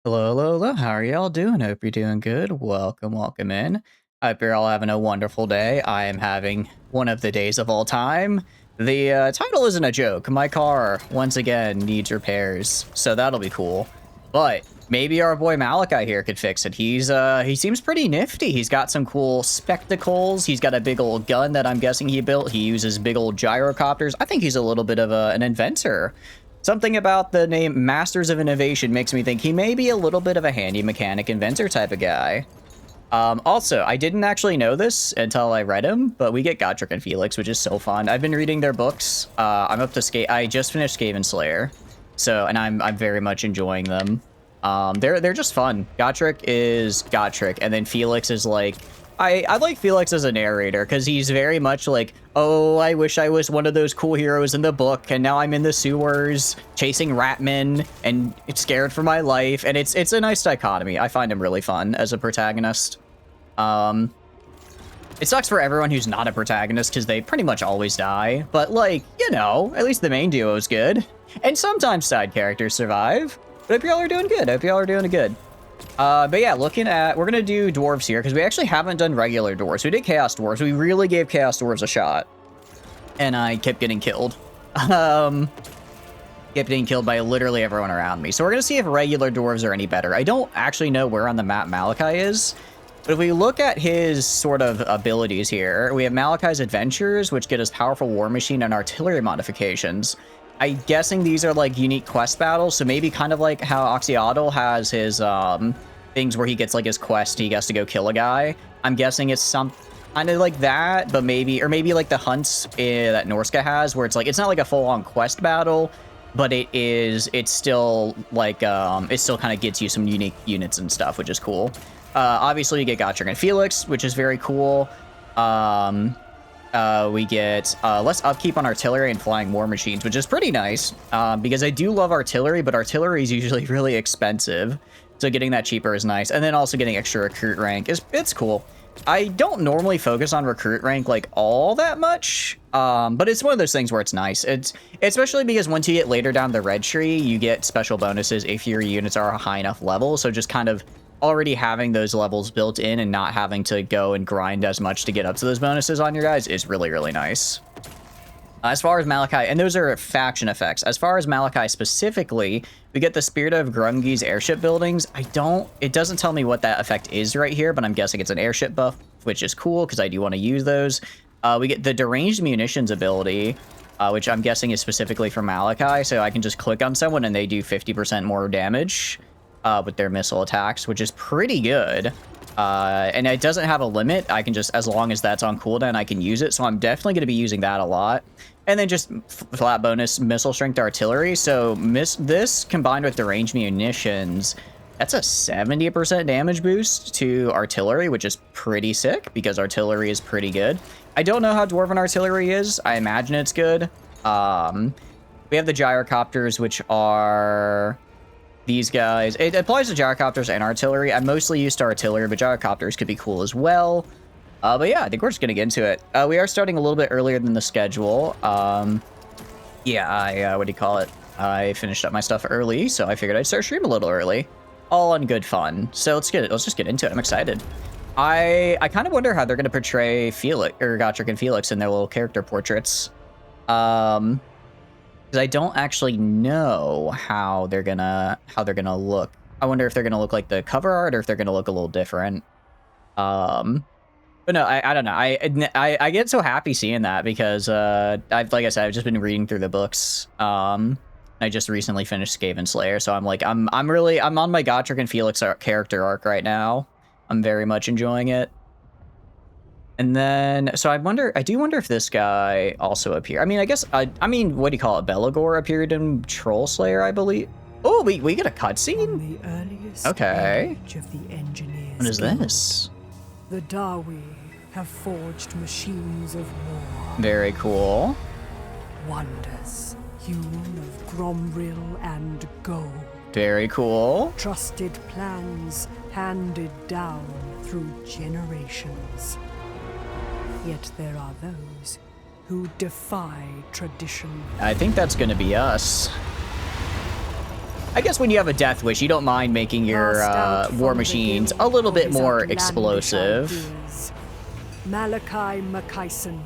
Hello, hello, hello. How are y'all doing? Hope you're doing good. Welcome, welcome in. I hope you're all having a wonderful day. I am having one of the days of all time. The title isn't a joke. My car, once again, needs repairs, so that'll be cool. But maybe our boy Malachi here could fix it. He seems pretty nifty. He's got some cool spectacles. He's got a big old gun that I'm guessing he built. He uses big old gyrocopters. I think he's a little bit of an inventor. Something about the name Masters of Innovation makes me think he may be a little bit of a handy mechanic inventor type of guy. Also, I didn't actually know this until I read him, but we get Gotrek and Felix, which is so fun. I've been reading their books. I'm up to I just finished Skaven Slayer, and I'm very much enjoying them. They're just fun. Gotrek is Gotrek, and then Felix is like, I like Felix as a narrator because he's very much like, oh, I wish I was one of those cool heroes in the book, and now I'm in the sewers chasing ratmen and scared for my life, and it's a nice dichotomy. I find him really fun as a protagonist. It sucks for everyone who's not a protagonist because they pretty much always die, but like, you know, at least the main duo is good, and sometimes side characters survive. But I hope y'all are doing good. I hope y'all are doing good. But yeah, we're gonna do dwarves here because we actually haven't done regular dwarves. We did chaos dwarves. We really gave chaos dwarves a shot, and I kept getting killed. Kept getting killed by literally everyone around me. So we're gonna see if regular dwarves are any better. I don't actually know where on the map Malachi is, but if we look at his sort of abilities here, we have Malachi's adventures, which get us powerful war machine and artillery modifications. I'm guessing these are like unique quest battles, so maybe kind of like how Oxyotl has his things where he gets like his quest, he has to go kill a guy. I'm guessing it's some kind of like that, but maybe like the hunts that Norska has, where it's like it's not like a full-on quest battle, but it's still like it still kind of gets you some unique units and stuff, which is cool. Obviously you get Gotrek and Felix, which is very cool. We get less upkeep on artillery and flying war machines, which is pretty nice, because I do love artillery, but artillery is usually really expensive, so getting that cheaper is nice. And then also getting extra recruit rank it's cool. I don't normally focus on recruit rank like all that much, but it's one of those things where it's nice. It's especially because once you get later down the red tree, you get special bonuses if your units are a high enough level, so just kind of already having those levels built in and not having to go and grind as much to get up to those bonuses on your guys is really, really nice. As far as Malachi, and those are faction effects. As far as Malachi specifically, we get the Spirit of Grungi's airship buildings. It doesn't tell me what that effect is right here, but I'm guessing it's an airship buff, which is cool because I do want to use those. We get the deranged munitions ability, which I'm guessing is specifically for Malachi, so I can just click on someone and they do 50% more damage with their missile attacks, which is pretty good. And it doesn't have a limit. I can just, as long as that's on cooldown, I can use it. So I'm definitely going to be using that a lot. And then just flat bonus missile strength artillery. So this combined with the range munitions, that's a 70% damage boost to artillery, which is pretty sick because artillery is pretty good. I don't know how dwarven artillery is. I imagine it's good. We have the gyrocopters, which are these guys. It applies to gyrocopters and artillery. I'm mostly used to artillery, but gyrocopters could be cool as well. But yeah, I think we're just gonna get into it. We are starting a little bit earlier than the schedule. Yeah, what do you call it? I finished up my stuff early, so I figured I'd start stream a little early. All in good fun. So let's just get into it. I'm excited. I kind of wonder how they're gonna portray Felix or Gotrek and Felix in their little character portraits. Because I don't actually know how they're gonna look. I wonder if they're gonna look like the cover art or if they're gonna look a little different. But no, I don't know. I get so happy seeing that because like I said, I've just been reading through the books. I just recently finished Skaven Slayer, so I'm like I'm on my Gotrek and Felix character arc right now. I'm very much enjoying it. And then, so I do wonder if this guy also appeared. I mean, I guess, I mean, what do you call it? Belagor appeared in Troll Slayer, I believe. Oh, we get a cutscene? Okay. What is this? The Dawi have forged machines of war. Very cool. Wonders hewn of Gromril and gold. Very cool. Trusted plans handed down through generations. Yet there are those who defy tradition. I think that's gonna be us. I guess when you have a death wish, you don't mind making your Cast out war from the machines guild a little for bit his more outlandish explosive. ideas. Malachi Mackison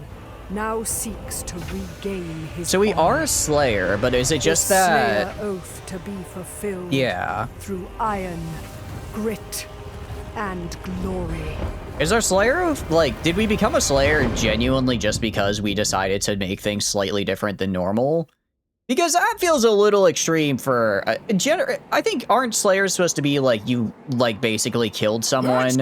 now seeks to regain his So we honor. are a slayer, but is it just The that... Slayer oath to be fulfilled Yeah. through iron, grit, and glory. Is our slayer, like, did we become a slayer genuinely just because we decided to make things slightly different than normal? Because that feels a little extreme for... I think, aren't slayers supposed to be, like, you, like, basically killed someone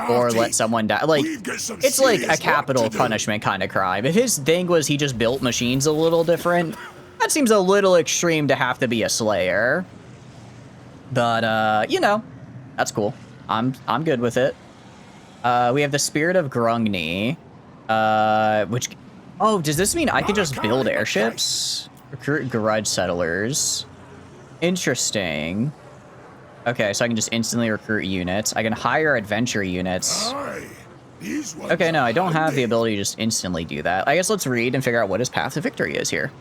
or let someone die? Like, it's like a capital punishment kind of crime. If his thing was he just built machines a little different, that seems a little extreme to have to be a slayer. But, you know, that's cool. I'm good with it. We have the Spirit of Grungni, which... Oh, does this mean I could just build airships? Recruit grudge settlers. Interesting. Okay, so I can just instantly recruit units. I can hire adventure units. Okay, no, I don't have the ability to just instantly do that. I guess let's read and figure out what his path to victory is here.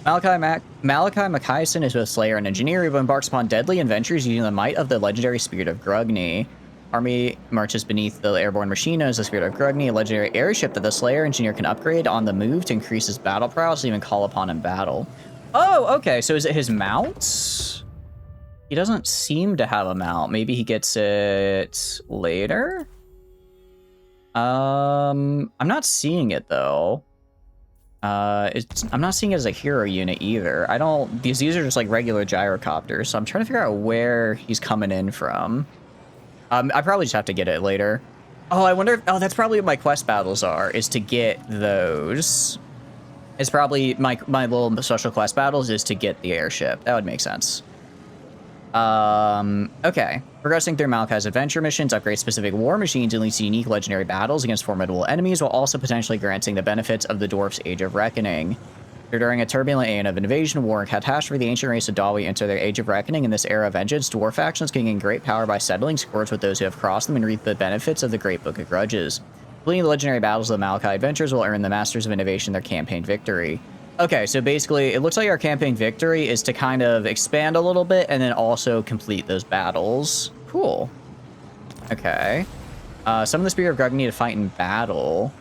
Malachi Mackison is both slayer and engineer, who embarks upon deadly adventures using the might of the legendary Spirit of Grungni. Army marches beneath the airborne machine as the Spirit of Grungni, a legendary airship that the Slayer engineer can upgrade on the move to increase his battle prowess and even call upon in battle. Oh, okay, so is it his mount? He doesn't seem to have a mount. Maybe he gets it later? I'm not seeing it, though. I'm not seeing it as a hero unit either. These are just like regular gyrocopters, so I'm trying to figure out where he's coming in from. I probably just have to get it later. Oh, I wonder if... Oh, that's probably what my quest battles are, is to get those. It's probably... My little special quest battles is to get the airship. That would make sense. Okay. Progressing through Malachi's adventure missions, upgrade specific war machines, and leads to unique legendary battles against formidable enemies, while also potentially granting the benefits of the Dwarf's Age of Reckoning. During a turbulent aeon of invasion, war, and catastrophe, the ancient race of Dawi enter their Age of Reckoning. In this era of vengeance, dwarf factions can gain great power by settling scores with those who have crossed them and reap the benefits of the Great Book of Grudges. Completing the legendary battles of the Malachi Adventures will earn the Masters of Innovation their campaign victory. Okay, so basically, it looks like our campaign victory is to kind of expand a little bit and then also complete those battles. Cool. Okay. Summon the Spirit of Grugny to fight in battle.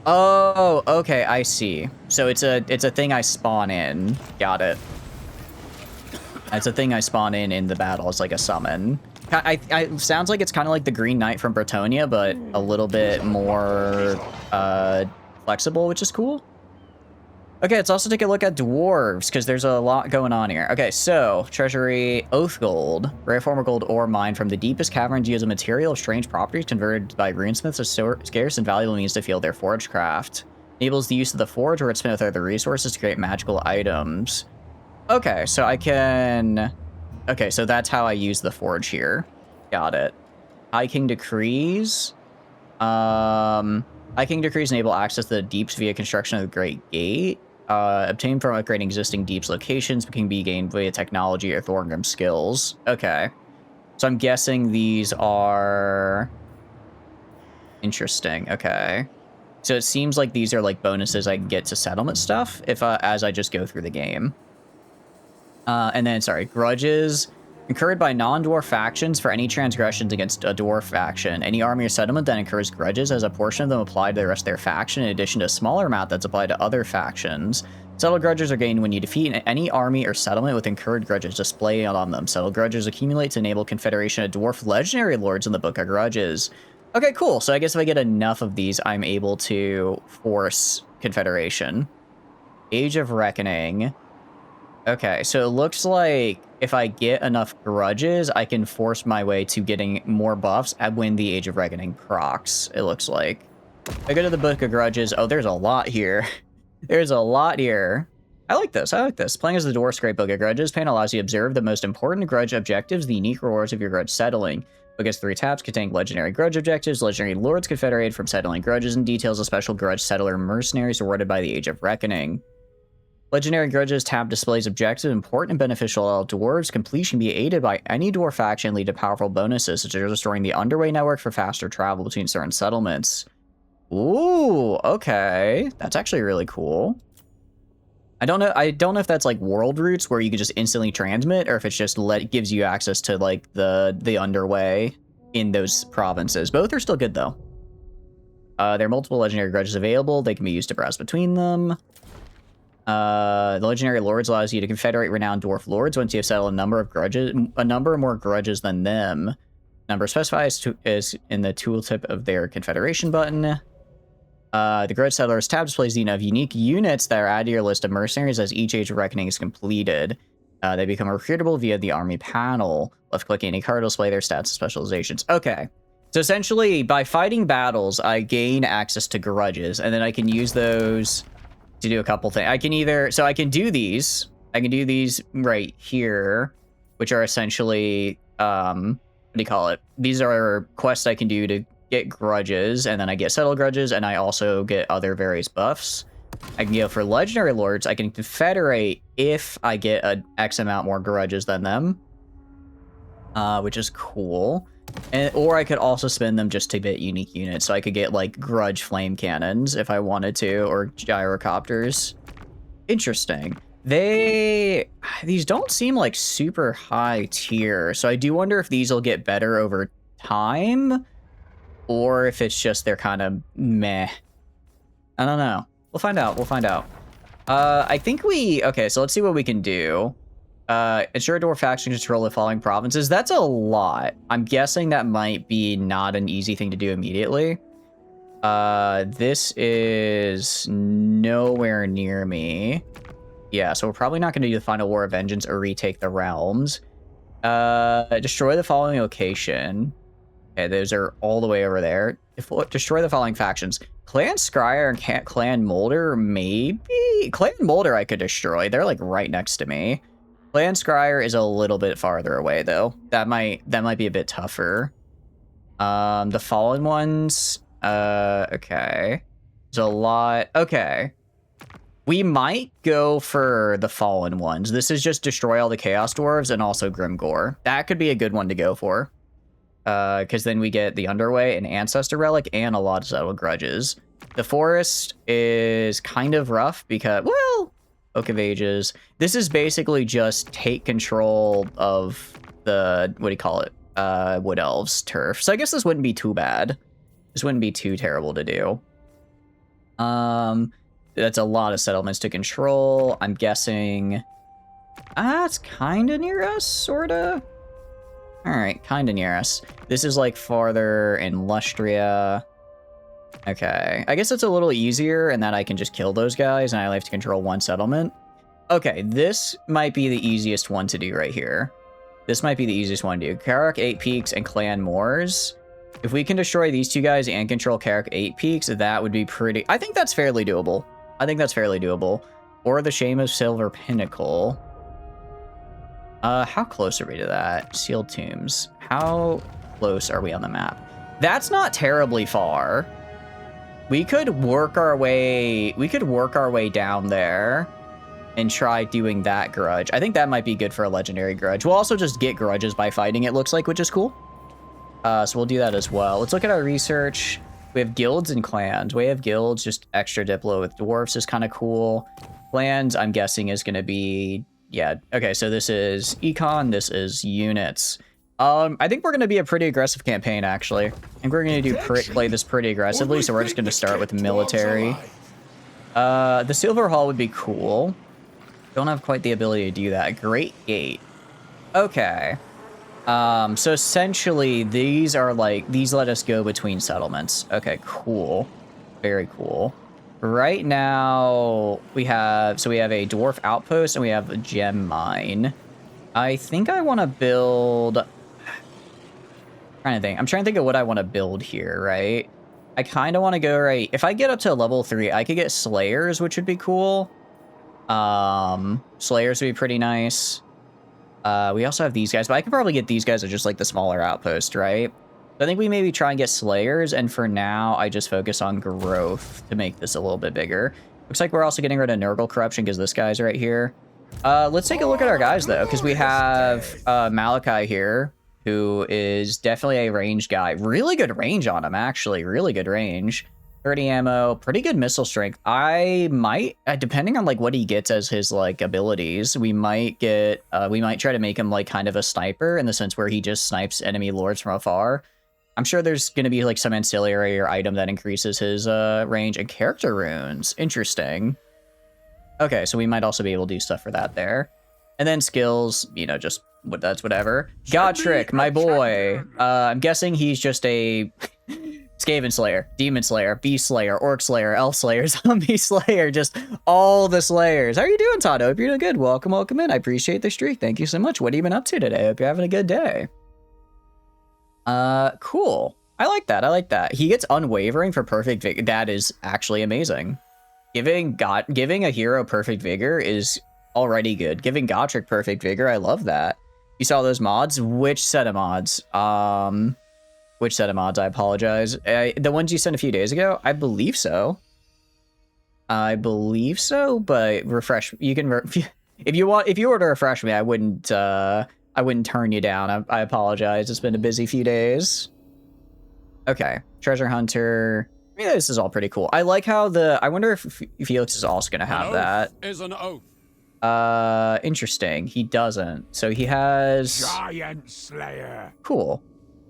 Oh, okay, I see. So it's a thing I spawn in. Got it. It's a thing I spawn in the battle. It's like a summon. Sounds like it's kind of like the Green Knight from Bretonia, but a little bit more flexible, which is cool. Okay, let's also take a look at dwarves, because there's a lot going on here. Okay, so, treasury, oath gold, rare form of gold ore mined from the deepest caverns used a material of strange properties converted by runesmiths as scarce and valuable means to fuel their forge craft. Enables the use of the forge or its smith with other resources to create magical items. Okay, so I can... Okay, so that's how I use the forge here. Got it. High King Decrees. High King Decrees enable access to the deeps via construction of the Great Gate. Obtained from upgrading existing deeps locations, but can be gained via technology or Thorngrim skills. Okay. So I'm guessing these are... Interesting. Okay. So it seems like these are like bonuses I can get to settlement stuff if as I just go through the game. And then, sorry, grudges incurred by non-dwarf factions for any transgressions against a dwarf faction. Any army or settlement that incurs grudges has a portion of them applied to the rest of their faction, in addition to a smaller amount that's applied to other factions. Settled grudges are gained when you defeat any army or settlement with incurred grudges displayed on them. Settled grudges accumulate to enable confederation of dwarf legendary lords in the Book of Grudges. Okay, cool. So I guess if I get enough of these, I'm able to force confederation. Age of Reckoning. Okay, so it looks like if I get enough grudges, I can force my way to getting more buffs when the Age of Reckoning procs, it looks like. I go to the Book of Grudges. Oh, there's a lot here. There's a lot here. I like this. I like this. Playing as the Dwarf's Great Book of Grudges pane allows you to observe the most important grudge objectives, the unique rewards of your grudge settling. Book has 3 tabs containing legendary grudge objectives, legendary lords confederated from settling grudges, and details of special grudge settler mercenaries rewarded by the Age of Reckoning. Legendary Grudges tab displays objectives important and beneficial to all dwarves. Completion can be aided by any dwarf faction and lead to powerful bonuses, such as restoring the underway network for faster travel between certain settlements. Ooh, okay. That's actually really cool. I don't know if that's like world routes where you can just instantly transmit, or if it's just gives you access to like the underway in those provinces. Both are still good though. There are multiple legendary grudges available. They can be used to browse between them. The legendary lords allows you to confederate renowned dwarf lords once you have settled a number more grudges than them. Number specified is in the tooltip of their confederation button. The grudge settlers tab displays the of unique units that are added to your list of mercenaries as each Age of Reckoning is completed. They become recruitable via the army panel. Left clicking any card will display their stats and specializations. Okay. So essentially, by fighting battles, I gain access to grudges, and then I can use those to do a couple things. I can do these right here, which are essentially, what do you call it? These are quests I can do to get grudges, and then I get settled grudges, and I also get other various buffs. I can go for legendary lords. I can confederate if I get an X amount more grudges than them, which is cool. Or I could also spend them just to get unique units. So I could get like grudge flame cannons if I wanted to, or gyrocopters. Interesting. These don't seem like super high tier. So I do wonder if these will get better over time, or if it's just they're kind of meh. I don't know. We'll find out. I think okay, so let's see what we can do. Ensure dwarf faction control the following provinces. That's a lot. I'm guessing that might be not an easy thing to do immediately. This is nowhere near me. Yeah, so we're probably not going to do the Final War of Vengeance or retake the realms. Destroy the following location. Okay, those are all the way over there. Destroy the following factions. Clan Scryer and Clan Molder, maybe? Clan Molder I could destroy. They're like right next to me. Clan Scryer is a little bit farther away though. That might be a bit tougher. The Fallen Ones, okay. There's a lot. Okay. We might go for the Fallen Ones. This is just destroy all the Chaos Dwarves and also Grimgore. That could be a good one to go for. Because then we get the Underway and Ancestor Relic and a lot of settled grudges. The Forest is kind of rough because, well, Oak of Ages. This is basically just take control of the, what do you call it? Wood Elves turf. So I guess this wouldn't be too bad. This wouldn't be too terrible to do. That's a lot of settlements to control. I'm guessing, it's kind of near us, sort of. All right, kind of near us. This is like farther in Lustria. Okay, I guess it's a little easier in that I can just kill those guys and I only have to control one settlement. Okay, this might be the easiest one to do right here. This might be the easiest one to do. Carrick 8 Peaks and Clan Moors. If we can destroy these two guys and control Carrick 8 Peaks, that would be pretty... I think that's fairly doable. Or the Shame of Silver Pinnacle. How close are we to that? Sealed Tombs. How close are we on the map? That's not terribly far. We could work our way down there and try doing that grudge. I think that might be good for a legendary grudge. We'll also just get grudges by fighting, it looks like, which is cool. So we'll do that as well. Let's look at our research. We have guilds and clans. We have guilds, just extra Diplo with dwarfs is kind of cool. Clans, I'm guessing, is going to be... Yeah, okay, so this is econ, this is units. I think we're going to be a pretty aggressive campaign, actually. I think we're going to play this pretty aggressively, so we're just going to start with military. The Silver Hall would be cool. Don't have quite the ability to do that. Great Gate. Okay. So essentially, these let us go between settlements. Okay, cool. Very cool. Right Now, we have a dwarf outpost and we have a gem mine. I think I want to build... I'm trying to think of what I want to build here, right? I kind of want to go right... If I get up to level 3, I could get Slayers, which would be cool. Slayers would be pretty nice. We also have these guys, but I could probably get these guys at just like the smaller outpost, right? So I think we maybe try and get Slayers, and for now, I just focus on growth to make this a little bit bigger. Looks like we're also getting rid of Nurgle Corruption because this guy's right here. Let's take a look at our guys, though, because we have Malachi here, who is definitely a range guy. Really good range on him, actually. Really good range. 30 ammo, pretty good missile strength. I might, depending on like what he gets as his like abilities, we might get, we might try to make him like kind of a sniper in the sense where he just snipes enemy lords from afar. I'm sure there's going to be like some ancillary or item that increases his range. And character runes, interesting. Okay, so we might also be able to do stuff for that there. And then skills, you know, just that's whatever. Godric, my boy. I'm guessing he's just a Skaven Slayer, Demon Slayer, Beast Slayer, Orc Slayer, Elf Slayer, Zombie Slayer, just all the Slayers. How are you doing, Todd? I hope you're doing good. Welcome, welcome in. I appreciate the streak. Thank you so much. What have you been up to today? I hope you're having a good day. Cool. I like that. I like that. He gets unwavering for perfect vigor. That is actually amazing. Giving a hero perfect vigor is already good. Giving Godric perfect vigor, I love that. You saw those mods? Which set of mods? Which set of mods? I apologize. The ones you sent a few days ago? I believe so. I believe so, but refresh. You can if you were to refresh me, I wouldn't turn you down. I apologize. It's been a busy few days. Okay, treasure hunter. Yeah, this is all pretty cool. I like how I wonder if Felix is also gonna have that. Is an oath. Interesting. He doesn't. So he has Giant Slayer. Cool.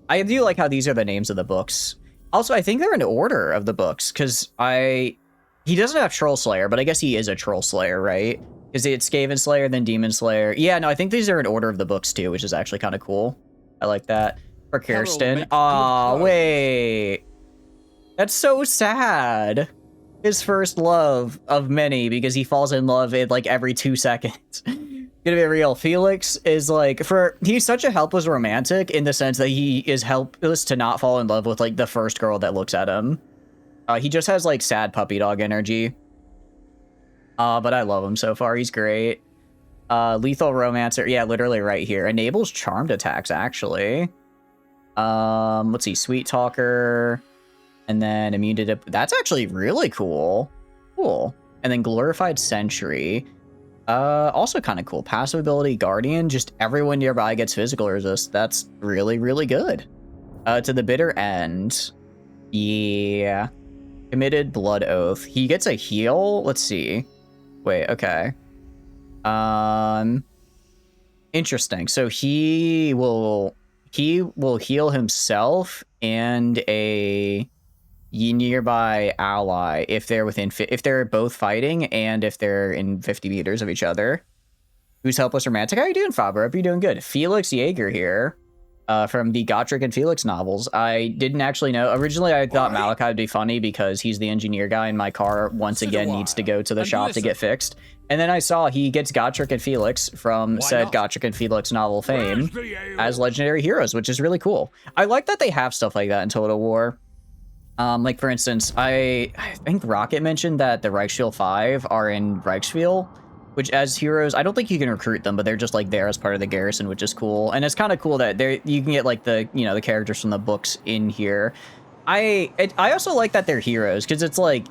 I do like how these are the names of the books. Also, I think they're in order of the books because he doesn't have Troll Slayer, but I guess he is a Troll Slayer, right? Because it's Skaven Slayer, then Demon Slayer. Yeah, no, I think these are in order of the books too, which is actually kind of cool. I like that. For Kirsten. Aw, wait. That's so sad. His first love of many because he falls in love in like every 2 seconds. Gonna be real. Felix is like, he's such a helpless romantic in the sense that he is helpless to not fall in love with like the first girl that looks at him. He just has like sad puppy dog energy. But I love him so far. He's great. Lethal Romancer. Yeah, literally right here. Enables charmed attacks, actually. Let's see. Sweet Talker. And then immune to... That's actually really cool. Cool. And then Glorified Sentry. Also kind of cool. Passive ability, Guardian. Just everyone nearby gets physical resist. That's really, really good. To the bitter end. Yeah. Committed Blood Oath. He gets a heal. Let's see. Wait, okay. Interesting. So he will heal himself and a nearby ally if they're both fighting and if they're in 50 meters of each other. Who's helpless romantic? How you doing, Faber? Hope you're doing good. Felix Jaeger here. From the Godric and Felix novels. I didn't actually know. Originally, I thought Malachi would be funny because he's the engineer guy and my car once again needs to go to the shop to get fixed. And then I saw he gets Godric and Felix from said Godric and Felix novel fame as legendary heroes, which is really cool. I like that they have stuff like that in Total War. Like, for instance, I think Rocket mentioned that the Reichsfield 5 are in Reichsfield, which as heroes, I don't think you can recruit them, but they're just like there as part of the garrison, which is cool. And it's kind of cool that you can get like the characters from the books in here. I also like that they're heroes because it's like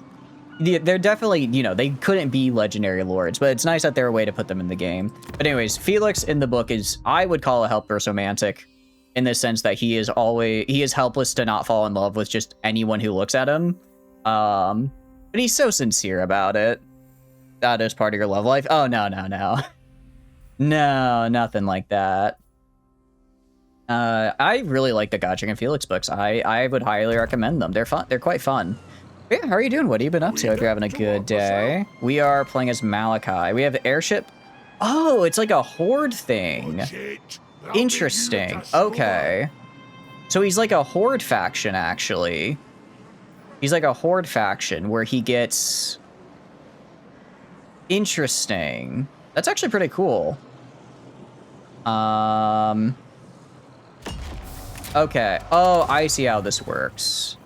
they're definitely, they couldn't be legendary lords, but it's nice that they're a way to put them in the game. But anyways, Felix in the book is, I would call a helpless romantic in the sense that he is helpless to not fall in love with just anyone who looks at him. But he's so sincere about it. That is part of your love life. Oh, no. No, nothing like that. I really like the Godric and Felix books. I would highly recommend them. They're fun. They're quite fun. Yeah, how are you doing? What have you been up to? Hope you're having a good day. We are playing as Malachi. We have the airship. Oh, it's like a horde thing. Interesting. Okay. So he's like a horde faction, actually. He's like a horde faction where he gets... Interesting. That's actually pretty cool. Okay. Oh, I see how this works.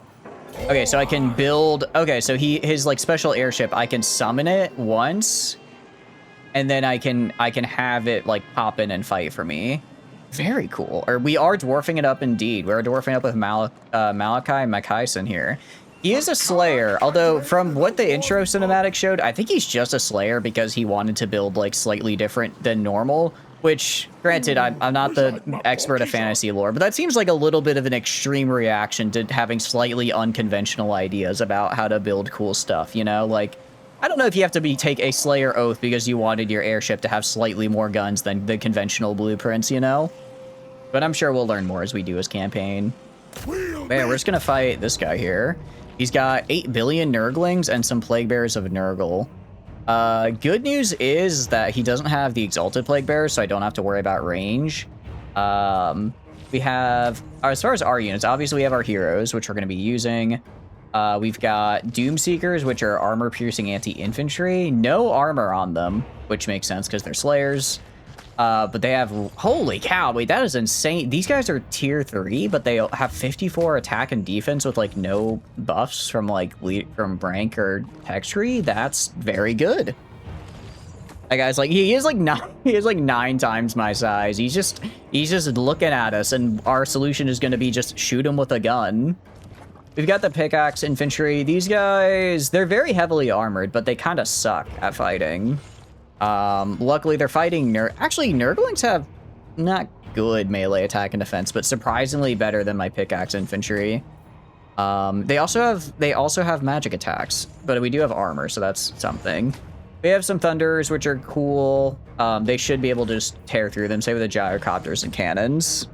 Okay, so I can build... Okay, so his like special airship, I can summon it once, and then I can have it like pop in and fight for me. Very cool. Or we are dwarfing it up indeed. We're dwarfing up with Malachi Makaisen here. He is a Slayer, although from what the intro cinematic showed, I think he's just a Slayer because he wanted to build like slightly different than normal. Which, granted, I'm not the expert of fantasy lore, but that seems like a little bit of an extreme reaction to having slightly unconventional ideas about how to build cool stuff, you know? Like, I don't know if you have to take a Slayer oath because you wanted your airship to have slightly more guns than the conventional blueprints, you know? But I'm sure we'll learn more as we do his campaign. Man, we're just gonna fight this guy here. He's got 8 billion Nurglings and some Plague Bearers of Nurgle. Good news is that he doesn't have the Exalted Plague Bearers, so I don't have to worry about range. We have, as far as our units, obviously we have our heroes, which we're going to be using. We've got Doom Seekers, which are armor-piercing anti-infantry. No armor on them, which makes sense because they're Slayers. But they have, holy cow, wait, that is insane. These guys are tier 3, but they have 54 attack and defense with like no buffs from like from rank or tech tree. That's very good. That guy's like, he is like 9 times my size. He's just looking at us, and our solution is going to be just shoot him with a gun. We've got the pickaxe infantry. These guys, they're very heavily armored, but they kind of suck at fighting. Luckily they're fighting actually, Nurglings have not good melee attack and defense, but surprisingly better than my pickaxe infantry. They also have magic attacks, but we do have armor, so that's something. We have some thunders, which are cool. They should be able to just tear through them, say with the gyrocopters and cannons.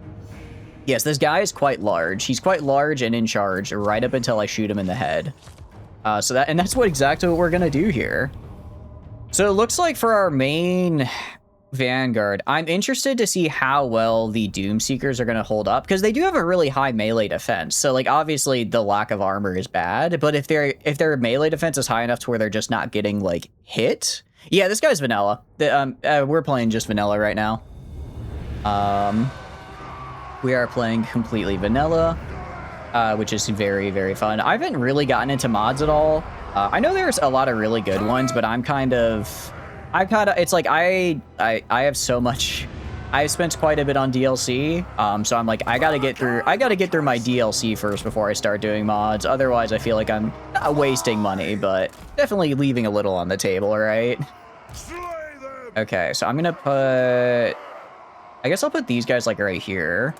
Yes, this guy is quite large. He's quite large and in charge right up until I shoot him in the head. That's exactly what we're gonna do here. So it looks like for our main Vanguard, I'm interested to see how well the Doom Seekers are going to hold up, because they do have a really high melee defense. So like obviously the lack of armor is bad, but if their melee defense is high enough to where they're just not getting like hit. Yeah, this guy's vanilla. We're playing just vanilla right now. We are playing completely vanilla, which is very, very fun. I haven't really gotten into mods at all. I know there's a lot of really good ones, but it's like I have so much. I spent quite a bit on DLC, so I'm like, I gotta get through my DLC first before I start doing mods. Otherwise, I feel like I'm not wasting money, but definitely leaving a little on the table, right? Okay, so I'm gonna put. I guess I'll put these guys like right here,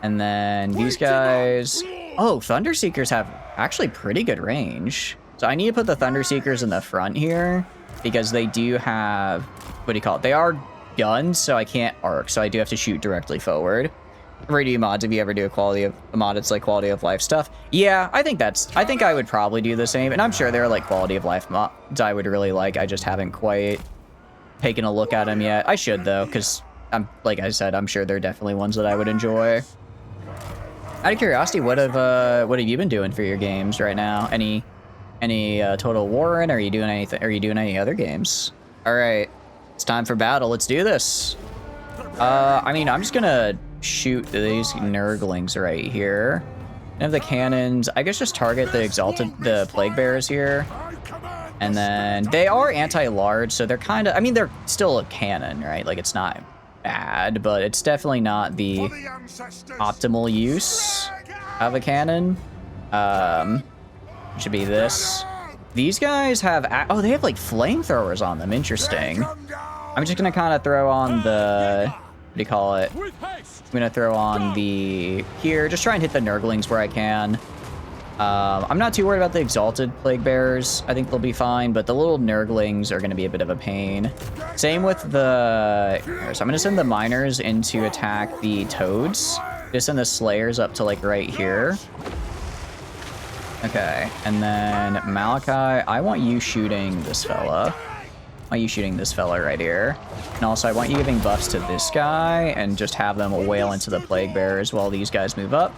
and then these guys. Oh, Thunder Seekers have actually pretty good range. So I need to put the Thunder Seekers in the front here, because they do have, what do you call it? They are guns, so I can't arc, so I do have to shoot directly forward. Radio mods, if you ever do a mod, it's like quality of life stuff. Yeah, I think I would probably do the same, and I'm sure there are like quality of life mods I would really like. I just haven't quite taken a look at them yet. I should though, because like I said, I'm sure there are definitely ones that I would enjoy. Out of curiosity, what have you been doing for your games right now? Any Total War in? Are you doing anything? Are you doing any other games? All right, it's time for battle. Let's do this. I mean, I'm just gonna shoot these Nurglings right here. And have the cannons. I guess just target the Plague Bearers here. And then they are anti-large, so they're kind of. I mean, they're still a cannon, right? Like it's not bad, but it's definitely not the optimal use of a cannon. Should be this. These guys have, oh, they have like flamethrowers on them. Interesting. I'm just gonna kind of throw on the, what do you call it? I'm gonna throw on the, here, just try and hit the Nurglings where I can. I'm not too worried about the Exalted Plague Bearers. I think they'll be fine, but the little Nurglings are gonna be a bit of a pain. Same with the, so I'm gonna send the Miners in to attack the Toads. Just send the Slayers up to like right here. Okay, and then Malachi, I want you shooting this fella. I want you shooting this fella right here. And also, I want you giving buffs to this guy and just have them wail into the Plague Bearers while these guys move up.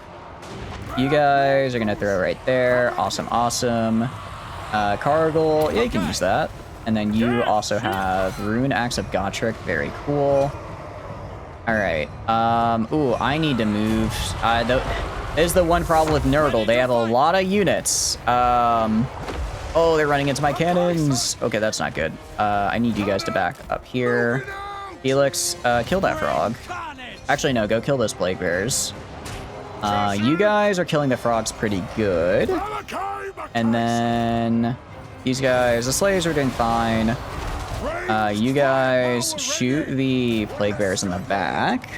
You guys are gonna throw right there. Awesome, awesome. Cargill, yeah, you can use that. And then you also have Rune Axe of Gotrek, very cool. All right, ooh, I need to move. Is the one problem with Nurgle. They have a lot of units. Oh, they're running into my cannons. Okay, that's not good. I need you guys to back up here. Felix, kill that frog. Actually, no, go kill those Plague Bears. You guys are killing the frogs pretty good. And then these guys, the Slayers are doing fine. You guys shoot the plague bears in the back.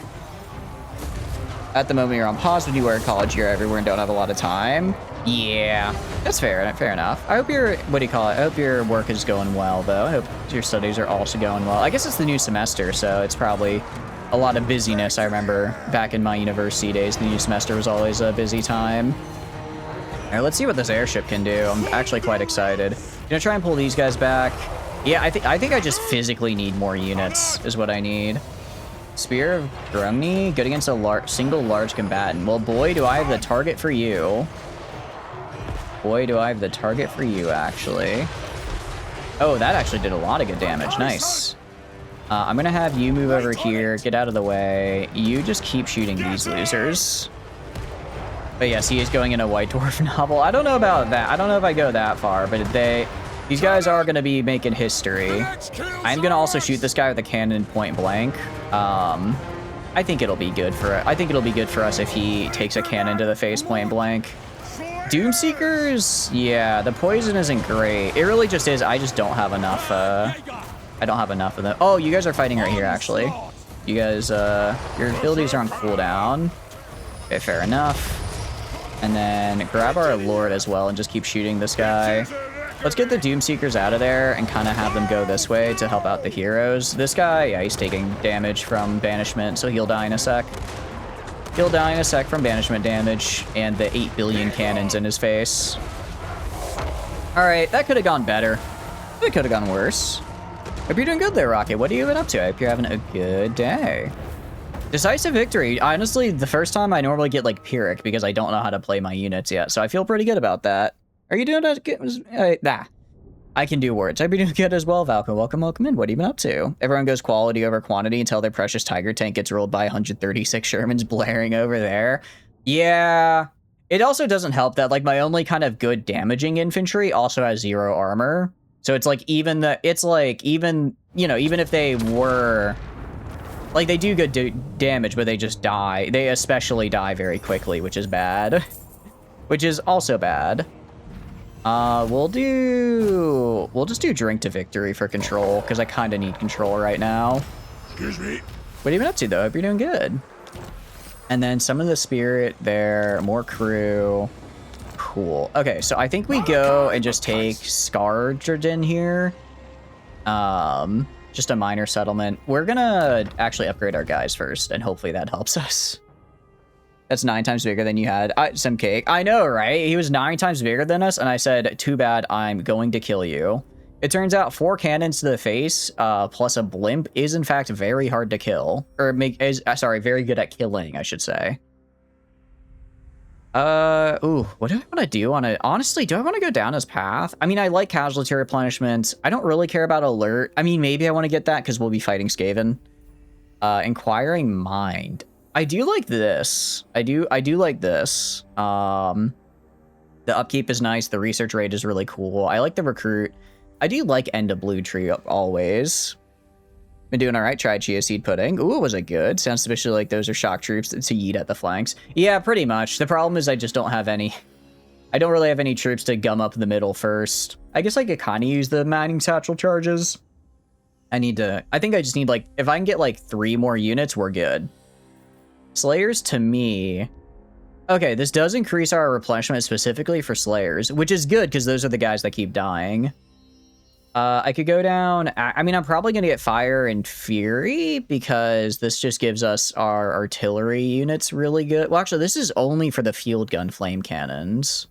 At the moment you're on pause when you wear college gear everywhere and don't have a lot of time. Yeah, that's fair. Fair enough. I hope your, what do you call it? I hope your work is going well, though. I hope your studies are also going well. I guess it's the new semester, so it's probably a lot of busyness. I remember back in my university days, the new semester was always a busy time. All right, let's see what this airship can do. I'm actually quite excited. Gonna try and pull these guys back. Yeah, I think I just physically need more units is what I need. Spear of Grumney, good against a single large combatant. Well, boy, do I have the target for you. Boy, do I have the target for you, actually. Oh, that actually did a lot of good damage. Nice. I'm gonna have you move over here, get out of the way. You just keep shooting these losers. But yes, he is going in a White Dwarf novel. I don't know about that. I don't know if I go that far, but these guys are gonna be making history. I'm gonna also shoot this guy with a cannon point blank. I think it'll be good for us if he takes a cannon to the face point blank. Doomseekers, yeah, the poison isn't great. It really just is. I just don't have enough. I don't have enough of them. Oh, you guys are fighting right here, actually. You guys, your abilities are on cooldown. Okay, fair enough. And then grab our Lord as well and just keep shooting this guy. Let's get the Doomseekers out of there and kind of have them go this way to help out the heroes. This guy, yeah, he's taking damage from banishment, so he'll die in a sec. He'll die in a sec from banishment damage and the 8 billion cannons in his face. All right, that could have gone better. It could have gone worse. Hope you're doing good there, Rocket. What have you been up to? I hope you're having a good day. Decisive victory. Honestly, the first time I normally get like Pyrrhic because I don't know how to play my units yet, so I feel pretty good about that. Are you doing that? I can do words. I've been doing good as well, Valko. Welcome in. What have you been up to? Everyone goes quality over quantity until their precious Tiger tank gets rolled by 136 Shermans blaring over there. Yeah. It also doesn't help that like my only kind of good damaging infantry also has 0 armor. So it's like even if they were like they do good damage, but they just die. They especially die very quickly, which is bad. Which is also bad. We'll just do drink to victory for control, because I kind of need control right now. Excuse me. What have you been up to, though? I hope you're doing good. And then some of the spirit there, more crew. Cool. Okay, so I think we go and just take Scarjardin here. Just a minor settlement. We're gonna actually upgrade our guys first, and hopefully that helps us. That's 9 times bigger than you had. Some cake. I know, right? He was 9 times bigger than us, and I said, too bad, I'm going to kill you. It turns out 4 cannons to the face, plus a blimp, is in fact very hard to kill. Or very good at killing, I should say. Ooh, what do I want to do on it? Honestly, do I want to go down his path? I mean, I like casualty replenishment. I don't really care about alert. I mean, maybe I want to get that because we'll be fighting Skaven. Inquiring mind. I do like this. I do like this. The upkeep is nice. The research rate is really cool. I like the recruit. I do like End of Blue Tree always. Been doing all right. Tried Chia Seed Pudding. Ooh, was it good? Sounds suspiciously like those are shock troops to yeet at the flanks. Yeah, pretty much. The problem is I just don't have any. I don't really have any troops to gum up the middle first. I guess I could kind of use the mining satchel charges. I think I just need like, if I can get like 3 more units, we're good. Slayers to me. Okay, this does increase our replenishment specifically for Slayers, which is good because those are the guys that keep dying. I could go down. I mean, I'm probably going to get Fire and Fury because this just gives us our artillery units really good. Well, actually, this is only for the field gun flame cannons.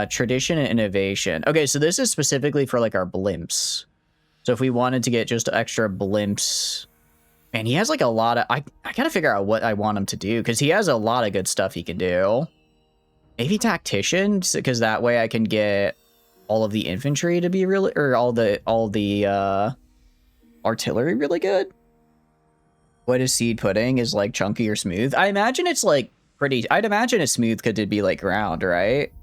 Tradition and Innovation. Okay, so this is specifically for like our blimps. So if we wanted to get just extra blimps. Man, he has like a lot of... I gotta figure out what I want him to do because he has a lot of good stuff he can do. Maybe Tactician, because that way I can get all of the infantry to be really... Or all the artillery really good. What is Seed Pudding? Is like chunky or smooth? I imagine it's like pretty... I'd imagine it's smooth because it'd be like ground, right?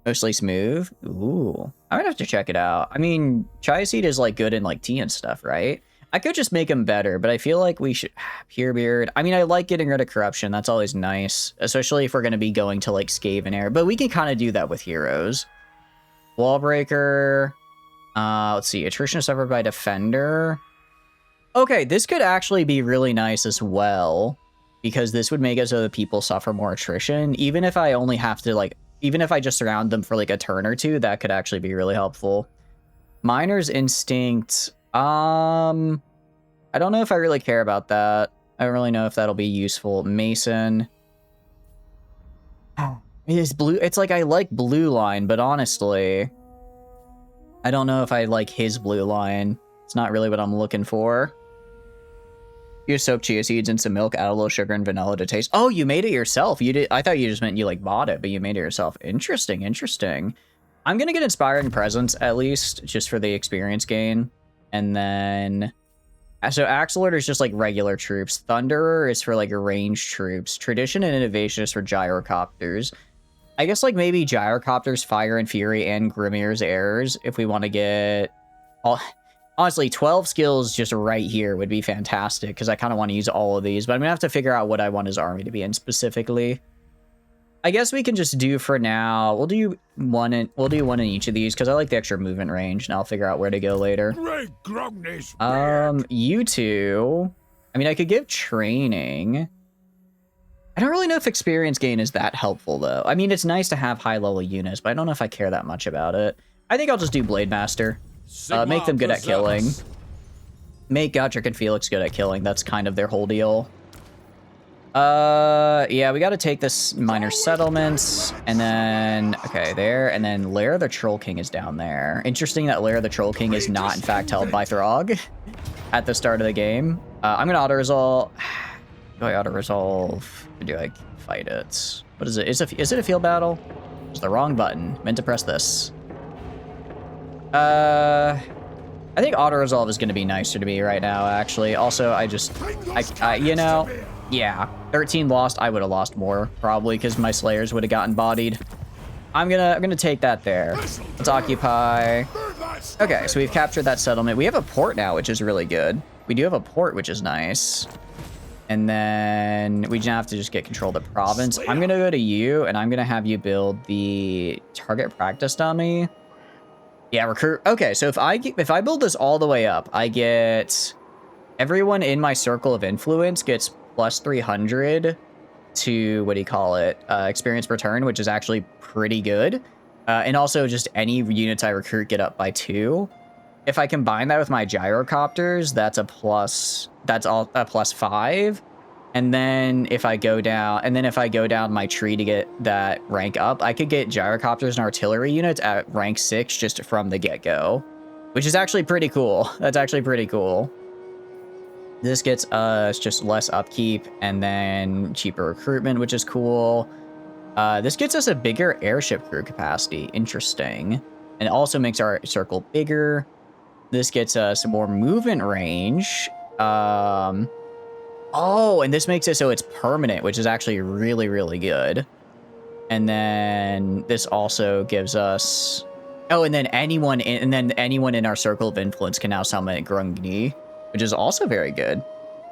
Mostly smooth? Ooh. I might have to check it out. I mean, Chia Seed is like good in like tea and stuff, right? I could just make him better, but I feel like we should... Pure Beard. I mean, I like getting rid of corruption. That's always nice. Especially if we're going to be going to, like, Skaven era. But we can kind of do that with heroes. Wallbreaker. Let's see. Attrition is suffered by defender. Okay, this could actually be really nice as well, because this would make it so that people suffer more attrition. Even if I only have to, like, even if I just surround them for like a turn or two, that could actually be really helpful. Miner's Instinct. I don't know if I really care about that. I don't really know if that'll be useful. Mason. It's blue. It's like I like blue line, but honestly, I don't know if I like his blue line. It's not really what I'm looking for. You just soak chia seeds in some milk, add a little sugar and vanilla to taste. Oh, you made it yourself. You did. I thought you just meant you like bought it, but you made it yourself. Interesting, interesting. I'm gonna get Inspiring Presence at least, just for the experience gain. And then, so Axolotl is just like regular troops. Thunderer is for like ranged troops. Tradition and Innovation is for gyrocopters. I guess like maybe gyrocopters, Fire and Fury, and Grimir's Errors if we want to get all. Honestly, 12 skills just right here would be fantastic, because I kind of want to use all of these, but I'm going to have to figure out what I want his army to be in specifically. I guess we can just do for now, we'll do one in each of these, because I like the extra movement range, and I'll figure out where to go later. You two, I mean, I could give training. I don't really know if experience gain is that helpful, though. I mean, it's nice to have high-level units, but I don't know if I care that much about it. I think I'll just do Blade Master. Make them good at killing. Make Godric and Felix good at killing. That's kind of their whole deal. Yeah, we got to take this minor settlements, and then okay, there, and then Lair the Troll King is down there. Interesting that Lair the Troll King is not in fact held by Throg at the start of the game. I'm gonna auto resolve. Do I auto resolve? Or do I fight it? What is it? Is it a field battle? It's the wrong button. Meant to press this. I think auto-resolve is going to be nicer to me right now, actually. Also, you know, yeah, 13 lost. I would have lost more, probably, because my Slayers would have gotten bodied. I'm gonna take that there. Let's occupy. Okay, so we've captured that settlement. We have a port now, which is really good. We do have a port, which is nice. And then we have to just get control of the province. I'm gonna go to you, and I'm gonna have you build the target practice dummy. Yeah, recruit. Okay, so if I build this all the way up, I get everyone in my circle of influence gets plus 300 to, what do you call it, experience per turn, which is actually pretty good. And also just any units I recruit get up by 2. If I combine that with my gyrocopters, that's a plus 5. And then if I go down my tree to get that rank up, I could get gyrocopters and artillery units at rank 6 just from the get-go, which is actually pretty cool. That's actually pretty cool. This gets us just less upkeep and then cheaper recruitment, which is cool. This gets us a bigger airship crew capacity. Interesting. And it also makes our circle bigger. This gets us more movement range. Oh, and this makes it so it's permanent, which is actually really, really good. And then this also gives us... Oh, and then anyone in our circle of influence can now summon Grungni, which is also very good.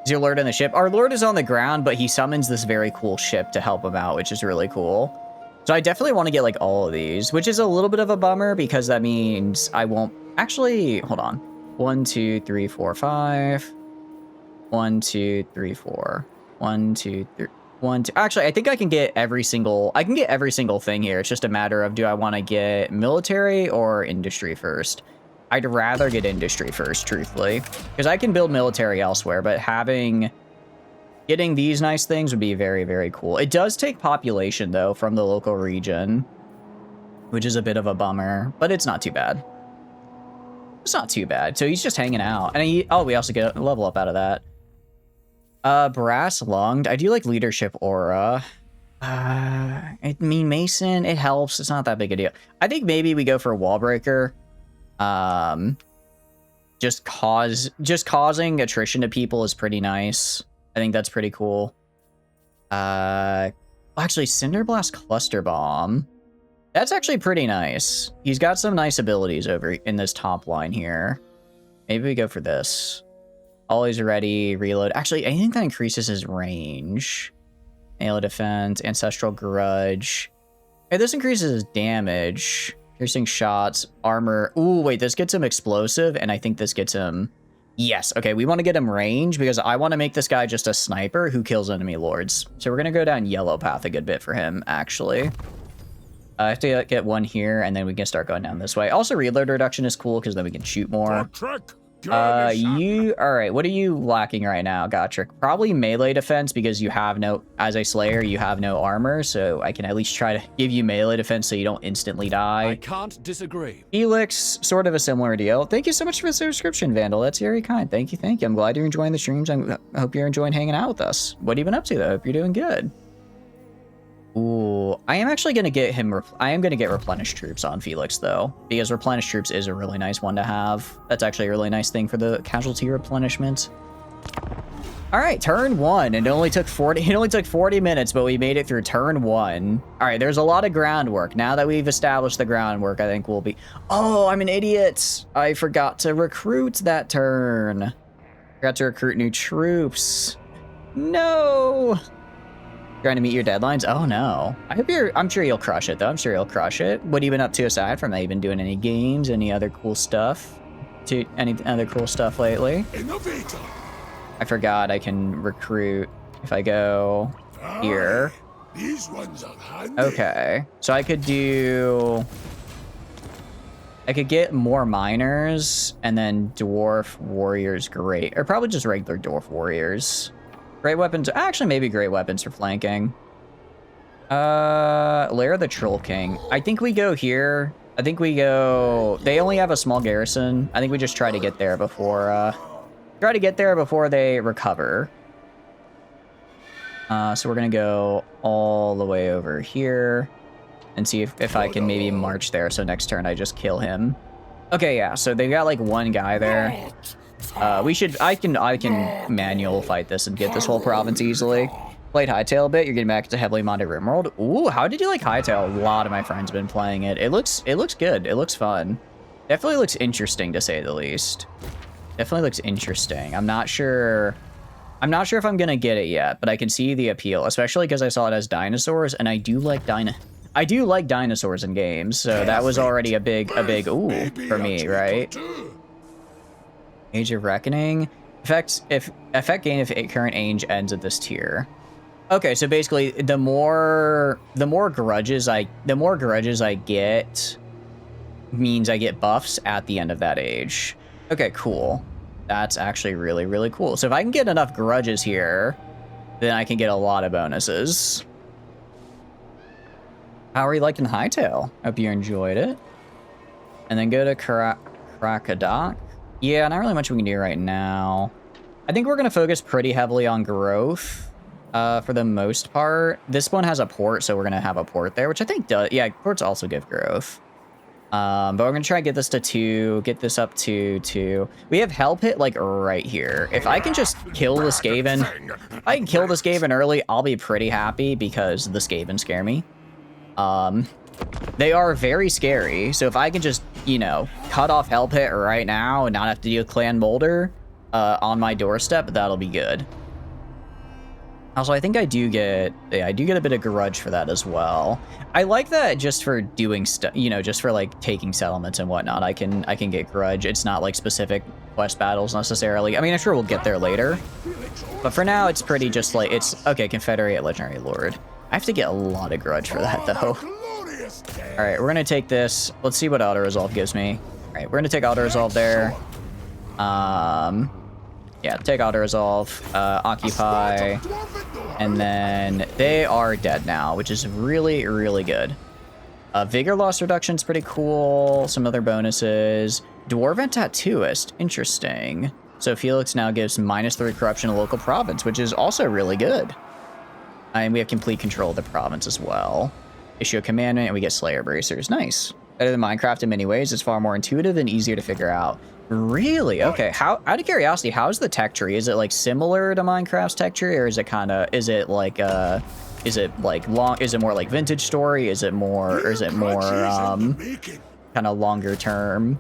Is your lord on the ship? Our lord is on the ground, but he summons this very cool ship to help him out, which is really cool. So I definitely want to get like all of these, which is a little bit of a bummer because that means I won't... Actually, hold on. 1, 2, 3, 4, 5... 1, 2, 3, 4. 1, 2, 3. 1, 2. Actually, I think I can get every single thing here. It's just a matter of, do I want to get military or industry first? I'd rather get industry first, truthfully, because I can build military elsewhere, but getting these nice things would be very, very cool. It does take population though from the local region, which is a bit of a bummer, but it's not too bad. It's not too bad. So he's just hanging out, and we also get a level up out of that. Brass lunged. I do like leadership aura. I mean, Mason, it helps. It's not that big a deal. I think maybe we go for a wall breaker. Just causing attrition to people is pretty nice. I think that's pretty cool. Actually, Cinderblast Cluster Bomb. That's actually pretty nice. He's got some nice abilities over in this top line here. Maybe we go for this. Always ready, reload. Actually, I think that increases his range. Melee defense, ancestral grudge. Hey, this increases his damage. Piercing shots, armor. Ooh, wait, this gets him explosive, and I think this gets him... Yes, okay, we want to get him range because I want to make this guy just a sniper who kills enemy lords. So we're going to go down yellow path a good bit for him, actually. I have to get one here, and then we can start going down this way. Also, reload reduction is cool because then we can shoot more. All right, what are you lacking right now, Gotrick? Probably melee defense because you have no, as a slayer, you have no armor, so I can at least try to give you melee defense so you don't instantly die. I can't disagree. Felix, sort of a similar deal. Thank you so much for the subscription, Vandal. That's very kind. Thank you, thank you. I'm glad you're enjoying the streams. I hope you're enjoying hanging out with us. What have you been up to, though? Hope you're doing good. Ooh, I am actually going to get him... I am going to get replenished troops on Felix, though, because replenished troops is a really nice one to have. That's actually a really nice thing for the casualty replenishment. All right, turn 1, and it only took 40 minutes, but we made it through turn 1. All right, there's a lot of groundwork. Now that we've established the groundwork, I think we'll be... Oh, I'm an idiot. I forgot to recruit that turn. Forgot to recruit new troops. No. Trying to meet your deadlines? Oh no. I'm sure you'll crush it though. I'm sure you'll crush it. What have you been up to aside from that? You been doing any games? Any other cool stuff? Any other cool stuff lately? Innovate. I forgot I can recruit if I go here. These ones are handy. Okay. So I could get more miners and then dwarf warriors great. Or probably just regular dwarf warriors. Great weapons, actually maybe great weapons for flanking. Lair of the Troll King. I think we go here. I think we go, they only have a small garrison. I think we just try to get there before, they recover. So we're gonna go all the way over here and see if I can maybe march there. So next turn I just kill him. Okay, yeah, so they got like one guy there. I can manual fight this and get this whole province easily. Played Hightail a bit. You're getting back to heavily modded RimWorld. Ooh, how did you like Hightail? A lot of my friends have been playing it. It looks good. It looks fun. Definitely looks interesting to say the least. Definitely looks interesting. I'm not sure if I'm gonna get it yet, but I can see the appeal, especially because I saw it as dinosaurs, and I do like dinosaurs in games, so that was already a big ooh for me, right? Age of Reckoning. Effect gain if current age ends at this tier. Okay, so basically the more grudges I get means I get buffs at the end of that age. Okay, cool. That's actually really, really cool. So if I can get enough grudges here, then I can get a lot of bonuses. How are you liking Hightail? Hope you enjoyed it. And then go to Krakadak. Yeah, not really much we can do right now. I think we're going to focus pretty heavily on growth for the most part. This one has a port, so we're going to have a port there, which I think does. Yeah, ports also give growth. But we're going to try and get this to 2, get this up to 2. We have Hell Pit, like, right here. If I can just kill the Skaven, early, I'll be pretty happy because the Skaven scare me. They are very scary, so if I can just, you know, cut off Hell Pit right now and not have to deal with Clan Molder on my doorstep, that'll be good. Also, I think I do get a bit of grudge for that as well. I like that just for doing stuff, you know, just for like taking settlements and whatnot. I can get grudge. It's not like specific quest battles necessarily. I mean, I'm sure we'll get there later, but for now, it's pretty just like it's okay. Confederate Legendary Lord. I have to get a lot of grudge for that though. All right, we're gonna take this. Let's see what auto resolve gives me. All right, we're gonna take auto resolve there. Yeah, take auto resolve, occupy, and then they are dead now, which is really, really good. Vigor loss reduction is pretty cool. Some other bonuses. Dwarven Tattooist, interesting. So Felix now gives -3 corruption to local province, which is also really good. And we have complete control of the province as well. Issue a commandment, and we get Slayer Bracers. Nice. Better than Minecraft in many ways. It's far more intuitive and easier to figure out. Really? Okay. How? Out of curiosity, how's the tech tree? Is it like similar to Minecraft's tech tree, or is it kind of? Is it more like Vintage Story? Is it more kind of longer term?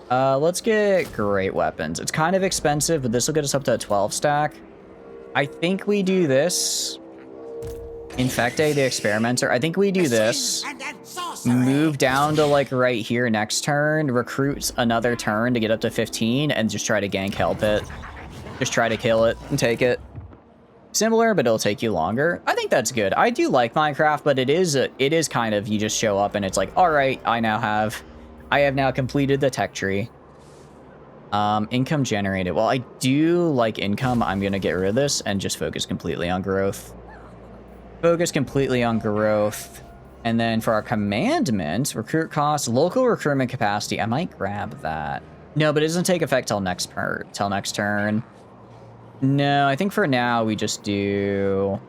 Let's get great weapons. It's kind of expensive, but this will get us up to a 12 stack. I think we do this. Infecte the Experimenter. I think we do this. move down to like right here next turn, recruit another turn to get up to 15, and just try to gank Hell Pit. Just try to kill it and take it. Similar, but it'll take you longer. I think that's good. I do like Minecraft, but it is kind of, you just show up and it's like, all right, I have now completed the tech tree. Income generated. Well, I do like income. I'm gonna get rid of this and just focus completely on growth. Focus completely on growth. And then for our commandments, recruit cost, local recruitment capacity. I might grab that. No, but it doesn't take effect till next turn. No, I think for now we just do...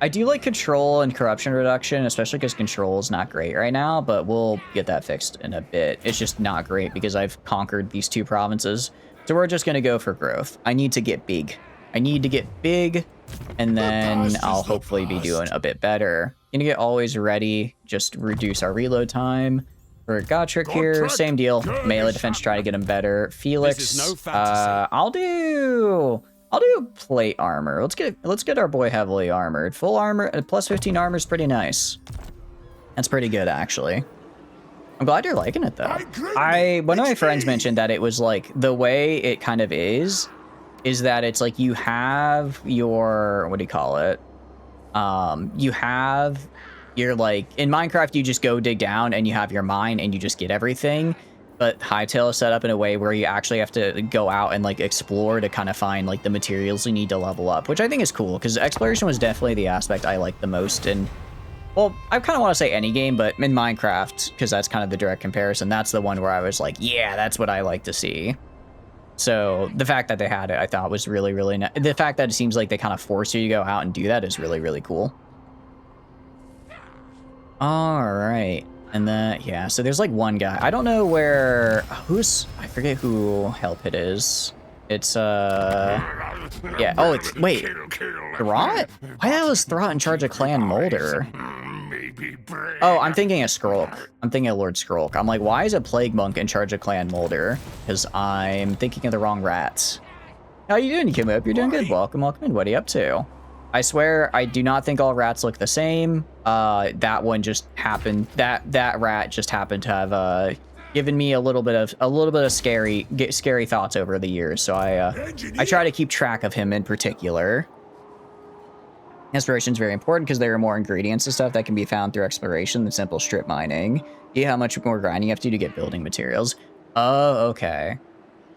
I do like control and corruption reduction, especially because control is not great right now, but we'll get that fixed in a bit. It's just not great because I've conquered these 2 provinces. So we're just going to go for growth. I need to get big. And then I'll hopefully be doing a bit better. Gonna get always ready, just reduce our reload time. For Godtrick here, same deal. Melee defense, try to get him better. Felix, I'll do plate armor. Let's get our boy heavily armored. Full armor, plus 15 armor is pretty nice. That's pretty good, actually. I'm glad you're liking it, though. One of my friends mentioned that it was like, the way it kind of is that it's like you have your, what do you call it? You have your, like, in Minecraft, you just go dig down and you have your mine and you just get everything. But Hightail is set up in a way where you actually have to go out and like explore to kind of find like the materials you need to level up, which I think is cool because exploration was definitely the aspect I liked the most. And well, I kind of want to say any game, but in Minecraft, because that's kind of the direct comparison, that's the one where I was like, yeah, that's what I like to see. So the fact that they had it, I thought was really, really nice. The fact that it seems like they kind of force you to go out and do that is really, really cool. All right. And then, yeah, so there's like one guy. I don't know where, I forget who Hell Pit is. It's, yeah, oh, it's, wait, Throt? Why the hell is Throt in charge of Clan Molder? Oh, I'm thinking of Skrulk. I'm thinking of Lord Skrulk. I'm like, why is a Plague Monk in charge of Clan Molder? Because I'm thinking of the wrong rats. How you doing, Kim? Hope you're doing good. Welcome in. What are you up to? I swear, I do not think all rats look the same. That one just happened. That rat just happened to have given me a little bit of scary thoughts over the years. So I try to keep track of him in particular. Exploration is very important because there are more ingredients and stuff that can be found through exploration than simple strip mining. Yeah, how much more grinding you have to do to get building materials. Oh, okay.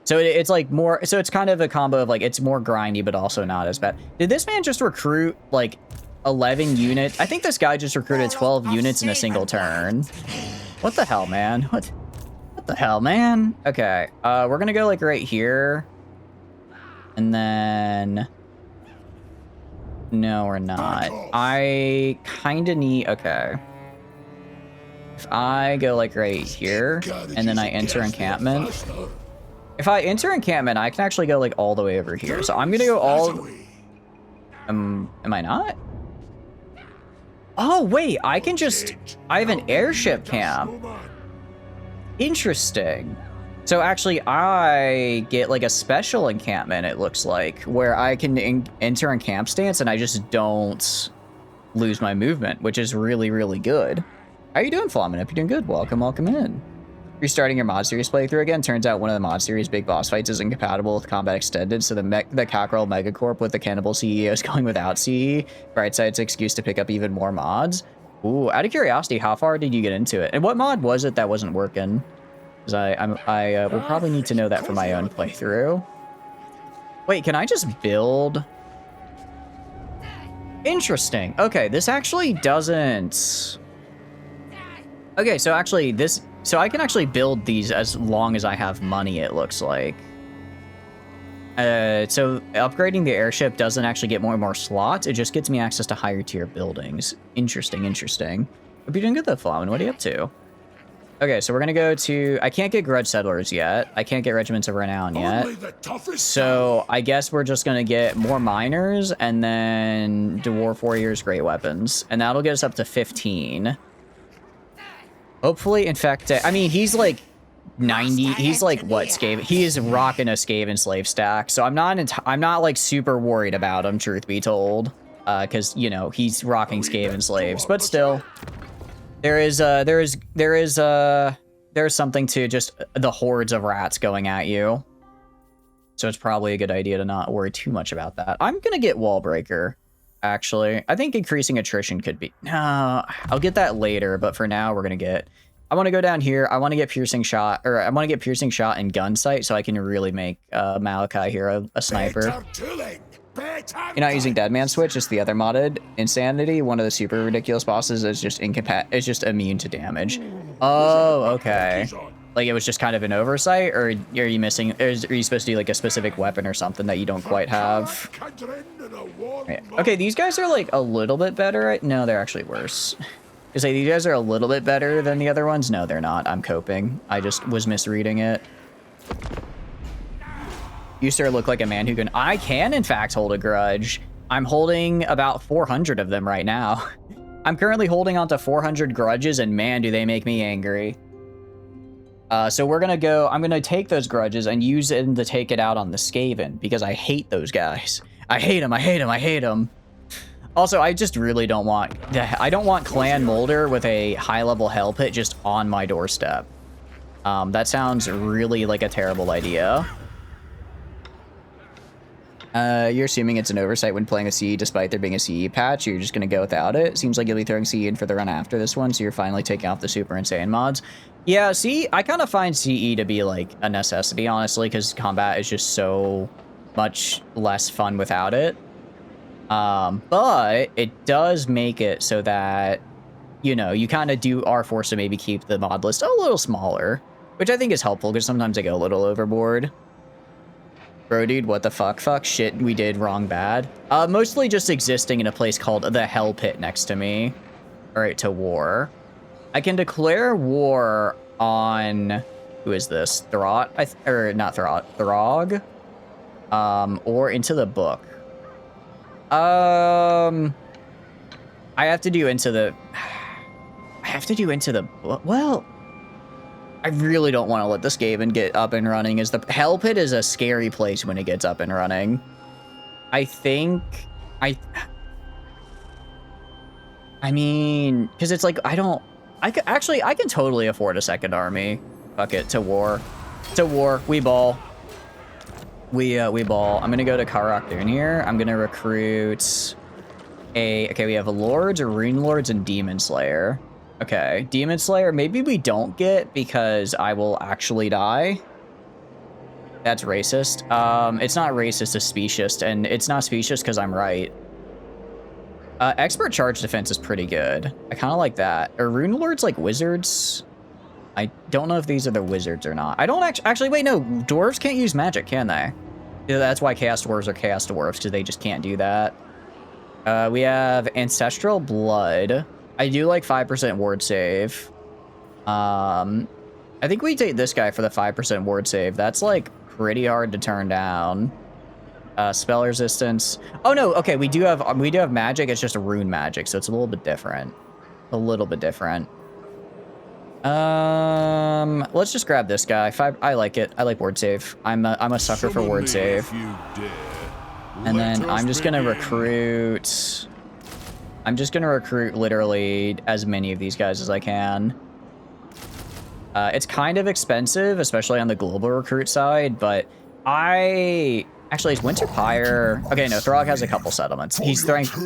So it's like more, so it's kind of a combo of like, it's more grindy, but also not as bad. Did this man just recruit like 11 units? I think this guy just recruited 12 units in a single turn. What the hell, man? What the hell, man? Okay, we're gonna go like right here. And then, no, we're not. I kind of need, okay. If I go like right here and then I enter encampment. If I enter encampment, I can actually go like all the way over here. So I'm gonna go all. Am I not? Oh wait, I can just. I have an airship camp. Interesting. So actually, I get like a special encampment. It looks like where I can enter encamp stance and I just don't lose my movement, which is really, really good. How you doing, Flamin? Hope you're doing good. Welcome in. Restarting your mod series playthrough again. Turns out one of the mod series big boss fights is incompatible with combat extended, so the Cockerel Megacorp with the Cannibal CEO is going without CE. Brightside's excuse to pick up even more mods. Ooh, out of curiosity, how far did you get into it? And what mod was it that wasn't working? Because I will probably need to know that for my own playthrough. Wait, can I just build? Interesting. Okay, this actually doesn't... Okay, so actually this... So I can actually build these as long as I have money, it looks like. So upgrading the airship doesn't actually get more and more slots. It just gets me access to higher tier buildings. Interesting. Hope you're doing good though, Flamin. What are you up to? Okay, so we're gonna go to... I can't get Grudge Settlers yet. I can't get Regiments of Renown yet. So I guess we're just gonna get more Miners and then Dwarf Warriors Great Weapons. And that'll get us up to 15. Hopefully, in fact, I mean, he's like 90. He's like what, Skaven? He is rocking a Skaven slave stack. So I'm not like super worried about him, truth be told, because you know he's rocking Skaven slaves. But still, There's something to just the hordes of rats going at you. So it's probably a good idea to not worry too much about that. I'm gonna get wall breaker, actually. I think increasing attrition could be... No, I'll get that later, but for now we're gonna get... I want to go down here. I want to get piercing shot, or I want to get piercing shot and gun sight so I can really make Malachi here a sniper. You're not using Dead Man Switch, it's the other modded Insanity. One of the super ridiculous bosses is just immune to damage. Oh, okay. Like it was just kind of an oversight, or are you missing? Are you supposed to do like a specific weapon or something that you don't quite have? Yeah. Okay, these guys are like a little bit better. No, they're actually worse. Because these guys are a little bit better than the other ones. No, they're not. I'm coping. I just was misreading it. You sir look like a man who can... I can, in fact, hold a grudge. I'm holding about 400 of them right now. I'm currently holding on to 400 grudges, and man, do they make me angry. So we're going to go... I'm going to take those grudges and use them to take it out on the Skaven, because I hate those guys. I hate them, I hate them, I hate them. Also, I just really don't want... I don't want Clan Molder with a high-level Hell Pit just on my doorstep. That sounds really like a terrible idea. You're assuming it's an oversight when playing a CE despite there being a CE patch. You're just going to go without it. Seems like you'll be throwing CE in for the run after this one, so you're finally taking off the super insane mods. Yeah, see, I kind of find CE to be like a necessity, honestly, because combat is just so much less fun without it. But it does make it so that, you know, you kind of are forced to maybe keep the mod list a little smaller, which I think is helpful because sometimes I go a little overboard. Bro, dude, what the fuck? Fuck shit, we did wrong bad. Mostly just existing in a place called the Hell Pit next to me. Alright, to war. I can declare war on... Who is this? Throg? Or not Throg. Throg? Or into the book. I have to do into the... I have to do into the... Well... I really don't want to let the Skaven get up and running. As the Hell Pit is a scary place when it gets up and running. I think... I mean... Because it's like, I don't... I can totally afford a second army. Fuck it, to war. To war. We ball. We ball. I'm gonna go to Karak Dune here. I'm gonna recruit a... Okay, we have a Lords, Rune Lords, and Demon Slayer. Okay, Demon Slayer, maybe we don't get because I will actually die. That's racist. It's not racist, it's specious, and it's not specious because I'm right. Expert Charge Defense is pretty good. I kind of like that. Are Rune Lords like wizards? I don't know if these are the wizards or not. I don't actually, wait, no, dwarves can't use magic, can they? Yeah, that's why Chaos Dwarves are Chaos Dwarves, because they just can't do that. We have Ancestral Blood. I do like 5% ward save. I think we take this guy for the 5% ward save. That's like pretty hard to turn down. Spell resistance. Oh no, okay, we do have magic. It's just a rune magic, so it's a little bit different. A little bit different. Let's just grab this guy. I like it. I like ward save. I'm a sucker for ward save. And then I'm just gonna recruit. I'm just going to recruit literally as many of these guys as I can. It's kind of expensive, especially on the global recruit side, but actually, is Winterpire... Okay, no, Throg has a couple settlements. He's strength...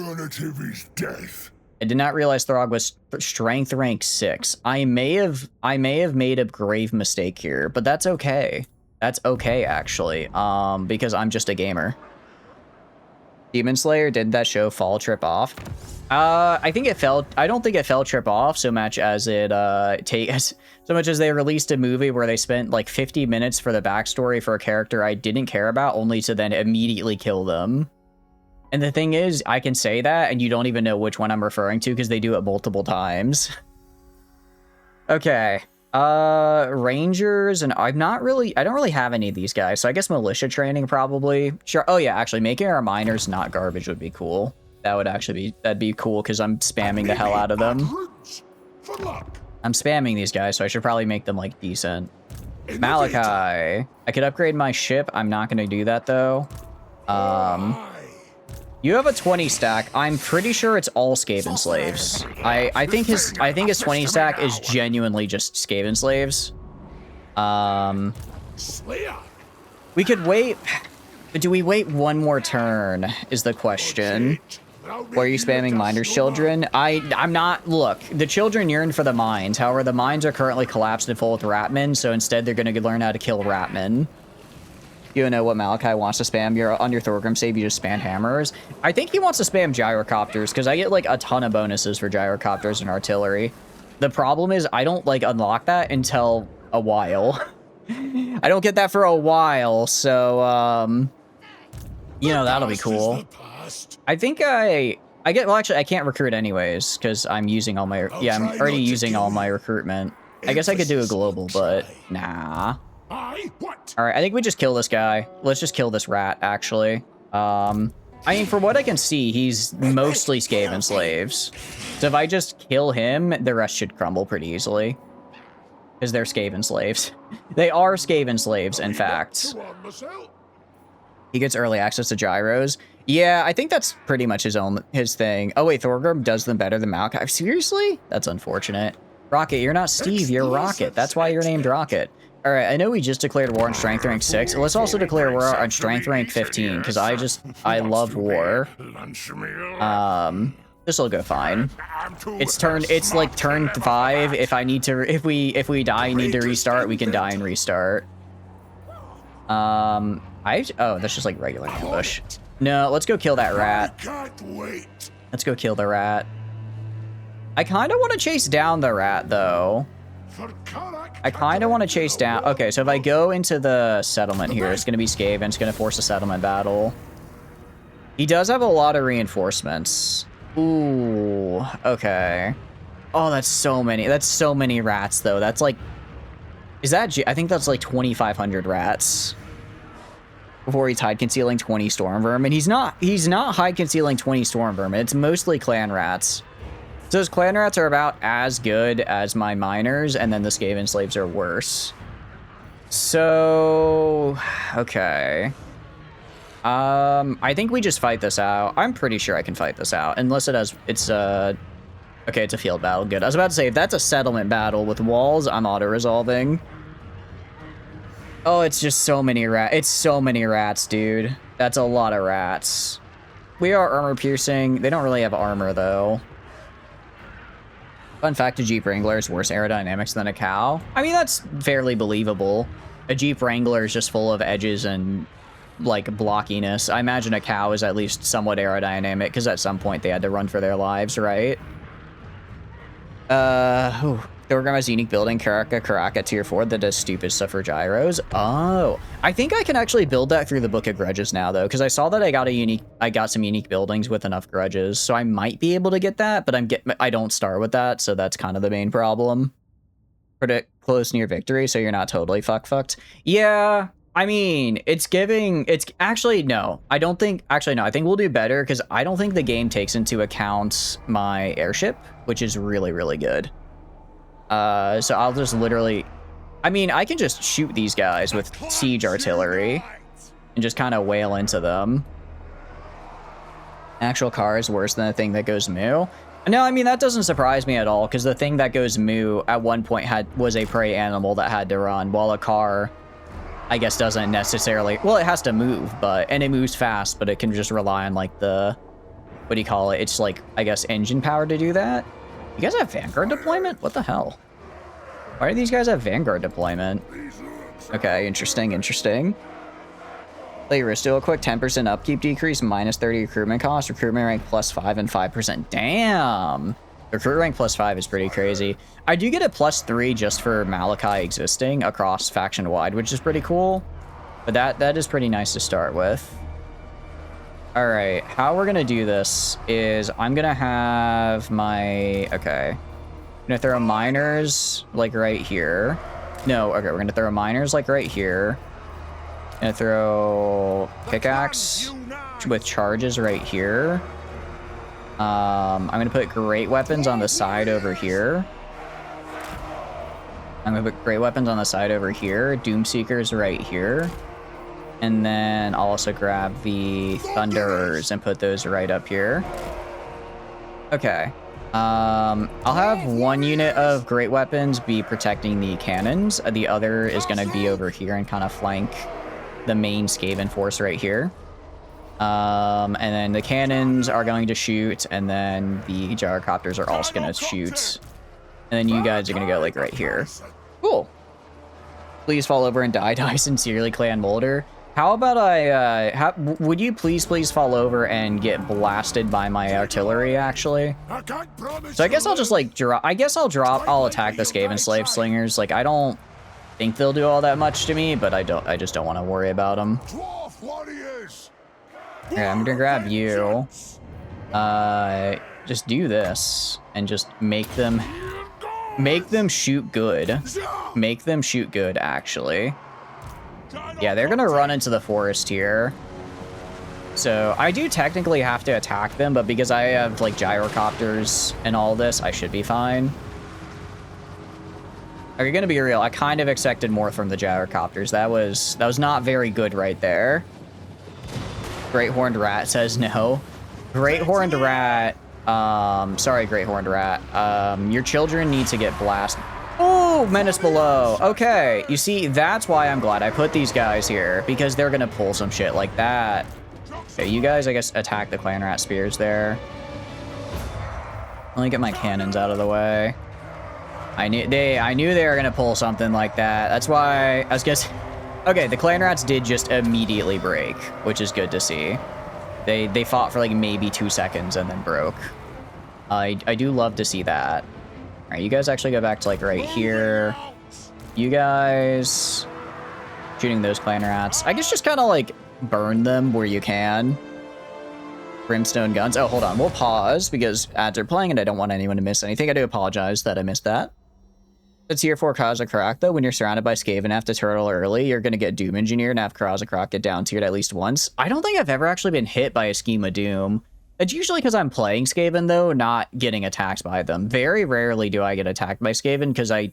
I did not realize Throg was strength rank 6. I may have made a grave mistake here, but that's okay. That's okay, actually, because I'm just a gamer. Demon Slayer, did that show fall trip off? I think it fell. I don't think it fell trip off so much as it so much as they released a movie where they spent like 50 minutes for the backstory for a character I didn't care about, only to then immediately kill them. And the thing is, I can say that and you don't even know which one I'm referring to because they do it multiple times. Okay. Rangers, and I don't really have any of these guys, so I guess militia training probably. Sure. Oh yeah, actually making our miners not garbage would be cool. That'd be cool because I'm spamming the hell out of them. I'm spamming these guys, so I should probably make them like decent. Malachi. I could upgrade my ship. I'm not gonna do that though. You have a 20 stack. I'm pretty sure it's all Skaven slaves. I think his 20 stack is genuinely just Skaven slaves. Slayer. We could wait, but do we wait one more turn is the question. Or are you spamming Miners' Children? I'm not. Look, the children yearn for the mines. However, the mines are currently collapsed and full with Ratmen, so instead they're going to learn how to kill Ratmen. You know what Malachi wants to spam? On your Thorgrim save, you just spam hammers. I think he wants to spam gyrocopters, because I get, like, a ton of bonuses for gyrocopters and artillery. The problem is I don't, like, unlock that until a while. I don't get that for a while, so, you know, that'll be cool. I think I get, well, actually, I can't recruit anyways, because I'm using all my, yeah, I'm already using all my recruitment. I guess I could do a global, but nah. All right, I think we just kill this guy. Let's just kill this rat, actually. I mean, from what I can see, he's mostly Skaven slaves. So if I just kill him, the rest should crumble pretty easily. Because they're Skaven slaves. They are Skaven slaves, in fact. He gets early access to gyros. Yeah, I think that's pretty much his thing. Oh, wait, Thorgrim does them better than Malachi. Seriously? That's unfortunate. Rocket, you're not Steve, you're Rocket. That's why you're named Rocket. All right, I know we just declared war on strength rank 6. Let's also declare war on strength rank 15, because I love war. This will go fine. It's like turn 5. If we die and need to restart, we can die and restart. Oh, that's just like regular ambush. No, let's go kill that rat. Let's go kill the rat. I kind of want to chase down the rat, though. I kind of want to chase down... Okay, so if I go into the settlement here, it's going to be Skaven. It's going to force a settlement battle. He does have a lot of reinforcements. Ooh, okay. Oh, that's so many. That's so many rats, though. That's like... Is that... I think that's like 2,500 rats. Before he's hide concealing 20 storm vermin. He's not hide concealing 20 storm vermin. It's mostly clan rats. So those clan rats are about as good as my miners, and then the Skaven slaves are worse. So, okay. I think we just fight this out. I'm pretty sure I can fight this out, unless okay, it's a field battle. Good. I was about to say, if that's a settlement battle with walls, I'm auto-resolving. Oh, it's just so many rats. It's so many rats, dude. That's a lot of rats. We are armor piercing. They don't really have armor, though. Fun fact, a Jeep Wrangler is worse aerodynamics than a cow. I mean, that's fairly believable. A Jeep Wrangler is just full of edges and, like, blockiness. I imagine a cow is at least somewhat aerodynamic, because at some point they had to run for their lives, right? Thorgrim has a unique building, Karaka tier 4 that does stupid stuff for gyros. Oh, I think I can actually build that through the Book of Grudges now, though, because I saw that I got some unique buildings with enough grudges, so I might be able to get that, but I don't start with that, so that's kind of the main problem. Predict close near victory, so you're not totally fucked. Yeah, I mean, actually, no. I think we'll do better, because I don't think the game takes into account my airship, which is really, really good. So I'll just literally... I mean, I can just shoot these guys with siege artillery and just kind of wail into them. Actual car is worse than the thing that goes moo. No, I mean, that doesn't surprise me at all, because the thing that goes moo at one point was a prey animal that had to run, while a car, I guess, doesn't necessarily... Well, it has to move, and it moves fast, but it can just rely on, like, the... What do you call it? It's, like, I guess, engine power to do that. You guys have Vanguard deployment? What the hell? Why do these guys have Vanguard deployment? Okay, interesting. Play Risto, a quick 10% upkeep decrease, minus 30 recruitment cost, recruitment rank +5 and 5%. Damn! Recruit rank +5 is pretty crazy. I do get a +3 just for Malachi existing across faction-wide, which is pretty cool. But that is pretty nice to start with. All right, how we're gonna do this is I'm gonna have my, okay. I'm gonna throw miners like right here. No, okay, we're gonna throw miners like right here. Gonna throw pickaxe with charges right here. I'm gonna put great weapons on the side over here. I'm gonna put great weapons on the side over here. Doomseekers right here. And then I'll also grab the Thunderers and put those right up here. Okay. I'll have one unit of great weapons be protecting the cannons. The other is going to be over here and kind of flank the main Skaven force right here. And then the cannons are going to shoot, and then the gyrocopters are also going to shoot. And then you guys are going to go like right here. Cool. Please fall over and die. Die sincerely, Clan Molder. How about would you please fall over and get blasted by my artillery, actually? So I guess I'll just, like, I'll attack the Skaven Slave Slingers. Like, I don't think they'll do all that much to me, but I just don't want to worry about them. Okay, I'm gonna grab you. Just do this, and just make them shoot good. Make them shoot good, actually. Yeah, they're gonna run into the forest here. So I do technically have to attack them, but because I have like gyrocopters and all this, I should be fine. Are you gonna be real? I kind of expected more from the gyrocopters. That was not very good right there. Great Horned Rat says no. Great Horned Rat. Sorry, Great Horned Rat. Your children need to get blasted. Oh, Menace Below. Okay, you see, that's why I'm glad I put these guys here, because they're gonna pull some shit like that. Okay, you guys, I guess, attack the Clan Rat Spears there. Let me get my cannons out of the way. I knew they were gonna pull something like that. That's why I was guessing. Okay, the Clan Rats did just immediately break, which is good to see. They fought for like maybe 2 seconds and then broke. I do love to see that. All right, you guys actually go back to like right here. You guys shooting those Clan Rats. I guess just kind of like burn them where you can. Brimstone guns. Oh, hold on. We'll pause because ads are playing and I don't want anyone to miss anything. I do apologize that I missed that. It's here for Krasakrak, though. When you're surrounded by Skaven and have to turtle early, you're going to get Doom Engineered and have Krasakrak get down tiered at least once. I don't think I've ever actually been hit by a Scheme of Doom. It's usually because I'm playing Skaven, though, not getting attacked by them. Very rarely do I get attacked by Skaven, because I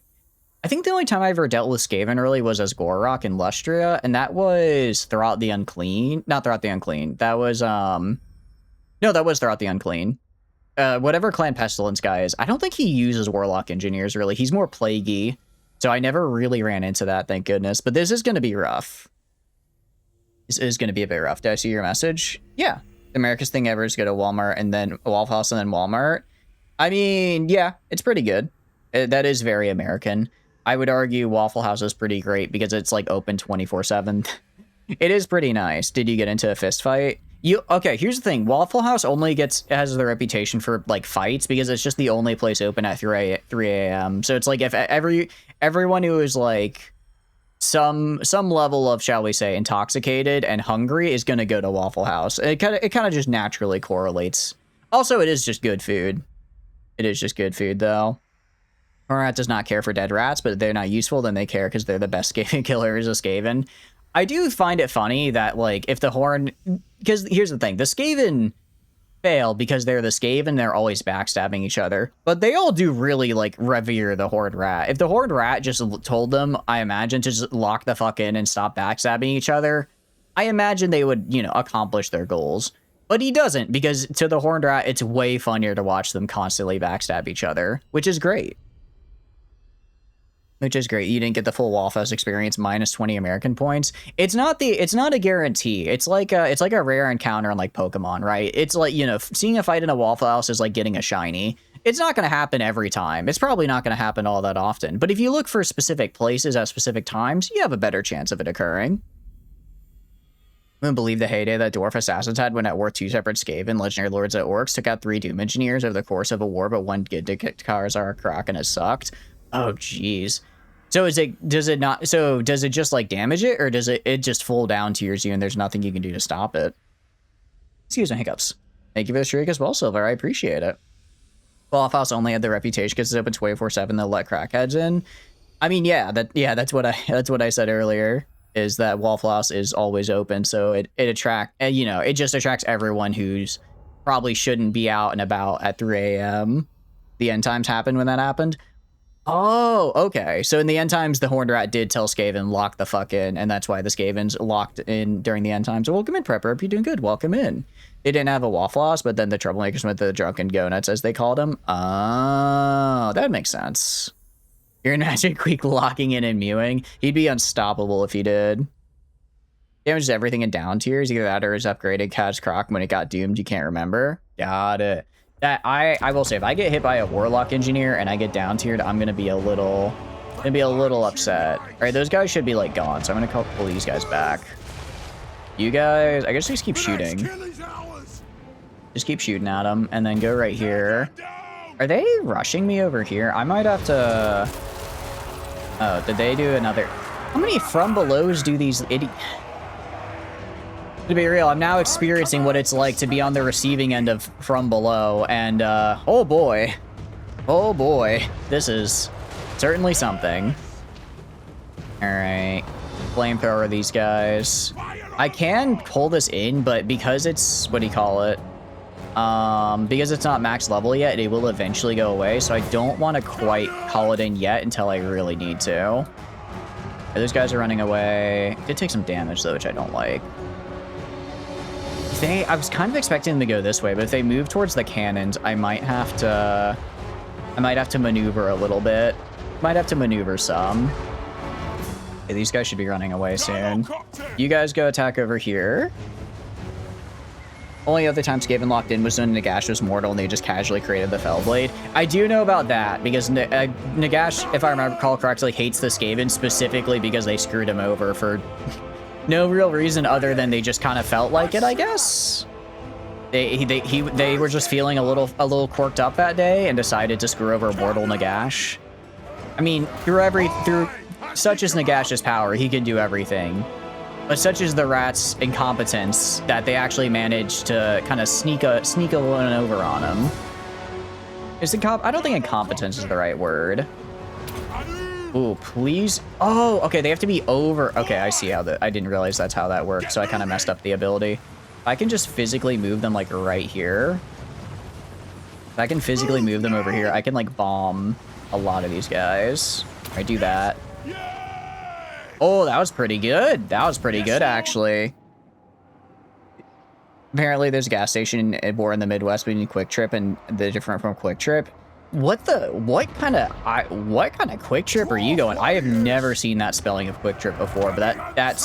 think the only time I ever dealt with Skaven early was as Gorok in Lustria, and that was Throughout the Unclean. Not Throughout the Unclean. That was, no, that was Throughout the Unclean. Whatever Clan Pestilence guy is, I don't think he uses Warlock Engineers, really. He's more Plaguey, so I never really ran into that, thank goodness. But this is going to be rough. This is going to be a bit rough. Did I see your message? Yeah. The America's thing ever is go to Walmart and then Waffle House and then Walmart. I mean, yeah, it's pretty good. That is very American. I would argue Waffle House is pretty great because it's like open 24/7. It is pretty nice. Did you get into a fist fight? Okay, here's the thing. Waffle House only has the reputation for like fights because it's just the only place open at 3 a.m. So it's like if everyone who is like some level of, shall we say, intoxicated and hungry is going to go to Waffle House. It kind of just naturally correlates. Also, it is just good food. It is just good food, though. Hornrat does not care for dead rats, but they're not useful, then they care because they're the best Skaven killer is a Skaven. I do find it funny that, like, if the Horn... Because here's the thing. The Skaven fail because they're the Skaven, they're always backstabbing each other. But they all do really, like, revere the Horned Rat. If the Horned Rat just told them, I imagine, to just lock the fuck in and stop backstabbing each other, I imagine they would, you know, accomplish their goals. But he doesn't, because to the Horned Rat, it's way funnier to watch them constantly backstab each other, which is great. Which is great. You didn't get the full Waffle House experience, minus 20 American points. It's not a guarantee. It's like a rare encounter on like Pokemon, right? It's like, you know, seeing a fight in a Waffle House is like getting a shiny. It's not going to happen every time. It's probably not going to happen all that often. But if you look for specific places at specific times, you have a better chance of it occurring. I wouldn't believe the heyday that Dwarf Assassins had when at war 2 separate Skaven Legendary Lords at Orcs took out 3 Doom Engineers over the course of a war, but 1 good Karazar Kraken has sucked. Oh, jeez. So does it just like damage it, or does it just full down tiers you and there's nothing you can do to stop it? Excuse my hiccups. Thank you for the streak as well, Silver. I appreciate it. Waffle House only had the reputation because it's open 24/7. They'll let crackheads in. I mean, that's what I said earlier. Is that Waffle House is always open, so it just attracts everyone who's probably shouldn't be out and about at 3 a.m. The end times happened when that happened. Oh, okay. So in the end times, the Horned Rat did tell Skaven, lock the fuck in, and that's why the Skavens locked in during the end times. So welcome in, Prepper. Hope you're doing good. Welcome in. They didn't have a waffle house, but then the troublemakers went to the drunken go-nuts, as they called them. Oh, that makes sense. You're in Magic Week locking in and mewing. He'd be unstoppable if he did. Damages everything in down tiers. Either that or is upgraded Cat's Croc when it got doomed. You can't remember. Got it. That I will say, if I get hit by a Warlock Engineer and I get down tiered, I'm gonna be a little upset. All right, those guys should be like gone, so I'm gonna pull these guys back. You guys, I guess just keep shooting. Just keep shooting at them, and then go right here. Are they rushing me over here? I might have to. Oh, did they do another? How many from belows do these idiots? To be real, I'm now experiencing what it's like to be on the receiving end of from below, and oh boy, this is certainly something. All right, flamethrower these guys. I can pull this in, but because it's, what do you call it? Because it's not max level yet, it will eventually go away, so I don't want to quite call it in yet until I really need to. Those guys are running away. Did take some damage though, which I don't like. I was kind of expecting them to go this way, but if they move towards the cannons, I might have to maneuver a little bit. Might have to maneuver some. Okay, these guys should be running away soon. You guys go attack over here. Only other time Skaven locked in was when Nagash was mortal and they just casually created the Fellblade. I do know about that because Nagash, if I recall correctly, hates the Skaven specifically because they screwed him over for no real reason other than they just kind of felt like it, I guess. They were just feeling a little quirked up that day and decided to screw over mortal Nagash. I mean, through such as Nagash's power, he can do everything. But such is the rat's incompetence that they actually managed to kind of sneak a one over on him. I don't think incompetence is the right word. Ooh, please. Oh, okay, they have to be over. Okay, I see how I didn't realize that's how that works, so I kind of messed up the ability. If I can just physically move them like right here. If I can physically move them over here, I can like bomb a lot of these guys. I do that. Oh, that was pretty good. That was pretty good, actually. Apparently, there's a gas station in the Midwest between Quick Trip and the different from Quick Trip. What kind of Quick Trip are you going? I have never seen that spelling of Quick Trip before, but that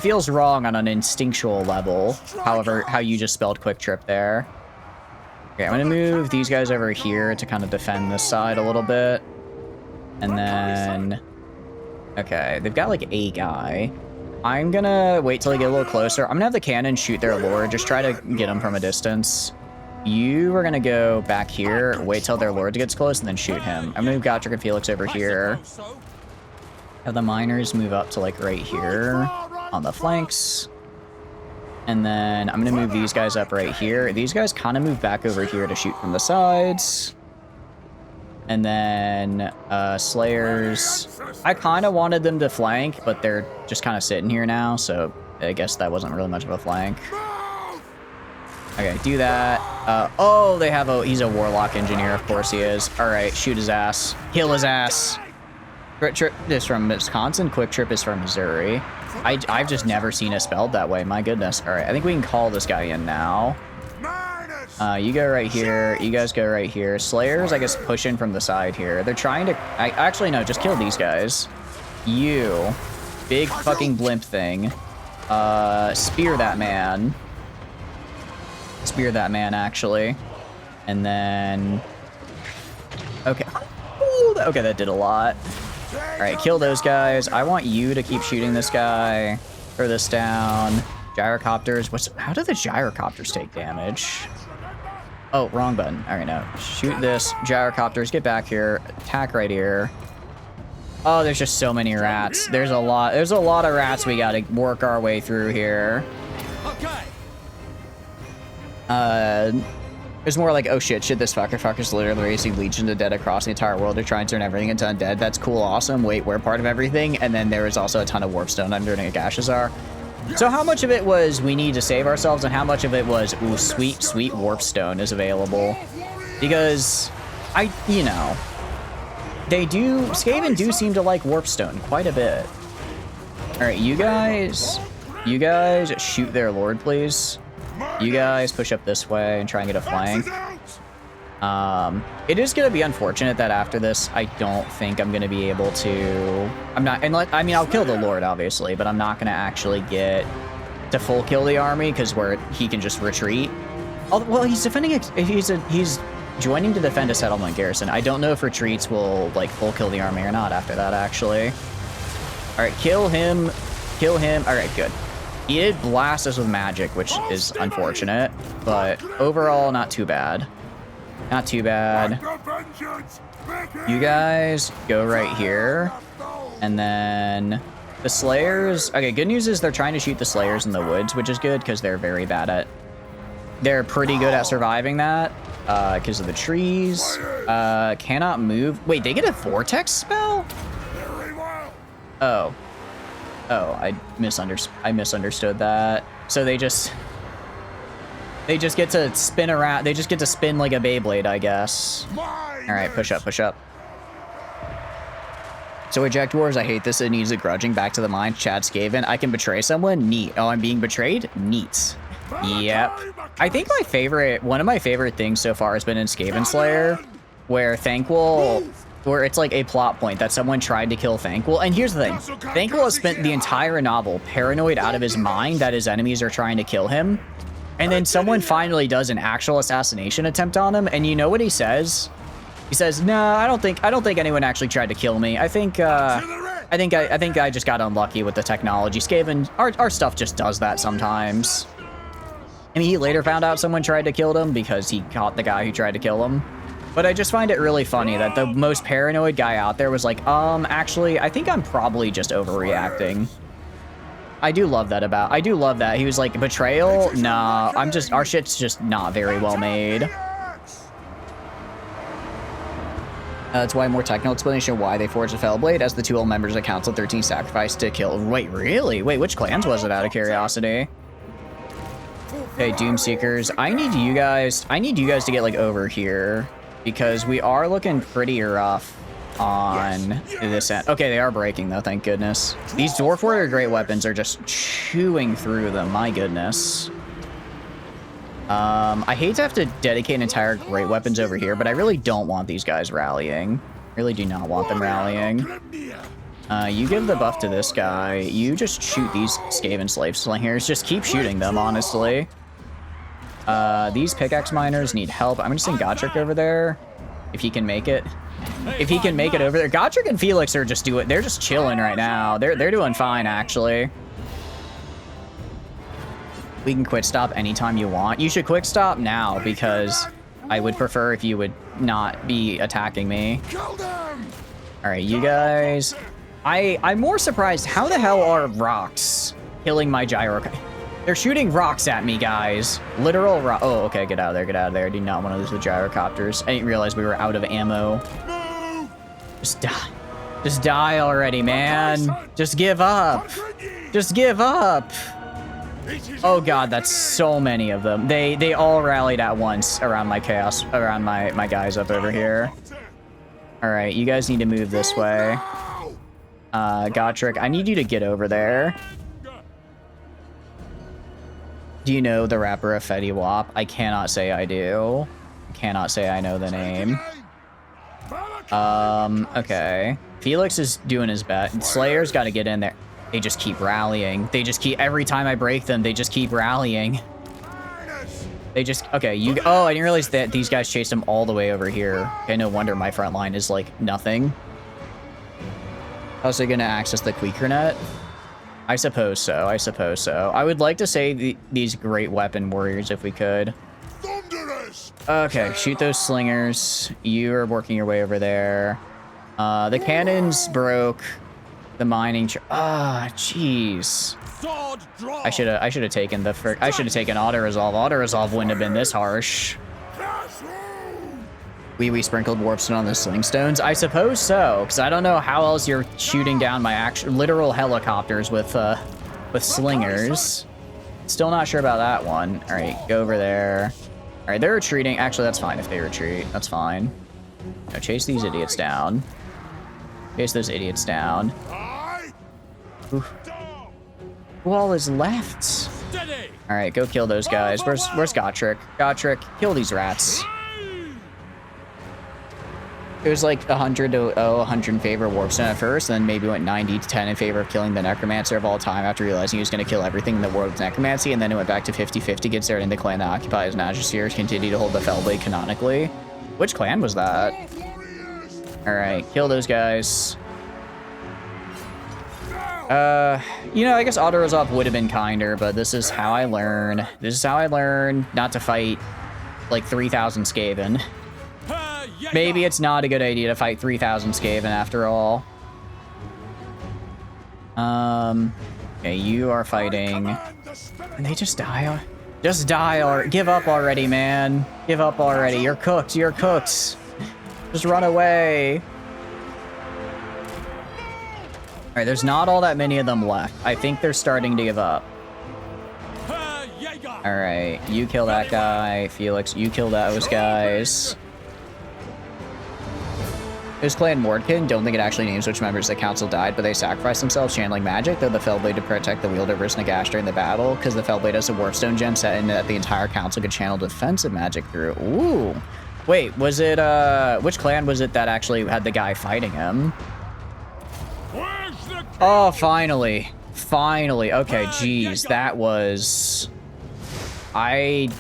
feels wrong on an instinctual level. However, how you just spelled Quick Trip there. Okay, I'm gonna move these guys over here to kind of defend this side a little bit, and then. Okay, they've got like a guy. I'm gonna wait till they get a little closer. I'm gonna have the cannon shoot their lord. Just try to get them from a distance. You are gonna go back here, wait till their lord gets close, and then shoot him. I'm gonna move Gotrek and Felix over here. Have the miners move up to like right here on the flanks. And then I'm gonna move these guys up right here. These guys kind of move back over here to shoot from the sides. And then Slayers, I kind of wanted them to flank, but they're just kind of sitting here now, so I guess that wasn't really much of a flank. Okay, do that. Oh, he's a Warlock Engineer, of course he is. All right, shoot his ass. Kill his ass. Quick Trip is from Wisconsin, Quick Trip is from Missouri. I've just never seen it spelled that way, my goodness. All right, I think we can call this guy in now. You go right here. You guys go right here. Slayers, I guess, push in from the side here. They're trying to... actually, no, just kill these guys. You. Big fucking blimp thing. Spear that man. Spear that man, actually. And then... Okay. Ooh, okay, that did a lot. Alright, kill those guys. I want you to keep shooting this guy. Throw this down. Gyrocopters. How do the gyrocopters take damage? Oh, wrong button. All right, no. Shoot this. Gyrocopters, get back here. Attack right here. Oh, there's just so many rats. There's a lot of rats we gotta work our way through here. It's more like, oh shit, this fucker's literally raising legions of dead across the entire world to try and turn everything into undead. That's cool, awesome. Wait, we're part of everything. And then there was also a ton of warpstone under Nagashazar. So how much of it was we need to save ourselves and how much of it was, ooh, sweet warpstone is available? Because, Skaven do seem to like Warpstone quite a bit. All right, you guys shoot their lord, please. You guys push up this way and try and get a flank. It is going to be unfortunate that after this, I don't think I'm going to be able to... I mean, I'll kill the Lord, obviously, but I'm not going to actually get to full kill the army, because he can just retreat. Well, he's defending... He's joining to defend a settlement garrison. I don't know if retreats will, like, full kill the army or not after that, actually. All right, kill him. Kill him. All right, good. He did blast us with magic, which is unfortunate, but overall, not too bad. Not too bad. You guys go right here. And then the Slayers. Okay, good news is they're trying to shoot the Slayers in the woods, which is good because they're very bad at... They're pretty good at surviving that because of the trees. Cannot move. Wait, they get a Vortex spell? Oh. Oh, I misunderstood that. So they just get to spin around. They just get to spin like a Beyblade, I guess. All right, push up, push up. So eject wars, I hate this. It needs a grudging back to the mind. Chad Skaven, I can betray someone. Neat. Oh, I'm being betrayed. Neat. Yep. I think one of my favorite things so far has been in Skaven Slayer, where where it's like a plot point that someone tried to kill Thankful. And here's the thing. Thankful has spent the entire novel paranoid out of his mind that his enemies are trying to kill him. And then someone finally does an actual assassination attempt on him, and you know what he says? He says, "No, I don't think anyone actually tried to kill me. I think I just got unlucky with the technology. Skaven, our stuff just does that sometimes." I mean, he later found out someone tried to kill him because he caught the guy who tried to kill him. But I just find it really funny that the most paranoid guy out there was like, actually, I think I'm probably just overreacting. I do love that. He was like, betrayal? Nah, our shit's just not very well made. That's why more technical explanation why they forged a Fellblade, as the two old members of Council 13 sacrificed to kill. Wait, really? Wait, which clans was it, out of curiosity? Okay, Doomseekers. I need you guys to get like over here, because we are looking pretty rough on this end. Okay, they are breaking though, thank goodness. These Dwarf Warrior Great Weapons are just chewing through them, my goodness. I hate to have to dedicate entire Great Weapons over here, but I really don't want these guys rallying. Really do not want them rallying. You give the buff to this guy. You just shoot these Skaven slave slingers. Just keep shooting them, honestly. These pickaxe miners need help. I'm just sending Gotrek over there, if he can make it. If he can make it over there. Gotrek and Felix are just they're just chilling right now. They're doing fine, actually. We can quick stop anytime you want. You should quick stop now, because I would prefer if you would not be attacking me. All right, you guys. I'm more surprised. How the hell are rocks killing my gyro? They're shooting rocks at me, guys. Literal rock. Oh, okay, get out of there, get out of there. I do not want to lose the gyrocopters. I didn't realize we were out of ammo. Just die. Just die already, man. Just give up. Just give up. Oh god, that's so many of them. They all rallied at once around my chaos, around my guys up over here. All right, you guys need to move this way. Gotrek, I need you to get over there. Do you know the rapper of Fetty Wap? I cannot say I do. I cannot say I know the name. Okay. Felix is doing his best. Slayer's got to get in there. They just keep rallying. They just keep, every time I break them, they just keep rallying. They just, okay, oh, I didn't realize that these guys chased him all the way over here. Okay, no wonder my front line is like nothing. How's they gonna access the Queeker net? I suppose so, I suppose so. I would like to say these great weapon warriors if we could. Okay, shoot those slingers. You are working your way over there. The cannons broke. The mining. Jeez. I should have taken I should have taken auto resolve. Auto resolve wouldn't have been this harsh. We sprinkled warpstone on the sling stones. I suppose so, because I don't know how else you're shooting down my literal helicopters with slingers. Still not sure about that one. All right, go over there. All right, they're retreating. Actually, that's fine if they retreat. That's fine. Now chase these idiots down. Chase those idiots down. Aye. Who all is left? All right, go kill those guys. Where's Gotrek? Gotrek, kill these rats. It was like 100 to 100 in favor of Warpstone at first, then maybe went 90 to 10 in favor of killing the Necromancer of all time after realizing he was going to kill everything in the world with Necromancy, and then it went back to 50-50, get started in the clan that occupies Magispheres, continue to hold the Fellblade canonically. Which clan was that? Alright, kill those guys. You know, I guess auto-resolve would have been kinder, but this is how I learn. This is how I learn not to fight, like, 3,000 Skaven. Maybe it's not a good idea to fight 3,000 Skaven after all. Okay, you are fighting. And they just die. Just die or give up already, man. Give up already. You're cooked. You're cooked. Just run away. All right, there's not all that many of them left. I think they're starting to give up. All right, you kill that guy. Felix, you kill those guys. There's Clan Mordkin. Don't think it actually names which members of the council died, but they sacrificed themselves channeling magic. They're the Fellblade to protect the wielder versus Nagash during the battle, because the Fellblade has a Warpstone gem set in that the entire council could channel defensive magic through. Ooh. Wait, was it, which clan was it that actually had the guy fighting him? Oh, finally. Finally. Okay, geez, that was... I'm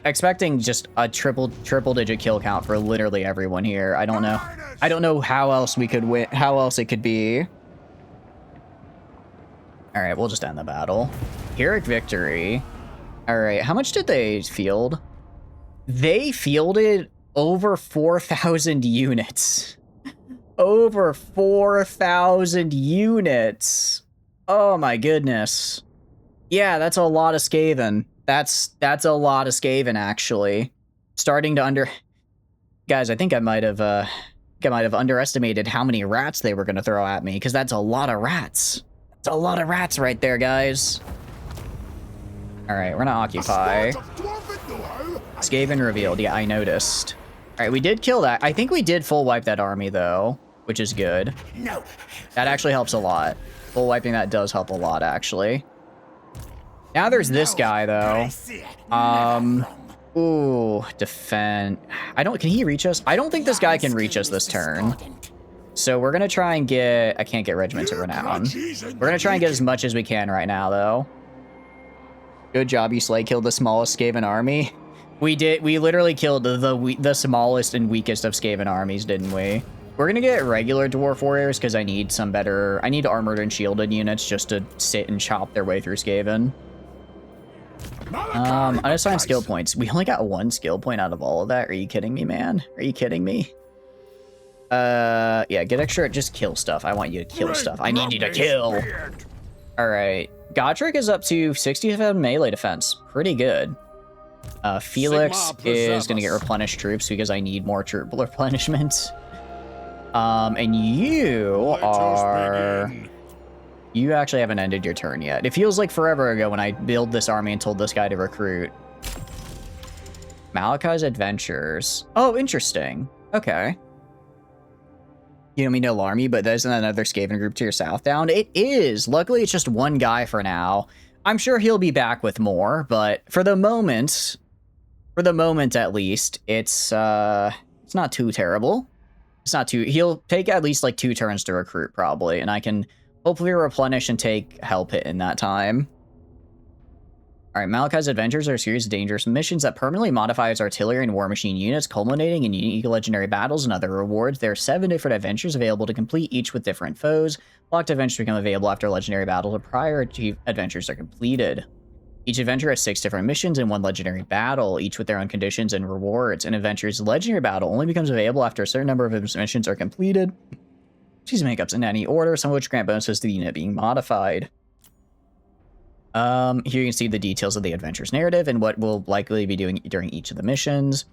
expecting just a triple digit kill count for literally everyone here. I don't know. I don't know how else we could win, how else it could be. All right, we'll just end the battle. Pyrrhic victory. All right, how much did they field? They fielded over 4,000 units. Over 4,000 units. Oh my goodness. Yeah, that's a lot of Skaven. That's a lot of Skaven, actually. Starting to Guys, I think I might have underestimated how many rats they were going to throw at me, because that's a lot of rats. It's a lot of rats right there, guys. All right, we're going to occupy. Skaven revealed. Yeah, I noticed. All right, we did kill that. I think we did full wipe that army, though, which is good. No. That actually helps a lot. Full wiping that does help a lot, actually. Now there's this guy, though. Ooh, defend. Can he reach us? I don't think this guy can reach us this turn. So we're gonna try and get, I can't get Regiment of Renown. We're gonna try and get as much as we can right now, though. Good job, you slay killed the smallest Skaven army. We literally killed the smallest and weakest of Skaven armies, didn't we? We're gonna get regular Dwarf Warriors because I need armored and shielded units just to sit and chop their way through Skaven. Unassigned skill points. We only got 1 skill point out of all of that. Are you kidding me, man? Are you kidding me? Yeah, get extra, just kill stuff. I want you to kill stuff. I need you to kill. All right. Gotrek is up to 67 melee defense. Pretty good. Felix is going to get replenished troops because I need more troop replenishment. And you are... You actually haven't ended your turn yet. It feels like forever ago when I built this army and told this guy to recruit. Malachi's Adventures. Oh, interesting. Okay. You don't mean to alarm you, but there's another Skaven group to your south down. It is. Luckily, it's just one guy for now. I'm sure he'll be back with more, but for the moment at least, it's not too terrible. It's not too... He'll take at least like 2 turns to recruit probably, and I can hopefully replenish and take help hit in that time. All right, Malachi's Adventures are a series of dangerous missions that permanently modify his artillery and war machine units, culminating in unique legendary battles and other rewards. There are 7 different adventures available to complete, each with different foes. Locked adventures become available after legendary battles or prior to adventures are completed. Each adventure has 6 different missions and 1 legendary battle, each with their own conditions and rewards. An adventure's legendary battle only becomes available after a certain number of missions are completed. These makeups in any order, some of which grant bonuses to the unit being modified. Here you can see the details of the adventure's narrative and what we'll likely be doing during each of the missions.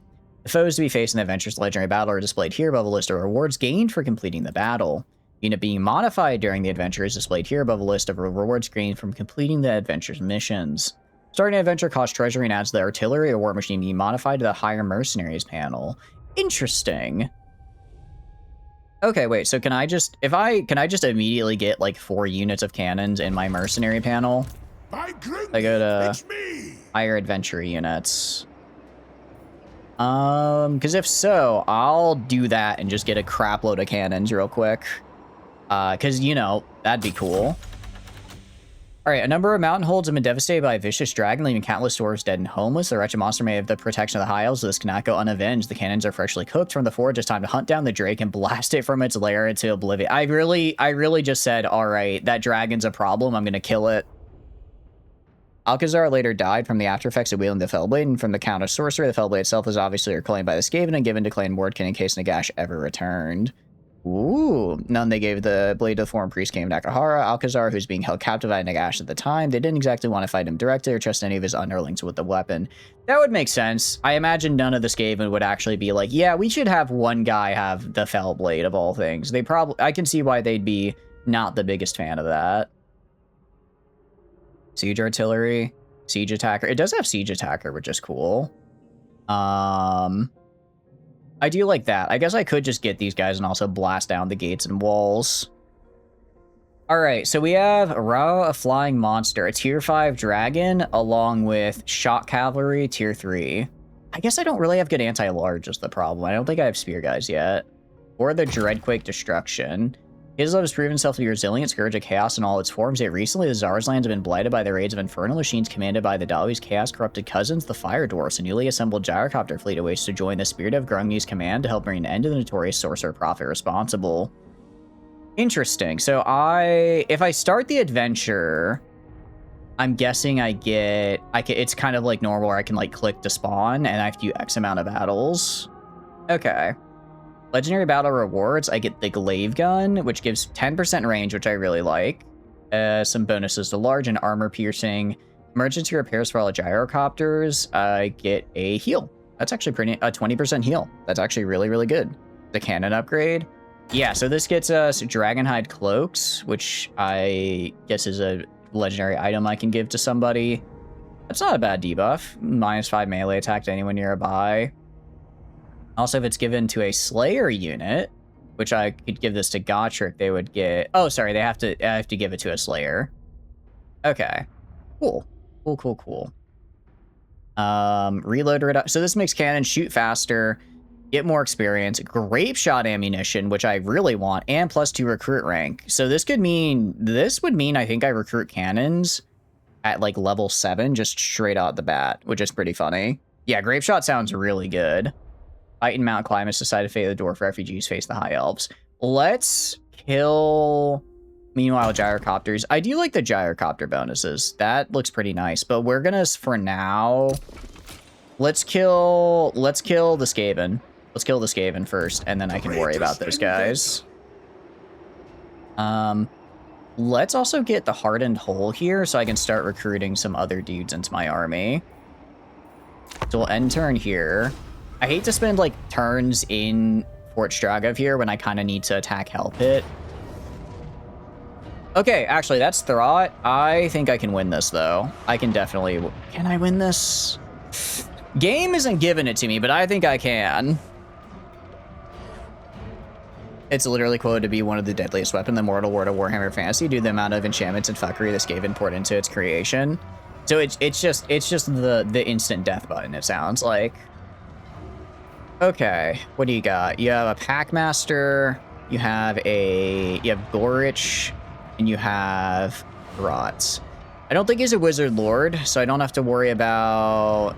The foes to be faced in the adventure's legendary battle are displayed here above a list of rewards gained for completing the battle. Unit being modified during the adventure is displayed here above a list of rewards gained from completing the adventure's missions. Starting an adventure costs treasury and adds the artillery or war machine being modified to the higher mercenaries panel. Interesting. Okay, wait, so can I just immediately get like 4 units of cannons in my mercenary panel? By I go to it's me. higher adventure units. Because if so, I'll do that and just get a crap load of cannons real quick. Because, you know, that'd be cool. All right, a number of mountain holds have been devastated by a vicious dragon, leaving countless stores dead and homeless. The wretched monster may have the protection of the high elves, so this cannot go unavenged. The cannons are freshly cooked from the forge. It's time to hunt down the drake and blast it from its lair into oblivion. I really just said, all right, that dragon's a problem. I'm gonna kill it. Alcazar later died from the after effects of wielding the Fellblade, and from the count of sorcery, the Fellblade itself was obviously reclaimed by the Skaven and given to Clan Mordkin in case Nagash ever returned. Ooh, none they gave the blade to the foreign priest came Nakahara. Alcazar, who's being held captive by Nagash at the time, they didn't exactly want to fight him directly or trust any of his underlings with the weapon. That would make sense. I imagine none of the Skaven would actually be like, yeah, we should have one guy have the Fellblade of all things. They probably, I can see why they'd be not the biggest fan of that. Siege artillery, siege attacker. It does have siege attacker, which is cool. I do like that. I guess I could just get these guys and also blast down the gates and walls. All right, so we have a flying monster, a tier 5 dragon, along with shot cavalry, tier 3. I guess I don't really have good anti-large is the problem. I don't think I have spear guys yet. Or the Dreadquake Destruction. Islov has proven himself to be a resilient scourge of chaos in all its forms, yet recently the Tsar's lands have been blighted by the raids of infernal machines commanded by the Dalu's chaos-corrupted cousins, the Fire Dwarfs. A newly assembled gyrocopter fleet awaits to join the Spirit of Grungni's command to help bring an end to the notorious Sorcerer Prophet responsible. Interesting. So if I start the adventure, I'm guessing it's kind of like normal where I can like click to spawn and I have to do X amount of battles. Okay. Legendary battle rewards, I get the glaive gun, which gives 10% range, which I really like. Some bonuses to large and armor piercing. Emergency repairs for all the gyrocopters. I get a heal. That's actually a 20% heal. That's actually really, really good. The cannon upgrade. Yeah, so this gets us Dragonhide cloaks, which I guess is a legendary item I can give to somebody. That's not a bad debuff. -5 melee attack to anyone nearby. Also, if it's given to a Slayer unit, which I could give this to Gotrek, they would get... Oh, sorry, I have to give it to a Slayer. Okay. Cool. Cool. Reload reduction. So this makes cannons shoot faster, get more experience, grape shot ammunition, which I really want, and +2 recruit rank. So this would mean I think I recruit cannons at like level 7, just straight out the bat, which is pretty funny. Yeah, grape shot sounds really good. Titan Mount Climax decided to fate the dwarf refugees face the high elves. Let's kill... Meanwhile, gyrocopters. I do like the gyrocopter bonuses. That looks pretty nice. But we're gonna, for now... Let's kill the Skaven. Let's kill the Skaven first, and then I can worry about those guys. Let's also get the Hardened Hull here, so I can start recruiting some other dudes into my army. So we'll end turn here. I hate to spend, like, turns in Fort Stragov here when I kind of need to attack Hell Pit. Okay, actually, that's Throt. I think I can win this, though. I can definitely... Can I win this? Game isn't giving it to me, but I think I can. It's literally quoted to be one of the deadliest weapons in the mortal world of Warhammer Fantasy due to the amount of enchantments and fuckery the Skaven poured into its creation. So it's just the instant death button, it sounds like. Okay, what do you got? You have a Packmaster, you have Gorich, and you have Rots. I don't think he's a Wizard Lord, so I don't have to worry about...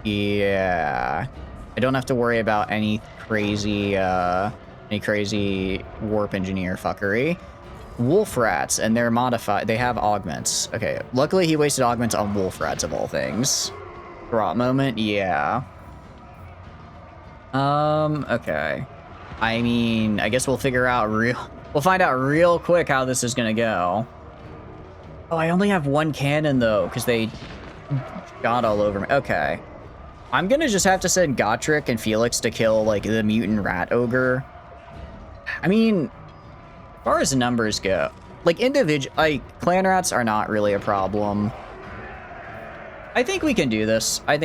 Yeah. I don't have to worry about any crazy Warp Engineer fuckery. Wolf Rats, and they're modified. They have augments. Okay, luckily he wasted augments on Wolf Rats of all things. Rot moment, yeah. Okay. I mean, I guess we'll find out real quick how this is gonna go. Oh, I only have one cannon though, because they shot all over me. Okay. I'm gonna just have to send Gotrek and Felix to kill, like, the mutant rat ogre. I mean, as far as the numbers go, like, clan rats are not really a problem. I think we can do this. The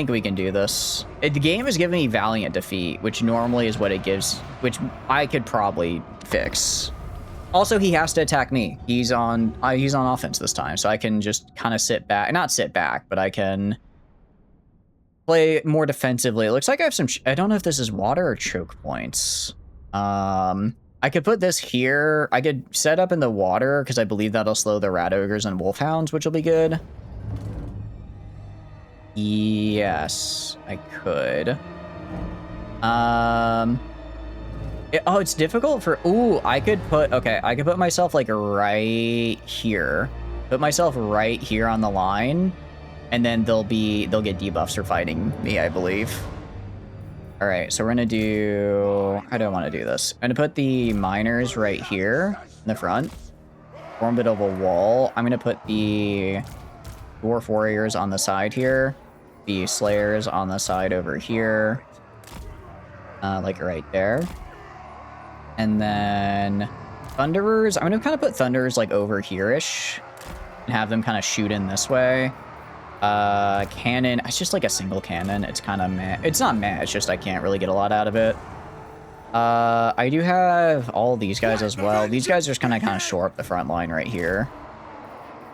game is giving me Valiant Defeat, which normally is what it gives, which I could probably fix. Also, he has to attack me. He's on offense this time, so I can just kind of sit back. Not sit back, but I can play more defensively. It looks like I have some... I don't know if this is water or choke points. I could put this here. I could set up in the water, because I believe that'll slow the rat ogres and wolfhounds, which will be good. Yes, I could. Oh, it's difficult for... Ooh, I could put... Okay, I could put myself, like, right here. Put myself right here on the line. And then they'll get debuffs for fighting me, I believe. Alright, so we're gonna do... How do I want to do this? I'm gonna put the miners right here in the front. Form a bit of a wall. I'm gonna put the dwarf warriors on the side here. The slayers on the side over here. Like right there. And then thunderers, I'm gonna kind of put thunderers like over here-ish and have them kind of shoot in this way. Cannon, it's just like a single cannon. It's kind of meh. It's not meh, it's just I can't really get a lot out of it. I do have all these guys as well. These guys just kind of shore up the front line right here.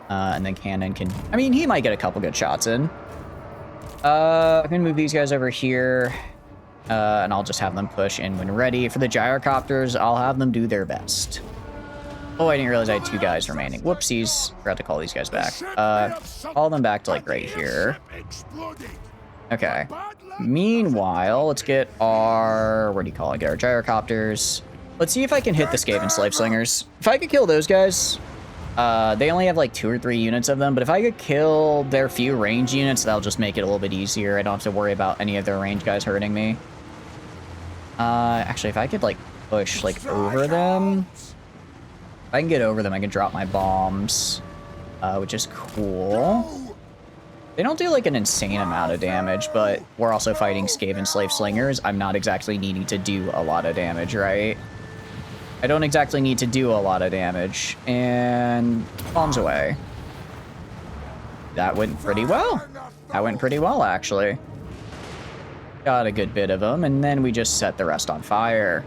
And then cannon can, I mean, he might get a couple good shots in. I'm gonna move these guys over here. And I'll just have them push in when ready. For the gyrocopters, I'll have them do their best. Oh, I didn't realize I had 2 guys remaining. Whoopsies. Forgot to call these guys back. Call them back to, like, right here. Okay. Meanwhile, let's get our... What do you call it? Get our gyrocopters. Let's see if I can hit the Skaven Slave Slingers. If I could kill those guys... they only have, like, 2 or 3 units of them, but if I could kill their few range units, that'll just make it a little bit easier. I don't have to worry about any of their range guys hurting me. Actually, if I could, like, push, like, over them... If I can get over them, I can drop my bombs, which is cool. They don't do, like, an insane amount of damage, but we're also fighting Skaven Slave Slingers. I'm not exactly needing to do a lot of damage, right? I don't exactly need to do a lot of damage. And bombs away. That went pretty well. That went pretty well, actually. Got a good bit of them, and then we just set the rest on fire.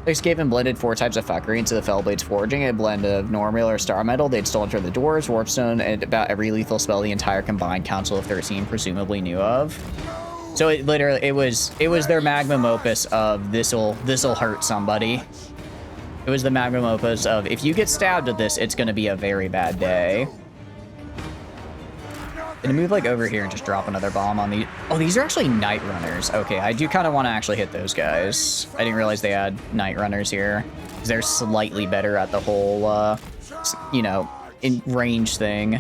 They Skaven blended 4 types of fuckery into the Fellblade's forging, a blend of normal or star metal. They'd stolen from the dwarves, warpstone, and about every lethal spell the entire combined council of 13 presumably knew of. So it literally, it was their magnum opus of this'll hurt somebody. It was the magnum opus of, if you get stabbed with this, it's gonna be a very bad day. Gonna move like over here and just drop another bomb on the... Oh, these are actually Night Runners. Okay, I do kind of want to actually hit those guys. I didn't realize they had Night Runners here. They're slightly better at the whole, you know, in range thing.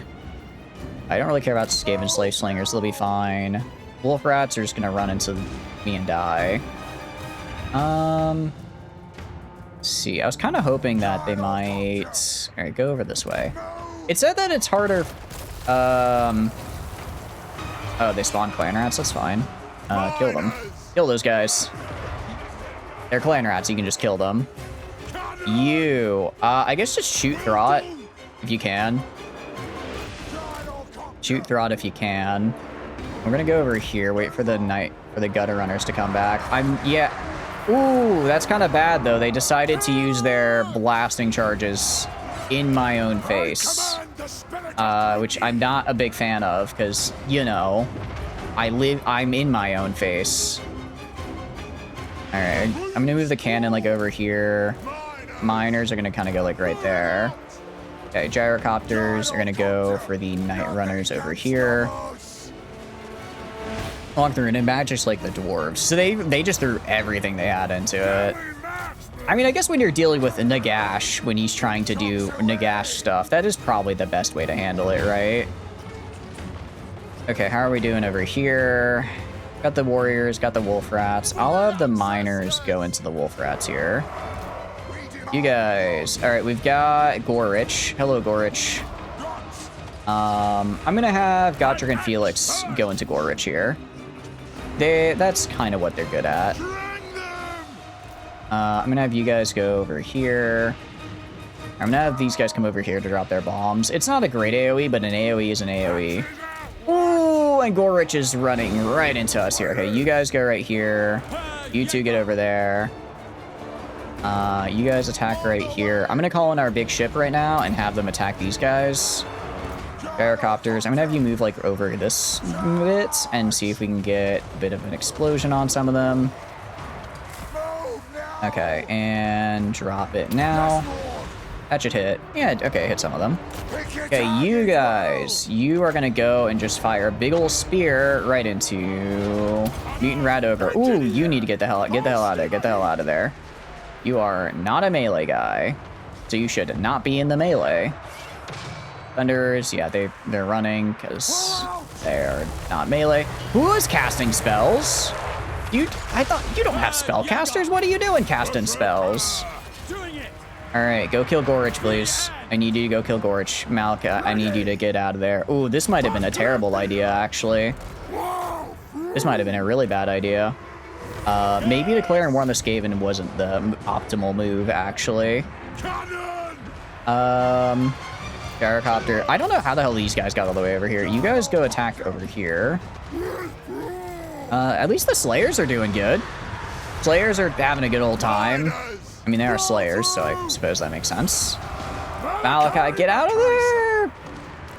I don't really care about Skaven Slave Slingers. They'll be fine. Wolf Rats are just gonna run into me and die. Let's see. I was kind of hoping that they might... All right, go over this way. It said that it's harder... Oh, they spawn clan rats, that's fine. Kill them. Kill those guys. They're clan rats, you can just kill them. I guess just shoot Throt, if you can. Shoot Throt if you can. We're gonna go over here, wait for the gutter runners to come back. Yeah. Ooh, that's kind of bad, though. They decided to use their blasting charges in my own face. Which I'm not a big fan of, because, you know, I'm in my own face. Alright, I'm gonna move the cannon, like, over here. Miners are gonna kind of go, like, right there. Okay, gyrocopters are gonna go for the night runners over here. Walk through and magic's like the dwarves. So they just threw everything they had into it. I mean, I guess when you're dealing with Nagash, when he's trying to do Nagash stuff, that is probably the best way to handle it, right? Okay, how are we doing over here? Got the warriors, got the wolf rats. I'll have the miners go into the wolf rats here. You guys. All right, we've got Gorich. Hello, Gorich. I'm gonna have Gotrek and Felix go into Gorich here. That's kind of what they're good at. I'm gonna have you guys go over here. I'm gonna have these guys come over here to drop their bombs. It's not a great AoE, but an AoE is an AoE. Ooh, and Gorich is running right into us here. Okay, you guys go right here. You two get over there. You guys attack right here. I'm gonna call in our big ship right now and have them attack these guys. Gyrocopters. I'm gonna have you move like over this bit and see if we can get a bit of an explosion on some of them. Okay, and drop it now. That should hit. Yeah, okay, hit some of them. Okay, you guys, you are gonna go and just fire a big ol' spear right into Mutant Rat Ogre. Ooh, you need to get the hell out of there. Get the hell out of there. You are not a melee guy, so you should not be in the melee. Thunders, yeah, they're running because they're not melee. Who is casting spells? I thought you don't have spellcasters. What are you doing casting spells? All right, go kill Gorich, please. I need you to go kill Gorich. Malka, I need you to get out of there. Ooh, this might have been a terrible idea, actually. This might have been a really bad idea. Maybe declare and warn the Skaven wasn't the optimal move, actually. Gyrocopter. I don't know how the hell these guys got all the way over here. You guys go attack over here. At least the Slayers are doing good. Slayers are having a good old time. I mean, they are Slayers, so I suppose that makes sense. Malachi, get out of there!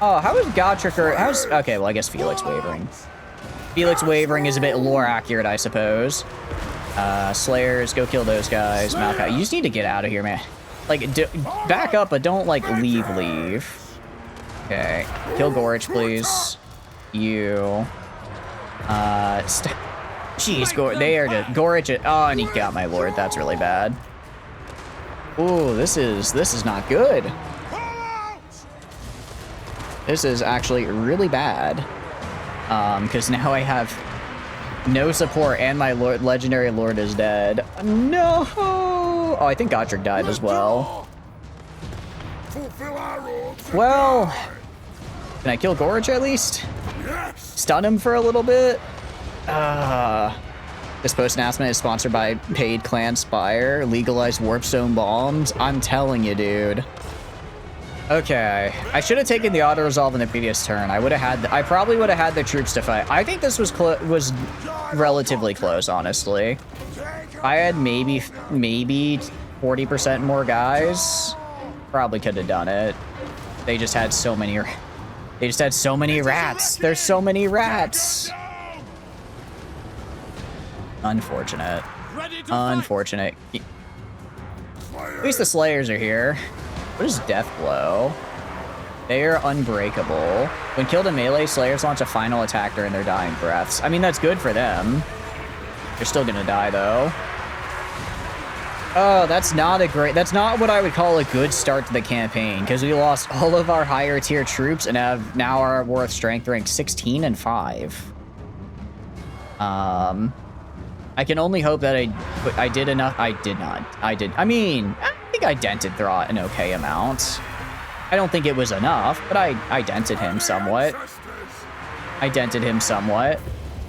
Oh, how is Godtricker? Okay, well, I guess Felix Wavering. Felix Wavering is a bit lore accurate, I suppose. Slayers, go kill those guys. Malachi, you just need to get out of here, man. Like, back up, but don't, like, leave. Okay, kill Gorich, please. You. Jeez, Gorich. Oh, and he got my lord. That's really bad. Ooh, this is not good. This is actually really bad. Because now I have no support and my legendary lord is dead. No! Oh, I think Godric died as well. Well, can I kill Gorich at least? Stun him for a little bit? This post announcement is sponsored by Paid Clan Spire, legalized Warpstone bombs. I'm telling you, dude. Okay, I should have taken the auto resolve in the previous turn. I probably would have had the troops to fight. I think this was relatively close, honestly. I had maybe 40% more guys. Probably could have done it. They just had so many. They just had so many rats. There's so many rats. Unfortunate. Unfortunate. At least the Slayers are here. What is Death Blow? They are unbreakable. When killed in melee, Slayers launch a final attack during their dying breaths. I mean, that's good for them. They're still gonna die, though. Oh, that's not what I would call a good start to the campaign, because we lost all of our higher tier troops and have now our worth strength ranked 16 and 5. I can only hope that I did enough. I did not. I mean, I think I dented Throt an okay amount. I don't think it was enough, but I dented him somewhat.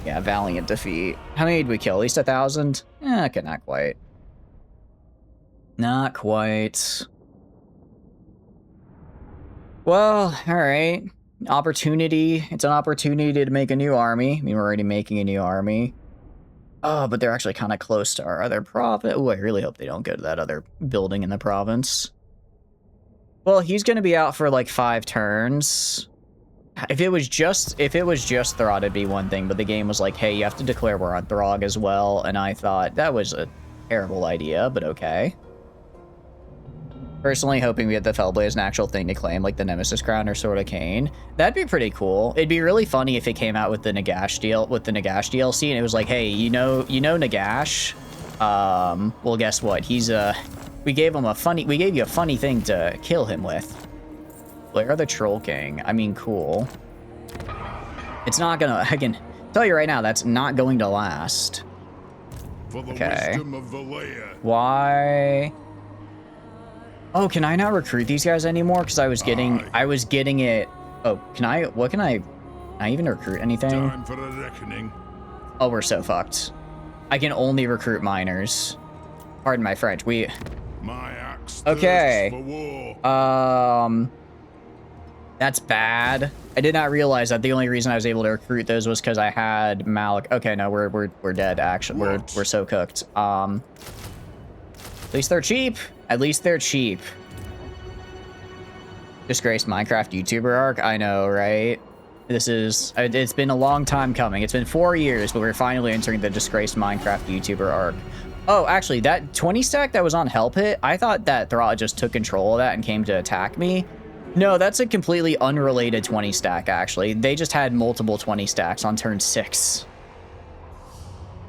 Yeah, valiant defeat. How many did we kill? At least 1,000? Okay, not quite. Not quite. Well, all right. Opportunity. It's an opportunity to make a new army. I mean, we're already making a new army. Oh, but they're actually kind of close to our other province. Oh, I really hope they don't go to that other building in the province. Well, he's going to be out for like 5 turns. If it was just Throg, it'd be one thing, but the game was like, hey, you have to declare war on Throg as well, and I thought that was a terrible idea, but okay. Personally hoping we get the Fellblaze an actual thing to claim, like the Nemesis Crown or Sword of Cain. That'd be pretty cool. It'd be really funny if it came out with the Nagash DLC, and it was like, hey, you know Nagash? Well, guess what? We gave you a funny thing to kill him with. Blair the Troll King. I mean, cool. It's not gonna, I can tell you right now, that's not going to last. Okay. Why? Oh, can I not recruit these guys anymore? Because I was getting it. Oh, can I even recruit anything? Time for a reckoning. Oh, we're so fucked. I can only recruit miners. Pardon my French. My axe okay. thirsts for war. That's bad. I did not realize that the only reason I was able to recruit those was because I had Malik. Okay, no, we're dead. Actually, we're so cooked. At least they're cheap. At least they're cheap. Disgraced Minecraft YouTuber arc. I know, right? It's been a long time coming. It's been 4 years, but we're finally entering the disgraced Minecraft YouTuber arc. Oh, actually, that 20 stack that was on Hell Pit, I thought that Thrall just took control of that and came to attack me. No, that's a completely unrelated 20 stack, actually. They just had multiple 20 stacks on turn 6.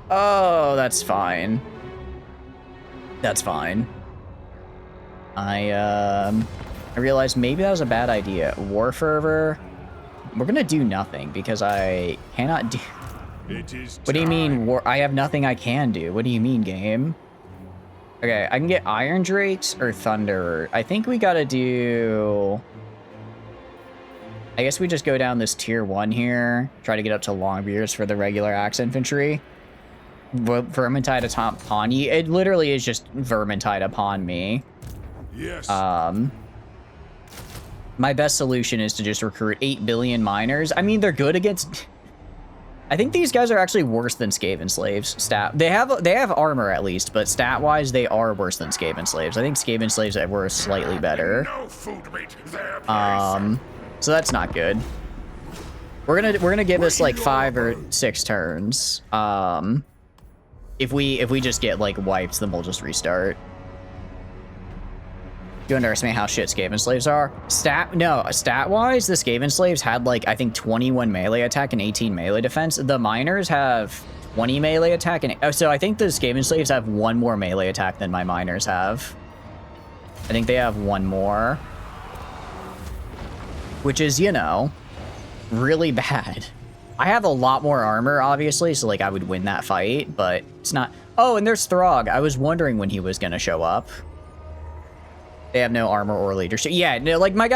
Oh, that's fine. That's fine. I realized maybe that was a bad idea. War Fervor. We're gonna do nothing because I cannot do... What do you mean? I have nothing I can do. What do you mean, game? Okay, I can get Iron Drakes or Thunder. I think we gotta do... I guess we just go down this tier 1 here. Try to get up to Longbeards for the regular Axe Infantry. Vermintide upon you. It literally is just Vermintide upon me. Yes. My best solution is to just recruit 8 billion miners. I mean, they're good against... I think these guys are actually worse than Skaven slaves. They have armor at least, but stat-wise, they are worse than Skaven slaves. I think Skaven slaves were slightly better. No food meat there, So that's not good. We're gonna give this like 5 or 6 turns. If we just get like wiped, then we'll just restart. You underestimate how shit Skaven slaves are? Stat-wise, the Skaven slaves had like, I think 21 melee attack and 18 melee defense. The miners have 20 melee attack and... so I think the Skaven slaves have 1 more melee attack than my miners have. I think they have 1 more. Which is, you know, really bad. I have a lot more armor, obviously, so like I would win that fight, but it's not... Oh, and there's Throg. I was wondering when he was gonna show up. They have no armor or leadership. Yeah, no, like my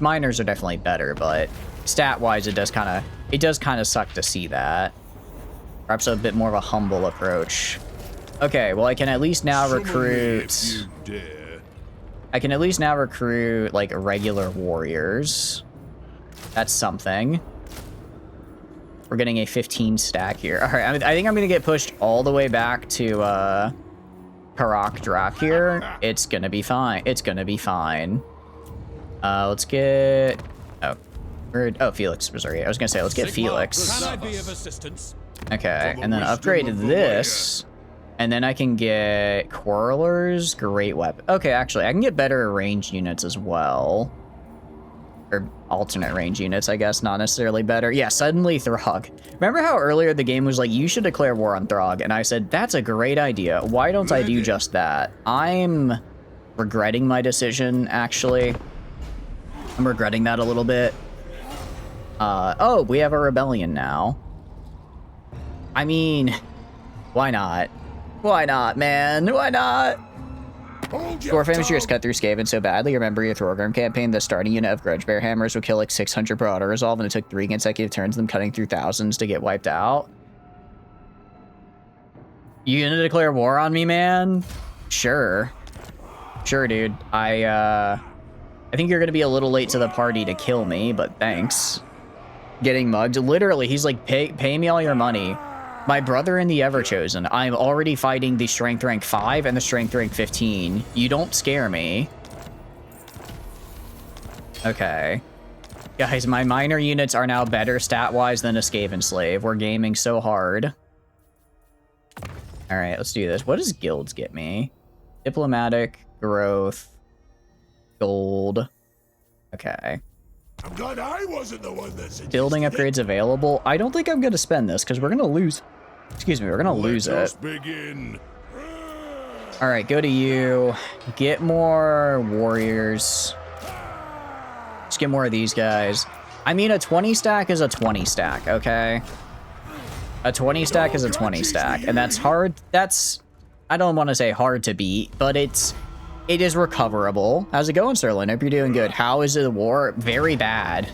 miners are definitely better, but stat-wise, it does kind of suck to see that. Perhaps a bit more of a humble approach. Okay, well I can at least now recruit. I can at least now recruit like regular warriors. That's something. We're getting a 15 stack here. All right, I think I'm gonna get pushed all the way back to Karak draft here. It's gonna be fine. It's gonna be fine. Let's get... Oh, Felix was already... I was gonna say, let's get Felix. Can I be of assistance? Okay, and then upgrade this. And then I can get Quarrelers, great weapon. Okay, actually, I can get better range units as well. Or alternate range units, I guess, not necessarily better. Yeah, suddenly Throg. Remember how earlier the game was like, you should declare war on Throg? And I said, that's a great idea. Why don't I do just that? I'm regretting my decision, actually. I'm regretting that a little bit. Oh, we have a rebellion now. I mean, why not? Why not, man? Why not? Warhammer just cut through Skaven so badly. Remember your Thorgrim campaign? The starting unit of Grudgebear Hammers would kill like 600 per auto-resolve, and it took 3 consecutive turns of them cutting through thousands to get wiped out. You gonna declare war on me, man? Sure. Sure, dude. I think you're gonna be a little late to the party to kill me, but thanks. Getting mugged. Literally, he's like, pay me all your money. My brother in the Everchosen. I'm already fighting the strength rank 5 and the strength rank 15. You don't scare me. Okay. Guys, my minor units are now better stat-wise than a Skaven slave. We're gaming so hard. All right, let's do this. What does guilds get me? Diplomatic, growth, gold. Okay. I'm glad I wasn't the one that said Building upgrades available. I don't think I'm going to spend this because we're going to lose. Excuse me, we're going to lose it. Begin. All right, go to you. Get more warriors. Just get more of these guys. I mean, a 20 stack is a 20 stack, okay? A 20 stack is a 20 stack, and that's hard. That's, I don't want to say hard to beat, but it is recoverable. How's it going, Sterling? Hope you're doing good. How is the war? Very bad.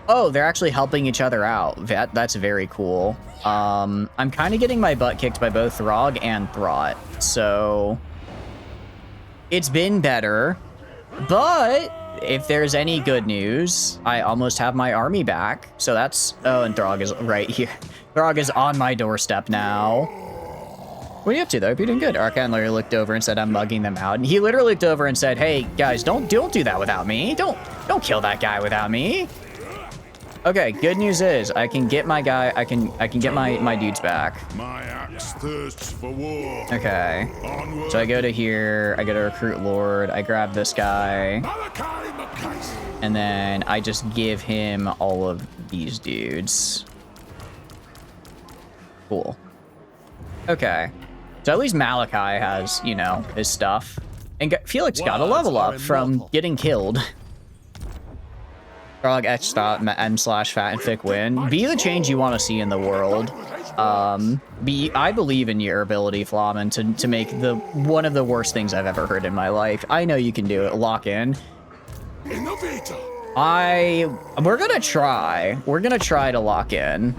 Oh, they're actually helping each other out. That's very cool. I'm kind of getting my butt kicked by both Throg and Throt, so it's been better. But if there's any good news, I almost have my army back. So that's... Oh, and Throg is right here. Throg is on my doorstep now. What are you up to, though? You're doing good. Archon literally looked over and said, I'm mugging them out. And he literally looked over and said, hey, guys, don't do that without me. Don't kill that guy without me. Okay, good news is I can get my guy, I can get my dudes back. My axe thirsts for war. Okay. Onward. So I go to here, I go to recruit Lord, I grab this guy, and then I just give him all of these dudes. Cool. Okay. So at least Malachi has, you know, his stuff. And Felix got a level up from getting killed. Frog X stop M slash fat and thick win. Be the change you want to see in the world. I believe in your ability, Flamen, to make one of the worst things I've ever heard in my life. I know you can do it. Lock in. Innovate. We're gonna try. We're gonna try to lock in.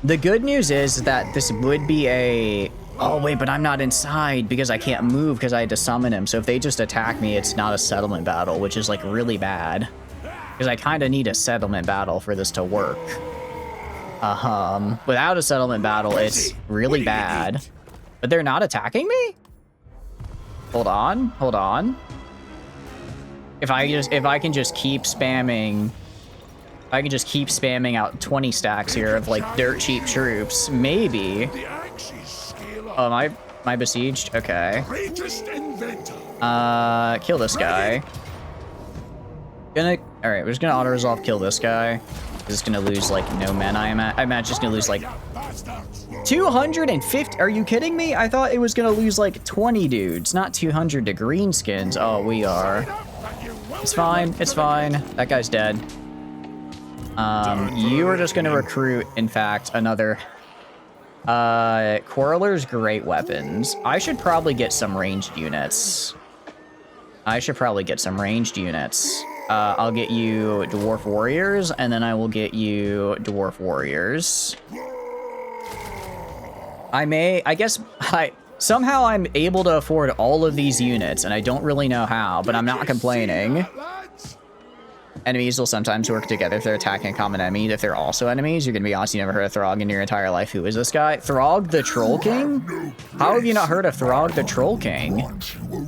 The good news is that this would be a... Oh, wait, but I'm not inside because I can't move because I had to summon him. So if they just attack me, it's not a settlement battle, which is, like, really bad. Because I kind of need a settlement battle for this to work. Without a settlement battle, it's really bad. But they're not attacking me? Hold on. If I can just keep spamming... If I can just keep spamming out 20 stacks here of, like, dirt cheap troops, maybe... Oh, am I besieged? Okay. Kill this guy. Alright, we're just gonna auto-resolve kill this guy. This is gonna lose, like, no men, I imagine just gonna lose, like, 250. Are you kidding me? I thought it was gonna lose, like, 20 dudes, not 200 to greenskins. Oh, we are. It's fine. It's fine. That guy's dead. You are just gonna recruit, in fact, another... Quarreler's great weapons. I should probably get some ranged units. I'll get you Dwarf Warriors, and then I will get you Dwarf Warriors. Somehow I'm able to afford all of these units, and I don't really know how, but I'm not complaining. Enemies will sometimes work together if they're attacking a common enemy. If they're also enemies, you're gonna be honest, you never heard of Throg in your entire life. Who is this guy? Throg the Troll King? How have you not heard of Throg the Troll King?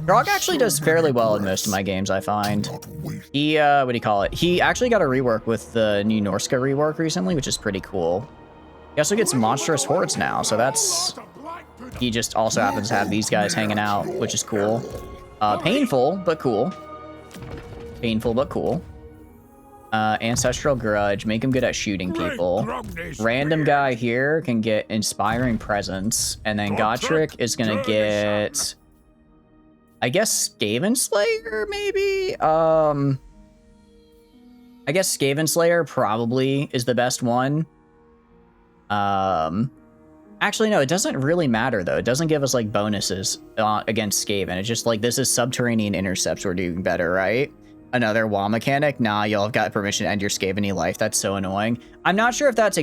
Throg actually does fairly well in most of my games, I find. He, what do you call it? He actually got a rework with the new Norska rework recently, which is pretty cool. He also gets monstrous hordes now, so that's... He just also happens to have these guys hanging out, which is cool. Painful, but cool. Ancestral Grudge, make him good at shooting people. Random guy here can get Inspiring Presence, and then Gotrek is gonna get... I guess Skaven Slayer, maybe? I guess Skaven Slayer probably is the best one. Actually, no, it doesn't really matter, though. It doesn't give us, like, bonuses against Skaven. It's just, like, this is Subterranean Intercepts we're doing better, right? Another wall mechanic? Nah, y'all have got permission to end your Skaven-y life. That's so annoying. I'm not sure if that's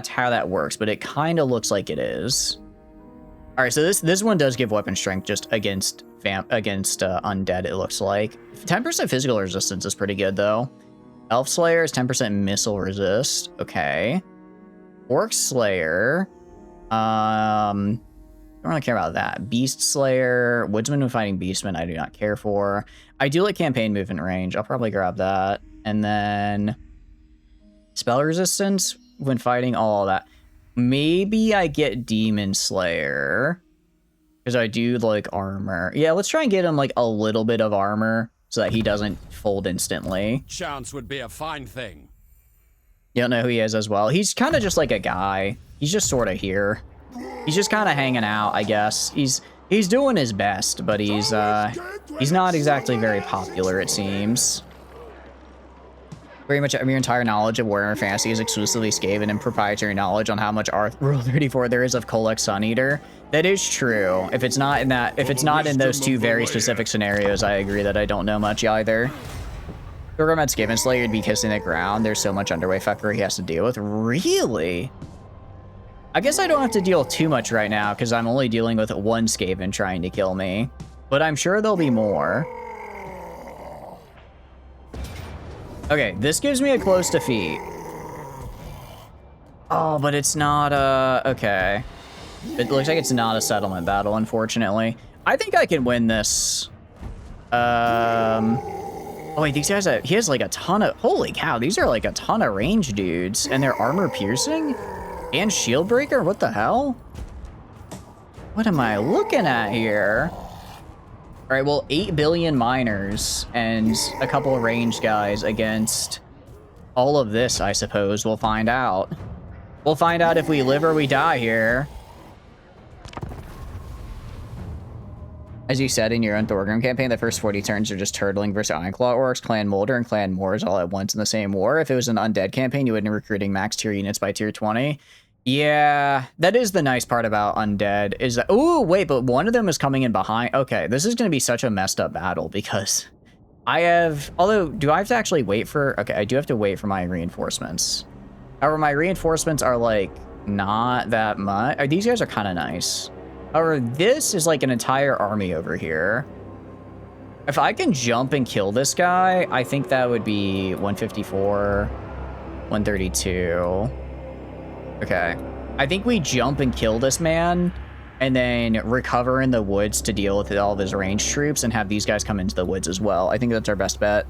how that works, but it kind of looks like it is. All right, so this one does give weapon strength just against undead, it looks like. 10% physical resistance is pretty good, though. Elf Slayer is 10% missile resist. Okay. Orc Slayer. Don't really care about that. Beast Slayer, Woodsman when fighting Beastmen, I do not care for. I do like campaign movement range. I'll probably grab that. And then spell resistance when fighting, all that. Maybe I get Demon Slayer because I do like armor. Yeah, let's try and get him like a little bit of armor so that he doesn't fold instantly. Chance would be a fine thing. You don't know who he is as well. He's kind of just like a guy. He's just sort of here. He's just kind of hanging out, I guess. He's doing his best, but he's not exactly very popular, it seems. Pretty much your entire knowledge of Warhammer Fantasy is exclusively Skaven and proprietary knowledge on how much Rule 34 there is of Kolek Suneater. That is true. If it's not in those two very specific scenarios, I agree that I don't know much either. Program at Skaven Slayer, you'd be kissing the ground. There's so much underway fuckery he has to deal with. Really? I guess I don't have to deal too much right now because I'm only dealing with one Skaven trying to kill me. But I'm sure there'll be more. Okay, this gives me a close defeat. Oh, but it's not, okay. It looks like it's not a settlement battle, unfortunately. I think I can win this. Oh wait, these guys, he has like a ton of, holy cow, these are like a ton of range dudes, and they're armor piercing and shield breaker. What the hell? What am I looking at here? All right, well, 8 billion miners and a couple of ranged guys against all of this, I suppose. We'll find out. We'll find out if we live or we die here. As you said in your own Thorgrim campaign, the first 40 turns are just turtling versus Ironclaw orcs, Clan Molder, and Clan Moors all at once in the same war. If it was an undead campaign, you wouldn't be recruiting max tier units by tier 20. Yeah, that is the nice part about undead, is that... Oh, wait, but one of them is coming in behind. Okay, this is going to be such a messed up battle, because I have... Although, do I have to actually wait for... Okay, I do have to wait for my reinforcements. However, my reinforcements are, like, not that much. These guys are kind of nice. However, this is like an entire army over here. If I can jump and kill this guy, I think that would be 154, 132. Okay. I think we jump and kill this man, and then recover in the woods to deal with all of his ranged troops, and have these guys come into the woods as well. I think that's our best bet.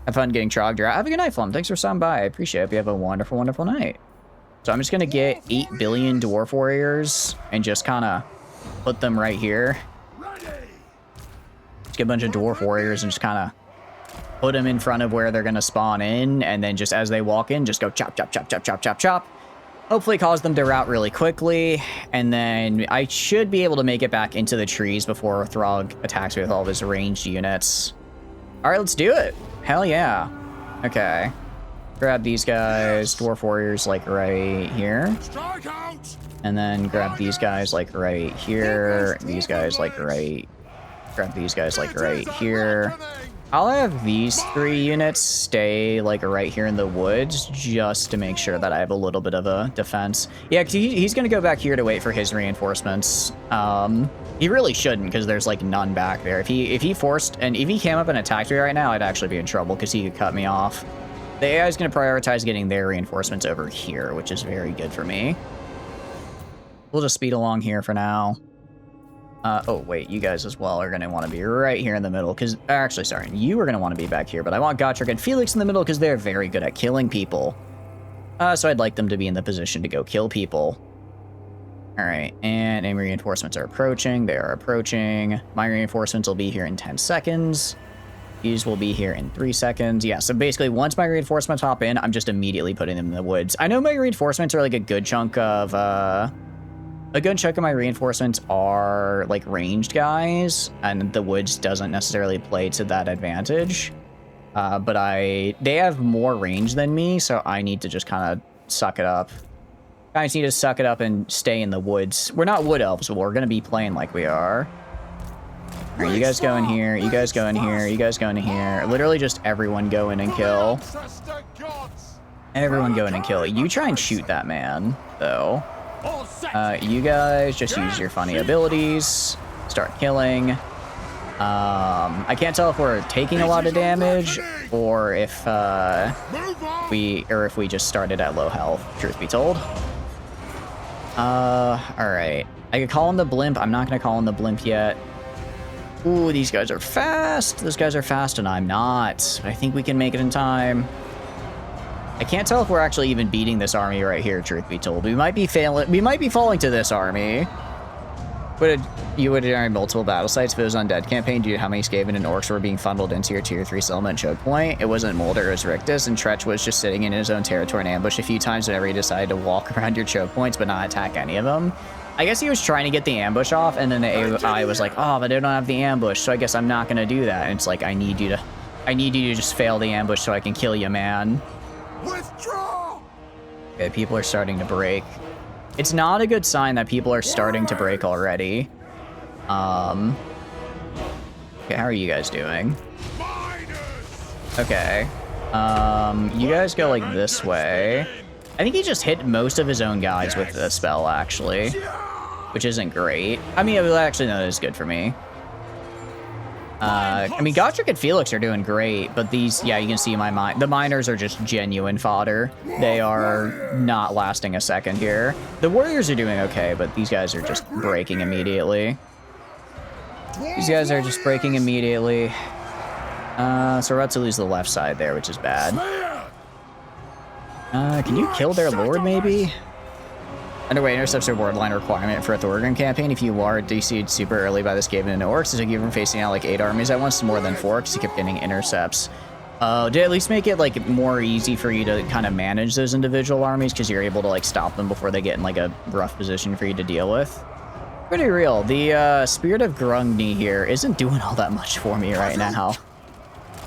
Have fun getting trogged. Have a good night, Flum. Thanks for stopping by. I appreciate it. Hope you have a wonderful, wonderful night. So I'm just going to get 8 billion dwarf warriors and just kind of put them right here. Just get a bunch of dwarf warriors and just kind of put them in front of where they're going to spawn in. And then just as they walk in, just go chop, chop, chop, chop, chop, chop, chop. Hopefully cause them to rout really quickly. And then I should be able to make it back into the trees before Throg attacks me with all of his ranged units. All right, let's do it. Hell yeah. Okay. Grab these guys, dwarf warriors, like right here. And then grab these guys, like right here. These guys, like right. Grab these guys, like right here. I'll have these 3 units stay, like right here in the woods, just to make sure that I have a little bit of a defense. Yeah, 'cause he's gonna go back here to wait for his reinforcements. He really shouldn't, because there's like none back there. If he forced, and if he came up and attacked me right now, I'd actually be in trouble, because he could cut me off. The AI is going to prioritize getting their reinforcements over here, which is very good for me. We'll just speed along here for now. Oh, wait, you guys as well are going to want to be right here in the middle, because... Actually, sorry, you are going to want to be back here, but I want Gotrek and Felix in the middle, because they're very good at killing people. So I'd like them to be in the position to go kill people. Alright, and enemy reinforcements are approaching. They are approaching. My reinforcements will be here in 10 seconds. These will be here in 3 seconds. Yeah, so basically, once my reinforcements hop in, I'm just immediately putting them in the woods. I know my reinforcements are like a good chunk of... A good chunk of my reinforcements are like ranged guys, and the woods doesn't necessarily play to that advantage. But they have more range than me, so I need to just kind of suck it up. I just need to suck it up and stay in the woods. We're not wood elves, but we're going to be playing like we are. All right, you guys go in here, you guys go in here, you guys go in here. Literally just everyone go in and kill. Everyone go in and kill. You try and shoot that man, though. You guys just use your funny abilities. Start killing. I can't tell if we're taking a lot of damage or if we just started at low health, truth be told. Alright. I could call him the blimp. I'm not gonna call him the blimp yet. Ooh, these guys are fast. Those guys are fast, and I'm not. I think we can make it in time. I can't tell if we're actually even beating this army right here, truth be told. We might be failing. We might be falling to this army. You would during multiple battle sites if it was undead campaign due to how many Skaven and orcs were being funneled into your tier 3 settlement choke point. It wasn't Molder, it was Rictus, and Tretch was just sitting in his own territory and ambush a few times whenever he decided to walk around your choke points but not attack any of them. I guess he was trying to get the ambush off, and then the AI was like, oh, but I don't have the ambush, so I guess I'm not gonna do that. And it's like, I need you to just fail the ambush so I can kill you, man. Withdraw! Okay, people are starting to break. It's not a good sign that people are starting to break already. Okay, how are you guys doing? Okay. You guys go like this way. I think he just hit most of his own guys with the spell, actually. Which isn't great. I mean, actually, no, it's good for me. I mean, Gotrek and Felix are doing great, but these, yeah, you can see the miners are just genuine fodder. They are not lasting a second here. The warriors are doing okay, but these guys are just breaking immediately. These guys are just breaking immediately. So we're about to lose the left side there, which is bad. Can you kill their lord, maybe? Underway intercepts reward line requirement for a Thorgrim campaign. If you are DC'd super early by this Skaven and Orcs, to keep from facing out like 8 armies at once, more than 4, because you kept getting intercepts. Did at least make it like more easy for you to kind of manage those individual armies, because you're able to like stop them before they get in like a rough position for you to deal with. Pretty real. The Spirit of Grungni here isn't doing all that much for me right now.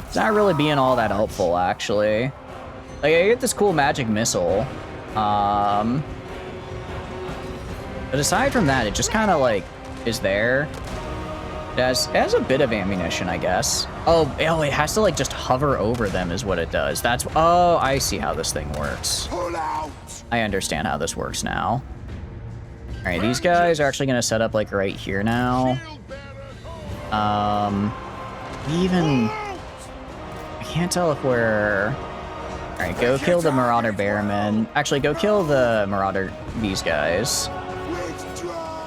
It's not really being all that helpful, actually. Like, I get this cool magic missile. But aside from that, it just kind of like is there. It has a bit of ammunition, I guess. Oh, it has to like just hover over them is what it does. That's, oh, I see how this thing works. I understand how this works now. All right, these guys are actually gonna set up like right here now. I can't tell if we're... All right, go kill the Marauder Bearmen. Actually, go kill the Marauder, these guys.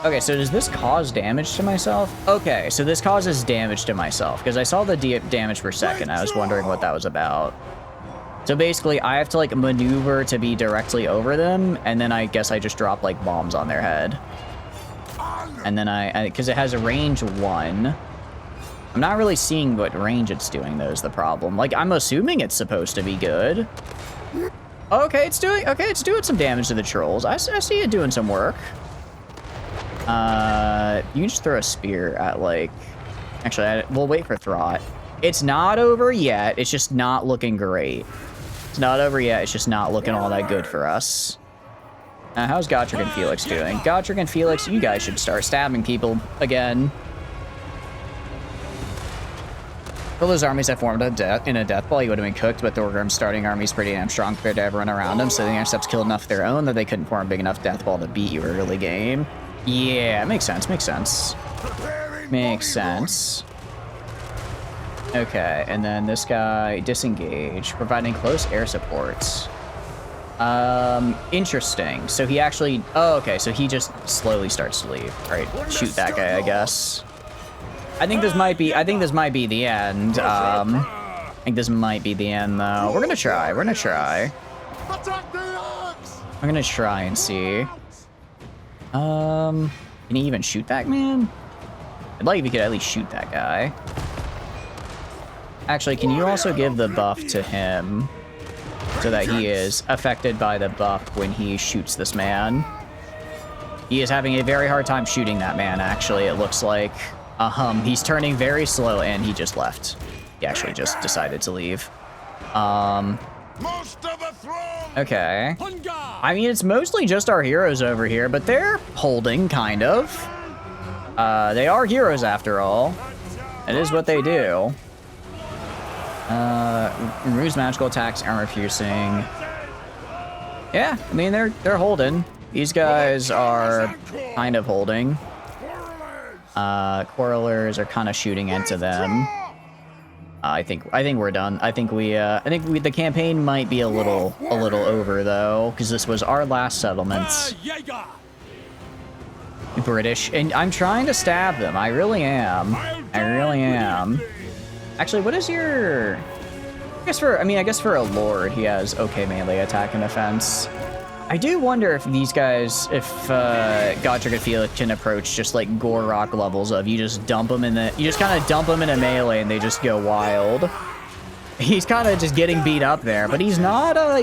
Okay, so does this cause damage to myself? Okay, so this causes damage to myself, because I saw the damage per second. I was wondering what that was about. So basically, I have to like maneuver to be directly over them, and then I guess I just drop like bombs on their head. And then because it has a range 1. I'm not really seeing what range it's doing, though, is the problem. Like, I'm assuming it's supposed to be good. Okay, it's doing some damage to the trolls. I see it doing some work. You can just throw a spear at, like... Actually, we'll wait for Throt. It's not over yet. It's just not looking great. It's not over yet. It's just not looking all that good for us. How's Gotrek and Felix doing? Gotrek and Felix, you guys should start stabbing people again. All those armies that formed in a death ball, you would have been cooked, but Thorgrim's starting army's pretty damn strong compared to everyone around him, so the intercepts killed enough of their own that they couldn't form a big enough death ball to beat you early game. Yeah, makes sense, makes sense. Makes sense. Okay, and then this guy, disengage, providing close air supports. Interesting. So he actually, oh, okay, so he just slowly starts to leave. All right, shoot that guy, I guess. I think this might be the end. I think this might be the end, though. We're gonna try. We're gonna try. I'm gonna try and see. Can he even shoot that man? I'd like if he could at least shoot that guy. Actually, can you also give the buff to him so that he is affected by the buff when he shoots this man? He is having a very hard time shooting that man, actually, it looks like. He's turning very slow, and he just left. He actually just decided to leave. Okay. I mean, it's mostly just our heroes over here, but they're holding, kind of. They are heroes, after all. It is what they do. Removes magical attacks, armor piercing. Yeah, I mean, they're holding. These guys are kind of holding. Quarrelers are kind of shooting into them. I think we're done. I think the campaign might be a little over though, because this was our last settlement. British, and I'm trying to stab them. I really am. I really am. Actually, what is your? I guess for a lord, he has okay melee attack and defense. I do wonder if these guys, if Gotrek and Felix can approach just like Gorok levels of you just kind of dump them in a melee and they just go wild. He's kind of just getting beat up there, but he's not dead.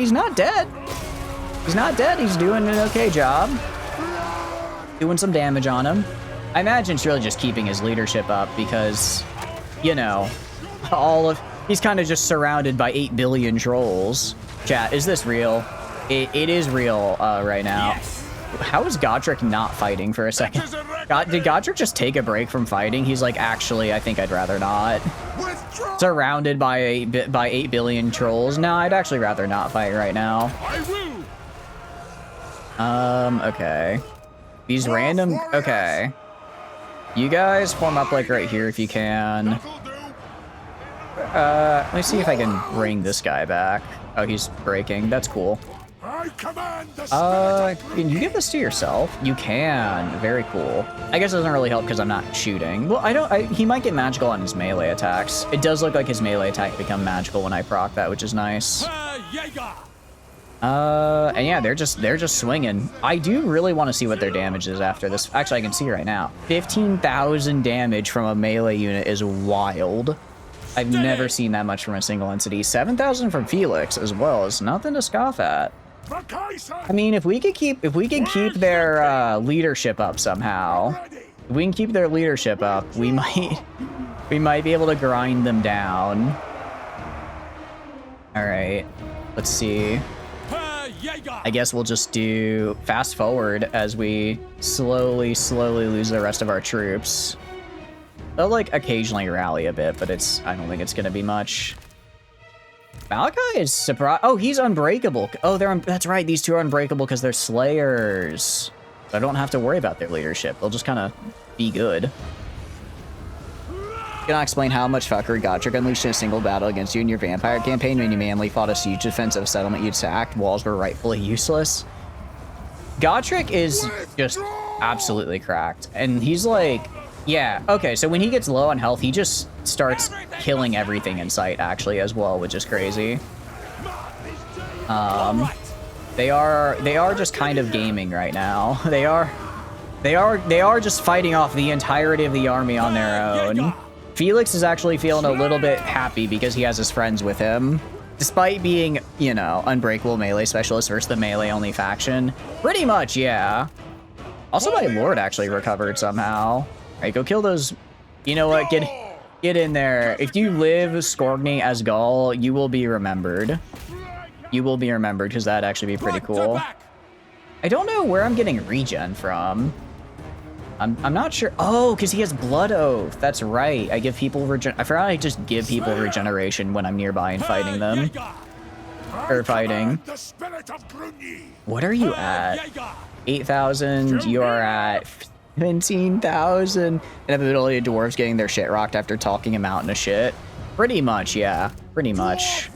He's not dead. He's doing an okay job. Doing some damage on him. I imagine it's really just keeping his leadership up because, you know, he's kind of just surrounded by 8 billion trolls. Chat, is this real? It is real right now. Yes. How is Gotrek not fighting for a second? Did Gotrek just take a break from fighting? He's like, actually, I think I'd rather not. Withdraw. Surrounded by 8 billion trolls. No, I'd actually rather not fight right now. Okay. These random... Okay. You guys form up like right here if you can. Let me see if I can bring this guy back. Oh, he's breaking. That's cool. I command the spirit of Can you give this to yourself? You can. Very cool. I guess it doesn't really help because I'm not shooting. Well, he might get magical on his melee attacks. It does look like his melee attack become magical when I proc that, which is nice. And yeah, they're just swinging. I do really want to see what their damage is after this. Actually, I can see right now. 15,000 damage from a melee unit is wild. I've never seen that much from a single entity. 7,000 from Felix as well is nothing to scoff at. I mean, if we could keep their leadership up somehow, if we can keep their leadership up, we might be able to grind them down. All right, let's see. I guess we'll just do fast forward as we slowly lose the rest of our troops. They'll like occasionally rally a bit, but I don't think it's gonna be much. Malachi is surprised. Oh, he's unbreakable. Oh, that's right. These two are unbreakable because they're slayers. So I don't have to worry about their leadership. They'll just kind of be good. Can I explain how much fuckery Godric unleashed in a single battle against you in your vampire campaign when you manly fought a siege defensive settlement you'd sacked? Walls were rightfully useless. Godric is just absolutely cracked. And he's like, yeah, okay, so when he gets low on health, he just starts killing everything in sight, actually, as well, which is crazy. They are just kind of gaming right now. They are just fighting off the entirety of the army on their own. Felix is actually feeling a little bit happy because he has his friends with him. Despite being, you know, unbreakable melee specialist versus the melee-only faction. Pretty much, yeah. Also, my lord actually recovered somehow. Alright, go kill those. You know what? Get in there. If you live Skorgny as Gaul, you will be remembered. You will be remembered because that'd actually be pretty cool. I don't know where I'm getting regen from. I'm not sure. Oh, because he has Blood Oath. That's right. I give people I forgot I just give people regeneration when I'm nearby and fighting them. Or fighting. What are you at? 8,000. You are at 17,000. Inevitability of dwarves getting their shit rocked after talking him out into shit. Pretty much, yeah. Pretty much.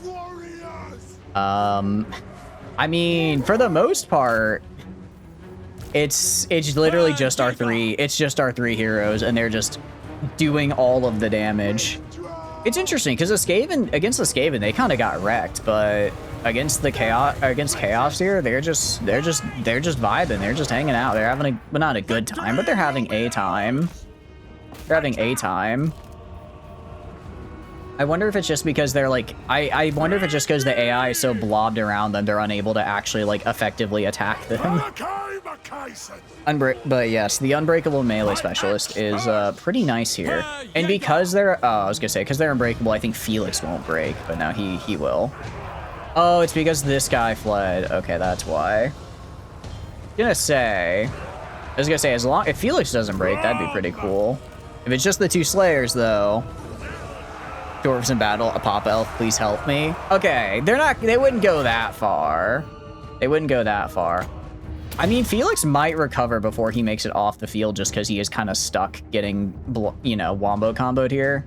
I mean, for the most part, it's literally just our three. It's just our three heroes, and they're just doing all of the damage. It's interesting because against the Skaven, they kind of got wrecked, but against chaos here, they're just vibing. They're just hanging out. They're having not a good time, but they're having a time. They're having a time. I wonder if it's just because they're like, I wonder if it's just because the AI is so blobbed around them, they're unable to actually like effectively attack them. But yes, the unbreakable melee specialist is pretty nice here. And because they're, I was gonna say, because they're unbreakable, I think Felix won't break, but now he will. Oh, it's because this guy fled. Okay, that's why. I was gonna say, if Felix doesn't break, that'd be pretty cool. If it's just the two slayers though. Dwarves in battle, a pop elf, please help me. Okay, they wouldn't go that far. They wouldn't go that far. I mean, Felix might recover before he makes it off the field just because he is kind of stuck getting, you know, wombo comboed here.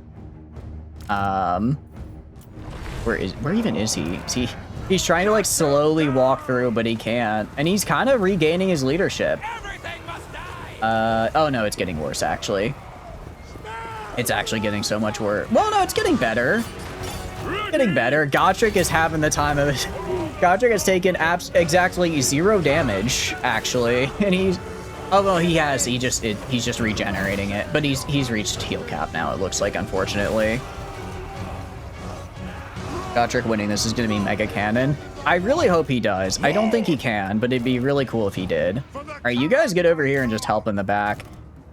Where even is he? He's trying to like slowly walk through, but he can't. And he's kind of regaining his leadership. Oh no, it's getting worse actually. It's actually getting so much worse. Well, no, it's getting better. Getting better. Godric is having the time of it. Godric has taken exactly 0 damage, actually, and he's. Oh well, he has. He's just regenerating it, but he's reached heal cap now. It looks like, unfortunately. Godric winning this is going to be mega cannon. I really hope he does. I don't think he can, but it'd be really cool if he did. All right, you guys get over here and just help in the back.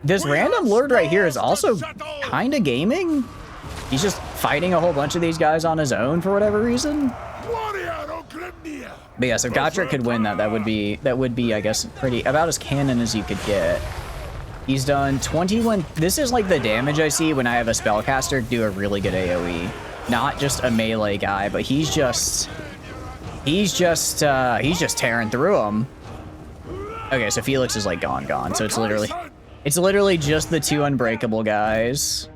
This random lord right here is also kind of gaming. He's just fighting a whole bunch of these guys on his own for whatever reason. But yeah, so Godric could win that. That would be, I guess, about as canon as you could get. He's done 21. This is like the damage I see when I have a spellcaster do a really good AoE. Not just a melee guy, but he's just tearing through them. Okay, so Felix is like gone. So it's literally just the 2 unbreakable guys.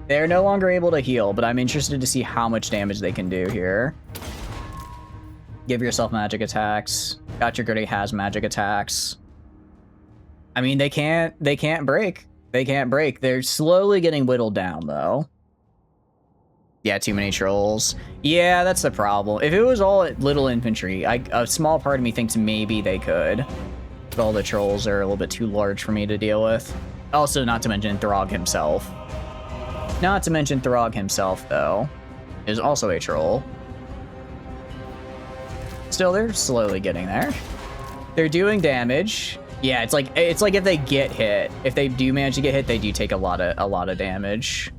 They're no longer able to heal, but I'm interested to see how much damage they can do here. Give yourself magic attacks. Got your Gritty has magic attacks. I mean, they can't break. They can't break. They're slowly getting whittled down, though. Yeah, too many trolls. Yeah, that's the problem. If it was all little infantry, a small part of me thinks maybe they could. But all the trolls are a little bit too large for me to deal with. Also, not to mention Throg himself. Not to mention Throg himself, though, is also a troll. Still, they're slowly getting there. They're doing damage. Yeah, it's like if they get hit, if they do manage to get hit, they do take a lot of damage.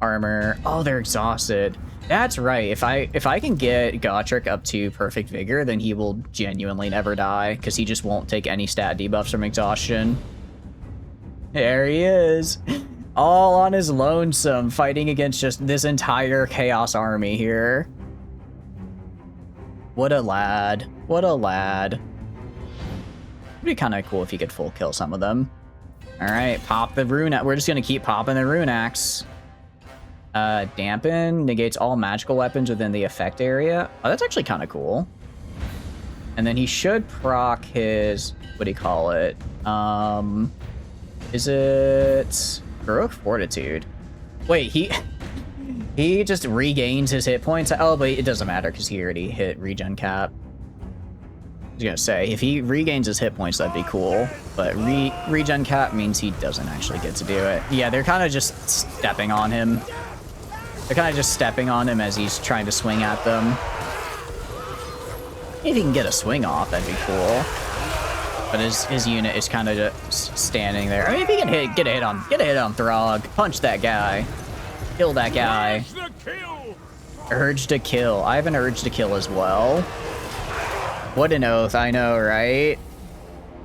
Armor. Oh, they're exhausted. That's right. If I can get Gotrek up to perfect vigor, then he will genuinely never die because he just won't take any stat debuffs from exhaustion. There he is. All on his lonesome, fighting against just this entire chaos army here. What a lad. What a lad. It'd be kind of cool if he could full kill some of them. All right, pop the rune. We're just going to keep popping the rune axe. Dampen negates all magical weapons within the effect area. Oh, that's actually kind of cool. And then he should proc his, what do you call it? Is it Heroic Fortitude? Wait, he just regains his hit points. Oh, but it doesn't matter because he already hit regen cap. I was gonna say, if he regains his hit points, that'd be cool. But regen cap means he doesn't actually get to do it. Yeah, they're kind of just stepping on him. They're kind of just stepping on him as he's trying to swing at them. If he can get a swing off, that'd be cool. But his unit is kind of just standing there. I mean, if he can get a hit on Throg, punch that guy, kill that guy. Urge to kill. I have an urge to kill as well. What an oath, I know, right?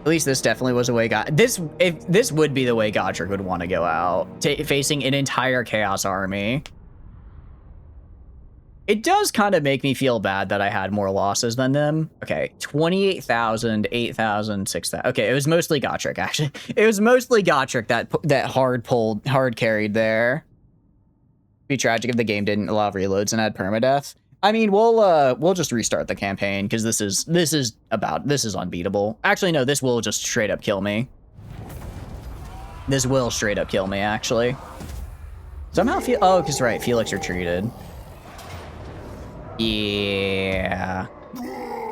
At least this definitely was the way this would be the way Gotrek would want to go out, facing an entire chaos army. It does kind of make me feel bad that I had more losses than them. Okay, 28,000, 8,000, 6,000. Okay, it was mostly Gotrek, actually. It was mostly Gotrek that hard carried there. It'd be tragic if the game didn't allow reloads and add permadeath. I mean, we'll just restart the campaign because this is unbeatable. Actually, no, this will just straight up kill me. This will straight up kill me, actually. Somehow oh, because right, Felix retreated. Yeah.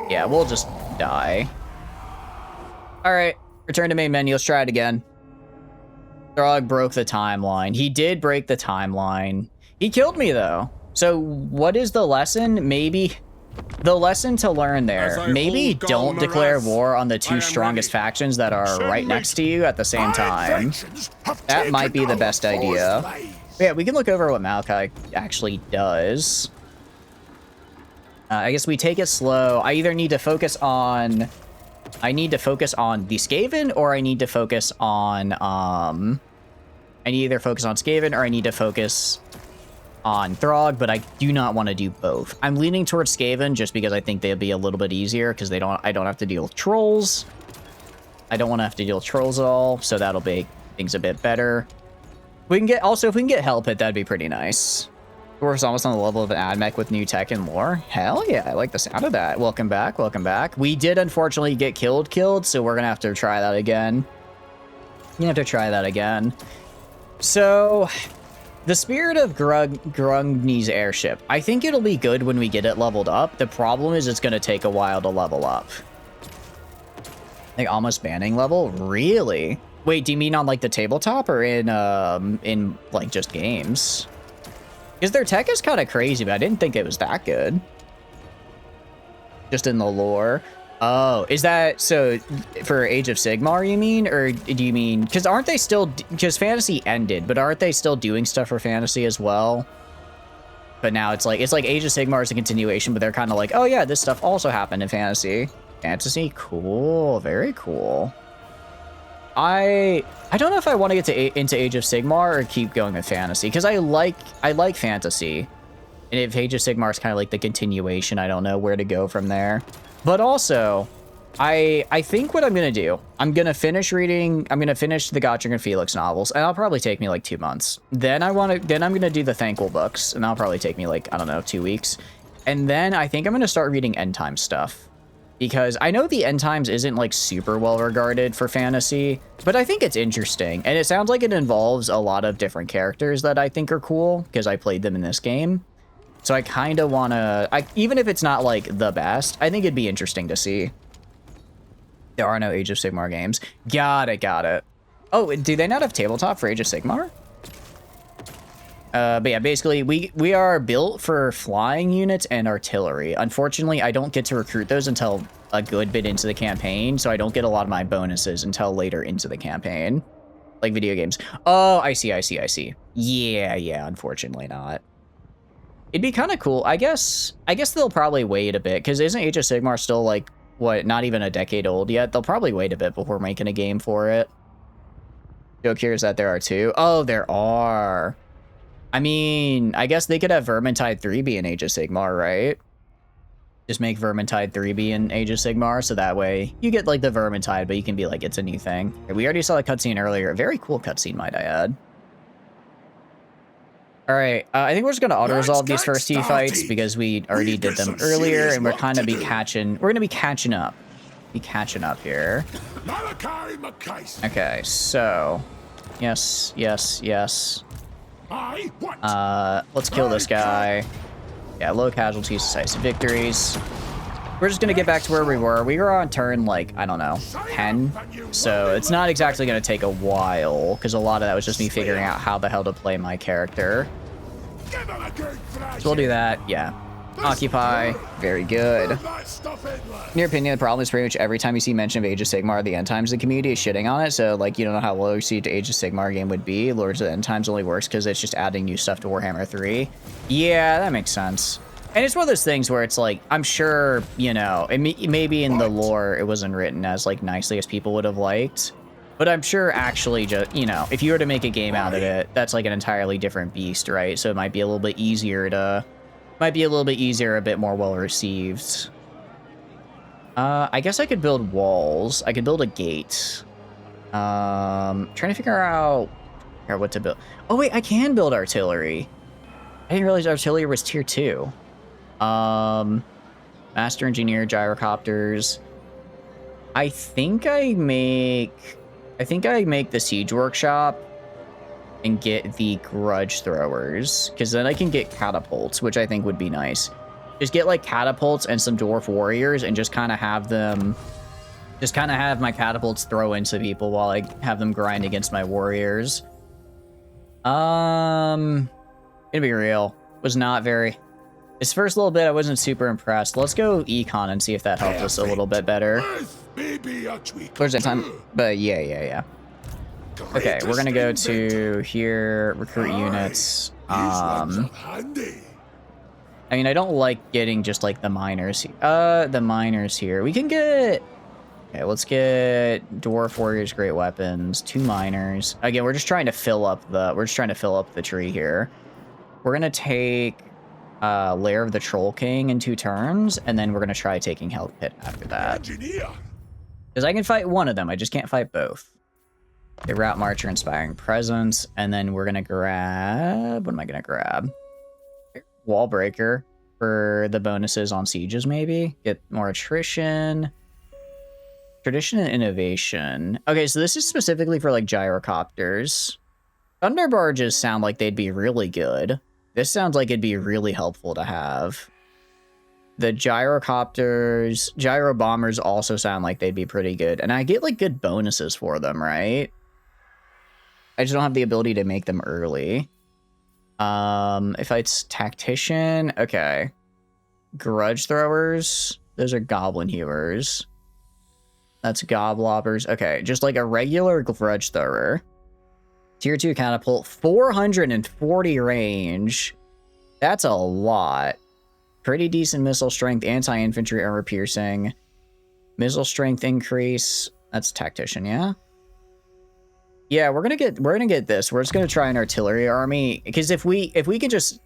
Yeah, we'll just die. Alright, return to main menu, let's try it again. Throg broke the timeline. He did break the timeline. He killed me, though. So, what is the lesson? Maybe... The lesson to learn there. Maybe don't declare war on the two strongest factions that are right next to you at the same time. That might be the best idea. But yeah, we can look over what Malachi actually does. I guess we take it slow. I either need to focus on... the Skaven, or I need to focus on... I need to either focus on Skaven, or I need to focus on Throg, but I do not want to do both. I'm leaning towards Skaven just because I think they'll be a little bit easier, because I don't have to deal with trolls. I don't want to have to deal with trolls at all, so that'll make things a bit better. If we can get Hell Pit, that'd be pretty nice. We're almost on the level of an AdMech with new tech and lore. Hell yeah, I like the sound of that. Welcome back, welcome back. We did unfortunately get killed, so we're gonna have to try that again. So, the Spirit of Grungni's airship. I think it'll be good when we get it leveled up. The problem is it's gonna take a while to level up. Like almost banning level? Really? Wait, do you mean on like the tabletop or in like just games? Because their tech is kind of crazy, but I didn't think it was that good. Just in the lore. Oh, is that so for Age of Sigmar, you mean? Or do you mean, because aren't they still, because Fantasy ended, but aren't they still doing stuff for Fantasy as well? But now it's like Age of Sigmar is a continuation, but they're kind of like, oh yeah, this stuff also happened in Fantasy. Fantasy? Cool, very cool. I don't know if I want to get into Age of Sigmar or keep going with Fantasy, because I like Fantasy. And if Age of Sigmar is kind of like the continuation, I don't know where to go from there. But also, I think what I'm gonna do, I'm gonna finish the Gottschalk and Felix novels, and that'll probably take me like 2 months. Then I'm gonna do the Thankful books, and that'll probably take me like, I don't know, 2 weeks. And then I think I'm gonna start reading End Times stuff. Because I know the End Times isn't like super well regarded for fantasy, but I think it's interesting. And it sounds like it involves a lot of different characters that I think are cool, because I played them in this game. So I kind of want to, even if it's not like the best, I think it'd be interesting to see. There are no Age of Sigmar games. Got it. Oh, do they not have tabletop for Age of Sigmar? But yeah, basically, we are built for flying units and artillery. Unfortunately, I don't get to recruit those until a good bit into the campaign, so I don't get a lot of my bonuses until later into the campaign. Like video games. Oh, I see. Yeah, unfortunately not. It'd be kind of cool. I guess they'll probably wait a bit, because isn't Age of Sigmar still like, what, not even a decade old yet? They'll probably wait a bit before making a game for it. Joke here is that there are 2. Oh, there are. I mean, I guess they could have Vermintide 3 be in Age of Sigmar, right? Just make Vermintide 3 be in Age of Sigmar, so that way you get like the Vermintide, but you can be like, it's a new thing. We already saw a cutscene earlier. Very cool cutscene, might I add. All right, I think we're just gonna auto-resolve these first 2 fights because we already did them earlier, and we're gonna be catching up. Be catching up here. Okay, so yes. Let's kill this guy. Yeah, low casualties, decisive victories. We're just gonna get back to where we were. We were on turn, like, I don't know, 10. So it's not exactly gonna take a while, because a lot of that was just me figuring out how the hell to play my character. So we'll do that, yeah. Occupy, very good. In your opinion, the problem is pretty much every time you see mention of Age of Sigmar, the End Times, the community is shitting on it. So, like, you don't know how well received Age of Sigmar game would be. Lords of the End Times only works because it's just adding new stuff to Warhammer 3. Yeah, that makes sense. And it's one of those things where it's like, I'm sure, you know, maybe in the lore it wasn't written as, like, nicely as people would have liked. But I'm sure actually just, you know, if you were to make a game out of it, that's like an entirely different beast, right? So it might be a little bit easier, a bit more well received. I guess I could build walls. I could build a gate. Trying to figure out what to build. Oh wait, I can build artillery. I didn't realize artillery was tier 2. Master engineer, gyrocopters. I think I make the siege workshop and get the grudge throwers, because then I can get catapults, which I think would be nice. Just get like catapults and some dwarf warriors and just kind of have my catapults throw into people while I have them grind against my warriors. Gonna be real, was not very, this first little bit I wasn't super impressed. Let's go econ and see if that helped us a little bit better. Where's that time? But yeah. Okay, we're gonna go to here, recruit units. I mean, I don't like getting just like the miners. The miners here. We can get. Okay, let's get dwarf warriors, great weapons, 2 miners. Again, we're just trying to fill up the tree here. We're gonna take Lair of the Troll King in 2 turns, and then we're gonna try taking Hell Pit after that. Because I can fight one of them, I just can't fight both. Okay, Route Marcher, Inspiring Presence, and then we're gonna grab... What am I gonna grab? Wall Breaker for the bonuses on sieges, maybe? Get more attrition. Tradition and Innovation. Okay, so this is specifically for, like, gyrocopters. Thunder Barges sound like they'd be really good. This sounds like it'd be really helpful to have. The gyrocopters, gyro bombers also sound like they'd be pretty good. And I get, like, good bonuses for them, right? I just don't have the ability to make them early. If it's Tactician, okay. Grudge Throwers, those are Goblin Hewers. That's Goblobbers. Okay, just like a regular Grudge Thrower. Tier 2 Catapult, 440 range. That's a lot. Pretty decent missile strength, anti-infantry armor piercing. Missile strength increase. That's Tactician, yeah? Yeah, we're gonna get this. We're just gonna try an artillery army, because if we can just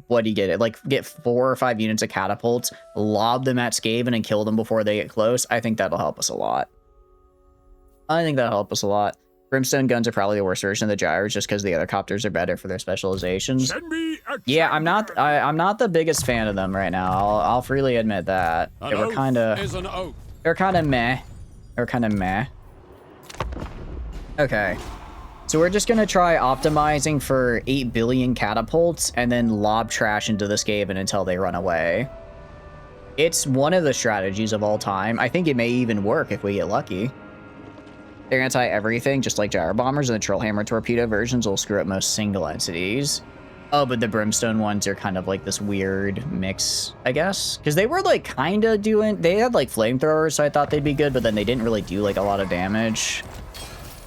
what do you get? Like, get 4 or 5 units of catapults, lob them at Skaven, and kill them before they get close. I think that'll help us a lot. I think that'll help us a lot. Brimstone guns are probably the worst version of the gyros, just because the other copters are better for their specializations. Send me a Yeah, I'm not the biggest fan of them right now. I'll freely admit that. An They were oath kind of is an oath. they're kind of meh. They're kind of meh. Okay. So we're just gonna try optimizing for 8 billion catapults and then lob trash into the Skaven until they run away. It's one of the strategies of all time. I think it may even work if we get lucky. They're anti-everything, just like gyro bombers, and the troll hammer torpedo versions will screw up most single entities. Oh, but the brimstone ones are kind of like this weird mix, I guess. Because they were like kind of doing... They had like flamethrowers, so I thought they'd be good, but then they didn't really do like a lot of damage.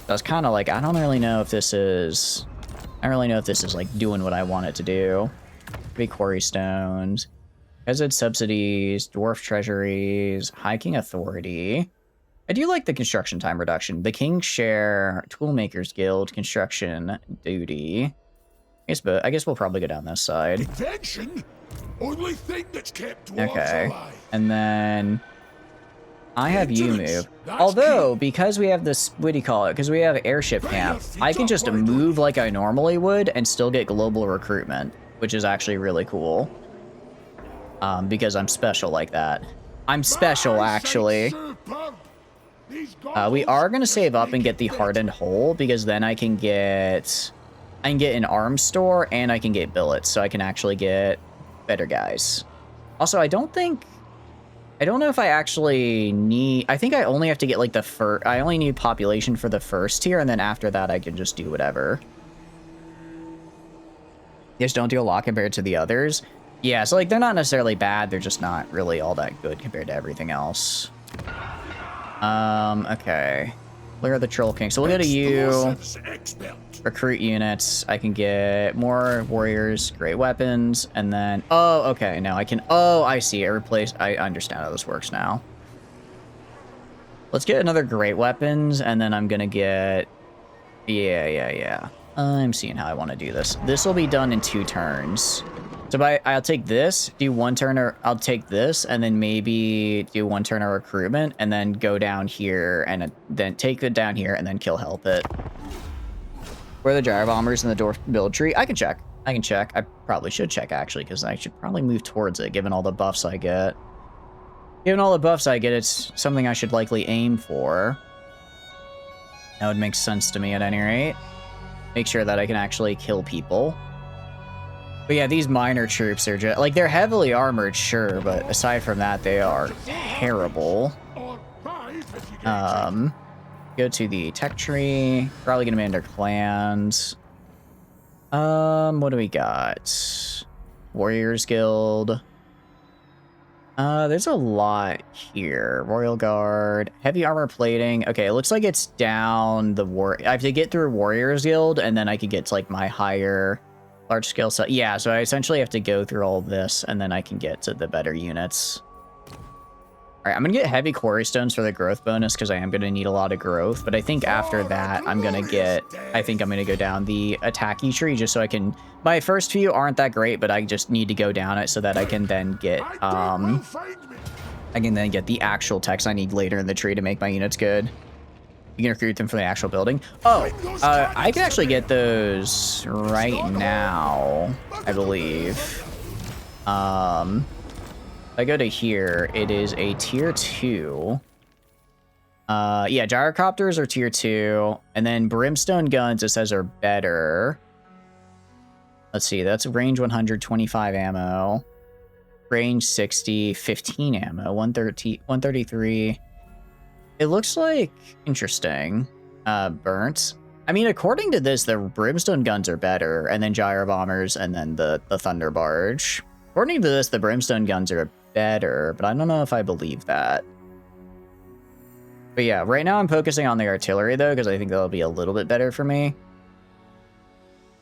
I was kind of like, I don't really know if this is... I don't really know if this is like doing what I want it to do. Maybe quarry stones. Peasant subsidies, dwarf treasuries, hiking authority. I do like the construction time reduction. The King's Share, Toolmakers Guild, construction duty. I guess we'll probably go down this side. Invention? Only thing that's kept dwarves Okay. alive. And then I have you Maintenance. move. That's Although, key. because we have this, what do you call it? Because we have airship camp, I can just move like I normally would and still get global recruitment, which is actually really cool. Because I'm special like that. I'm special, actually. We are going to save up and get the hardened hull, because then I can get an arms store and I can get billets, so I can actually get better guys. Also, I don't know if I actually need... I think I only have to get, like, the first... I only need population for the first tier, and then after that, I can just do whatever. They just don't do a lot compared to the others. Yeah, so, like, they're not necessarily bad. They're just not really all that good compared to everything else. Okay. Clear the Troll King. So we'll go to you. Recruit units. I can get more warriors, great weapons, and then... Oh, okay. No, I can... Oh, I see. I understand how this works now. Let's get another great weapons, and then I'm gonna get... Yeah. I'm seeing how I want to do this. This will be done in 2 turns. So I'll take this, do 1 turn, or I'll take this, and then maybe do 1 turn of recruitment, and then go down here, and then take it down here, and then kill help it. Where are the gyro bombers in the dwarf build tree? I can check. I probably should check, actually, because I should probably move towards it, given all the buffs I get. Given all the buffs I get, it's something I should likely aim for. That would make sense to me at any rate. Make sure that I can actually kill people. But yeah, these minor troops are just... Like, they're heavily armored, sure, but aside from that, they are terrible. Go to the tech tree. Probably gonna be under clans. What do we got? Warriors Guild. There's a lot here. Royal Guard. Heavy armor plating. Okay, it looks like it's down the I have to get through Warriors Guild, and then I could get to, like, my higher... large scale set. Yeah, so I essentially have to go through all this, and then I can get to the better units. All right, I'm gonna get heavy quarry stones for the growth bonus, because I am gonna need a lot of growth, but I think after that, I think I'm gonna go down the attacky tree, just so I can... My first few aren't that great, but I just need to go down it so that I can then get, I can then get the actual text I need later in the tree to make my units good. You can recruit them from the actual building. Oh, I can actually get those right now, I believe. If I go to here, it is a tier 2. Yeah, gyrocopters are tier 2, and then brimstone guns, it says, are better. Let's see, that's range 125 ammo, range 60, 15 ammo, 133. It looks like interesting. Burnt. I mean, according to this, the brimstone guns are better, and then gyro bombers, and then the thunder barge. According to this, the brimstone guns are better, but I don't know if I believe that. But yeah, right now I'm focusing on the artillery, though, because I think that'll be a little bit better for me.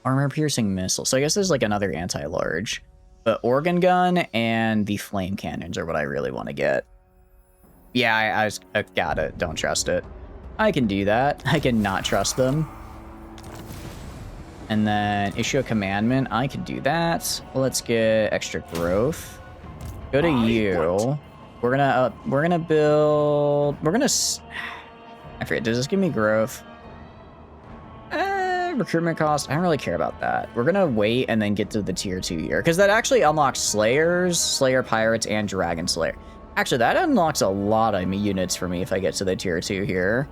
Armor-piercing missile. So I guess there's, like, another anti-large. But organ gun and the flame cannons are what I really want to get. Yeah, I got it. Don't trust it. I can do that. I can not trust them. And then issue a commandment. I can do that. Let's get extra growth. Go to you. We're gonna build. I forget. Does this give me growth? Recruitment cost. I don't really care about that. We're gonna wait and then get to the tier 2 here because that actually unlocks Slayers, Slayer Pirates, and Dragon Slayer. Actually, that unlocks a lot of units for me if I get to the tier 2 here.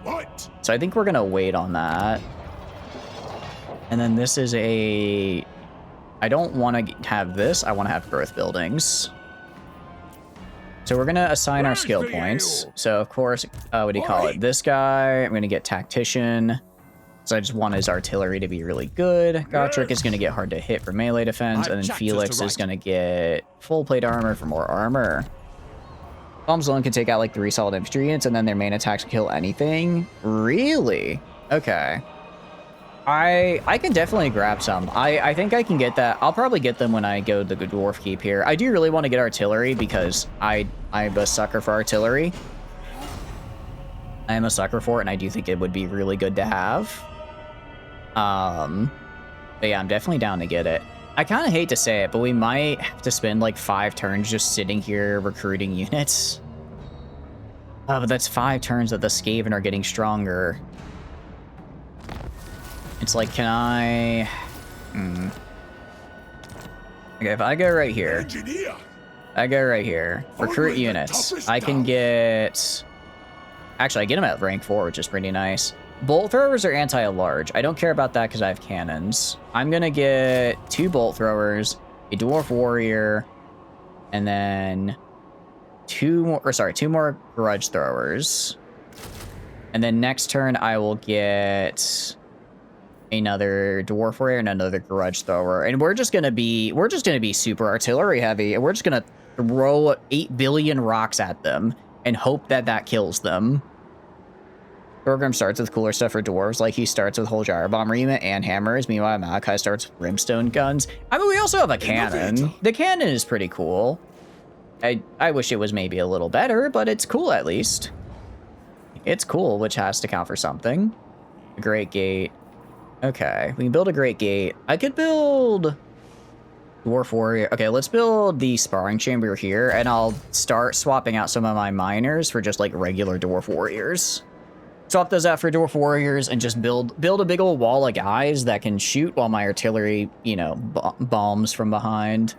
What? So I think we're gonna wait on that. And then this is a... I don't want to have this. I want to have growth buildings. So we're going to assign our skill points. So, of course, what do you call it? This guy, I'm going to get Tactician. So I just want his artillery to be really good. Gotrek is going to get hard to hit for melee defense. And then Felix is going to get full plate armor for more armor. Bombs alone can take out like 3 solid infantry units, and then their main attacks can kill anything. Really? Okay. I can definitely grab some. I think I can get that. I'll probably get them when I go to the Dwarf Keep here. I do really want to get artillery because I'm a sucker for artillery. I am a sucker for it, and I do think it would be really good to have. But yeah, I'm definitely down to get it. I kind of hate to say it, but we might have to spend like 5 turns just sitting here recruiting units. But that's 5 turns that the Skaven are getting stronger. It's like, can I... Okay, if I go right here... Engineer. I go right here. Recruit units. I can get... Actually, I get them at rank 4, which is pretty nice. Bolt throwers are anti-large. I don't care about that because I have cannons. I'm going to get 2 bolt throwers, a dwarf warrior, and then 2 more grudge throwers. And then next turn, I will get... another dwarf warrior and another grudge thrower, and we're just gonna be super artillery heavy, and we're just gonna throw 8 billion rocks at them and hope that that kills them. Program starts with cooler stuff for dwarves, like he starts with whole gyro bomber unit and hammers. Meanwhile, Malachi starts with brimstone guns. I mean, we also have a cannon. The cannon is pretty cool. I wish it was maybe a little better, but it's cool at least. It's cool, which has to count for something. A great gate. Okay, we can build a great gate. I could build dwarf warrior. Okay, let's build the sparring chamber here, and I'll start swapping out some of my miners for just like regular dwarf warriors. Swap those out for dwarf warriors and just build a big old wall of guys that can shoot while my artillery, you know, bombs from behind.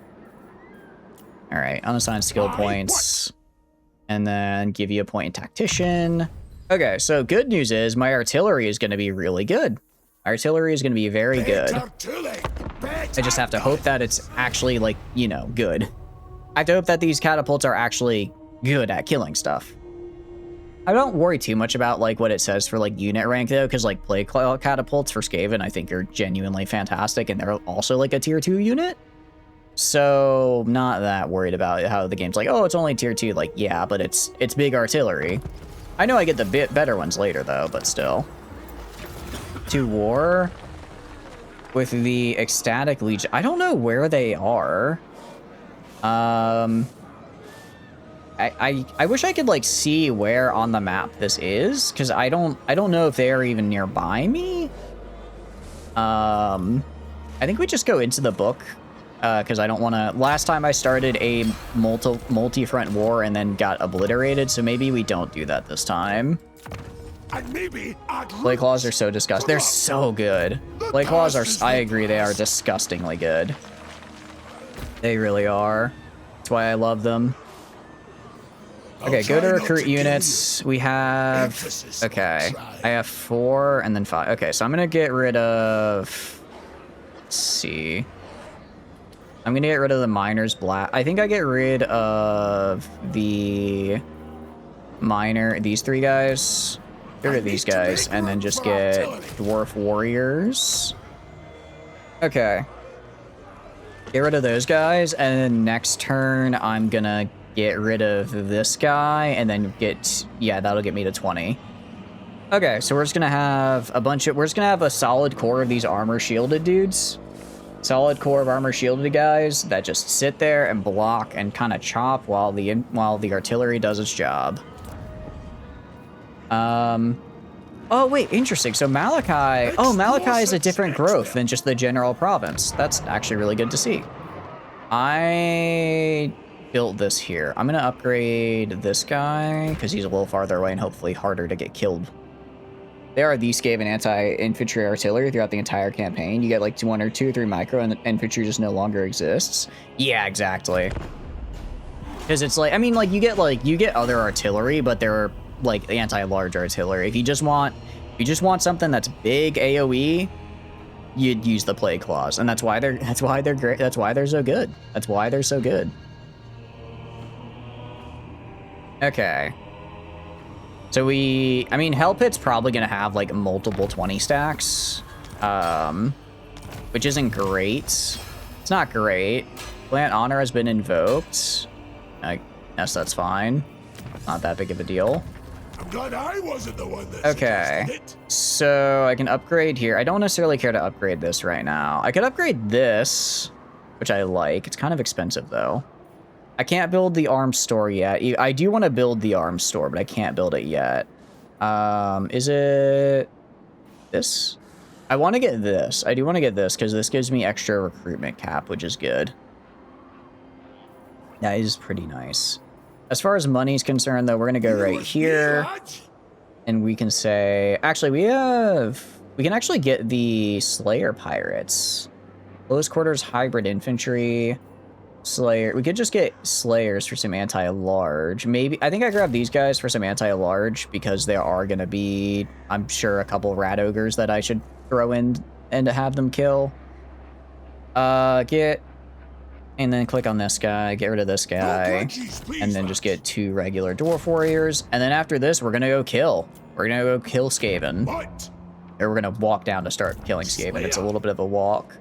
All right, unassigned skill points, and then give you a point in tactician. Okay, so good news is my artillery is going to be really good. Artillery is going to be very good. I just have to hope that it's actually, like, you know, good. I have to hope that these catapults are actually good at killing stuff. I don't worry too much about, like, what it says for, like, unit rank, though, because, like, play catapults for Skaven, I think, are genuinely fantastic, and they're also, like, a tier 2 unit. So, not that worried about how the game's like, oh, it's only tier 2. Like, yeah, but it's big artillery. I know I get the bit better ones later, though, but still. To war with the ecstatic legion. I don't know where they are. I wish I could like see where on the map this is, because I don't know if they're even nearby me. I think we just go into the book, because I don't want to. Last time I started a multi-front war and then got obliterated, so maybe we don't do that this time. And maybe Blade claws are so disgusting. They're so good. Blade claws are, I agree, they are disgustingly good. They really are. That's why I love them. Okay, go to recruit units. We have, okay, I have 4 and then 5. Okay, so I'm gonna get rid of, let's see. I'm gonna get rid of the miners black. I think I get rid of the miner, these 3 guys. Get rid of these guys, and then just get dwarf warriors. Okay. Get rid of those guys, and then next turn, I'm gonna get rid of this guy, and then get, yeah, that'll get me to 20. Okay, so we're just gonna have a bunch of, we're just gonna have a solid core of these armor shielded dudes. Solid core of armor shielded guys that just sit there and block and kind of chop while the artillery does its job. Oh, wait, interesting. So Malachi... Oh, Malachi is a different growth than just the general province. That's actually really good to see. I built this here. I'm going to upgrade this guy because he's a little farther away and hopefully harder to get killed. There are these Skaven anti-infantry artillery throughout the entire campaign. You get like 2 or 3 micro and infantry just no longer exists. Yeah, exactly. Because it's like, I mean, like you get other artillery, but they're like anti-large artillery. If you just want something that's big AoE, you'd use the plague claws, and that's why they're great. That's why they're so good. That's why they're so good. Okay. So I mean, Hell Pit's probably gonna have like multiple 20 stacks, which isn't great. It's not great. Plant Honor has been invoked. I guess that's fine. Not that big of a deal. I'm glad I wasn't the one that Okay, suggested it. so I can upgrade here. I don't necessarily care to upgrade this right now. I could upgrade this, which I like. It's kind of expensive though. I can't build the arms store yet. I do want to build the arms store, but I can't build it yet. Is it this? I want to get this. I do want to get this because this gives me extra recruitment cap, which is good. That is pretty nice. As far as money's concerned, though, we're going to go right here. And we can say... Actually, we can actually get the Slayer Pirates. Close quarters hybrid infantry. Slayer. We could just get Slayers for some anti-large. Maybe... I think I grabbed these guys for some anti-large because there are going to be, I'm sure, a couple Rat Ogres that I should throw in and to have them kill. Get... And then click on this guy, get rid of this guy, and then just get 2 regular Dwarf Warriors. And then after this, we're going to go kill. We're going to go kill Skaven. Or we're going to walk down to start killing Skaven. It's a little bit of a walk.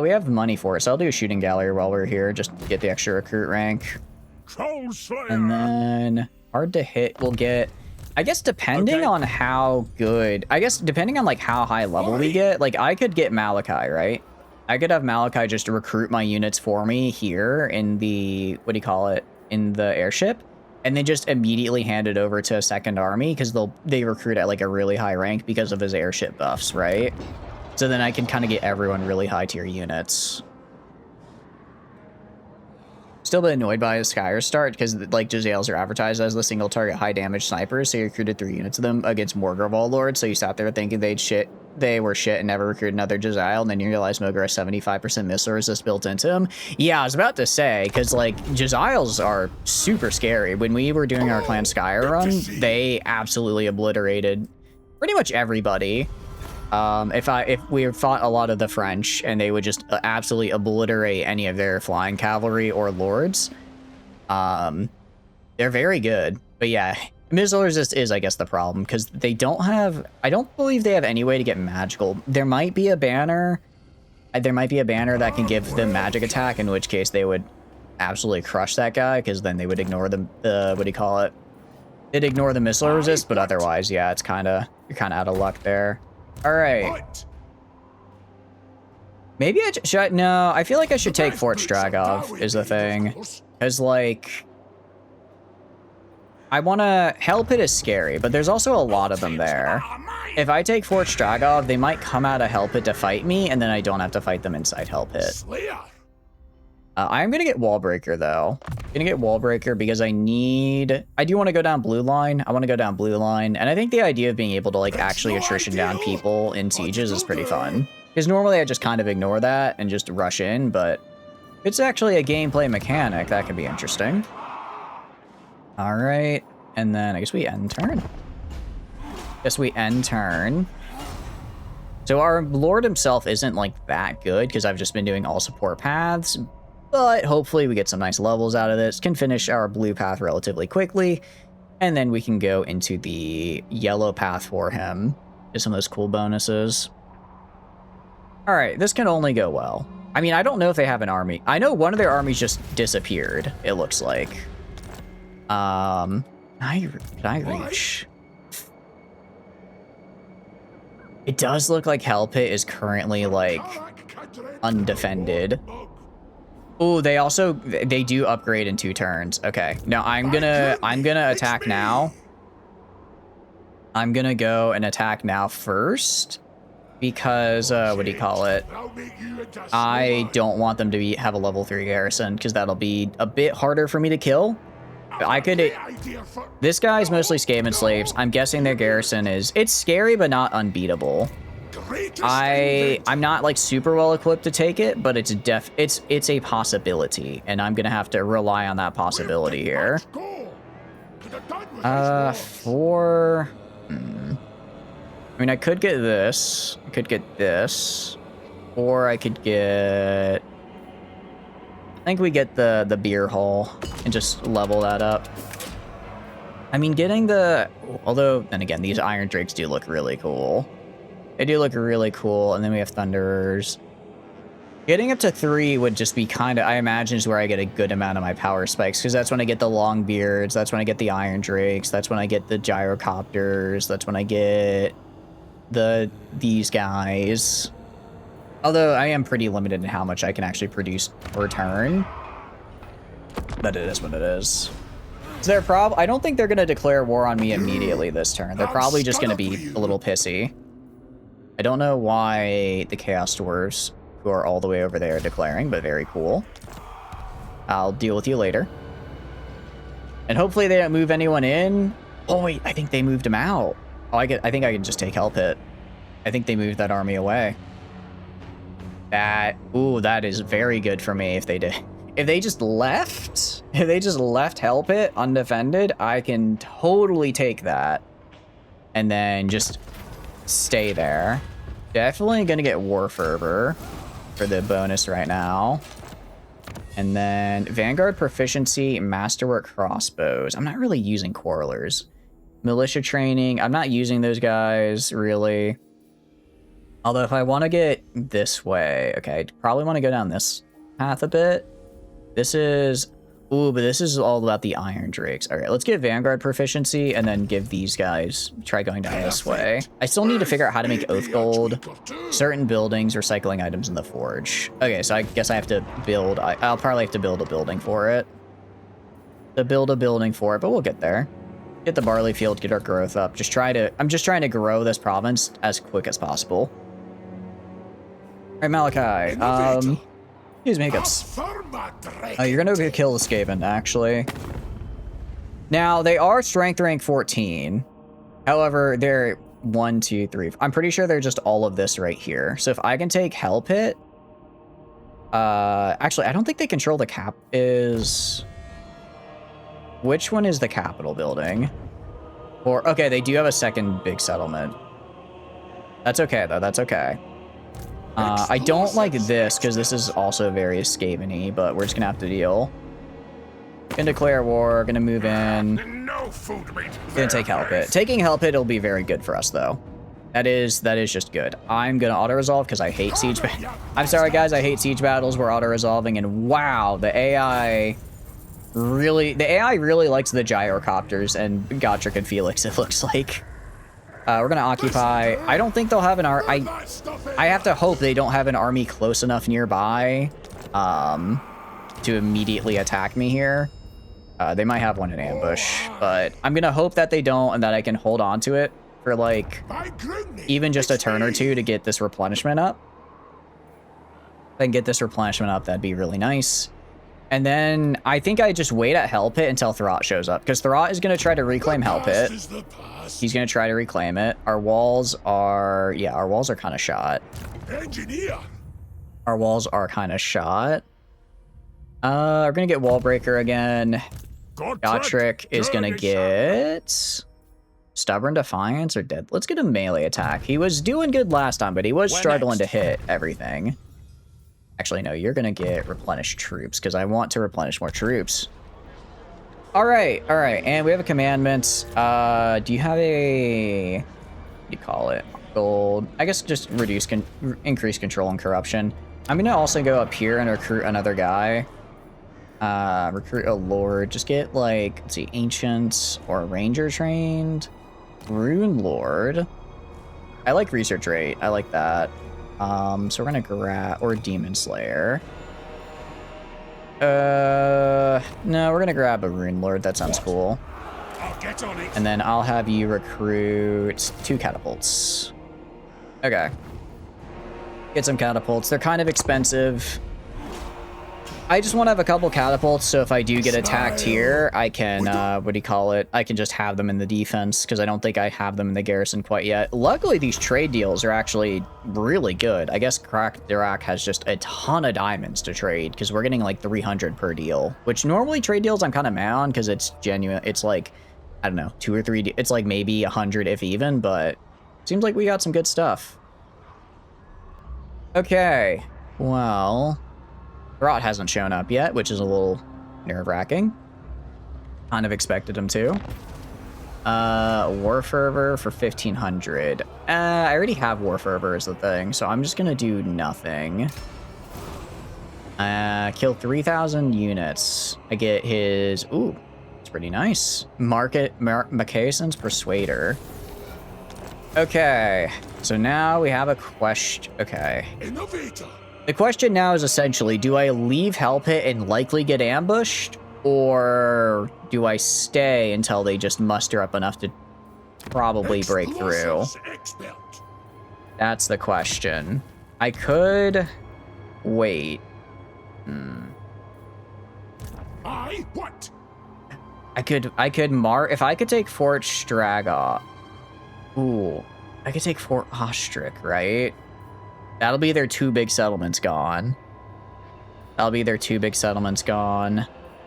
We have money for it, so I'll do a shooting gallery while we're here, just to get the extra recruit rank. And then hard to hit, we'll get... I guess depending on how good... I guess depending on like how high level we get, like I could get Malachi, right? I could have Malachi just recruit my units for me here in the, what do you call it, in the airship, and then just immediately hand it over to a second army because they recruit at like a really high rank because of his airship buffs, right? So then I can kind of get everyone really high tier units. Still been annoyed by his Skyr start because like Jezzails are advertised as the single target high damage snipers, so you recruited 3 units of them against Morgor Warlords, so you sat there thinking they were shit and never recruited another Jezzail, and then you realize Morgor has 75% missile resist built into him. Yeah, I was about to say, because like Jezzails are super scary. When we were doing our Clan Skyr run, they absolutely obliterated pretty much everybody. If we fought a lot of the French and they would just absolutely obliterate any of their flying cavalry or lords, they're very good. But yeah, missile resist is, I guess, the problem because they don't have. I don't believe they have any way to get magical. There might be a banner. There might be a banner that can give them magic attack, in which case they would absolutely crush that guy because then they would ignore the what do you call it? They'd ignore the missile resist, but otherwise, yeah, it's you're kind of out of luck there. All right. Maybe should no, I feel like I should take Fort Stragov is the thing. Because, like, I want to... Hell Pit is scary, but there's also a lot of them there. If I take Fort Stragov, they might come out of Hell Pit to fight me, and then I don't have to fight them inside Hell Pit. I'm going to get Wallbreaker, though. I'm going to get Wallbreaker because I do want to go down blue line. I want to go down blue line. And I think the idea of being able to, like, actually attrition down people in sieges is pretty fun. Because normally I just kind of ignore that and just rush in, but if it's actually a gameplay mechanic, that could be interesting. All right. And then I guess we end turn. So our Lord himself isn't, like, that good because I've just been doing all support paths. But hopefully we get some nice levels out of this, can finish our blue path relatively quickly, and then we can go into the yellow path for him. Get some of those cool bonuses. All right, this can only go well. I mean, I don't know if they have an army. I know one of their armies just disappeared, it looks like. Can I reach? It does look like Hell Pit is currently, like, undefended. Oh, they do upgrade in 2 turns. Okay. Now I'm gonna attack now. I'm gonna go and attack now first because what do you call it? I'll make you into I don't want them to have a level 3 garrison because that'll be a bit harder for me to kill. I could. This guy's mostly Skaven slaves. I'm guessing their garrison it's scary but not unbeatable. I'm not like super well equipped to take it, but it's a possibility, and I'm gonna have to rely on that possibility here. I mean, I could get this. I could get this, or I could get. I think we get the beer hall and just level that up. I mean, getting the although then again, these iron drakes do look really cool. They do look really cool, and then we have thunderers. Getting up to 3 would just be kind of, I imagine, is where I get a good amount of my power spikes, because that's when I get the long beards, that's when I get the iron drakes, that's when I get the gyrocopters, that's when I get these guys. Although I am pretty limited in how much I can actually produce per turn. But it is what it is. Is there a problem? I don't think they're going to declare war on me immediately this turn. They're probably just going to be a little pissy. I don't know why the Chaos Dwarves, who are all the way over there, are declaring, but very cool. I'll deal with you later. And hopefully they don't move anyone in. Oh, wait, I think they moved him out. Oh, I think I can just take Hell Pit. I think they moved that army away. That is very good for me if they did. If they just left Hell Pit undefended, I can totally take that. And then just stay there. Definitely gonna get War Fervor for the bonus right now. And then Vanguard Proficiency, Masterwork Crossbows. I'm not really using Quarrelers. Militia Training, I'm not using those guys, really. Although if I want to get this way, okay, I'd probably want to go down this path a bit. This is... Ooh, but this is all about the Iron Drakes. All right, let's get Vanguard Proficiency and then give these guys... Try going down this way. I still need to figure out how to make Oath Gold, certain buildings, recycling items in the Forge. Okay, so I guess I have to build... I'll probably have to build a building for it. But we'll get there. Get the barley field, get our growth up. I'm just trying to grow this province as quick as possible. All right, Malachi. Excuse me, hiccups. You're gonna go kill the Skaven, actually. Now, they are strength rank 14. However, they're 1, 2, 3. I'm pretty sure they're just all of this right here. So if I can take Hell Pit... actually, I don't think they control the cap is... Which one is the capital building? Or, okay, they do have a second big settlement. That's okay, though. That's okay. I don't like this, because this is also very Skaven-y, but we're just going to have to deal. Gonna declare war, gonna move in. No food meat. Gonna take Hell Pit. Taking Hell Pit will be very good for us, though. That is just good. I'm gonna auto-resolve, because I hate siege I'm sorry, guys, I hate siege battles. We're auto-resolving, and wow, the AI really likes the gyrocopters and Gotrek and Felix, it looks like. We're gonna occupy. I don't think they'll have an I have to hope they don't have an army close enough nearby to immediately attack me here. They might have one in ambush, but I'm gonna hope that they don't and that I can hold on to it for like even just a turn or two to get this replenishment up. If I can get this replenishment up, that'd be really nice. And then I think I just wait at Hell Pit until Throt shows up, because Throt is going to try to reclaim Hell Pit. He's going to try to reclaim it. Our walls are kind of shot. Engineer. Our walls are kind of shot. We're going to get Wallbreaker again. Gotrek is going to get Stubborn Defiance or Dead. Let's get a melee attack. He was doing good last time, but he was struggling to hit everything. Actually, no, you're going to get replenished troops, because I want to replenish more troops. All right, and we have a commandment. Do you have a... What do you call it? Gold. I guess just increase control and corruption. I'm going to also go up here and recruit another guy. Recruit a lord. Just get, like, let's see, ancient or ranger trained. Rune lord. I like research rate. I like that. So we're gonna grab, or Demon Slayer. No, we're gonna grab a Rune Lord. That sounds cool. I'll get Get on it. And then I'll have you recruit 2 catapults. Okay. Get some catapults. They're kind of expensive. I just want to have a couple catapults, so if I do get attacked here, I can, what do you call it? I can just have them in the defense, because I don't think I have them in the garrison quite yet. Luckily, these trade deals are actually really good. I guess Iraq has just a ton of diamonds to trade, because we're getting like 300 per deal, which normally trade deals I'm kind of mad on, because it's genuine. It's like, I don't know, 2 or 3, it's like maybe 100 if even, but seems like we got some good stuff. Okay, well... Rot hasn't shown up yet, which is a little nerve-wracking. Kind of expected him to. War Fervor for 1,500. I already have War Fervor as the thing, so I'm just gonna do nothing. Kill 3,000 units. I get his... Ooh, it's pretty nice. Macasson's Persuader. Okay, so now we have a question. Okay. Innovator. The question now is essentially, do I leave Hell Pit and likely get ambushed? Or do I stay until they just muster up enough to probably break through? That's the question. I could wait. What? I could if I could take Fort Straga. Ooh, I could take Fort Ostrich, right? That'll be their 2 big settlements gone. That'll be their 2 big settlements gone.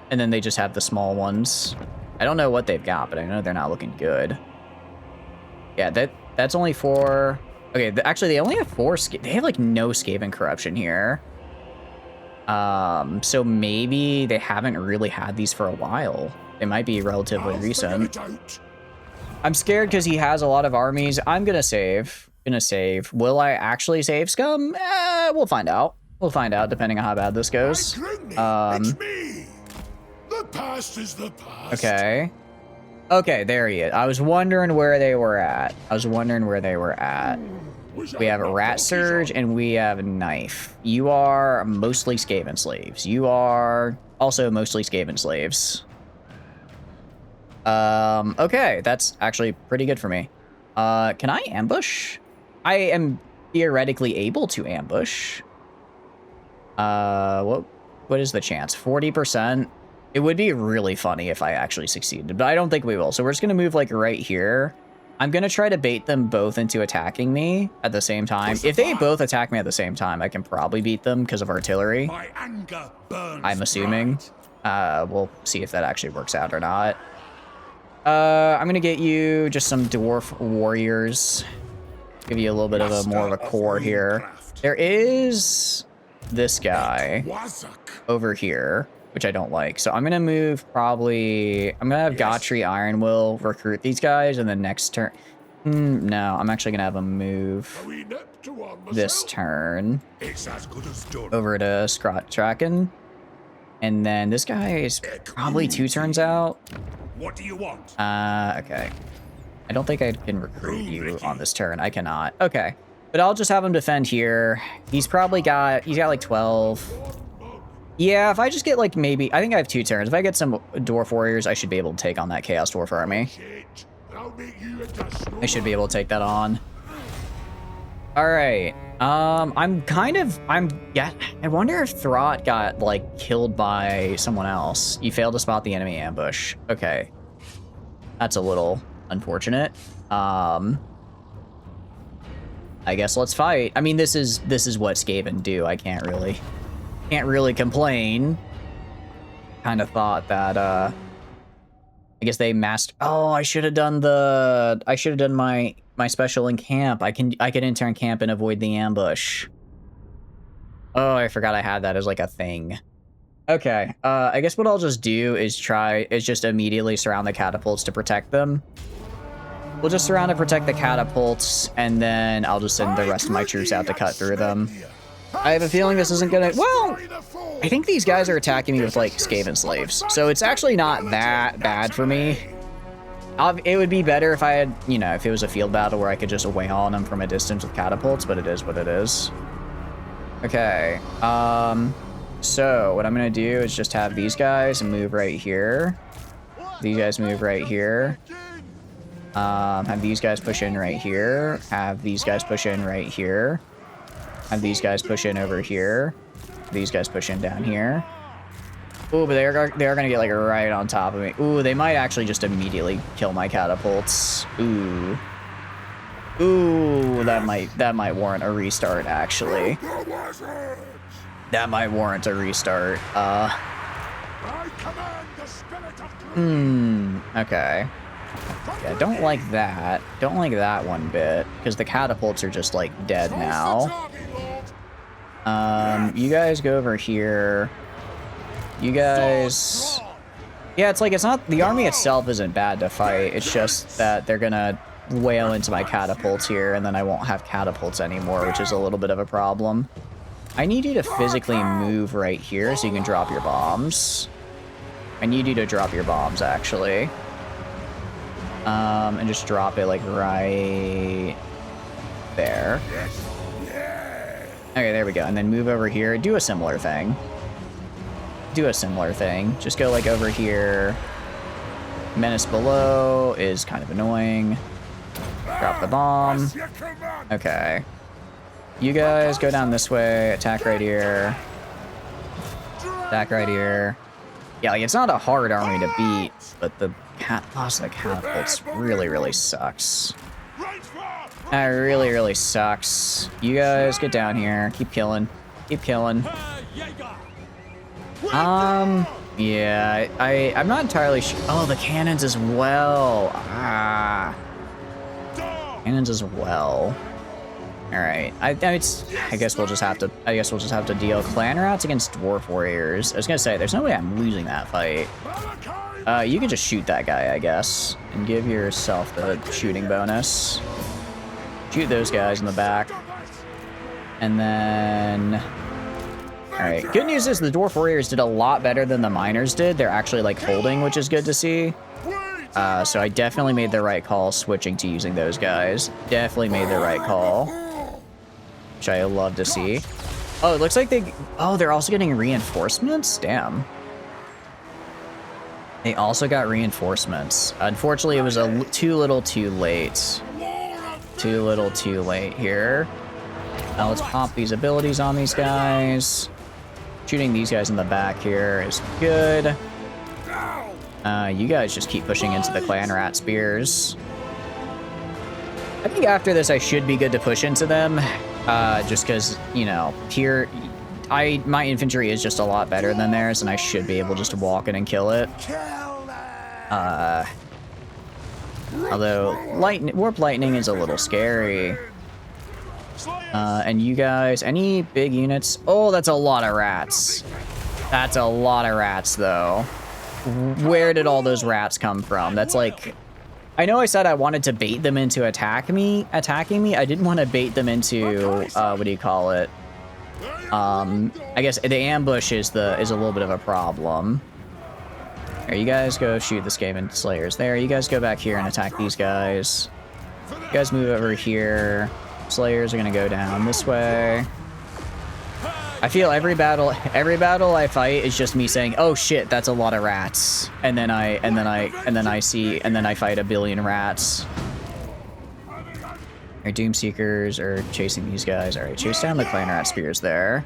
And then they just have the small ones. I don't know what they've got, but I know they're not looking good. Yeah, that's only 4... Okay, actually, they only have 4... They have, like, no Skaven corruption here. So maybe they haven't really had these for a while. They might be relatively recent. I'm scared because he has a lot of armies. I'm gonna save. Will I actually save Scum? We'll find out. We'll find out depending on how bad this goes. It's me. The past is the past. Okay. Okay, there he is. I was wondering where they were at. We have a Rat Surge and we have a Knife. You are mostly Skaven slaves. You are also mostly Skaven slaves. Okay, that's actually pretty good for me. Can I ambush? I am theoretically able to ambush. What is the chance? 40%? It would be really funny if I actually succeeded, but I don't think we will. So we're just gonna move like right here. I'm gonna try to bait them both into attacking me at the same time. If they both attack me at the same time, I can probably beat them because of artillery. My anger burns I'm assuming. bright. We'll see if that actually works out or not. I'm gonna get you just some dwarf warriors. Give you a little bit of a more of a core here. There is this guy over here, which I don't like. So I'm gonna move probably. I'm gonna have Gotri Ironwill recruit these guys, and then next turn. No, I'm actually gonna have him move this turn over to Scrottracken, and then this guy is probably 2 turns out. What do you want? Okay. I don't think I can recruit you on this turn. I cannot. Okay. But I'll just have him defend here. He's got like 12. Yeah, if I just get like maybe, I think I have 2 turns. If I get some Dwarf Warriors, I should be able to take on that Chaos Dwarf army. I should be able to take that on. All right. I wonder if Throt got like killed by someone else. You failed to spot the enemy ambush. Okay. That's a little unfortunate. I guess let's fight. I mean, this is what Skaven do. I can't really complain. Kind of thought that I guess they mastered. Oh, I should have done my special in camp. I can enter in camp and avoid the ambush. Oh, I forgot I had that as like a thing. Okay, I guess what I'll just do is just immediately surround the catapults to protect them. We'll just surround and protect the catapults, and then I'll just send the rest of my troops out to cut through them. I have a feeling this isn't gonna... Well, I think these guys are attacking me with, like, Skaven slaves, so it's actually not that bad for me. It would be better if I had, you know, if it was a field battle where I could just wail on them from a distance with catapults, but it is what it is. Okay, so what I'm gonna do is just have these guys move right here. These guys move right here. Have these guys push in right here. Have these guys push in right here. Have these guys push in over here. These guys push in down here. Ooh, but they are gonna get like right on top of me. Ooh, they might actually just immediately kill my catapults. Ooh. Ooh, that might warrant a restart actually. That might warrant a restart. Okay. Yeah, don't like that. Don't like that one bit, because the catapults are just like dead now. You guys go over here. You guys... Yeah, it's like, it's not... The army itself isn't bad to fight. It's just that they're gonna wail into my catapults here, and then I won't have catapults anymore, which is a little bit of a problem. I need you to physically move right here so you can drop your bombs. I need you to drop your bombs, actually. And just drop it, like, right there. Okay, there we go. And then move over here. Do a similar thing. Do a similar thing. Just go, like, over here. Menace below is kind of annoying. Drop the bomb. Okay. You guys go down this way. Attack right here. Attack right here. Yeah, like, it's not a hard army to beat, but the loss of the catapults really, really sucks. That really, really sucks. You guys get down here. Keep killing. Keep killing. Yeah, I'm not entirely sure. Oh, the cannons as well. Ah. Cannons as well. All right. I guess we'll just have to deal clan rats against dwarf warriors. I was gonna say, there's no way I'm losing that fight. You can just shoot that guy, I guess, and give yourself the shooting bonus. Shoot those guys in the back. And then... Alright, good news is the dwarf warriors did a lot better than the miners did. They're actually, like, holding, which is good to see. So I definitely made the right call switching to using those guys. Definitely made the right call. Which I love to see. Oh, it looks like they're also getting reinforcements? Damn. They also got reinforcements. Unfortunately, it was too little too late. Too little too late here. Now let's pop these abilities on these guys. Shooting these guys in the back here is good. You guys just keep pushing into the clan rat spears. I think after this I should be good to push into them. Just because, you know, here... my infantry is just a lot better than theirs, and I should be able just to walk in and kill it. Although, Warp Lightning is a little scary. And you guys, any big units? Oh, that's a lot of rats. That's a lot of rats, though. Where did all those rats come from? That's like... I know I said I wanted to bait them into attacking me. I didn't want to bait them into, what do you call it? I guess the ambush is a little bit of a problem. Here, you guys go shoot the Skaven Slayers there. You guys go back here and attack these guys. You guys move over here. Slayers are gonna go down this way. I feel every battle I fight is just me saying, "Oh shit, that's a lot of rats," and then I fight a billion rats. Our Doomseekers are chasing these guys. All right, chase down the clan rat spears there.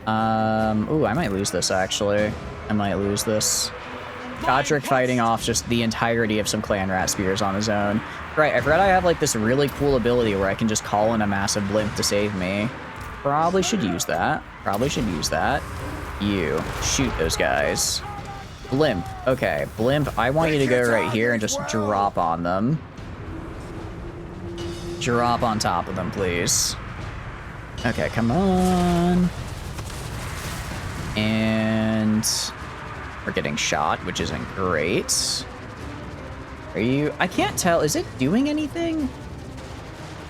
Ooh, I might lose this actually. I might lose this. Godric fighting off just the entirety of some clan rat spears on his own. Right, I forgot I have like this really cool ability where I can just call in a massive blimp to save me. Probably should use that. Probably should use that. You, shoot those guys. Blimp, okay, Blimp, I want you to go right here and just drop on them. Drop on top of them, please. Okay, come on. And we're getting shot, which isn't great. Are you... I can't tell. Is it doing anything?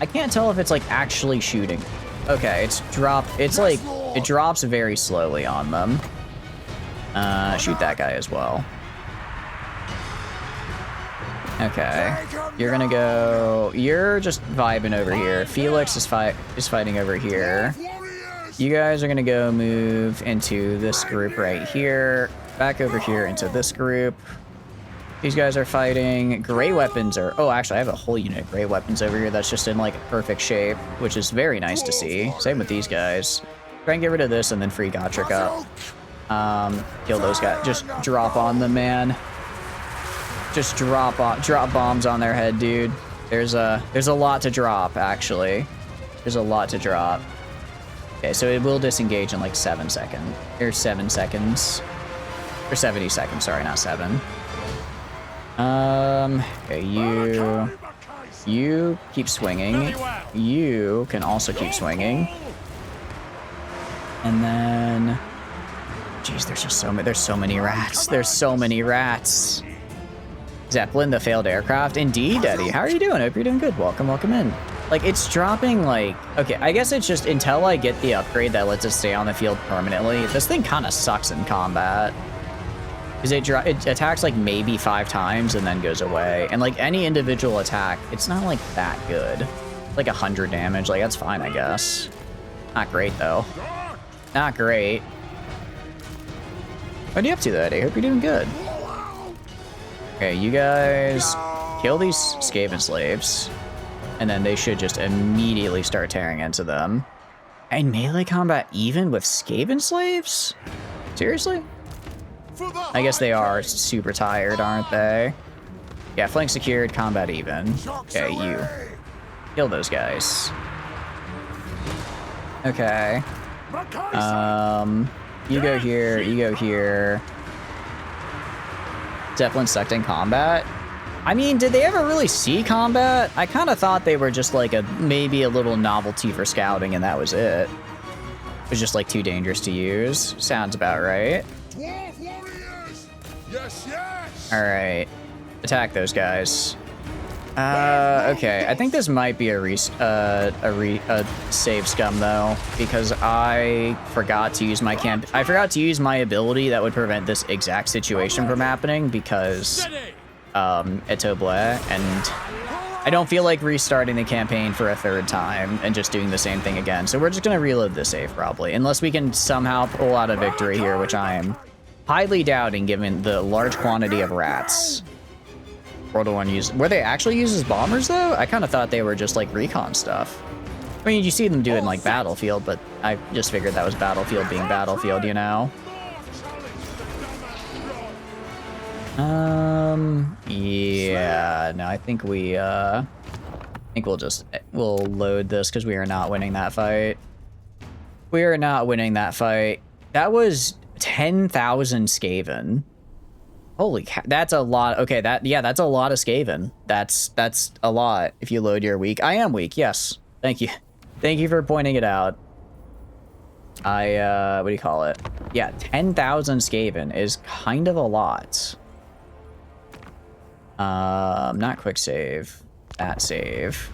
I can't tell if it's, like, actually shooting. Okay, it's like... It drops very slowly on them. Shoot that guy as well. Okay. You're gonna go... You're just vibing over here. Felix is fighting over here. You guys are gonna go move into this group right here. Back over here into this group. These guys are fighting. Gray weapons are... Oh, actually, I have a whole unit of gray weapons over here that's just in, like, perfect shape, which is very nice to see. Same with these guys. Try and get rid of this and then free Gotrek up. Kill those guys. Just drop on them, man. Just drop bombs on their head, dude. There's a lot to drop, actually. There's a lot to drop. Okay, so it will disengage in, like, 7 seconds. Or 7 seconds. Or 70 seconds, sorry, not 7. Okay, you keep swinging. You can also keep swinging. And then, jeez, there's so many rats. There's so many rats. Zeppelin, the failed aircraft. Indeed, Eddie. How are you doing? Hope you're doing good. Welcome in. Like, it's dropping, like, okay, I guess it's just until I get the upgrade that lets it stay on the field permanently. This thing kind of sucks in combat. Because it attacks like maybe 5 times and then goes away. And like any individual attack, it's not like that good. Like 100 damage, like that's fine, I guess. Not great though. Not great. What are you up to, Eddie? Hope you're doing good. Okay, you guys kill these Skaven slaves. And then they should just immediately start tearing into them. And melee combat even with Skaven slaves? Seriously? I guess they are super tired, aren't they? Yeah, flank secured, combat even. Okay, you. Kill those guys. Okay. You go here, you go here. Zeppelin sucked in combat. I mean, did they ever really see combat? I kind of thought they were just like maybe a little novelty for scouting and that was it. It was just like too dangerous to use. Sounds about right. Dwarf warriors! Yes, yes! Alright. Attack those guys. Okay. I think this might be a save scum though, because I forgot to use my I forgot to use my ability that would prevent this exact situation from happening because Etoble, and I don't feel like restarting the campaign for a 3rd time and just doing the same thing again. So we're just gonna reload the save probably, unless we can somehow pull out a victory here, which I am highly doubting given the large quantity of rats. World War I were they actually used as bombers though? I kind of thought they were just like recon stuff. I mean, you see them do it in like Battlefield, but I just figured that was Battlefield being Battlefield, you know? Yeah, no, I think we'll load this because we are not winning that fight. We are not winning that fight. That was 10,000 Skaven. Holy cow, that's a lot. Okay, that's a lot of Skaven. That's a lot if you load your weak. I am weak, yes. Thank you. Thank you for pointing it out. What do you call it? Yeah, 10,000 Skaven is kind of a lot. Not quick save. That save.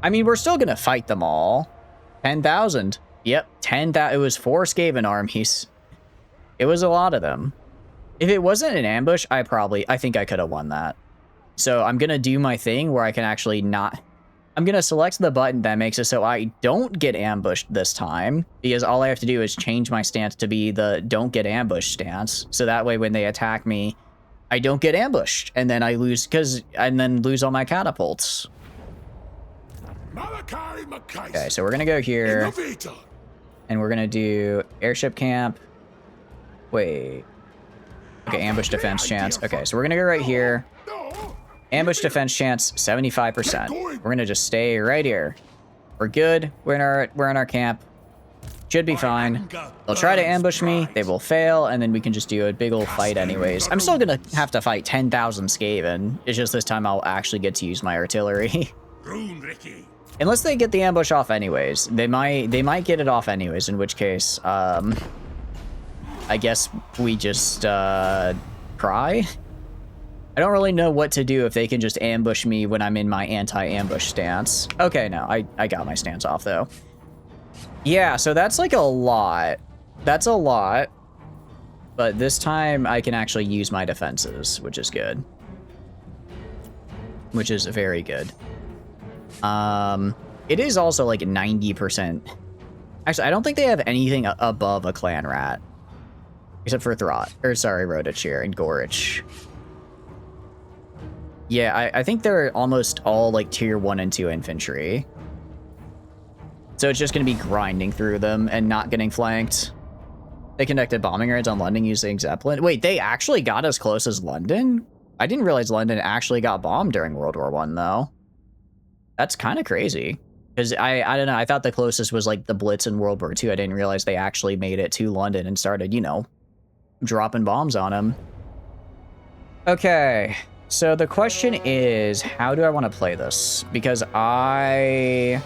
I mean, we're still gonna fight them all. 10,000. Yep, 10,000. It was 4 Skaven armies. It was a lot of them. If it wasn't an ambush, I think I could have won that. So I'm gonna do my thing where I can actually not... I'm gonna select the button that makes it so I don't get ambushed this time, because all I have to do is change my stance to be the don't get ambushed stance. So that way when they attack me, I don't get ambushed, and then I lose, and then lose all my catapults. Okay, so we're gonna go here, and we're gonna do airship camp. Wait. Okay, ambush defense chance. Okay, so we're gonna go right here. Ambush defense chance, 75%. We're gonna just stay right here. We're good. We're in our camp. Should be fine. They'll try to ambush me. They will fail, and then we can just do a big old fight anyways. I'm still gonna have to fight 10,000 Skaven. It's just this time I'll actually get to use my artillery. Unless they get the ambush off anyways. They might get it off anyways, in which case, I guess we just, cry? I don't really know what to do if they can just ambush me when I'm in my anti-ambush stance. Okay, no, I got my stance off, though. Yeah, so that's like a lot. That's a lot. But this time I can actually use my defenses, which is good. Which is very good. It is also like 90%. Actually, I don't think they have anything above a clan rat. Except for Throt. Or sorry, Rodachir and Gorich. Yeah, I think they're almost all like tier 1 and 2 infantry. So it's just going to be grinding through them and not getting flanked. They conducted bombing raids on London using Zeppelin. Wait, they actually got as close as London? I didn't realize London actually got bombed during World War I, though. That's kind of crazy. Because I don't know, I thought the closest was like the Blitz in World War II. I didn't realize they actually made it to London and started, you know, dropping bombs on them. Okay, so the question is, how do I want to play this? Because I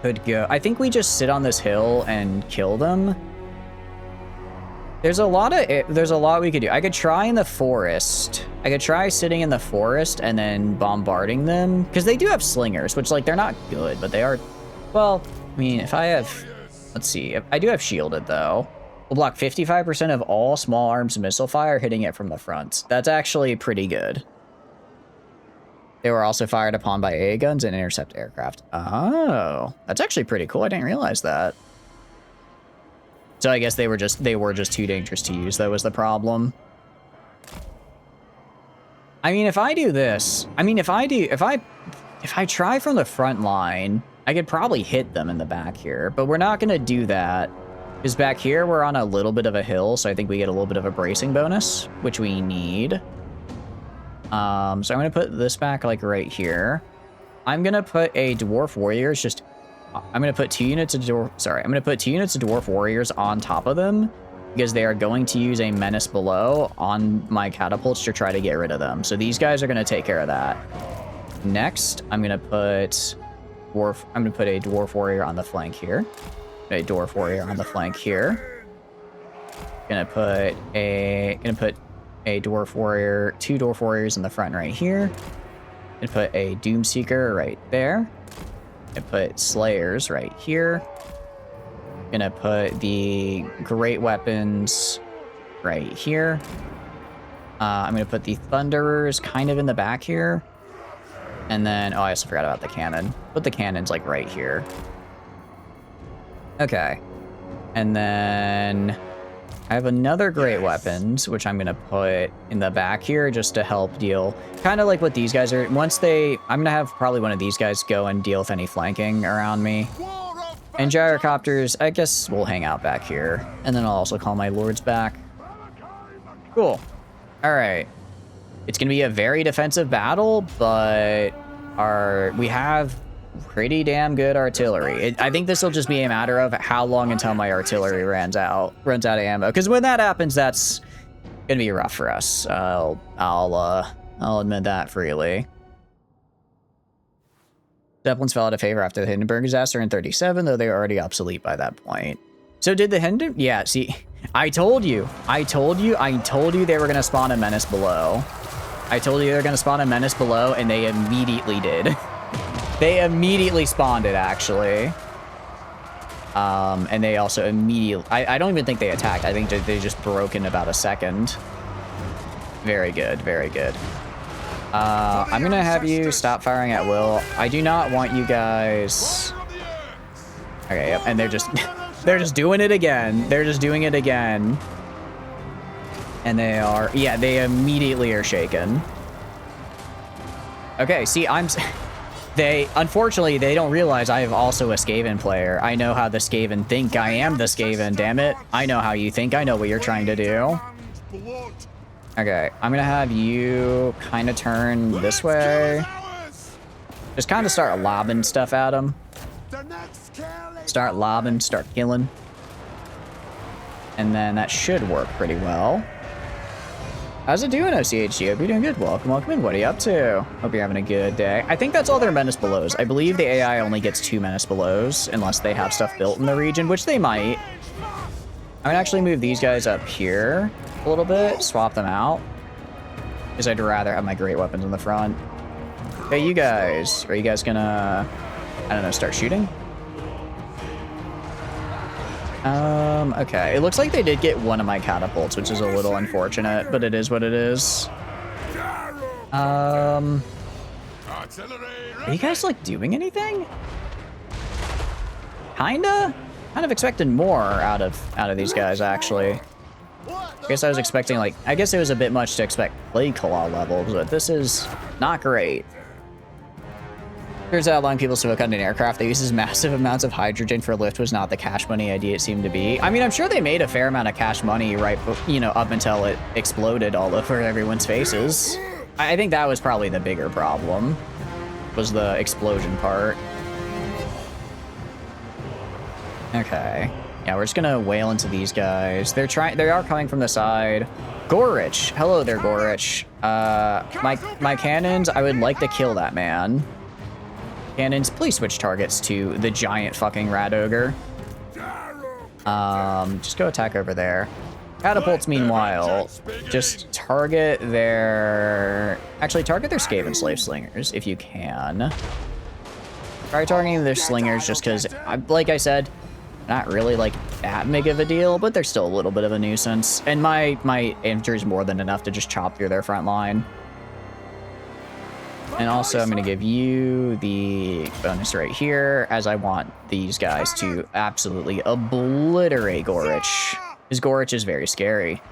could go... I think we just sit on this hill and kill them. There's a lot we could do. I could try in the forest. I could try sitting in the forest and then bombarding them. Because they do have slingers, which, like, they're not good, but they are... Well, I mean, if I have... Let's see. I do have shielded, though. We'll block 55% of all small arms missile fire hitting it from the front. That's actually pretty good. They were also fired upon by AA guns and intercept aircraft. Oh, that's actually pretty cool. I didn't realize that. So I guess they were just too dangerous to use. That was the problem. I mean, if I do this, if I try from the front line, I could probably hit them in the back here, but we're not going to do that. Because back here, we're on a little bit of a hill, so I think we get a little bit of a bracing bonus, which we need. So I'm going to put this back, like, right here. I'm going to put a Dwarf Warriors just... I'm going to put 2 units of Dwarf Warriors on top of them, because they are going to use a Menace below on my catapults to try to get rid of them. So these guys are going to take care of that. Next, I'm going to put a Dwarf Warrior on the flank here. A Dwarf Warrior on the flank here. Gonna put a Dwarf Warrior, 2 Dwarf Warriors in the front right here. Gonna put a Doomseeker right there. Gonna put Slayers right here. Gonna put the Great Weapons right here. I'm gonna put the Thunderers kind of in the back here. And then, oh, I also forgot about the cannon. Put the cannons like right here. Okay, and then I have another Great Weapons, which I'm going to put in the back here just to help deal, kind of like what these guys are. I'm going to have probably one of these guys go and deal with any flanking around me. And gyrocopters, I guess we'll hang out back here. And then I'll also call my lords back. Cool. All right. It's going to be a very defensive battle, but we have pretty damn good artillery. I think this will just be a matter of how long until my artillery runs out of ammo. Because when that happens, that's gonna be rough for us. I'll admit that freely. Zeppelins fell out of favor after the Hindenburg disaster in 37, though they were already obsolete by that point. So did the Hindenburg? Yeah. See, I told you they were gonna spawn a Menace below. I told you they were gonna spawn a Menace below, and they immediately did. They immediately spawned it, actually. And they also immediately... I don't even think they attacked. I think they just broke in about a second. Very good, very good. I'm going to have you stop firing at will. I do not want you guys... Okay, yep, and they're just... they're just doing it again. They're just doing it again. And they are... Yeah, they immediately are shaken. Okay, see, unfortunately, they don't realize I have also a Skaven player. I know how the Skaven think. I am the Skaven, damn it. I know how you think. I know what you're trying to do. Okay, I'm gonna have you kind of turn this way. Just kind of start lobbing stuff at them. Start lobbing, start killing. And then that should work pretty well. How's it doing, OCHG? Hope you're doing good. Welcome, welcome in. What are you up to? Hope you're having a good day. I think that's all their Menace Belows. I believe the AI only gets 2 Menace Belows, unless they have stuff built in the region, which they might. I'm gonna actually move these guys up here a little bit, swap them out, because I'd rather have my Great Weapons in the front. Hey, you guys, are you guys gonna, I don't know, start shooting? Okay. It looks like they did get one of my catapults, which is a little unfortunate, but it is what it is. Are you guys, like, doing anything? Kinda? Kind of expected more out of these guys, actually. I guess I was expecting, like, I guess it was a bit much to expect Plague Claw levels, but this is not great. Turns out allowing people to look at an aircraft that uses massive amounts of hydrogen for lift was not the cash money idea it seemed to be. I mean, I'm sure they made a fair amount of cash money, right, you know, up until it exploded all over everyone's faces. I think that was probably the bigger problem, was the explosion part. Okay. Yeah, we're just gonna wail into these guys. They are coming from the side. Gorich. Hello there, Gorich. My cannons, I would like to kill that man. Cannons, please switch targets to the giant fucking rat ogre. Just go attack over there. Catapults, meanwhile, just target their... Actually, target their Skaven slave slingers, if you can. Try targeting their slingers just because, like I said, not really like that big of a deal, but they're still a little bit of a nuisance. And my infantry is more than enough to just chop through their front line. And also, I'm going to give you the bonus right here, as I want these guys to absolutely obliterate Gorich. Because Gorich is very scary.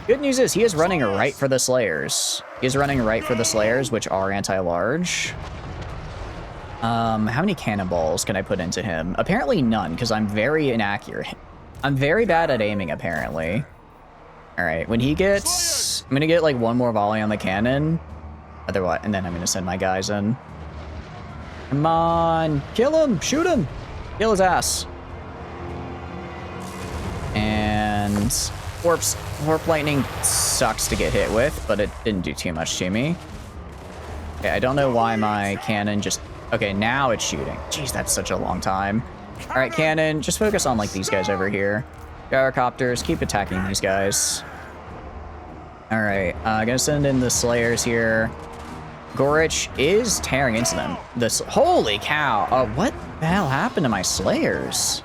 Good news is, he is running right for the Slayers. He is running right for the Slayers, which are anti-large. How many cannonballs can I put into him? Apparently none, because I'm very inaccurate. I'm very bad at aiming, apparently. Alright, when he gets... I'm going to get, like, one more volley on the cannon. Otherwise, and then I'm gonna send my guys in. Come on, kill him, shoot him, kill his ass. And warp lightning sucks to get hit with, but it didn't do too much to me. Okay, I don't know why my cannon just, okay, now it's shooting. Jeez, that's such a long time. All right, cannon, just focus on like these guys over here. Gyrocopters, keep attacking these guys. All right, gonna send in the Slayers here. Gorich is tearing into them. Holy cow! What the hell happened to my Slayers?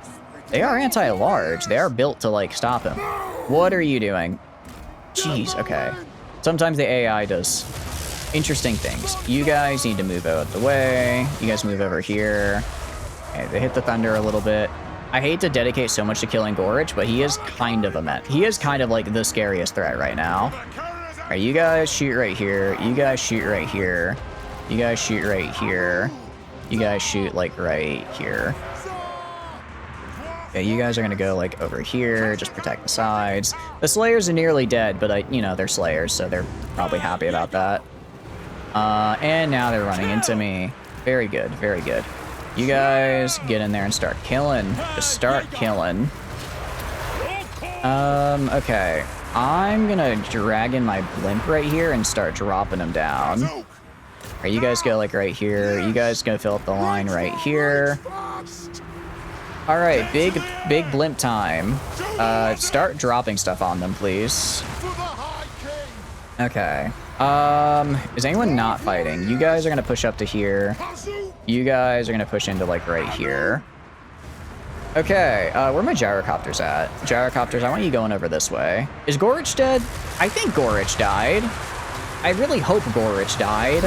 They are anti-large. They are built to like stop him. What are you doing? Jeez. Okay. Sometimes the AI does interesting things. You guys need to move out of the way. You guys move over here. Okay, they hit the thunder a little bit. I hate to dedicate so much to killing Gorich, but he is kind of a met. He is kind of like the scariest threat right now. All right, you guys shoot right here. You guys shoot right here. You guys shoot right here. You guys shoot like right here. Okay, you guys are gonna go like over here, just protect the sides. The Slayers are nearly dead, but you know, they're Slayers, so they're probably happy about that. And now they're running into me. Very good, very good. You guys get in there and start killing. Just start killing. Okay. I'm gonna drag in my blimp right here and start dropping them down. All right, you guys go like right here. You guys go fill up the line right here. All right, big blimp time. Start dropping stuff on them, please. Okay. Is anyone not fighting? You guys are gonna push up to here. You guys are gonna push into like right here. Okay, where are my gyrocopters at? Gyrocopters, I want you going over this way. Is Gorich dead? I think Gorich died. I really hope Gorich died.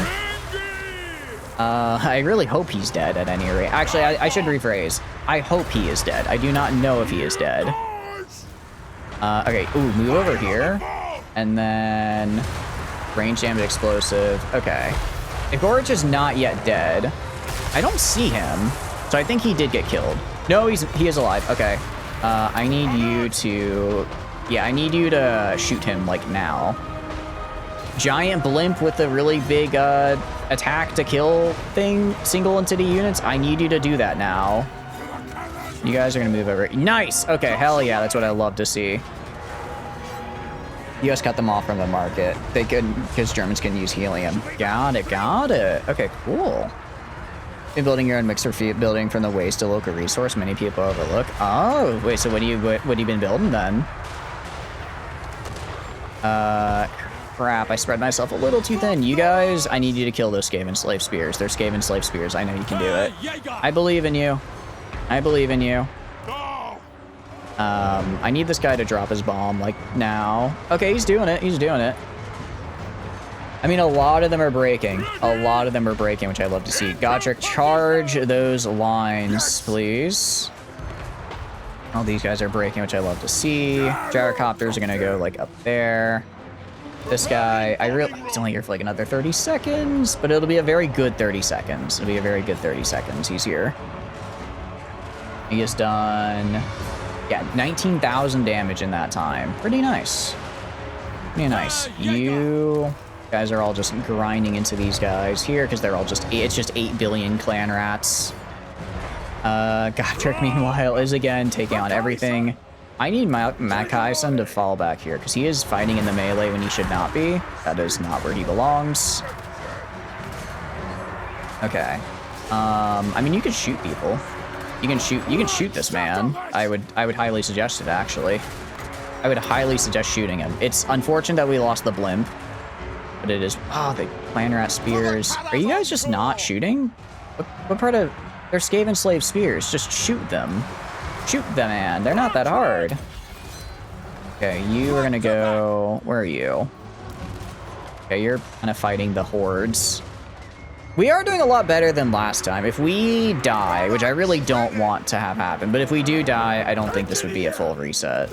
I really hope he's dead at any rate. Actually, I should rephrase. I hope he is dead. I do not know if he is dead. Okay, ooh, move over here. And then range damage explosive. Okay. If Gorich is not yet dead, I don't see him. So I think he did get killed. No, he is alive. Okay. I need you to... Yeah, I need you to shoot him, like, now. Giant blimp with a really big attack to kill thing, single entity units. I need you to do that now. You guys are going to move over. Nice! Okay, hell yeah, that's what I love to see. You guys cut them off from the market. They could, because Germans can use helium. Got it, got it. Okay, cool. Been building your own mixer feed building from the waste to local resource many people overlook. Oh, wait, so what have you been building then? Crap, I spread myself a little too thin. You guys, I need you to kill those Skaven slave spears. They're Skaven slave spears. I know you can do it. I believe in you. I believe in you. I need this guy to drop his bomb, like, now. Okay, he's doing it. He's doing it. I mean, a lot of them are breaking. A lot of them are breaking, which I love to see. Godric, charge those lines, please. All these guys are breaking, which I love to see. Gyrocopters are gonna go like up there. This guy, he's only here for like another 30 seconds, but it'll be a very good 30 seconds. It'll be a very good 30 seconds. He's here. He has done, yeah, 19,000 damage in that time. Pretty nice. Pretty nice. You guys are all just grinding into these guys here because they're all just, it's just 8 billion clan rats. Gotrek, meanwhile, is again taking on everything. I need Makai-san to fall back here because he is fighting in the melee when he should not be. That is not where he belongs. Okay. I mean, you could shoot people. You can shoot this man. I would highly suggest it, actually. I would highly suggest shooting him. It's unfortunate that we lost the blimp, but it is, oh, the clan rat spears. Are you guys just not shooting? What part of, they're Skaven slave spears. Just shoot them. Shoot them, man. They're not that hard. Okay, you are gonna go, where are you? Okay, you're kind of fighting the hordes. We are doing a lot better than last time. If we die, which I really don't want to have happen, but if we do die, I don't think this would be a full reset.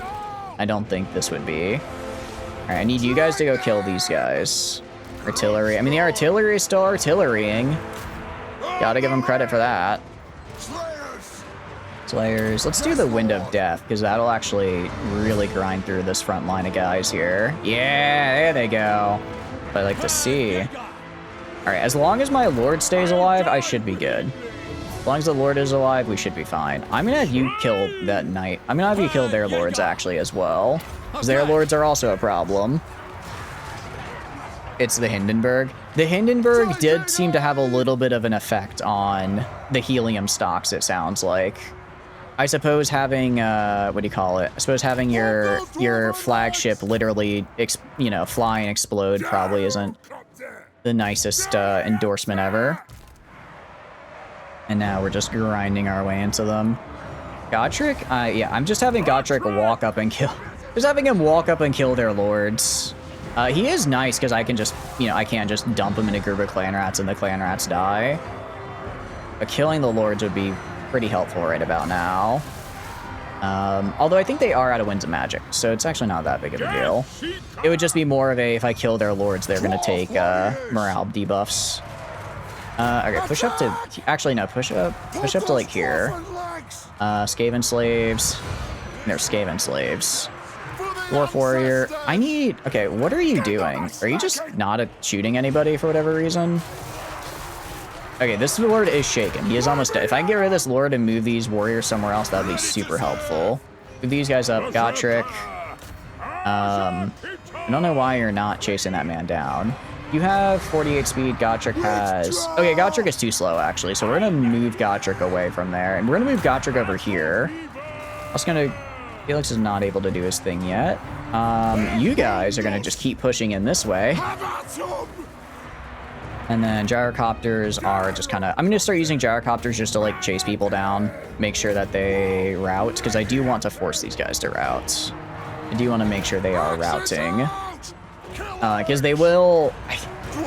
I don't think this would be. All right, I need you guys to go kill these guys. Artillery. I mean, the artillery is still artillerying. Gotta give them credit for that. Slayers. Let's do the Wind of Death, because that'll actually really grind through this front line of guys here. Yeah, there they go. What I like to see. All right, as long as my Lord stays alive, I should be good. As long as the Lord is alive, we should be fine. I'm gonna have you kill that knight. I'm gonna have you kill their lords, actually, as well. Because their lords are also a problem. It's the Hindenburg. The Hindenburg did seem to have a little bit of an effect on the helium stocks, it sounds like. I suppose having, what do you call it? I suppose having your flagship literally, fly and explode probably isn't the nicest endorsement ever. And now we're just grinding our way into them. Gotrek? Yeah, I'm just having Gotrek walk up and kill. Just having him walk up and kill their lords. He is nice because I can just, I can't just dump him in a group of clan rats and the clan rats die. But killing the lords would be pretty helpful right about now. Although I think they are out of Winds of Magic, so it's actually not that big of a deal. It would just be more of a, if I kill their lords, they're going to take morale debuffs. Okay, push up to, actually no, push up to like here. Skaven slaves. There's Skaven slaves. Dwarf warrior. I need, okay, what are you doing? Are you just not shooting anybody for whatever reason? Okay, this lord is shaken. He is almost dead. If I can get rid of this lord and move these warriors somewhere else, that would be super helpful. Move these guys up. Gotrek. I don't know why you're not chasing that man down. You have 48 speed. Gotrek has... Okay, Gotrek is too slow, actually. So we're going to move Gotrek away from there. And we're going to move Gotrek over here. I was going to... Felix is not able to do his thing yet. You guys are going to just keep pushing in this way. And then gyrocopters are just kind of... I'm going to start using gyrocopters just to, like, chase people down. Make sure that they route, because I do want to force these guys to route. I do want to make sure they are routing. Because they will...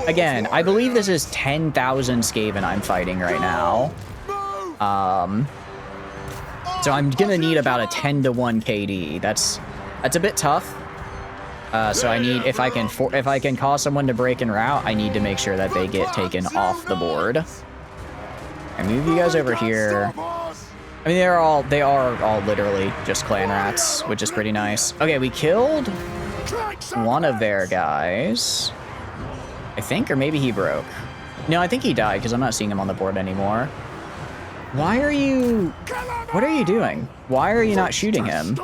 Again, I believe this is 10,000 Skaven I'm fighting right now. So I'm going to need about a 10-to-1 KD. That's a bit tough. So I need, if I can cause someone to break and route, I need to make sure that they get taken off the board. I move you guys over here. I mean, they are all literally just clan rats, which is pretty nice. Okay, we killed one of their guys, I think, or maybe he broke. No, I think he died because I'm not seeing him on the board anymore. What are you doing? Why are you not shooting him?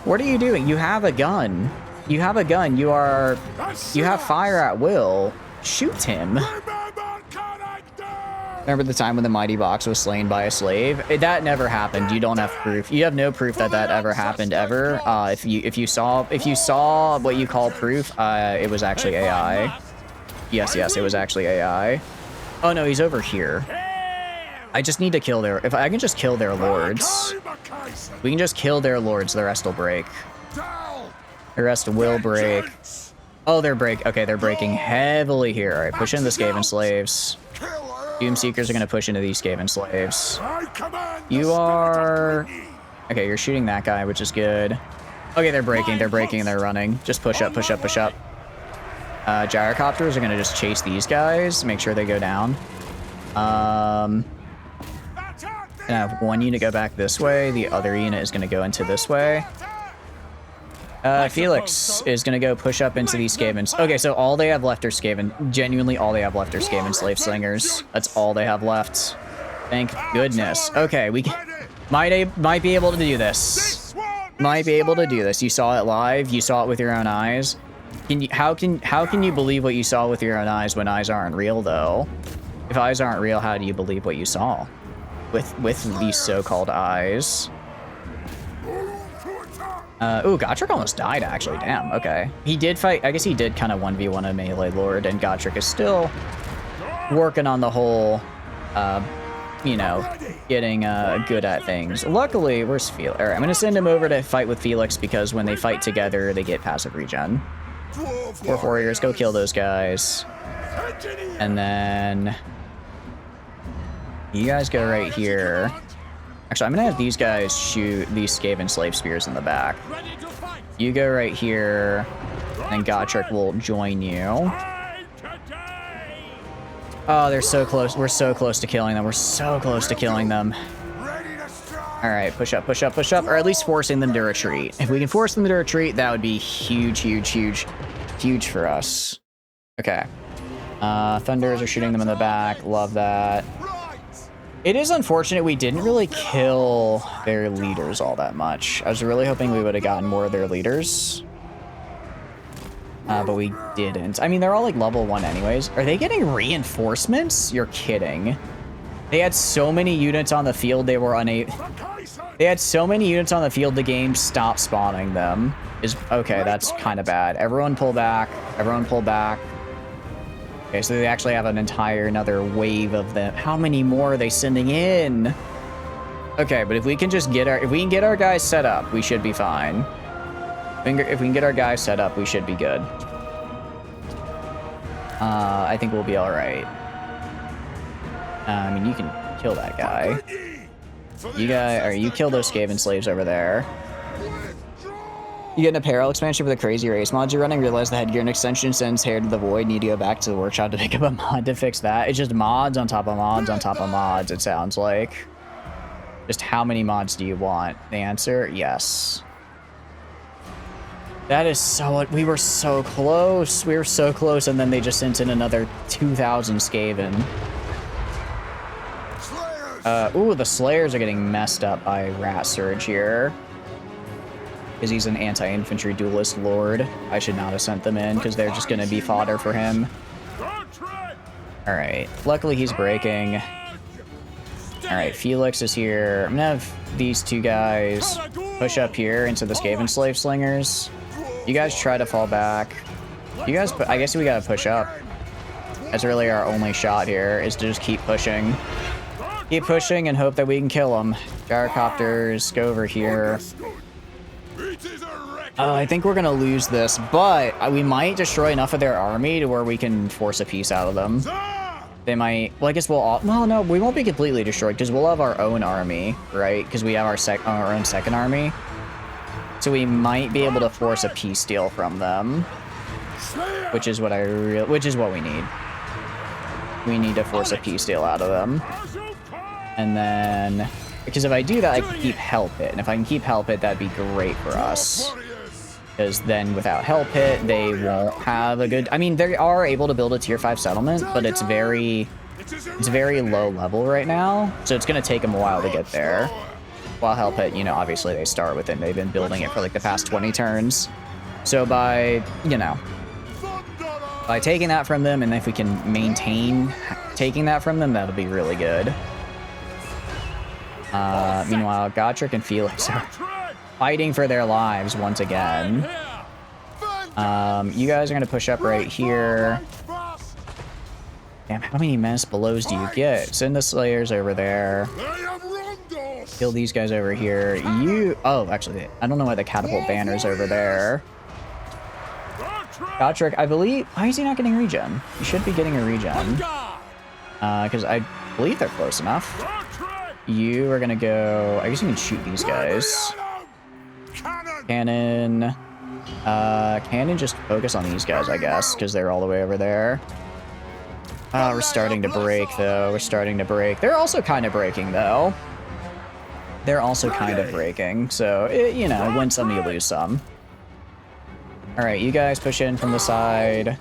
What are you doing? You have a gun. You have a gun. You have fire at will. Shoot him. Remember the time when the mighty box was slain by a slave? That never happened. You don't have proof. You have no proof that ever happened ever. If you saw what you call proof, it was actually AI. Yes, it was actually AI. Oh no, he's over here. I just need to kill their... If I can just kill their lords. We can just kill their lords. The rest will break. The rest will break. Oh, they're break. Okay, they're breaking heavily here. All right, push in the Skaven slaves. Doom Seekers are going to push into these Skaven slaves. You are... Okay, you're shooting that guy, which is good. Okay, they're breaking, and they're running. Just push up, push up, push up. Gyrocopters are gonna just chase these guys, make sure they go down. Gonna have one unit go back this way, the other unit is gonna go into this way. Felix is gonna go push up into these Skavens. Okay, so all they have left are Skaven. Genuinely, all they have left are Skaven slave slingers. That's all they have left. Thank goodness. Okay, we might be able to do this. Might be able to do this. You saw it live. You saw it with your own eyes. How can you believe what you saw with your own eyes when eyes aren't real, though? If eyes aren't real, how do you believe what you saw with these so-called eyes? Ooh, Gotrek almost died, actually. Damn, okay. He did fight. I guess he did kind of 1v1 a melee lord, and Gotrek is still working on the whole, you know, getting good at things. Luckily, where's Felix? All right, I'm going to send him over to fight with Felix because when they fight together, they get passive regen. 4 warriors, go kill those guys. And then you guys go right here. Actually, I'm gonna have these guys shoot these Skaven slave spears in the back. You go right here, and Gotrek will join you. Oh, they're so close. We're so close to killing them. We're so close to killing them. All right, push up, push up, push up, or at least forcing them to retreat. If we can force them to retreat, that would be huge, huge, huge, huge for us. Okay. Thunders are shooting them in the back. Love that. It is unfortunate we didn't really kill their leaders all that much. I was really hoping we would have gotten more of their leaders. But we didn't. I mean, they're all like level 1 anyways. Are they getting reinforcements? You're kidding. They had so many units on the field, they were unable... They had so many units on the field, the game stopped spawning them. Okay, that's kind of bad. Everyone pull back. Everyone pull back. Okay, so they actually have another wave of them. How many more are they sending in? Okay, but if we can just get our guys set up, we should be fine. If we can get our guys set up, we should be good. I think we'll be all right. I mean, you can kill that guy. You kill those Skaven slaves over there. You get an apparel expansion for the crazy race mods you're running, realize the headgear and extension sends hair to the void, need to go back to the workshop to pick up a mod to fix that. It's just mods on top of mods on top of mods, it sounds like. Just how many mods do you want? The answer, yes. That is so... We were so close. We were so close, and then they just sent in another 2,000 Skaven. Ooh, the Slayers are getting messed up by Rat Surge here. Because he's an anti-infantry duelist lord. I should not have sent them in, because they're just going to be fodder for him. Alright, luckily he's breaking. Alright, Felix is here. I'm going to have these two guys push up here into the Skaven slave slingers. You guys try to fall back. You guys, I guess we got to push up. That's really our only shot here, is to just keep pushing. Keep pushing and hope that we can kill them. Gyrocopters, go over here. I think we're gonna lose this, but we might destroy enough of their army to where we can force a piece out of them. They might... Well, I guess we'll all... Well, no, we won't be completely destroyed, because we'll have our own army, right? Because we have our own second army. So we might be able to force a peace deal from them. Which is what we need. We need to force a peace deal out of them. And then... Because if I do that, I can keep Help It. And if I can keep Help It, that'd be great for us. Because then without Help It, they won't have a good... I mean, they are able to build a tier 5 settlement, but it's very low level right now. So it's going to take them a while to get there. While Help It, you know, obviously they start with it. They've been building it for like the past 20 turns. So by, you know, by taking that from them, and if we can maintain taking that from them, that'll be really good. Meanwhile, Gotrek and Felix are fighting for their lives once again. You guys are going to push up right here. Damn, how many menace blows do you get? Send the Slayers over there. Kill these guys over here. Oh, actually, I don't know why the catapult banner's over there. Gotrek, I believe... Why is he not getting regen? He should be getting a regen. Because I believe they're close enough. You are gonna go... I guess you can shoot these guys. Cannon! Cannon just focus on these guys, I guess, because they're all the way over there. Oh, we're starting to break, though. We're starting to break. They're also kind of breaking, though. They're also kind of breaking, so, you know, win some, you lose some. Alright, you guys push in from the side.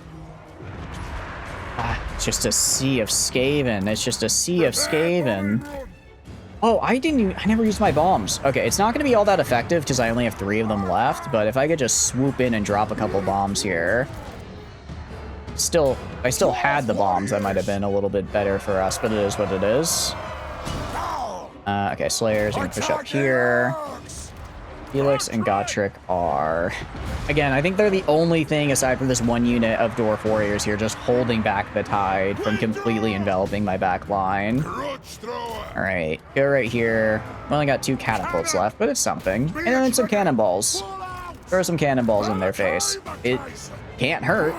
Ah, it's just a sea of Skaven. It's just a sea of Skaven. Oh, I never used my bombs. Okay, it's not going to be all that effective because I only have 3 of them left, but if I could just swoop in and drop a couple bombs here. I still had the bombs. That might have been a little bit better for us, but it is what it is. Okay, Slayers, you can push up here. Felix and Gotrek are... Again, I think they're the only thing, aside from this one unit of Dwarf Warriors here, just holding back the tide from completely enveloping my back line. Alright, go right here. We only got 2 catapults left, but it's something. And then some cannonballs. Throw some cannonballs in their face. It can't hurt.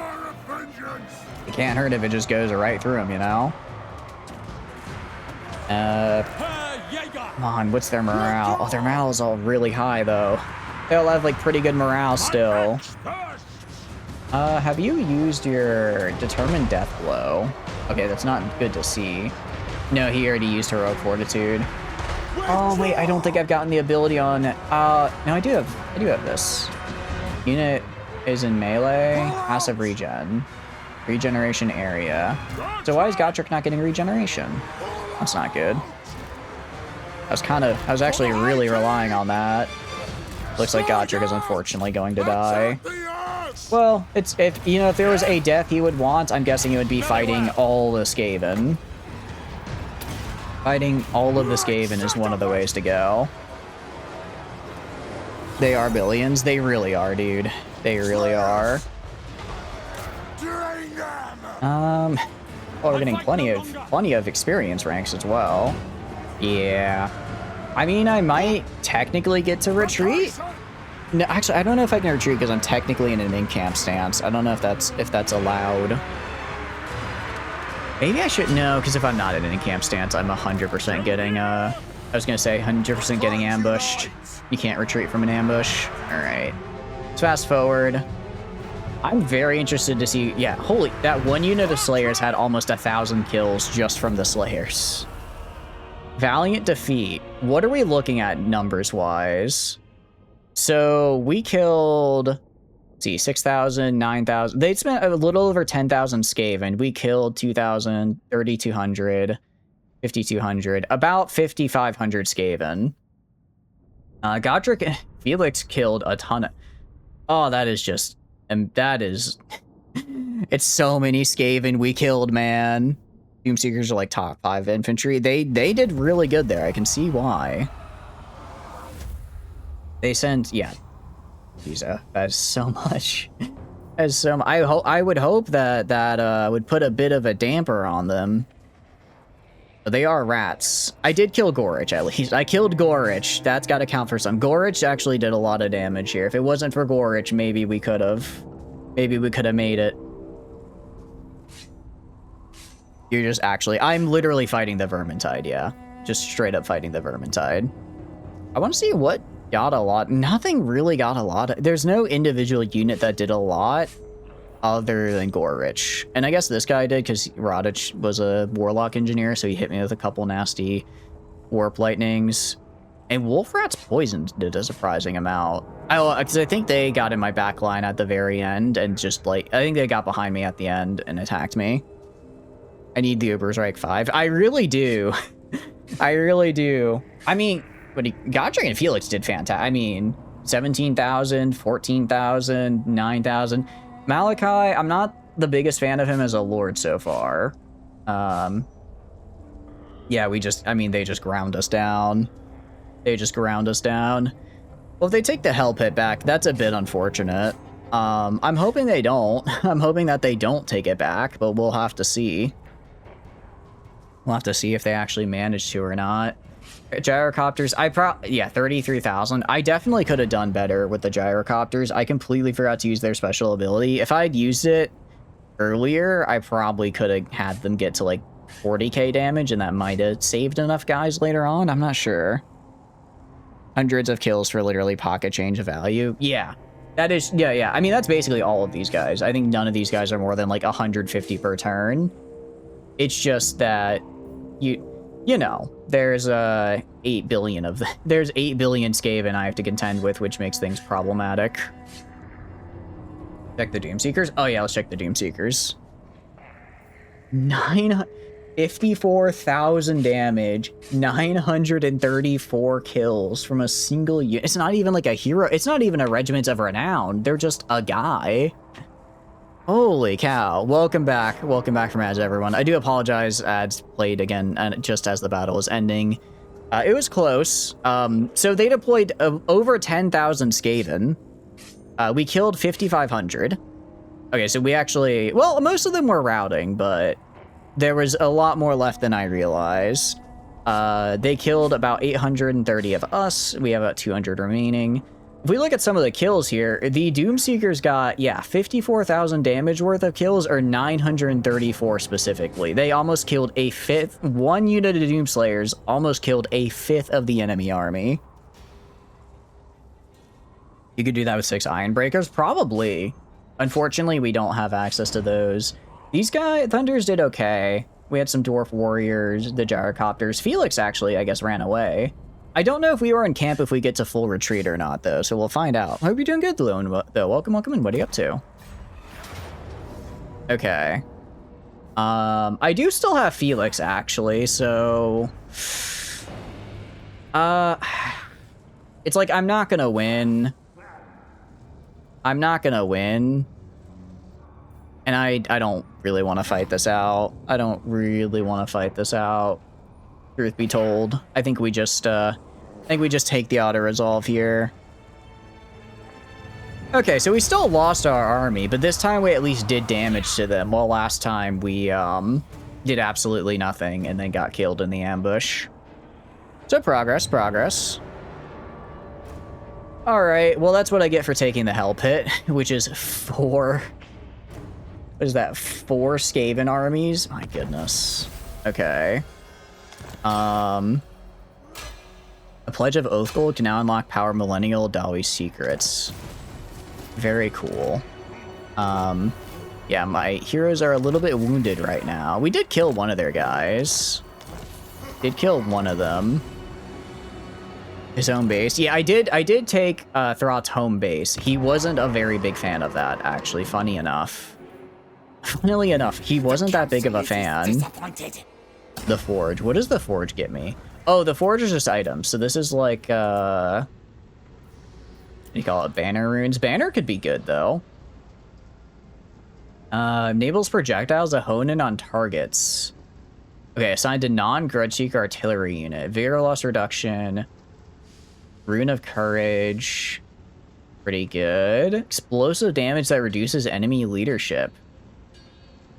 It can't hurt if it just goes right through them, you know? Come on, what's their morale? Oh, their morale is all really high, though. They all have, like, pretty good morale still. Have you used your Determined Death Blow? Okay, that's not good to see. No, he already used Heroic Fortitude. Oh, wait, I don't think I've gotten the ability on... No, I do have this. Unit is in melee, passive regen. Regeneration area. So why is Gotrek not getting regeneration? That's not good. I was actually really relying on that. Looks like Gotrek is unfortunately going to die. Well, if there was a death he would want, I'm guessing it would be fighting all the Skaven. Fighting all of the Skaven is one of the ways to go. They are billions. They really are, dude. They really are. Well, we're getting plenty of experience ranks as well. Yeah. I mean, I might technically get to retreat. No, actually, I don't know if I can retreat because I'm technically in an in-camp stance. I don't know if that's allowed. Maybe I should know, because if I'm not in an in-camp stance, I'm 100% getting, I was going to say 100% getting ambushed. You can't retreat from an ambush. All right. Let's fast forward. I'm very interested to see, yeah, holy, that one unit of Slayers had almost 1,000 kills just from the Slayers. Valiant defeat. What are we looking at numbers-wise? So we killed, let's see, 6,000, 9,000. They spent a little over 10,000 Skaven. We killed 2,000, 3,200, 5,200, about 5,500 Skaven. Godric and Felix killed a ton of... Oh, that is just... And that is... It's so many Skaven we killed, man. Doomseekers are like top 5 infantry. They did really good there. I can see why. They sent... Yeah. Jeez, that's so much. That's so... I would hope that would put a bit of a damper on them. But they are rats. I did kill Gorich, at least. I killed Gorich. That's got to count for some. Gorich actually did a lot of damage here. If it wasn't for Gorich, maybe we could have made it. You're just actually... I'm literally fighting the Vermintide, yeah. Just straight up fighting the Vermintide. I want to see what got a lot. Nothing really got a lot. There's no individual unit that did a lot other than Gorich. And I guess this guy did because Radich was a Warlock engineer, so he hit me with a couple nasty Warp Lightnings. And Wolfrat's Poison did a surprising amount. Because I think they got in my back line at the very end and just like... I think they got behind me at the end and attacked me. I need the Uberstrike 5. I really do. I really do. I mean, but Godric and Felix did fantastic. I mean, 17,000, 14,000, 9,000. Malachi, I'm not the biggest fan of him as a lord so far. Yeah, they just ground us down. They just ground us down. Well, if they take the Hell Pit back, that's a bit unfortunate. I'm hoping they don't. I'm hoping that they don't take it back, but we'll have to see. We'll have to see if they actually manage to or not. Gyrocopters, yeah, 33,000. I definitely could have done better with the gyrocopters. I completely forgot to use their special ability. If I'd used it earlier, I probably could have had them get to like 40k damage, and that might have saved enough guys later on. I'm not sure. Hundreds of kills for literally pocket change of value. Yeah, that is, yeah. I mean, that's basically all of these guys. I think none of these guys are more than like 150 per turn. It's just that you know, there's 8 billion of there's 8 billion Skaven I have to contend with, which makes things problematic. Check the Doomseekers. Oh yeah, let's check the Doomseekers. 54,000 damage, 934 kills from a single unit. It's not even like a hero. It's not even a regiment of renown. They're just a guy. Holy cow. Welcome back. Welcome back from ads, everyone. I do apologize. Ads played again just as the battle was ending. It was close. So they deployed over 10,000 Skaven. We killed 5,500. Okay, so we actually... Well, most of them were routing, but there was a lot more left than I realized. They killed about 830 of us. We have about 200 remaining. If we look at some of the kills here, the Doomseekers got, yeah, 54,000 damage worth of kills, or 934 specifically. They almost killed a fifth. One unit of Doomslayers almost killed a fifth of the enemy army. You could do that with 6 Ironbreakers? Probably. Unfortunately, we don't have access to those. These guys, Thunders did okay. We had some Dwarf Warriors, the Gyrocopters. Felix, actually, I guess, ran away. I don't know if we were in camp if we get to full retreat or not, though, so we'll find out. Hope you're doing good, though. Welcome, and what are you up to? Okay. I do still have Felix, actually, so... It's like, I'm not gonna win. And I don't really want to fight this out. Truth be told. I think we just take the auto resolve here. Okay, so we still lost our army, but this time we at least did damage to them, while last time we did absolutely nothing and then got killed in the ambush. So progress. Alright, well that's what I get for taking the Hell Pit, which is 4... What is that? 4 Skaven armies? My goodness. Okay. A Pledge of Oathgold can now unlock Power Millennial Dawi secrets. Very cool. Yeah, my heroes are a little bit wounded right now. We did kill one of their guys. Did kill one of them. His home base. Yeah, I did take Throt's home base. He wasn't a very big fan of that, actually, funny enough. Funnily enough, he wasn't that big of a fan. The Forge. What does the Forge get me? Oh, the Forge is just items. So this is like, what do you call it? Banner runes. Banner could be good, though. Enables projectiles to hone in on targets. Okay, assigned to non-Grudge Seeker artillery unit. Vigor loss reduction. Rune of Courage. Pretty good. Explosive damage that reduces enemy leadership.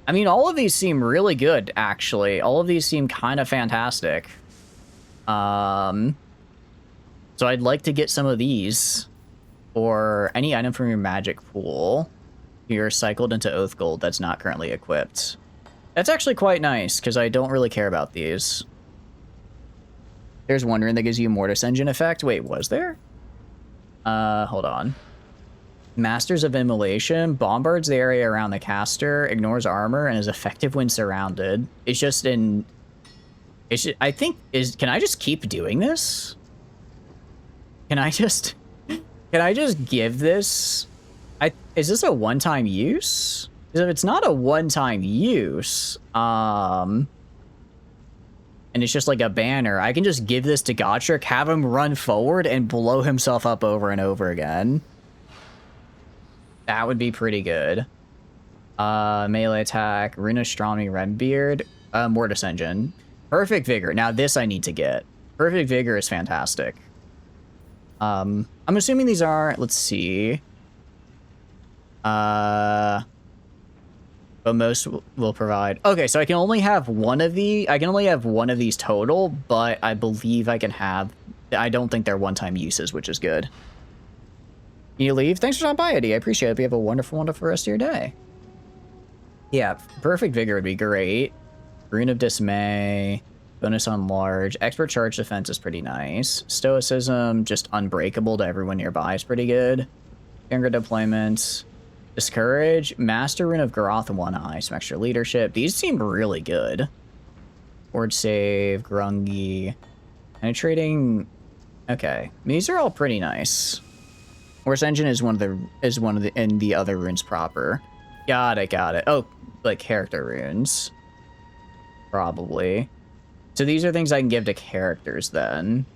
I mean, all of these seem really good, actually. All of these seem kind of fantastic. So I'd like to get some of these. Or any item from your magic pool. You're cycled into Oathgold that's not currently equipped. That's actually quite nice, because I don't really care about these. There's one rune that gives you Mortis Engine effect. Wait, was there? Hold on. Masters of Immolation bombards the area around the caster, ignores armor, and is effective when surrounded. It's just in... It's just, I think... Can I just keep doing this? Can I just give this... Is this a one-time use? Because if it's not a one-time use, and it's just like a banner, I can just give this to Gotrek, have him run forward, and blow himself up over and over again. That would be pretty good. Melee attack, Rune Astronomy, Redbeard, Mortis Engine. Perfect Vigor. Now this I need to get. Perfect Vigor is fantastic. I'm assuming these are, let's see. But most will provide. Okay, so I can only have one of these total, but I believe I can have, I don't think they're one-time uses, which is good. You leave? Thanks for stopping by, Eddie. I appreciate it. Hope you have a wonderful, wonderful rest of your day. Yeah, Perfect Vigor would be great. Rune of Dismay, bonus on large. Expert charge defense is pretty nice. Stoicism, just unbreakable to everyone nearby is pretty good. Finger deployment. Discourage. Master Rune of Garoth, 1 eye, some extra leadership. These seem really good. Ward save, Grungy. Penetrating. Okay. These are all pretty nice. Horse engine is one of the in the other runes proper. Got it. Oh, like character runes. Probably. So these are things I can give to characters then.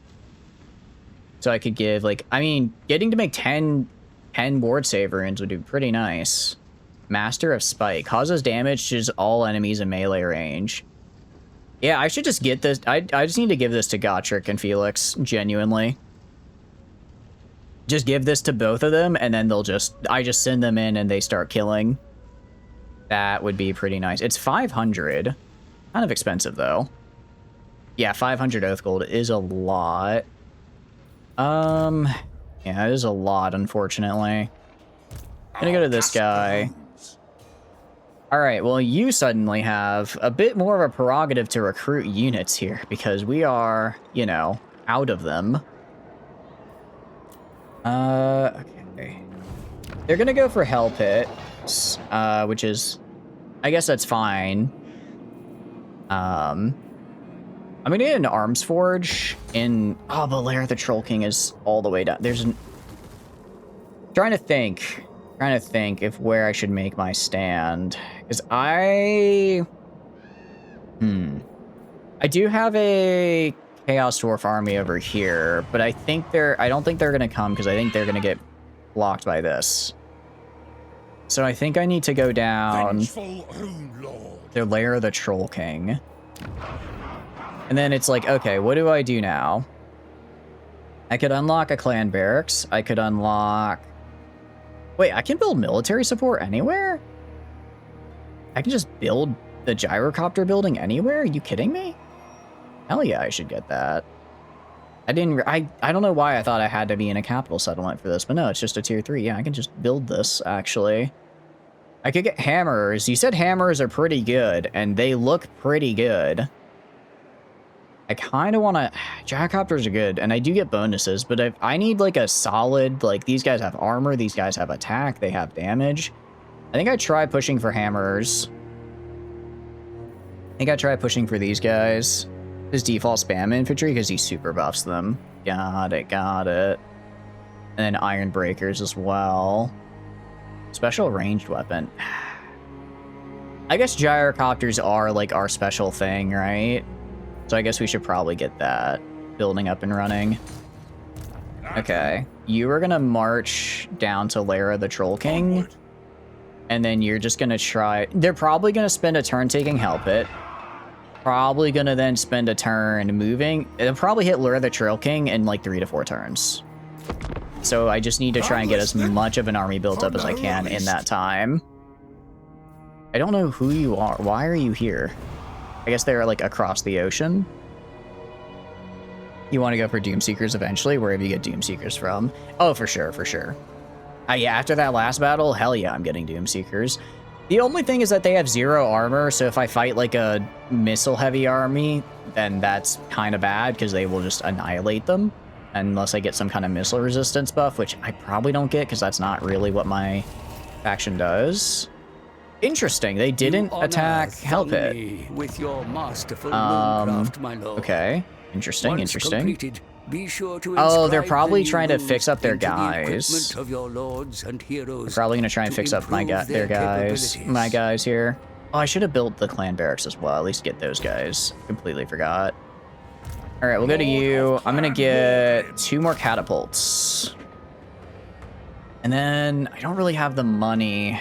So I could give, like, I mean, getting to make 10 ward save runes would be pretty nice. Master of Spike. Causes damage to just all enemies in melee range. Yeah, I should just get this. I just need to give this to Gotrek and Felix, genuinely. Just give this to both of them, and then I just send them in and they start killing. That would be pretty nice. It's 500. Kind of expensive, though. Yeah, 500 Oath Gold is a lot. Yeah, it is a lot, unfortunately. I'm gonna go to this guy. Alright, well, you suddenly have a bit more of a prerogative to recruit units here, because we are, you know, out of them. Okay. They're gonna go for Hell Pit, which is, I guess that's fine. I'm gonna get an Arms Forge in, oh, but Lair of the Troll King is all the way down. Trying to think if where I should make my stand, because I do have a Chaos Dwarf army over here, but I don't think they're gonna come because I think they're gonna get blocked by this. So I think I need to go down their Lair of the Troll King. And then it's like, okay, what do I do now? I could unlock a clan barracks. I could unlock... Wait, I can build military support anywhere? I can just build the gyrocopter building anywhere? Are you kidding me? Hell yeah, I should get that. I don't know why I thought I had to be in a capital settlement for this, but no, it's just a tier 3. Yeah, I can just build this, actually. I could get hammers. You said hammers are pretty good, and they look pretty good. I kind of want to... Gyrocopters are good, and I do get bonuses, but if I need, like, a solid... Like, these guys have armor, these guys have attack, they have damage. I think I try pushing for hammers. I think I try pushing for these guys. His default spam infantry, because he super buffs them. Got it. And then iron breakers as well. Special ranged weapon. I guess gyrocopters are, like, our special thing, right? So I guess we should probably get that building up and running. Okay. You are going to march down to Lair of the Troll King. And then you're just going to try... They're probably going to spend a turn taking Hell Pit. Probably going to then spend a turn moving. They'll probably hit Lair of the Troll King in like 3 to 4 turns. So I just need to try and get as much of an army built up as I can in that time. I don't know who you are. Why are you here? I guess they're like across the ocean. You want to go for Doomseekers eventually, wherever you get Doomseekers from. Oh, for sure. Yeah, after that last battle, hell yeah, I'm getting Doomseekers. The only thing is that they have 0 armor, so if I fight like a missile-heavy army, then that's kind of bad, because they will just annihilate them. Unless I get some kind of missile resistance buff, which I probably don't get, because that's not really what my faction does. Interesting, they didn't attack Hell Pit. With your masterful mooncraft, my lord. Okay, interesting. Completed, be sure to they're probably trying to fix up their guys. Of your lords and heroes, they're probably gonna try and fix up my guys here. Oh, I should have built the clan barracks as well. At least get those guys. Completely forgot. All right, we'll go to you. I'm gonna get 2 more catapults, and then I don't really have the money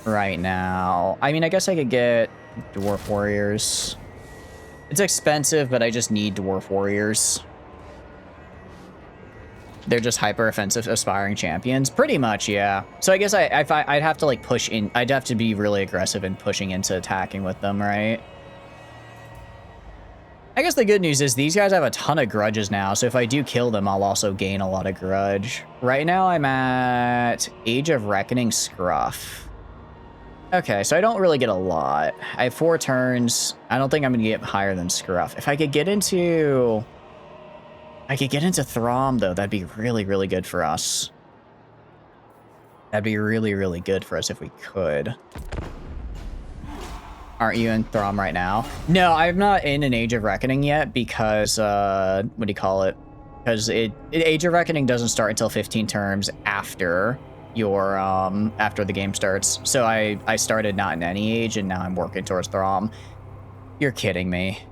right now. I mean, I guess I could get Dwarf Warriors. It's expensive, but I just need Dwarf Warriors. They're just hyper-offensive aspiring champions. Pretty much, yeah. So I guess I'd have to, like, push in. I'd have to be really aggressive in pushing into attacking with them, right? I guess the good news is these guys have a ton of grudges now, so if I do kill them, I'll also gain a lot of grudge. Right now, I'm at Age of Reckoning Scruff. Okay, so I don't really get a lot. I have 4 turns. I don't think I'm gonna get higher than Scruff. If I could get into... Throm, though, that'd be really, really good for us. That'd be really, really good for us if we could. Aren't you in Throm right now? No, I'm not in an Age of Reckoning yet because, what do you call it? Because Age of Reckoning doesn't start until 15 terms after your, after the game starts. So I started not in any age and now I'm working towards Throm. You're kidding me.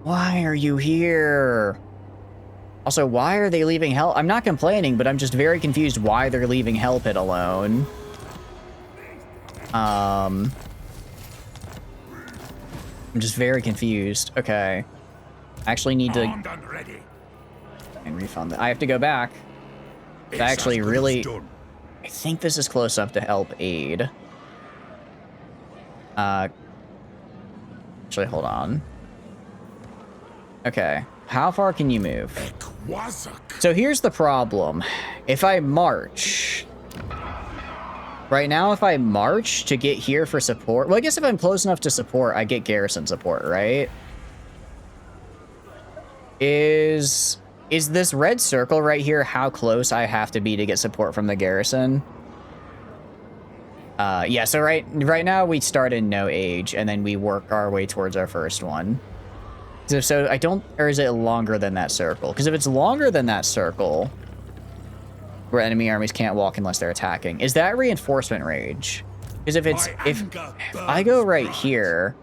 Why are you here? Also, why are they leaving Hell? I'm not complaining, but I'm just very confused why they're leaving Hell Pit alone. I'm just very confused. Okay. I actually need to... and refund that. I have to go back. I actually really... I think this is close up to help aid. Actually, hold on. Okay. How far can you move? So here's the problem. If I march... Right now, if I march to get here for support... Well, I guess if I'm close enough to support, I get garrison support, right? Is this red circle right here how close I have to be to get support from the garrison? Yeah, so right now we start in no age, and then we work our way towards our first one. So I don't... Or is it longer than that circle? Because if it's longer than that circle... where enemy armies can't walk unless they're attacking. Is that reinforcement range? Because if I go right here,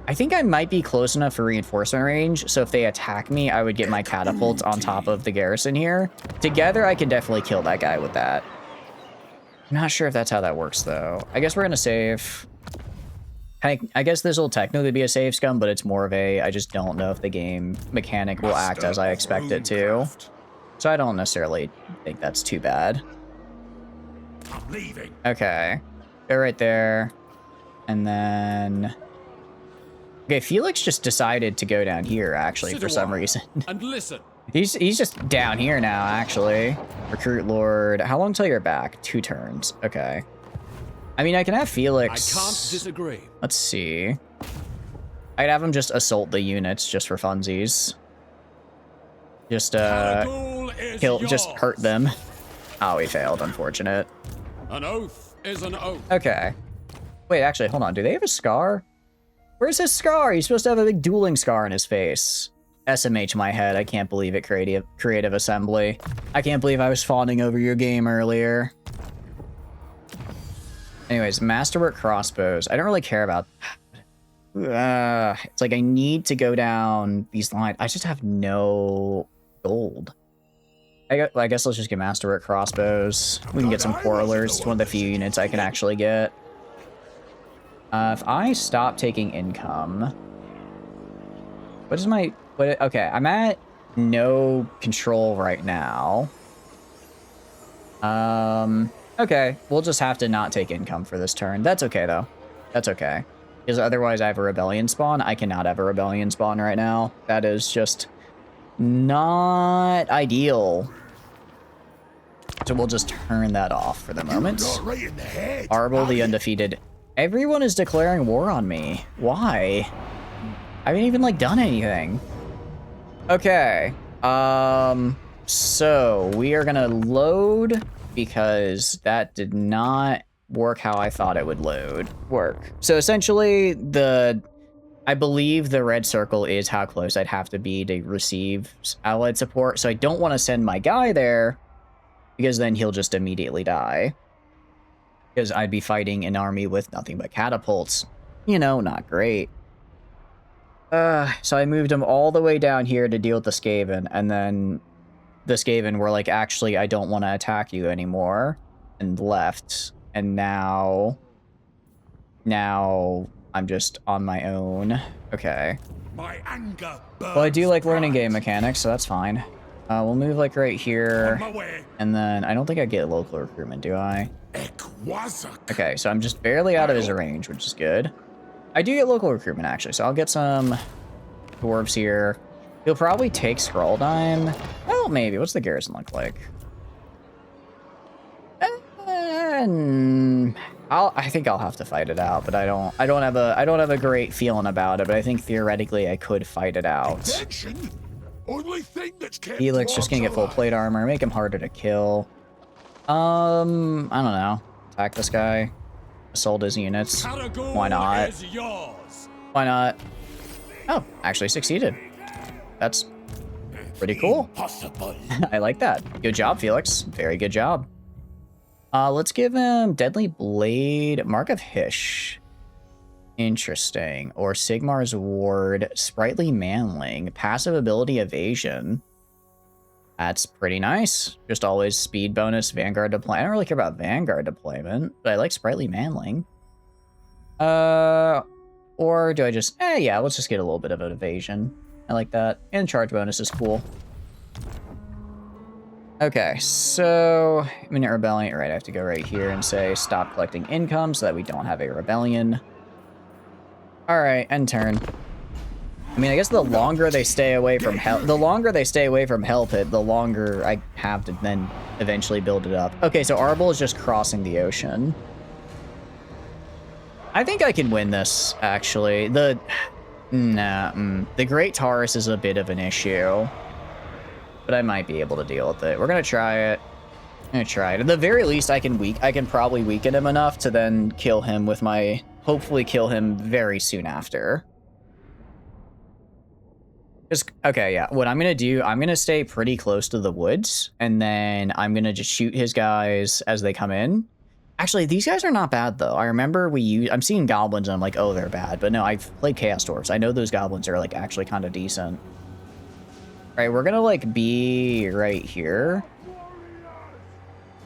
I think I might be close enough for reinforcement range, so if they attack me, I would get my catapults on top of the garrison here. Together, I can definitely kill that guy with that. I'm not sure if that's how that works, though. I guess we're gonna save... I guess this will technically be a save scum, but it's more of a... I just don't know if the game mechanic will act as I expect it to. So I don't necessarily think that's too bad. I'm leaving. Okay. Go right there. And then... Okay, Felix just decided to go down here, actually, for some reason. And listen. He's just down here now, actually. Recruit Lord. How long till you're back? 2 turns. Okay. I mean, I can have Felix... I can't disagree. Let's see. I'd have him just assault the units just for funsies. Just, just hurt them. Oh, he failed. Unfortunate. An oath is an oath. Okay. Wait, actually, hold on. Do they have a scar? Where's his scar? He's supposed to have a big dueling scar on his face. SMH my head. I can't believe it, Creative Assembly. I can't believe I was fawning over your game earlier. Anyways, Masterwork Crossbows. I don't really care about... it's like I need to go down these lines. I just have no gold. I guess let's just get Masterwork Crossbows. We can get some Quarrelers. It's one of the few units I can actually get. If I stop taking income... What is my... okay, I'm at no control right now. Okay, we'll just have to not take income for this turn. That's okay, though. That's okay. Because otherwise I have a rebellion spawn. I cannot have a rebellion spawn right now. That is just not ideal. So we'll just turn that off for the moment. Arble the Undefeated. Everyone is declaring war on me. Why? I haven't even, like, done anything. Okay. So we are gonna load because that did not work how I thought it would work. So essentially, I believe the red circle is how close I'd have to be to receive allied support. So I don't want to send my guy there because then he'll just immediately die. Because I'd be fighting an army with nothing but catapults. You know, not great. So I moved him all the way down here to deal with the Skaven, and then the Skaven were like, actually, I don't want to attack you anymore, and left. And now I'm just on my own. Okay. My anger burns. Well, I do like learning game mechanics, so that's fine. We'll move like right here, and then I don't think I get local recruitment, do I? Okay, so I'm just barely out of his range, which is good. I do get local recruitment, actually, so I'll get some dwarves here. He'll probably take Scrolldime. Well, maybe. What's the garrison look like? I think I'll have to fight it out, but I don't have a great feeling about it, but I think theoretically I could fight it out. Attention! Only thing that's kept Helix just gonna get full plate armor, make him harder to kill. I don't know. Attack this guy. Assault his units. Caragor Why not? is yours. Why not? Oh, actually succeeded. That's pretty cool. Impossible. I like that. Good job, Felix. Very good job. Let's give him Deadly Blade, Mark of Hish. Interesting. Or Sigmar's Ward, Sprightly Manling, passive ability Evasion. That's pretty nice. Just always speed bonus, Vanguard deployment. I don't really care about Vanguard deployment, but I like Sprightly Manling. Or do I just... yeah, let's just get a little bit of an evasion. I like that. And charge bonus is cool. Okay, so... Imminent Rebellion. Right, I have to go right here and say stop collecting income so that we don't have a rebellion. Alright, end turn. I mean, I guess the longer they stay away from Hell Pit, the longer I have to then eventually build it up. Okay, so Arbol is just crossing the ocean. I think I can win this, actually. The Great Taurus is a bit of an issue, but I might be able to deal with it. We're gonna try it. At the very least, I can probably weaken him enough to then kill him with my... Hopefully kill him very soon after. Okay, yeah. What I'm going to do, I'm going to stay pretty close to the woods, and then I'm going to just shoot his guys as they come in. Actually, these guys are not bad, though. I remember I'm seeing goblins, and I'm like, oh, they're bad. But no, I've played Chaos Dwarves. I know those goblins are, like, actually kind of decent. All right, we're going to, like, be right here.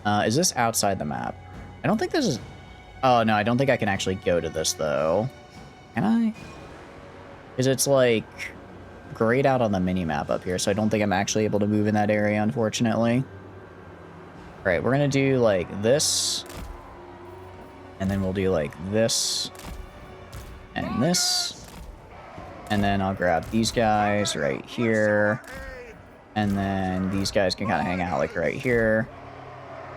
Is this outside the map? I don't think this is... Oh, no, I don't think I can actually go to this, though. Can I? Because it's, like... grayed out on the mini-map up here, so I don't think I'm actually able to move in that area, unfortunately. Alright, we're gonna do, like, this. And then we'll do, like, this. And this. And then I'll grab these guys right here. And then these guys can kind of hang out, like, right here.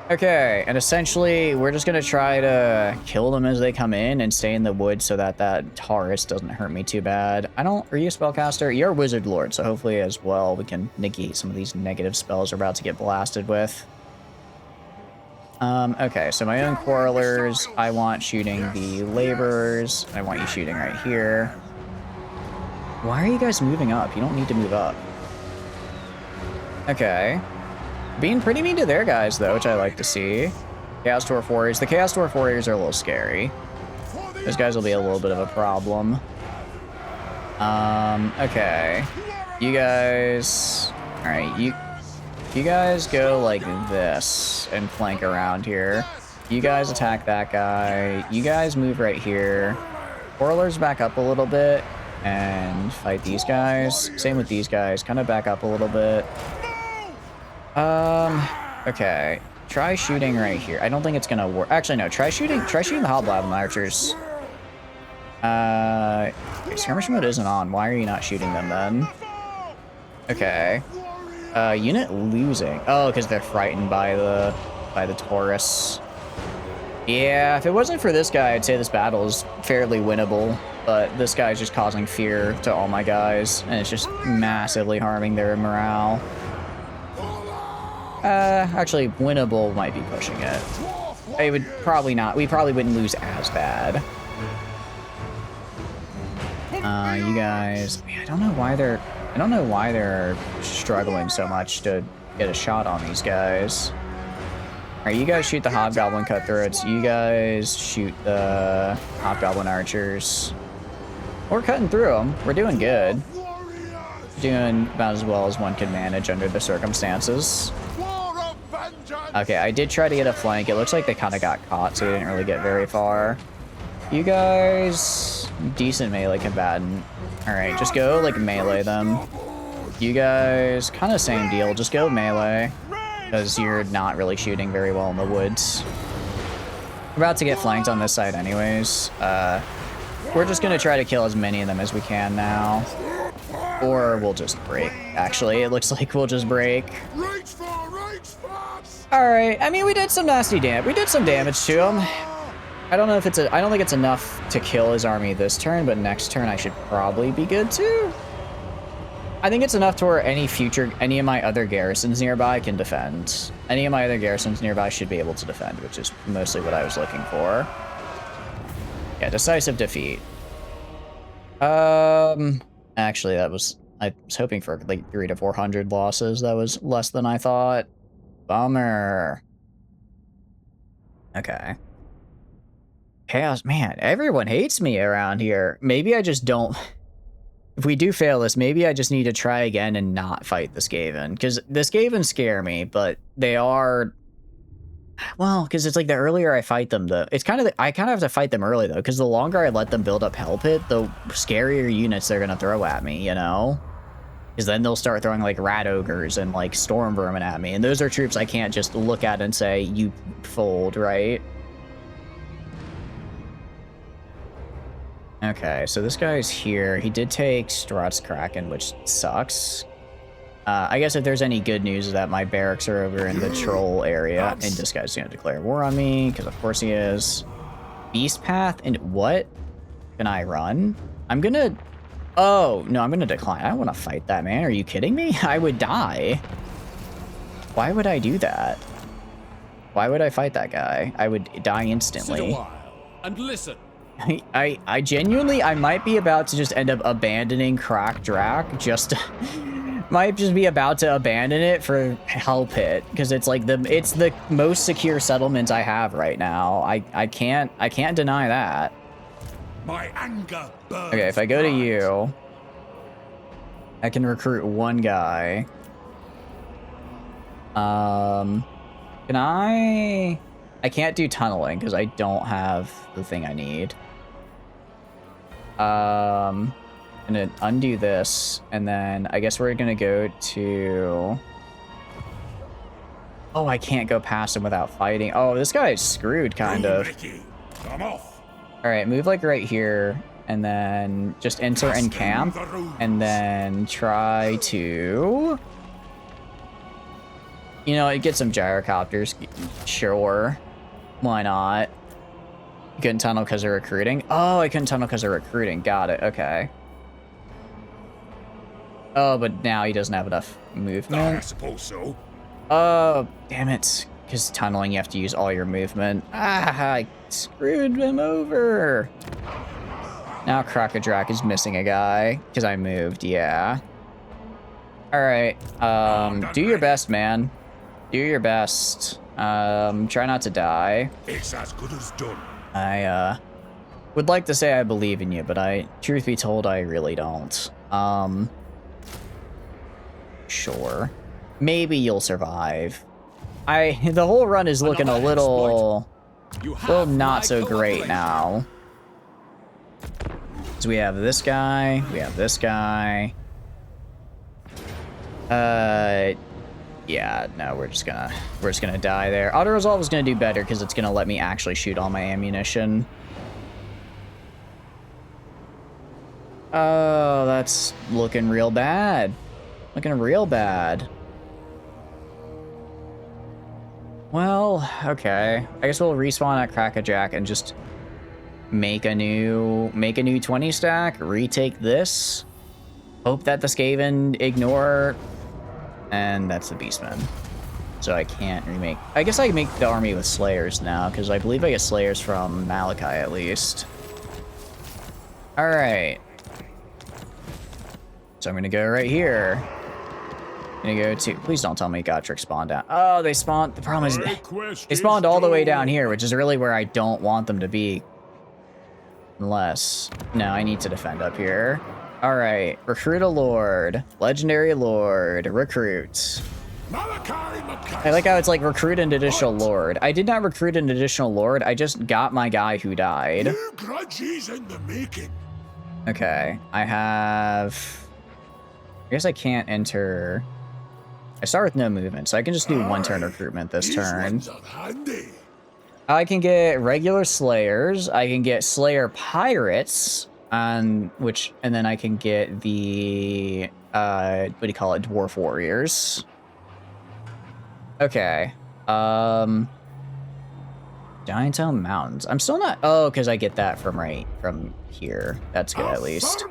Okay, and essentially, we're just gonna try to kill them as they come in and stay in the woods so that that Taurus doesn't hurt me too bad. Are you a spellcaster? You're a wizard lord, so hopefully as well we can negate some of these negative spells we're about to get blasted with. Okay, so my own quarrelers, I want shooting the laborers. I want you shooting right here. Why are you guys moving up? You don't need to move up. Okay. Being pretty mean to their guys, though, which I like to see. Chaos Dwarf Warriors. The Chaos Dwarf Warriors are a little scary. Those guys will be a little bit of a problem. Okay. You guys... Alright, you guys go like this and flank around here. You guys attack that guy. You guys move right here. Quarrelers back up a little bit and fight these guys. Same with these guys. Kind of back up a little bit. Okay. Try shooting right here. I don't think it's gonna work. Actually, no. Try shooting the Hobgoblin archers. Skirmish mode isn't on. Why are you not shooting them then? Okay. Unit losing. Oh, because they're frightened by the Taurus. Yeah, if it wasn't for this guy, I'd say this battle is fairly winnable. But this guy's just causing fear to all my guys, and it's just massively harming their morale. Actually, winnable might be pushing it. I would probably not. We probably wouldn't lose as bad. You guys... I don't know why they're struggling so much to get a shot on these guys. Alright, you guys shoot the Hobgoblin Cutthroats. You guys shoot the Hobgoblin Archers. We're cutting through them. We're doing good. Doing about as well as one can manage under the circumstances. Okay, I did try to get a flank. It looks like they kind of got caught, so they didn't really get very far. You guys... decent melee combatant. Alright, just go, like, melee them. You guys... kind of same deal. Just go melee. Because you're not really shooting very well in the woods. We're about to get flanked on this side anyways. We're just going to try to kill as many of them as we can now. Or we'll just break. Actually, it looks like we'll just break. Alright, I mean, we did some nasty damage. We did some damage to him. I don't know if it's I don't think it's enough to kill his army this turn, but next turn I should probably be good too. I think it's enough to where any of my other garrisons nearby can defend. Any of my other garrisons nearby should be able to defend, which is mostly what I was looking for. Yeah, decisive defeat. Actually, I was hoping for like 300 to 400 losses. That was less than I thought. Bummer. Okay. Chaos, man, everyone hates me around here. Maybe I just don't... If we do fail this, maybe I just need to try again and not fight the Skaven. Because the Skaven scare me, but they are... Well, because it's like the earlier I fight them, I kind of have to fight them early, though. Because the longer I let them build up Hell Pit, the scarier units they're going to throw at me, you know? Because then they'll start throwing, like, Rat Ogres and, like, Storm Vermin at me. And those are troops I can't just look at and say, you fold, right? Okay, so this guy's here. He did take Struts Kraken, which sucks. I guess if there's any good news is that my barracks are over in the troll area, and this guy's gonna declare war on me, because of course he is. Beast Path, and what can I run? I'm gonna... Oh, no, I'm gonna decline. I don't want to fight that, man. Are you kidding me? I would die. Why would I do that? Why would I fight that guy? I would die instantly. Sit a while and listen. I genuinely, I might be about to just end up abandoning Crack Drac, might just be about to abandon it for Hell Pit, because it's like it's the most secure settlement I have right now. I can't deny that. My anger burns. Okay, if I go to you, I can recruit one guy. Can I can't do tunneling because I don't have the thing I need. I'm gonna undo this, and then I guess we're gonna go to... Oh, I can't go past him without fighting. Oh, this guy is screwed, kind of. Come off. Alright, move like right here, and then just enter and camp, and then try to... You know, get some gyrocopters. Sure. Why not? You couldn't tunnel because of recruiting? Oh, I couldn't tunnel because of recruiting. Got it. Okay. Oh, but now he doesn't have enough movement. I suppose so. Oh, damn it. Because tunneling, you have to use all your movement. Ah, I screwed him over. Now Crocodrak is missing a guy because I moved. Yeah. All right. Do your best, man. Do your best. Try not to die. It's as good as done. I would like to say I believe in you, but truth be told, I really don't. Sure. Maybe you'll survive. The whole run is looking a little not so great now. So we have this guy, we have this guy. Yeah, no, we're just gonna die there. Auto resolve is gonna do better because it's gonna let me actually shoot all my ammunition. Oh, that's looking real bad. Looking real bad. Well, okay. I guess we'll respawn at Crackerjack and just make a new 20 stack, retake this. Hope that the Skaven ignore. And that's the Beastmen. So I can't remake... I guess I can make the army with Slayers now, because I believe I get Slayers from Malachi at least. Alright. So I'm gonna go right here. I'm gonna go to... Please don't tell me Gotrek spawned down. Oh, they spawned... The problem is they spawned all the way down here, which is really where I don't want them to be. Unless... No, I need to defend up here. Alright, recruit a lord. Legendary lord. Recruit. I like how it's like recruit an additional lord. I did not recruit an additional lord, I just got my guy who died. New grudges in the making. Okay, I have... I guess I can't enter... I start with no movement, so I can just do one turn recruitment this turn. These ones are handy. I can get regular Slayers, I can get Slayer Pirates, and then I can get the what do you call it, Dwarf Warriors. Okay. Giant Town Mountains. I'm still not... Oh, because I get that from here. That's good, at least.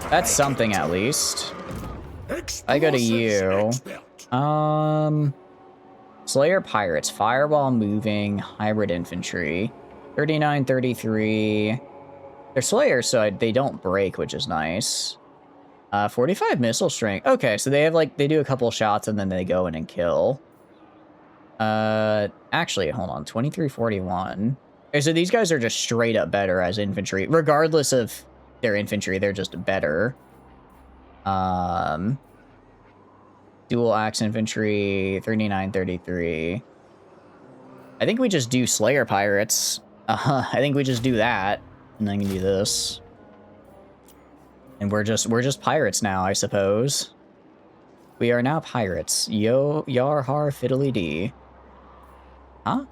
That's something, at least. I go to you. Slayer Pirates. Firewall Moving. Hybrid Infantry. 39, 33. They're Slayers, so they don't break, which is nice. 45 Missile Strength. Okay, so they have, like, they do a couple shots, and then they go in and kill. Actually, hold on, 2341. Okay, so these guys are just straight up better as infantry. Regardless of their infantry, they're just better. Dual axe infantry, 3933. I think we just do Slayer Pirates. I think we just do that, and then we can do this. And we're just pirates now, I suppose. We are now pirates. Yo, yar har fiddly dee. Huh?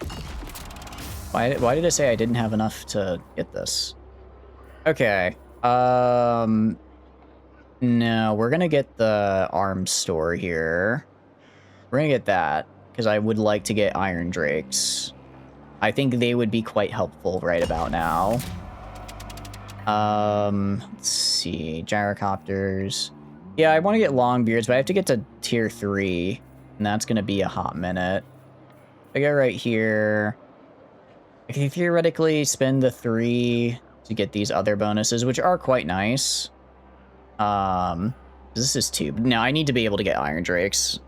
Why did it say I didn't have enough to get this? Okay. No, we're gonna get the arms store here. We're gonna get that, because I would like to get Iron Drakes. I think they would be quite helpful right about now. Let's see. Gyrocopters. Yeah, I want to get Longbeards, but I have to get to tier 3, and that's gonna be a hot minute. I go right here. I can theoretically spend the 3 to get these other bonuses, which are quite nice. This is 2. No, I need to be able to get Iron Drakes.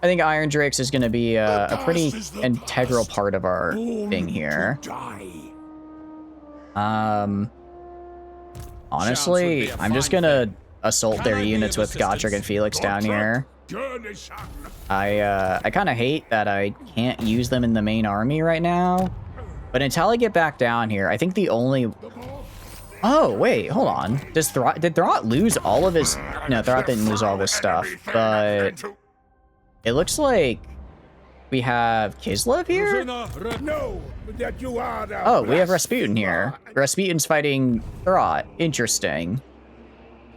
I think Iron Drakes is going to be a pretty integral part of our thing here. Honestly, I'm just going to assault their units with Gotrek and Felix down here. I kind of hate that I can't use them in the main army right now. But until I get back down here, I think the only... Oh, wait, hold on. Did Throt lose all of his... No, Throt didn't lose all of his stuff, but... It looks like we have Kislev here? Oh, we have Rasputin here. Rasputin's fighting Throt. Interesting.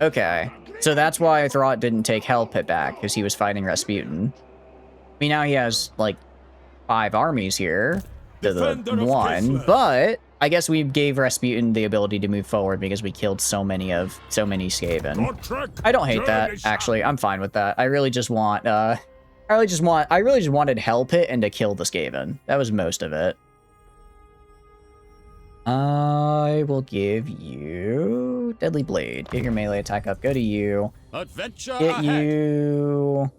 Okay. So that's why Throt didn't take Hell Pit back, because he was fighting Rasputin. I mean, now he has, like, 5 armies here to the 1, but I guess we gave Rasputin the ability to move forward because we killed so many Skaven. I don't hate that, actually. I'm fine with that. I really just wanted Hell Pit and to kill the Skaven. That was most of it. I will give you Deadly Blade. Get your melee attack up. Go to you. Adventure Get ahead. you...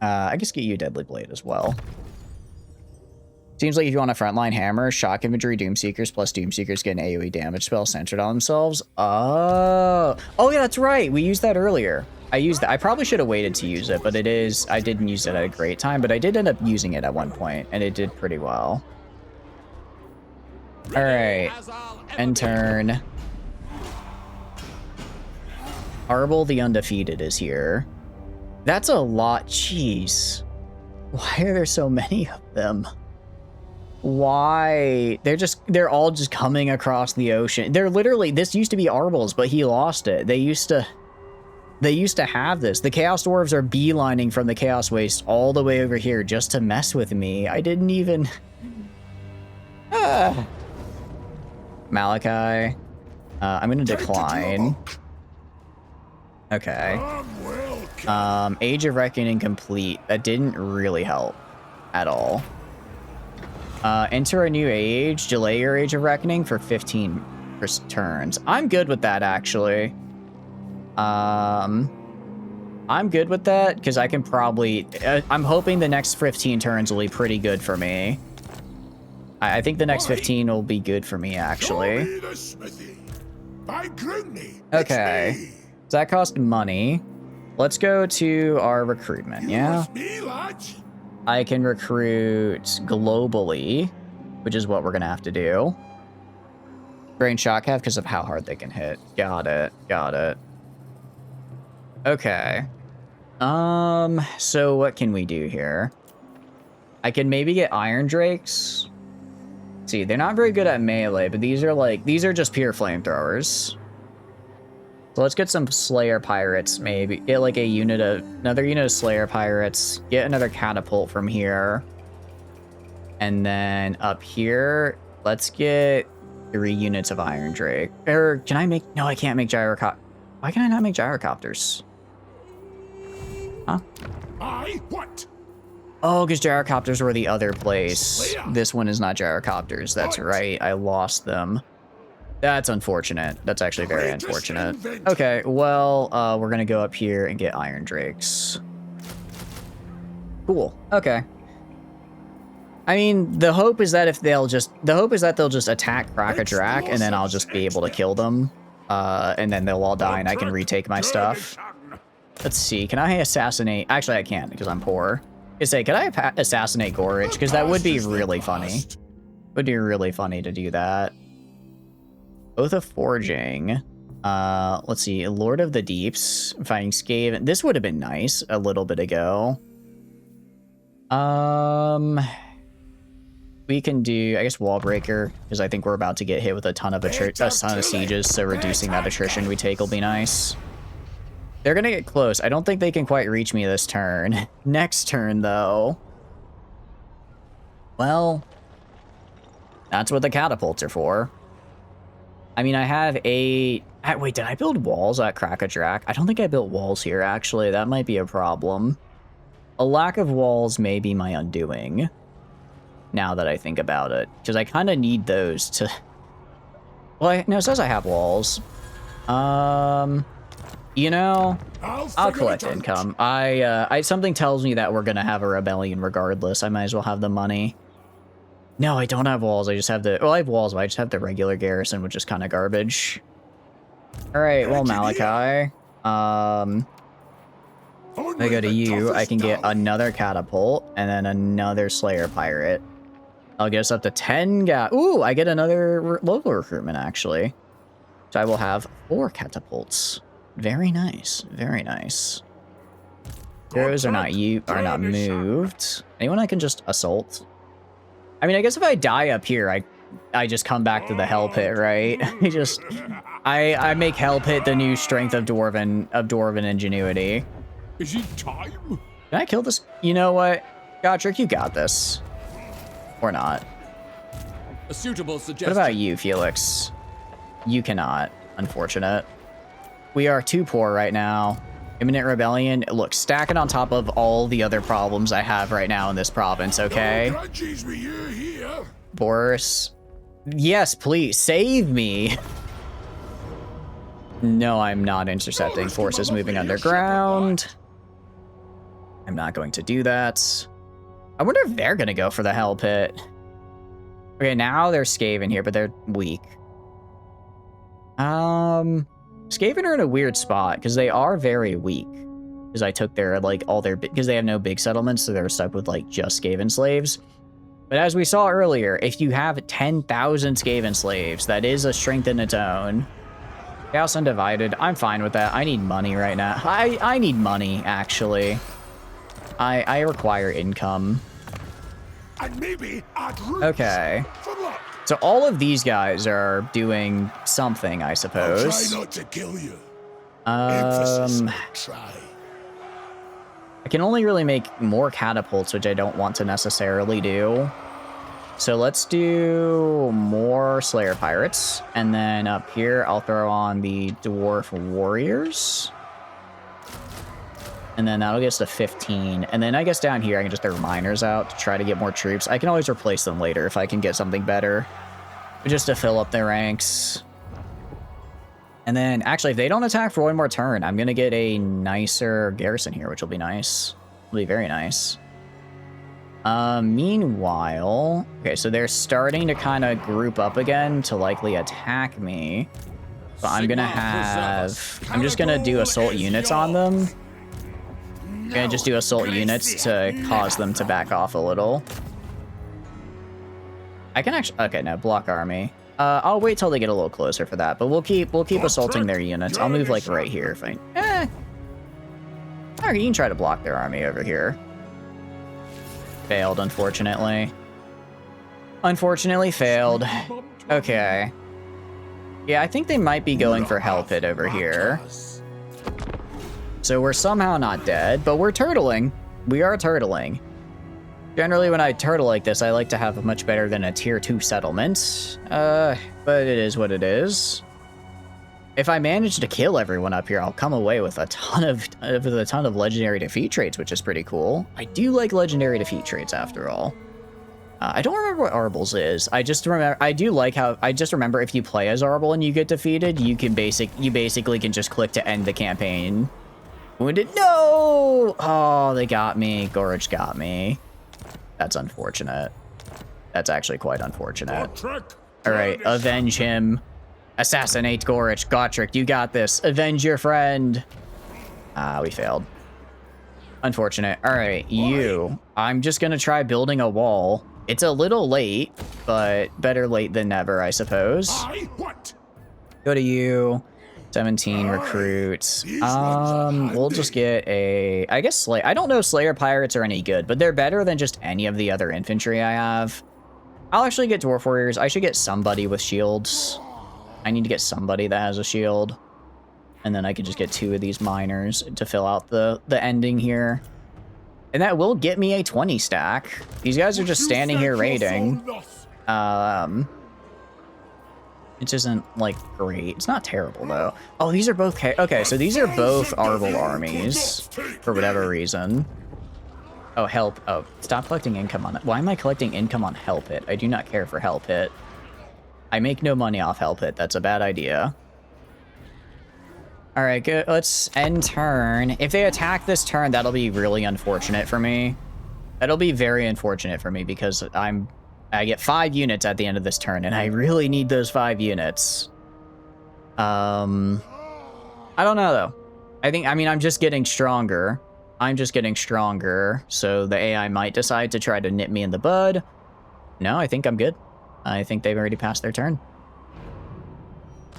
I guess get you Deadly Blade as well. Seems like if you want a frontline hammer, shock infantry, Doomseekers plus Doomseekers get an AoE damage spell centered on themselves. Oh yeah, that's right. We used that earlier. I used that. I probably should have waited to use it, but I didn't use it at a great time, but I did end up using it at one point, and it did pretty well. All right, end turn. Arbol the Undefeated is here. That's a lot. Jeez. Why are there so many of them? Why? They're all just coming across the ocean. They're literally, this used to be Arbol's, but he lost it. They used to have this. The Chaos Dwarves are beelining from the Chaos Waste all the way over here just to mess with me. I didn't even... Malachi. I'm gonna decline. Okay. Age of Reckoning complete. That didn't really help at all. Enter a new age. Delay your Age of Reckoning for 15 turns. I'm good with that, actually. I'm good with that because I can probably... I'm hoping the next 15 turns will be pretty good for me. I think the next 15 will be good for me, actually. Okay. So that cost money. Let's go to our recruitment, yeah? I can recruit globally, which is what we're going to have to do. Brain Shock have because of how hard they can hit. Got it. Got it. Okay. So what can we do here? I can maybe get Iron Drakes. See, they're not very good at melee, but these are just pure flamethrowers. So let's get some Slayer Pirates, maybe. Get like another unit of Slayer Pirates. Get another catapult from here. And then up here, let's get 3 units of Iron Drake. Or can I make... No, I can't make gyrocopters. Why can I not make gyrocopters? Huh? What? Oh, because gyrocopters were the other place. This one is not gyrocopters. That's right. I lost them. That's unfortunate. That's actually very unfortunate. Okay, well, we're going to go up here and get Iron Drakes. Cool. Okay. I mean, the hope is that they'll just attack Crack-a-Drac, and then I'll just be able to kill them. And then they'll all die, and I can retake my stuff. Let's see. Can I assassinate? Actually, I can't because I'm poor. Can I assassinate Gorich? Because that would be really funny. Would be really funny to do that. Oath of Forging. Let's see. Lord of the Deeps. Fighting Skaven. This would have been nice a little bit ago. We can do, I guess, Wallbreaker, because I think we're about to get hit with a ton of sieges, so reducing that attrition we take will be nice. They're gonna get close. I don't think they can quite reach me this turn. Next turn, though. Well, that's what the catapults are for. I mean, I have a... Wait, did I build walls at Crack-a-Drac? I don't think I built walls here, actually. That might be a problem. A lack of walls may be my undoing, now that I think about it. Because I kind of need those to... Well, no, it says I have walls. You know, I'll collect income. Something tells me that we're gonna have a rebellion regardless. I might as well have the money. No, I don't have walls. I just have the... Well, I have walls, but I just have the regular garrison, which is kind of garbage. Alright, well, Malachi. If I go to you, I can get another catapult, and then another Slayer Pirate. I'll get us up to 10 Ooh, I get another local recruitment, actually. So I will have 4 catapults. Very nice. Very nice. Heroes are not moved. Anyone I can just assault? I mean, I guess if I die up here, I just come back to the Hell Pit, right? I make Hell Pit the new strength of Dwarven ingenuity. Is it time? Can I kill this? You know what? Godric, you got this. Or not. A suitable suggestion. What about you, Felix? You cannot. Unfortunate. We are too poor right now. Imminent rebellion. Look, stack it on top of all the other problems I have right now in this province, okay? Boris. Yes, please. Save me. No, I'm not intercepting forces moving underground. I'm not going to do that. I wonder if they're going to go for the Hell Pit. Okay, now there's Skaven here, but they're weak. Skaven are in a weird spot because they are very weak. Because I took their, like, because they have no big settlements, so they're stuck with, like, just Skaven slaves. But as we saw earlier, if you have 10,000 Skaven slaves, that is a strength in its own. Chaos Undivided, I'm fine with that. I need money right now. I need money, actually. I require income. And maybe okay. So all of these guys are doing something, I suppose. I'll try not to kill you. Try. I can only really make more catapults, which I don't want to necessarily do. So let's do more Slayer Pirates. And then up here, I'll throw on the Dwarf Warriors. And then that'll get us to 15. And then I guess down here, I can just throw miners out to try to get more troops. I can always replace them later if I can get something better. Just to fill up their ranks. And then, actually, if they don't attack for one more turn, I'm going to get a nicer garrison here, which will be nice. Will be very nice. Meanwhile... Okay, so they're starting to kind of group up again to likely attack me. So I'm going to have... I'm just going to do assault units on them. I'm going to just do assault units to cause them to back off a little. I can actually... Okay, no, block army. I'll wait till they get a little closer for that, but we'll keep assaulting their units. I'll move, like, right here if I... Okay, you can try to block their army over here. Failed, unfortunately. Unfortunately failed. Okay. Yeah, I think they might be going for Hell Pit over here. So we're somehow not dead, but we're turtling. We are turtling. Generally, when I turtle like this, I like to have much better than a tier 2 settlement. But it is what it is. If I manage to kill everyone up here, I'll come away with a ton of legendary defeat traits, which is pretty cool. I do like legendary defeat traits after all. I don't remember what Arbel's is. I just remember if you play as Arbel and you get defeated, you basically can just click to end the campaign. Wounded? No! Oh, they got me. Gorge got me. That's unfortunate. That's actually quite unfortunate. All right, avenge him. Assassinate Gorich. Gotrek, you got this. Avenge your friend. Ah, we failed. Unfortunate. All right, you. I'm just gonna try building a wall. It's a little late, but better late than never, I suppose. Go to you. 17 recruits. We'll just get a, I guess Slayer. I don't know if Slayer Pirates are any good, but they're better than just any of the other infantry I have. I'll actually get Dwarf Warriors. I should get somebody with shields. I need to get somebody that has a shield. And then I can just get 2 of these miners to fill out the ending here. And that will get me a 20 stack. These guys are just standing here raiding. It isn't, like, great. It's not terrible, though. Oh, these are both... Okay, so these are both Arbel armies, for whatever reason. Oh, help. Oh, stop collecting income on it. Why am I collecting income on Help It? I do not care for Help It. I make no money off Help It. That's a bad idea. All right, good. Let's end turn. If they attack this turn, that'll be really unfortunate for me. That'll be very unfortunate for me because I get 5 units at the end of this turn, and I really need those 5 units. I don't know, though. I mean, I'm just getting stronger. So the AI might decide to try to nip me in the bud. No, I think I'm good. I think they've already passed their turn.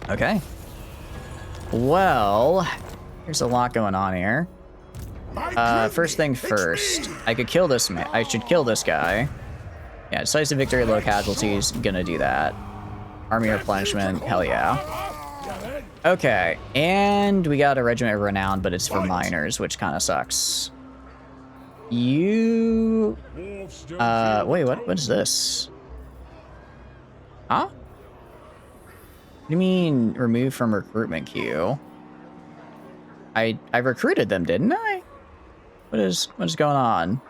Okay. Well, there's a lot going on here. First thing first, I could kill this man. I should kill this guy. Yeah, decisive victory, low casualties. Gonna do that. Army replenishment. Hell yeah. Okay, and we got a regiment of renown, but it's for miners, which kind of sucks. You. Wait, what is this? Huh? What do you mean remove from recruitment queue? I recruited them, didn't I? What is going on?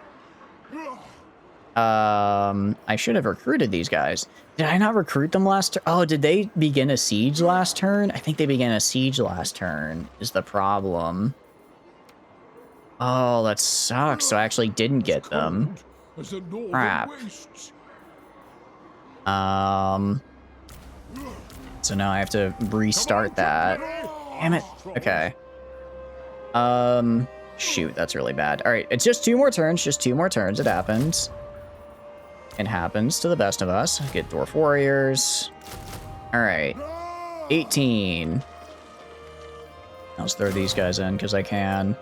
I should have recruited these guys. Did I not recruit them last turn? Oh, did they begin a siege last turn? I think they began a siege last turn is the problem. Oh, that sucks. So I actually didn't get them. Crap. So now I have to restart that. Damn it. Okay. Shoot, that's really bad. All right, it's just 2 more turns. Just 2 more turns. It happens. It happens to the best of us. Get Dwarf Warriors. All right. 18. Let's throw these guys in because I can.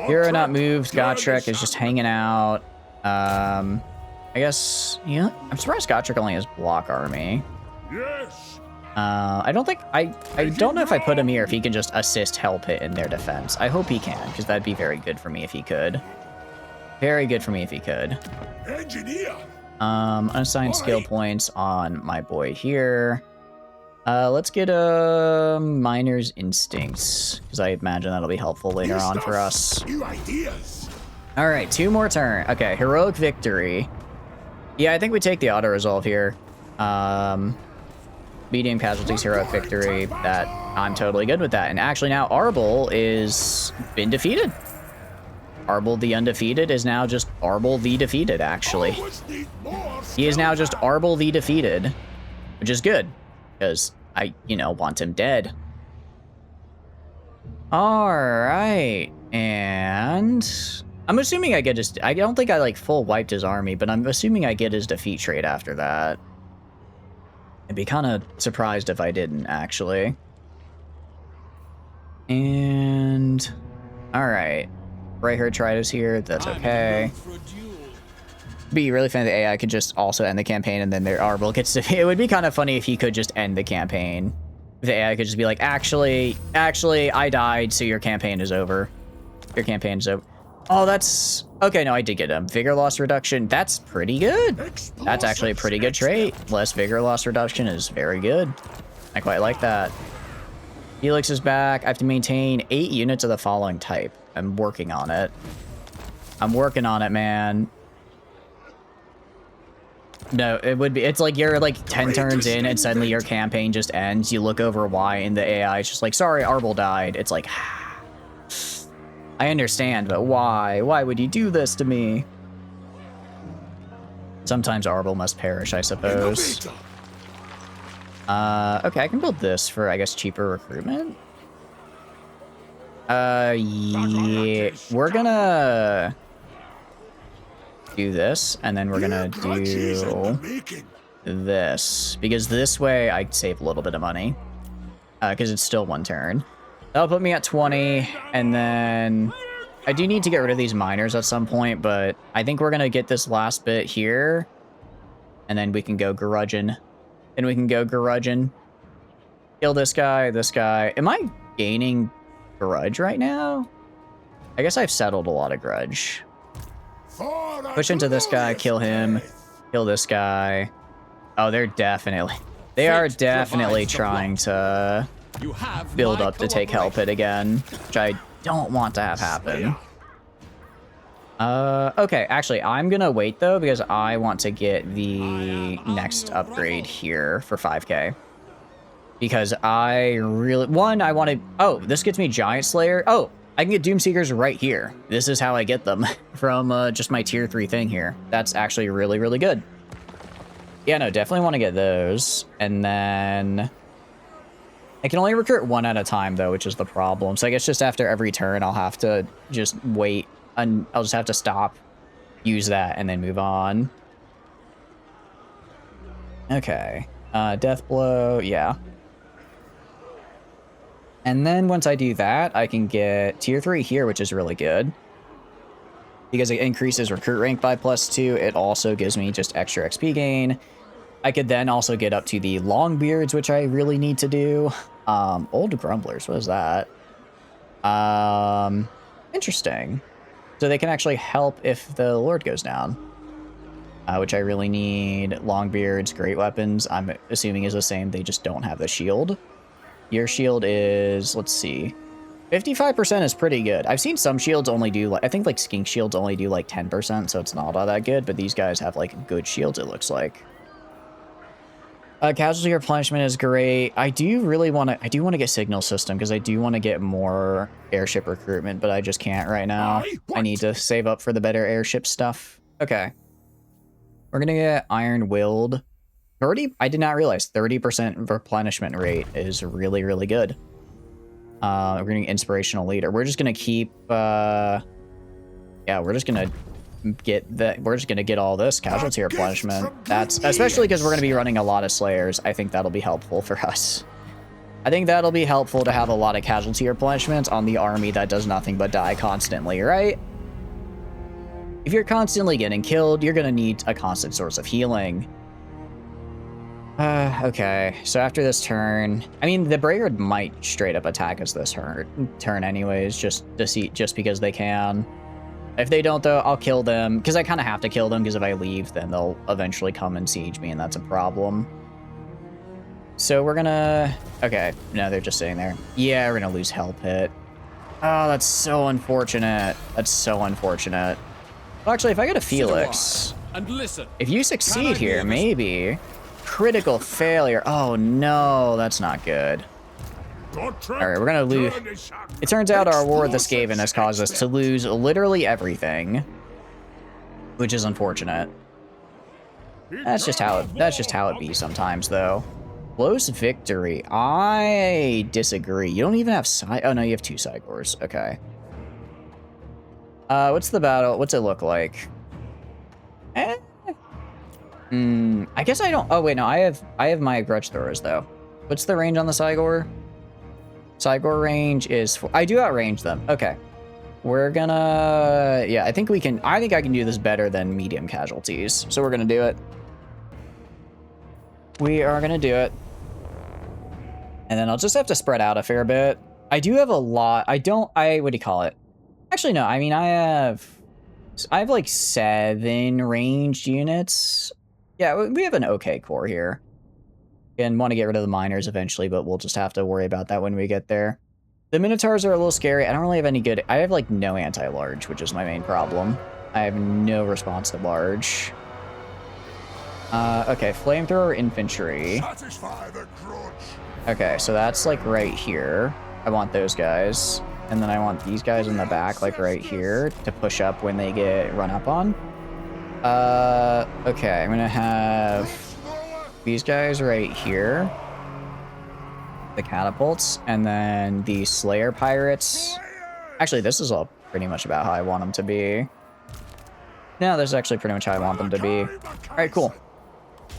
Hero not moved. Gotrek is just hanging out. I guess, yeah. I'm surprised Gotrek only has block army. Yes. I don't think I don't know if I put him here if he can just assist Help It in their defense. I hope he can, because that'd be very good for me if he could. Very good for me if he could. Engineer. Unassigned skill points on my boy here. Let's get a Miner's Instincts, because I imagine that'll be helpful later on for us. New ideas. All right, 2 more turn. Okay, Heroic Victory. Yeah, I think we take the auto resolve here. Medium casualties, Heroic Victory. That I'm totally good with that. And actually now Arbel is been defeated. Arbel the Undefeated is now just Arbel the Defeated, actually. He is now just Arbel the Defeated, which is good, because I, want him dead. All right, and I'm assuming I get his, I don't think I, full wiped his army, but I'm assuming I get his defeat trait after that. I'd be kind of surprised if I didn't, actually. And, all right. Right here, Tritus here. That's okay. Be really funny if the AI could just also end the campaign and then their Arbel gets to. It would be kind of funny if he could just end the campaign. The AI could just be like, actually, I died, so your campaign is over. Your campaign is over. Oh, that's... Okay, no, I did get a vigor loss reduction. That's pretty good. That's actually a pretty good trait. Less vigor loss reduction is very good. I quite like that. Helix is back. I have to maintain 8 units of the following type. I'm working on it. I'm working on it, man. No, it would be... It's like you're like 10 turns in and suddenly your campaign just ends. You look over why and the AI is just like, sorry, Arbol died. It's like... I understand, but why? Why would you do this to me? Sometimes Arbol must perish, I suppose. Okay, I can build this for, I guess, cheaper recruitment. Yeah, we're gonna do this, and then we're gonna do this, because this way I save a little bit of money, because it's still 1 turn. That'll put me at 20, and then I do need to get rid of these miners at some point, but I think we're gonna get this last bit here, and then we can go grudging. And we can go grudging. Kill this guy, this guy. Am I gaining grudge right now? I guess I've settled a lot of grudge. Push into this guy, kill him, kill this guy. Oh, they are definitely trying to build up to take Hell Pit again, which I don't want to have happen. Okay, actually, I'm gonna wait though, because I want to get the next upgrade here for 5k. Because I really... I want to... Oh, this gets me Giant Slayer. Oh, I can get Doomseekers right here. This is how I get them from just my tier 3 thing here. That's actually really, really good. Yeah, no, definitely want to get those. And then... I can only recruit 1 at a time, though, which is the problem. So I guess just after every turn, I'll have to just wait. And I'll just have to stop, use that, and then move on. Okay. Death Blow, yeah. And then once I do that, I can get tier 3 here, which is really good. Because it increases recruit rank by +2. It also gives me just extra XP gain. I could then also get up to the Longbeards, which I really need to do. Old Grumblers, what is that? Interesting. So they can actually help if the Lord goes down. Which I really need. Longbeards, great weapons, I'm assuming is the same. They just don't have the shield. Your shield is, let's see. 55% is pretty good. I've seen some shields only do, like, I think like skink shields only do like 10%, so it's not all that good, but these guys have like good shields, it looks like. Casualty replenishment is great. I do want to get signal system, because I do want to get more airship recruitment, but I just can't right now. I need to save up for the better airship stuff. Okay. We're going to get Iron Willed. 30, I did not realize 30% replenishment rate is really, really good. We're going to get Inspirational Leader. We're just going to keep, yeah, we're just going to get all this casualty replenishment. That's especially because we're going to be running a lot of Slayers. I think that'll be helpful for us. I think that'll be helpful to have a lot of casualty replenishments on the army that does nothing but die constantly, right? If you're constantly getting killed, you're going to need a constant source of healing. Okay, so after this turn, I mean, the Braeard might straight up attack us this turn anyways, just because they can. If they don't, though, I'll kill them, because I kind of have to kill them, because if I leave, then they'll eventually come and siege me, and that's a problem. So we're gonna... Okay, no, they're just sitting there. Yeah, we're gonna lose Hell Pit. Oh, that's so unfortunate. That's so unfortunate. Well, actually, if I get a Felix... And listen. If you succeed here, maybe... Critical failure. Oh, no, that's not good. Alright, we're gonna lose. It turns out our war with the Skaven has caused us to lose literally everything, which is unfortunate. That's just how it be sometimes, though. Close victory. I disagree. You don't even have side. Oh no, you have 2 Cygors. Okay. What's the battle? What's it look like? I guess I don't. Oh wait, no, I have my grudge throwers though. What's the range on the Cygor? Cygor range is I do outrange them. Okay. We're gonna... Yeah, I think I can do this better than medium casualties. So we're gonna do it. We are gonna do it. And then I'll just have to spread out a fair bit. I do have a lot. What do you call it? Actually, no. I mean, I have like 7 ranged units. Yeah, we have an okay core here. And want to get rid of the miners eventually, but we'll just have to worry about that when we get there. The Minotaurs are a little scary. I don't really have any good... I have, like, no anti-large, which is my main problem. I have no response to large. Okay, flamethrower infantry. Satisfy the grudge. Okay, so that's, like, right here. I want those guys. And then I want these guys in the back, like, right here, to push up when they get run up on. Okay, I'm gonna have these guys right here. The catapults, and then the Slayer Pirates. Actually, this is all pretty much about how I want them to be. No, this is actually pretty much how I want them to be. Alright, cool.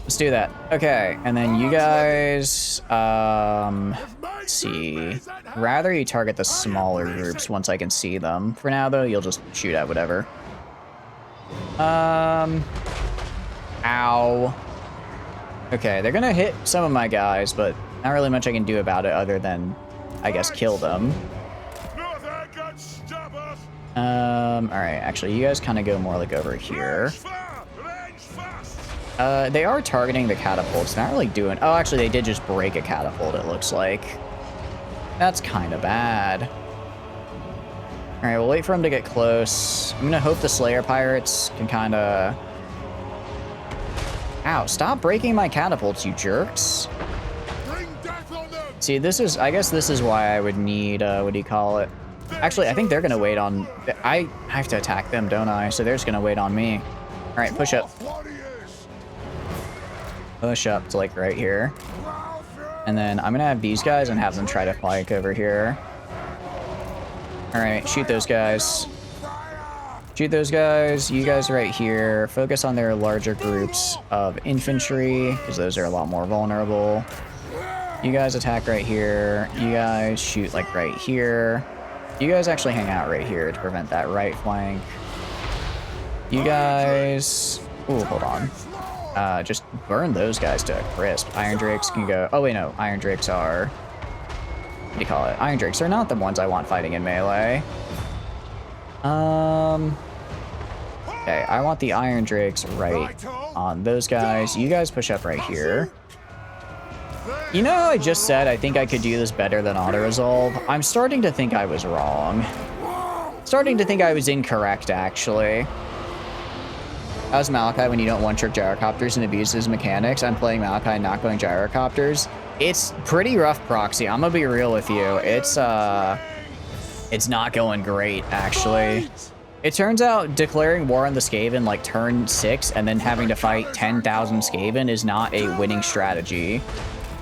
Let's do that. Okay, and then you guys, let's see. Rather you target the smaller groups once I can see them. For now, though, you'll just shoot at whatever. Ow. Okay, they're gonna hit some of my guys, but not really much I can do about it other than, I guess, kill them. Alright, actually, you guys kind of go more like over here. They are targeting the catapults. Not really doing... Oh, actually, they did just break a catapult, it looks like. That's kind of bad. Alright, we'll wait for them to get close. I'm gonna hope the Slayer Pirates can kind of... Ow, stop breaking my catapults, you jerks. See, this is... I guess this is why I would need... what do you call it? Actually, I think they're gonna wait on... I have to attack them, don't I? So they're just gonna wait on me. Alright, push up. Push up to, like, right here. And then I'm gonna have these guys and have them try to flank over here. Alright, shoot those guys. Shoot those guys. You guys right here. Focus on their larger groups of infantry, because those are a lot more vulnerable. You guys attack right here. You guys shoot, like, right here. You guys actually hang out right here to prevent that right flank. You guys... Ooh, hold on. Just burn those guys to a crisp. Iron Drakes can go... Oh, wait, no. Iron Drakes are... What do you call it? Iron Drakes are not the ones I want fighting in melee. Okay, I want the Iron Drakes right on those guys. You guys push up right here. You know how I just said I think I could do this better than auto-resolve? I'm starting to think I was wrong. Starting to think I was incorrect, actually. How's Malachi when you don't one-trick gyrocopters and abuse his mechanics? I'm playing Malachi and not going gyrocopters. It's pretty rough, Proxy. I'm gonna be real with you. It's not going great, actually. It turns out declaring war on the Skaven like turn 6 and then having to fight 10,000 Skaven is not a winning strategy.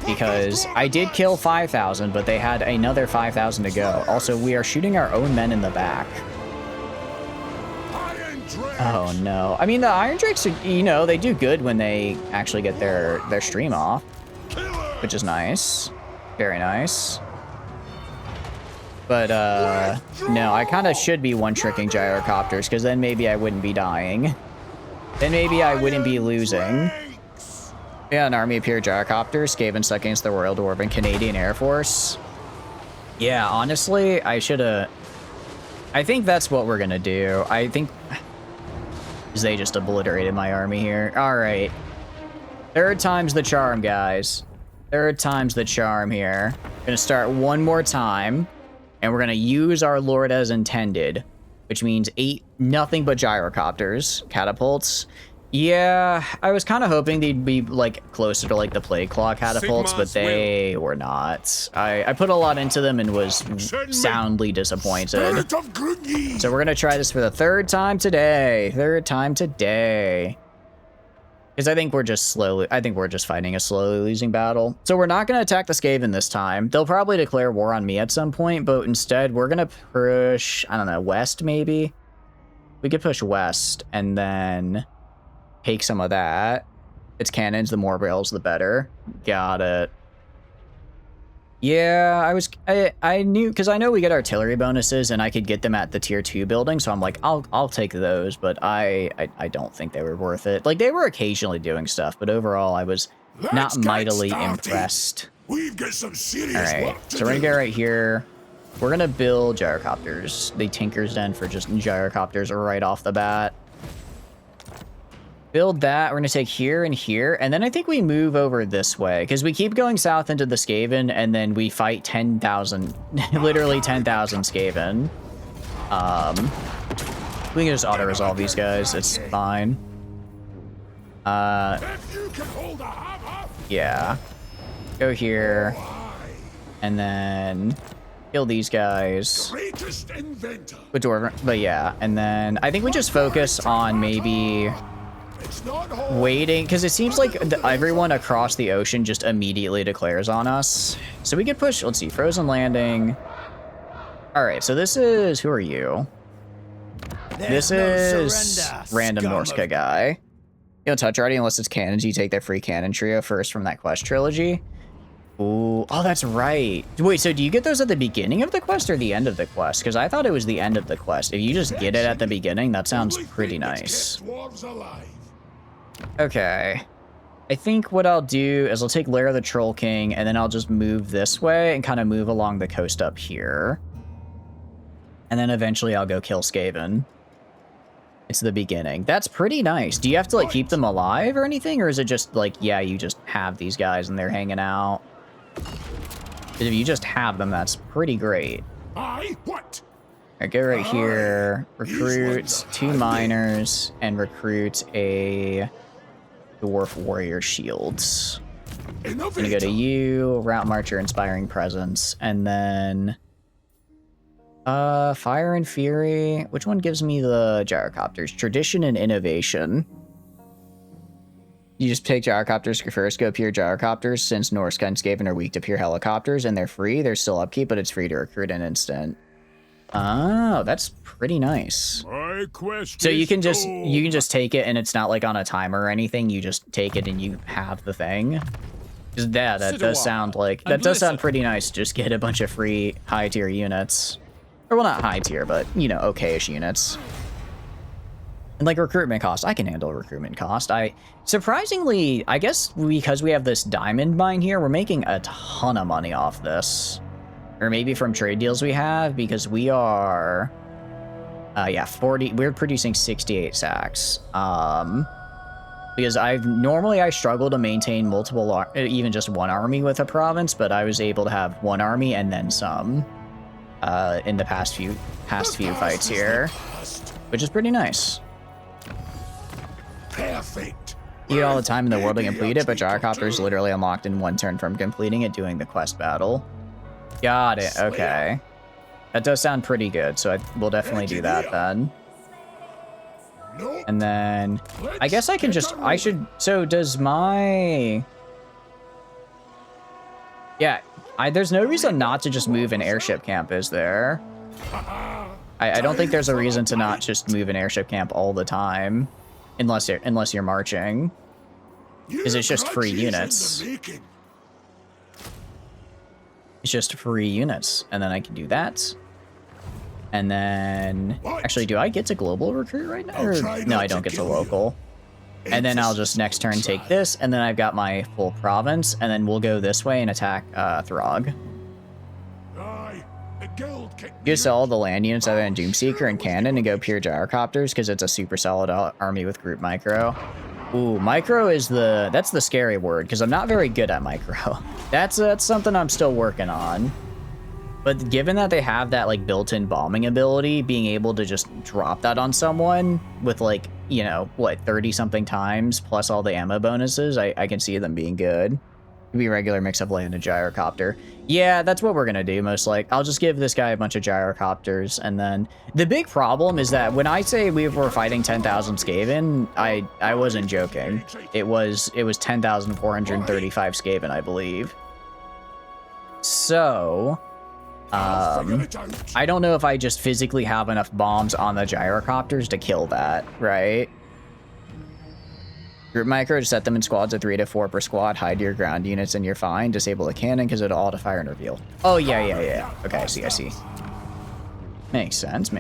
Because I did kill 5,000, but they had another 5,000 to go. Also, we are shooting our own men in the back. Oh no. I mean, the Iron Drakes, you know, they do good when they actually get their stream off. Which is nice. Very nice. But, no, I kind of should be one-tricking gyrocopters, because then maybe I wouldn't be dying. Then maybe I wouldn't be losing. Yeah, an army of pure gyrocopters, Skaven stuck against the Royal Dwarven Canadian Air Force. Yeah, honestly, I should've... I think that's what we're gonna do. I think... They just obliterated my army here. Alright. Third time's the charm, guys. Third time's the charm here. Gonna start one more time. And we're gonna use our Lord as intended. Which means 8 nothing but gyrocopters. Catapults. Yeah, I was kind of hoping they'd be, like, closer to, like, the Plague Claw catapults, but they were not. I put a lot into them and was soundly disappointed. So we're gonna try this for the third time today. Third time today. Because I think we're just fighting a slowly losing battle. So we're not gonna attack the Skaven this time. They'll probably declare war on me at some point, but instead we're gonna push, I don't know, west maybe? We could push west and then... take some of that. It's cannons, the more rails, the better. Got it. Yeah, I knew, because I know we get artillery bonuses and I could get them at the tier 2 building, so I'm like, I'll take those, but I don't think they were worth it. Like, they were occasionally doing stuff, but overall I was not mightily impressed. We've got some serious Alright, work to so we're gonna do. go right here. We're gonna build gyrocopters. The Tinker's Den for just gyrocopters right off the bat. Build that. We're gonna take here and here, and then I think we move over this way because we keep going south into the Skaven, and then we fight 10,000, literally 10,000 Skaven. We can just auto-resolve these guys. It's fine. If you can hold a hammer, Yeah. Go here, and then kill these guys. greatest inventor. With Dwarven, but yeah, and then I think we just focus on maybe It's not hard. waiting, because it seems like everyone across the ocean just immediately declares on us. So we could push, let's see, Frozen Landing. All right, so this is, who are you? This is random Norska guy. You don't touch already unless it's cannons. You take their free cannon trio first from that quest trilogy. Ooh, oh, that's right. Wait, so do you get those at the beginning of the quest or the end of the quest? Because I thought it was the end of the quest. If you just get it at the beginning, that sounds Only pretty thing that's nice. kept dwarves alive. Okay. I think what I'll do is I'll take Lair of the Troll King, and then I'll just move this way and kind of move along the coast up here. And then eventually I'll go kill Skaven. It's the beginning. That's pretty nice. Do you have to, like, keep them alive or anything? Or is it just, like, yeah, you just have these guys and they're hanging out? 'Cause if you just have them, that's pretty great. What? Alright, go right here. Recruit 2 miners and recruit a dwarf warrior shields. I'm gonna go to you, Route Marcher, Inspiring Presence, and then Fire and Fury. Which one gives me the gyrocopters? Tradition and Innovation. You just take gyrocopters first, go pure gyrocopters, since Norse and Skaven are weak to pure helicopters, and they're free. They're still upkeep, but it's free to recruit an instant. Oh, that's pretty nice. My quest So you can just take it, and it's not like on a timer or anything. You just take it and you have the thing. Yeah, that does sound like pretty nice. Just get a bunch of free high tier units, or well, not high tier, but you know, okay-ish units. And like recruitment cost, I can handle recruitment cost. Surprisingly, I guess because we have this diamond mine here, we're making a ton of money off this. Or maybe from trade deals we have, because we are, yeah, 40, we're producing 68 sacks. Because normally I struggle to maintain multiple, even just one army with a province, but I was able to have one army and then some, in the past few fights here, which is pretty nice. Perfect. You get all the time in the world to complete it, but gyrocopter is literally unlocked in 1 turn from completing it, doing the quest battle. Got it. Okay. That does sound pretty good, so we'll definitely do that then. And then I guess I can just, so does my, yeah, there's no reason not to just move an airship camp, is there? I don't think there's a reason to not just move an airship camp all the time, unless you're marching, because it's just free units. It's just free units, and then I can do that. And then, actually, do I get to global recruit right now? Or, no, I don't get to local. And then I'll just next turn take this, and then I've got my full province, and then we'll go this way and attack Throg. You sell all the land units other than Doomseeker and Cannon and go pure gyrocopters, because it's a super solid army with group micro. Ooh, micro is that's the scary word, because I'm not very good at micro. That's something I'm still working on. But given that they have that, like, built-in bombing ability, being able to just drop that on someone with, like, you know, what, 30-something times, plus all the ammo bonuses, I can see them being good. It'd be a regular mix of land and gyrocopter. Yeah, that's what we're gonna do, most like. I'll just give this guy a bunch of gyrocopters, and then... The big problem is that when I say we were fighting 10,000 Skaven, I wasn't joking. It was 10,435 Skaven, I believe. So... I don't know if I just physically have enough bombs on the gyrocopters to kill that, right? Group micro, just set them in squads of 3 to 4 per squad, hide your ground units and you're fine. Disable the cannon because it'll auto-fire and reveal. Oh, yeah. Okay, I see. Makes sense.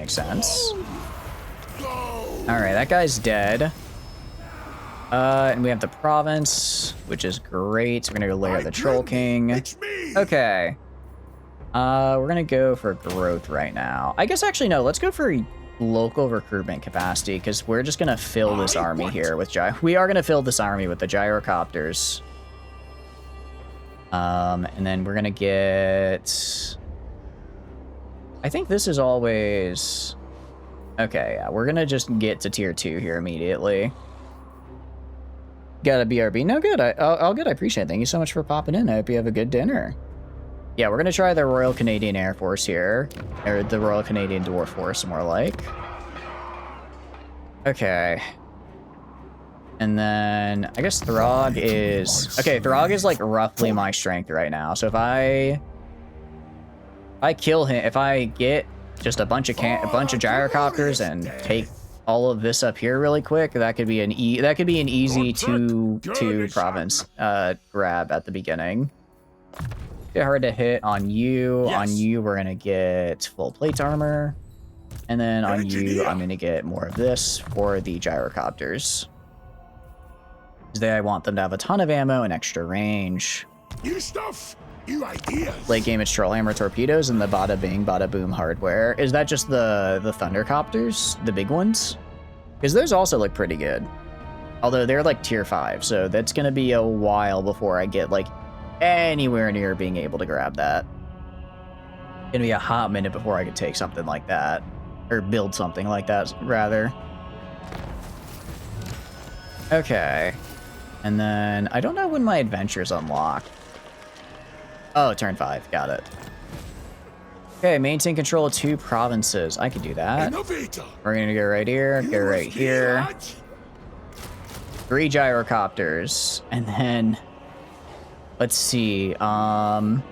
Alright, that guy's dead. And we have the province, which is great. So we're gonna go Lair of the Troll King. Okay. We're gonna go for growth right now. I guess actually no, let's go for local recruitment capacity because we're just gonna fill this army here with we are gonna fill this army with the gyrocopters. And then we're gonna get. I think this is always. Okay, yeah, we're gonna just get to tier 2 here immediately. Got a BRB? No, good. I'll good. I appreciate it. Thank you so much for popping in. I hope you have a good dinner. Yeah, we're gonna try the Royal Canadian Air Force here. Or the Royal Canadian Dwarf Force, more like. Okay. And then, I guess Throg is... Okay, Throg is, like, roughly my strength right now. So if I kill him, if I get just a bunch of gyrocopters and take all of this up here really quick, that could be an easy two province grab at the beginning. Get hard to hit on you. Yes. On you, we're gonna get full plate armor, and then on you, I'm gonna get more of this for the gyrocopters. I want them to have a ton of ammo and extra range. New stuff, new ideas. Late game, it's troll hammer torpedoes and the bada bing, bada boom hardware. Is that just the thundercopters, the big ones? Because those also look pretty good. Although they're like tier 5, so that's gonna be a while before I get like anywhere near being able to grab that. Gonna be a hot minute before I could take something like that, or build something like that rather. Okay. And then, I don't know when my adventures unlock. Oh, turn 5. Got it. Okay, maintain control of 2 provinces. I could do that. Innovate. We're gonna go right here, go right here. 3 gyrocopters. And then, let's see, another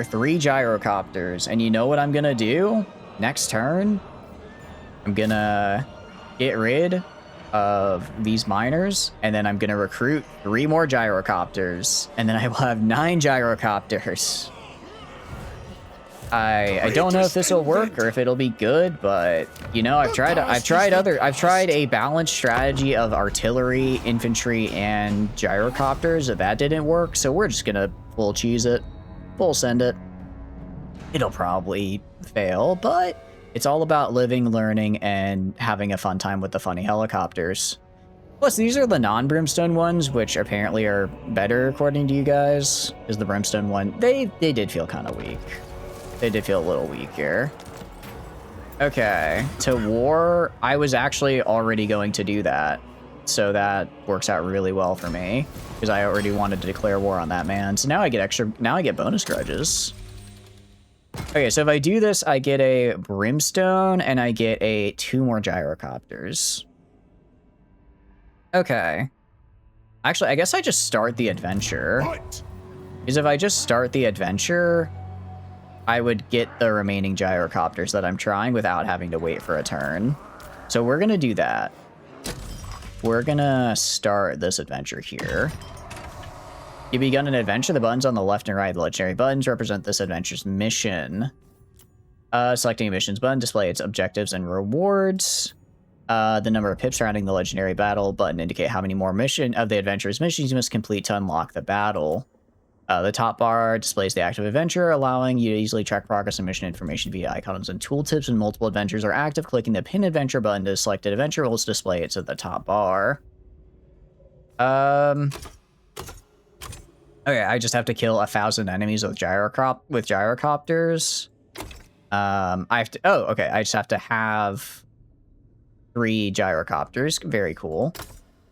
3 gyrocopters. And you know what I'm gonna do? Next turn, I'm gonna get rid of these miners, and then I'm gonna recruit 3 more gyrocopters, and then I will have 9 gyrocopters. I don't know if this will work or if it'll be good, but you know, I've tried a balanced strategy of artillery, infantry, and gyrocopters. That didn't work, so we're just gonna full cheese it, full send it. It'll probably fail, but it's all about living, learning, and having a fun time with the funny helicopters. Plus, these are the non-brimstone ones, which apparently are better according to you guys. Because the brimstone one, they did feel kind of weak. They did feel a little weak here. Okay, to war, I was actually already going to do that. So that works out really well for me. Because I already wanted to declare war on that man. So now I get bonus grudges. Okay, so if I do this, I get a brimstone and I get 2 more gyrocopters. Okay. Actually, I guess I just start the adventure. What? Because if I just start the adventure, I would get the remaining gyrocopters that I'm trying without having to wait for a turn. So we're gonna do that. We're gonna start this adventure here. You begun an adventure. The buttons on the left and right of the legendary buttons represent this adventure's mission. Selecting a missions button display its objectives and rewards. The number of pips surrounding the legendary battle button indicate how many more of the adventure's missions you must complete to unlock the battle. The top bar displays the active adventure, allowing you to easily track progress and mission information via icons and tooltips. When multiple adventures are active, clicking the pin adventure button to select an adventure will display it to the top bar. Okay, I just have to kill 1,000 enemies with gyrocopters. I just have to have 3 gyrocopters. Very cool.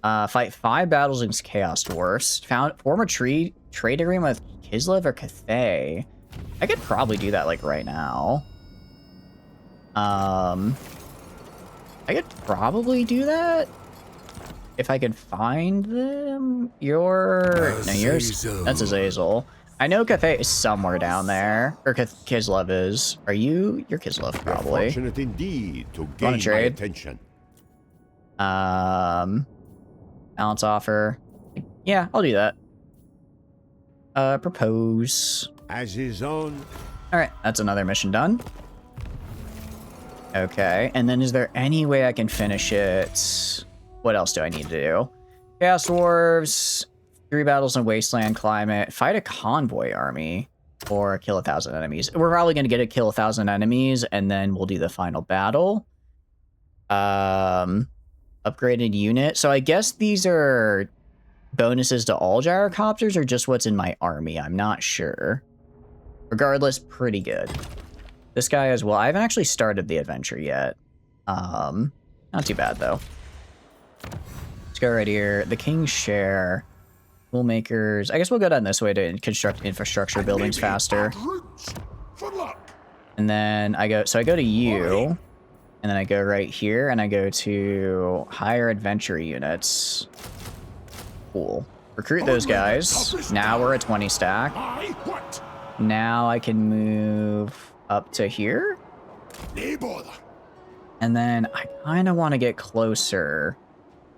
Fight 5 battles against Chaos Dwarfs. Form a trade agreement with Kislev or Cathay. I could probably do that like right now. I could probably do that if I could find them. Yours. That's Azazel. I know Cathay is somewhere down there, or Kislev is. Are you? You're Kislev probably. Fortunate indeed to gain my trade? attention. Balance offer. Yeah, I'll do that. Propose. As his own. All right, that's another mission done. Okay, and then is there any way I can finish it? What else do I need to do? Chaos Dwarves, 3 battles in Wasteland Climate, fight a convoy army. or kill 1,000 enemies. We're probably going to get a kill 1,000 enemies, and then we'll do the final battle. Upgraded unit. So I guess these are bonuses to all gyrocopters or just what's in my army. I'm not sure. Regardless, pretty good. This guy as well. I haven't actually started the adventure yet. Not too bad though. Let's go right here. The King's Share. Toolmakers. I guess we'll go down this way to construct infrastructure buildings faster. And then I go to you. And then I go right here and I go to higher adventure units. Cool. Recruit those guys. Now we're at 20 stack. Now I can move up to here. And then I kind of want to get closer.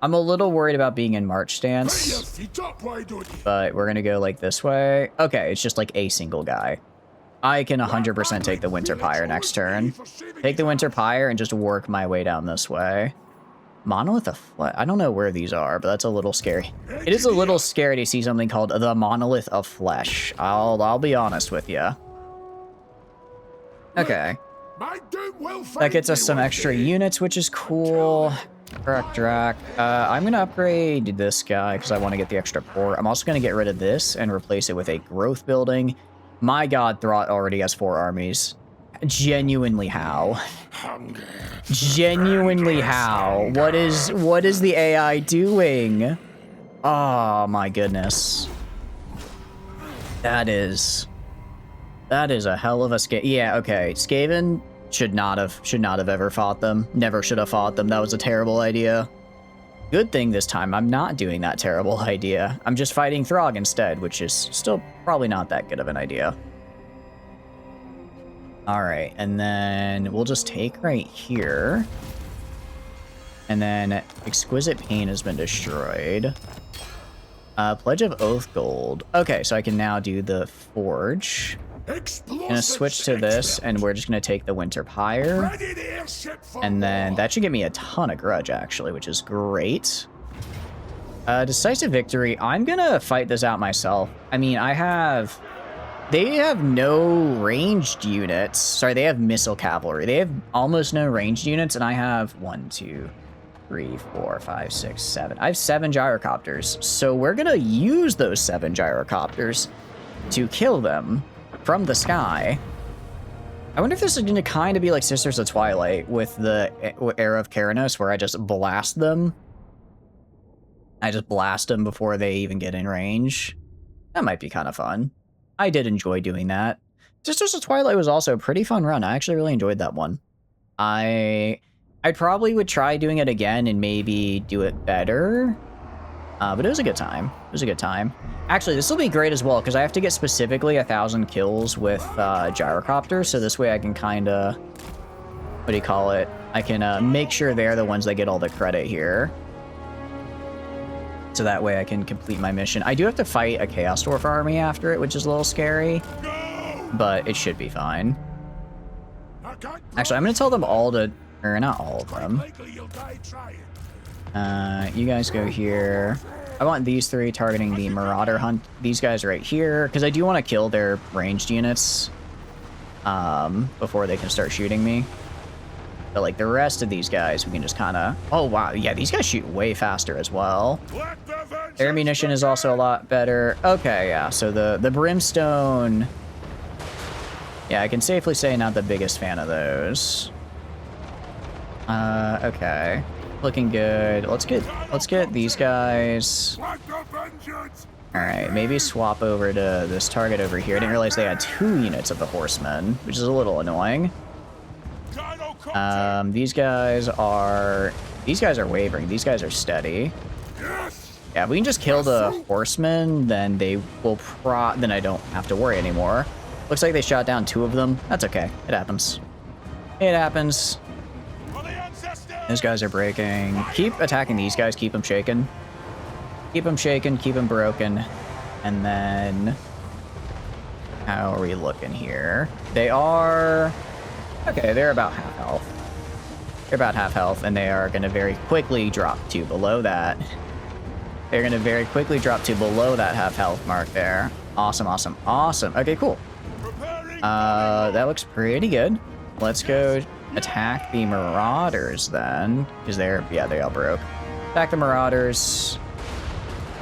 I'm a little worried about being in march stance. But we're going to go like this way. Okay, it's just like a single guy. I can 100% take the Winter Pyre next turn. Take the Winter Pyre and just work my way down this way. Monolith of Flesh. I don't know where these are, but that's a little scary. It is a little scary to see something called the Monolith of Flesh. I'll be honest with you. Okay. That gets us some extra units, which is cool. Drac. I'm going to upgrade this guy because I want to get the extra port. I'm also going to get rid of this and replace it with a growth building. My god, Throt already has 4 armies. Genuinely how? Genuinely how? What is the AI doing? Oh my goodness. That is a hell of a yeah, okay. Skaven should not have ever fought them. Never should have fought them. That was a terrible idea. Good thing this time I'm not doing that terrible idea. I'm just fighting Throg instead, which is still probably not that good of an idea. Alright, and then we'll just take right here. And then Exquisite Pain has been destroyed. Pledge of Oath Gold. Okay, so I can now do the Forge. I'm gonna switch to this, and we're just gonna take the Winter Pyre. And then that should give me a ton of grudge, actually, which is great. Decisive Victory. I'm gonna fight this out myself. I mean, they have no ranged units. Sorry, they have missile cavalry. They have almost no ranged units, and I have 1, 2, 3, 4, 5, 6, 7. I have 7 gyrocopters. So we're gonna use those 7 gyrocopters to kill them from the sky. I wonder if this is going to kind of be like Sisters of Twilight with the Era of Keranos, where I just blast them. I just blast them before they even get in range. That might be kind of fun. I did enjoy doing that. Sisters of Twilight was also a pretty fun run. I actually really enjoyed that one. I probably would try doing it again and maybe do it better. But it was a good time. It was a good time. Actually, this will be great as well, because I have to get specifically 1,000 kills with gyrocopters, so this way I can kind of, what do you call it? I can make sure they're the ones that get all the credit here. So that way I can complete my mission. I do have to fight a Chaos Dwarf army after it, which is a little scary, but it should be fine. Actually, I'm going to tell them all to, or not all of them. You guys go here. I want these 3 targeting the Marauder Hunt. These guys right here, because I do want to kill their ranged units before they can start shooting me. But like the rest of these guys, we can just kind of... Oh, wow. Yeah, these guys shoot way faster as well. Their ammunition is also a lot better. Okay, yeah. So the Brimstone... Yeah, I can safely say not the biggest fan of those. Okay. Looking good. Let's get these guys. Alright, maybe swap over to this target over here. I didn't realize they had 2 units of the Horsemen, which is a little annoying. These guys are wavering. These guys are steady. Yeah, if we can just kill the Horsemen, then they will then I don't have to worry anymore. Looks like they shot down 2 of them. That's okay. It happens. It happens. Those guys are breaking. Keep attacking these guys. Keep them shaken. Keep them shaken. Keep them broken. And then... How are we looking here? They are... Okay, they're about half health. They're about half health, and they are going to very quickly drop to below that. They're going to very quickly drop to below that half health mark there. Awesome, awesome, awesome. Okay, cool. That looks pretty good. Let's go attack the Marauders then, because they all broke. Attack the Marauders.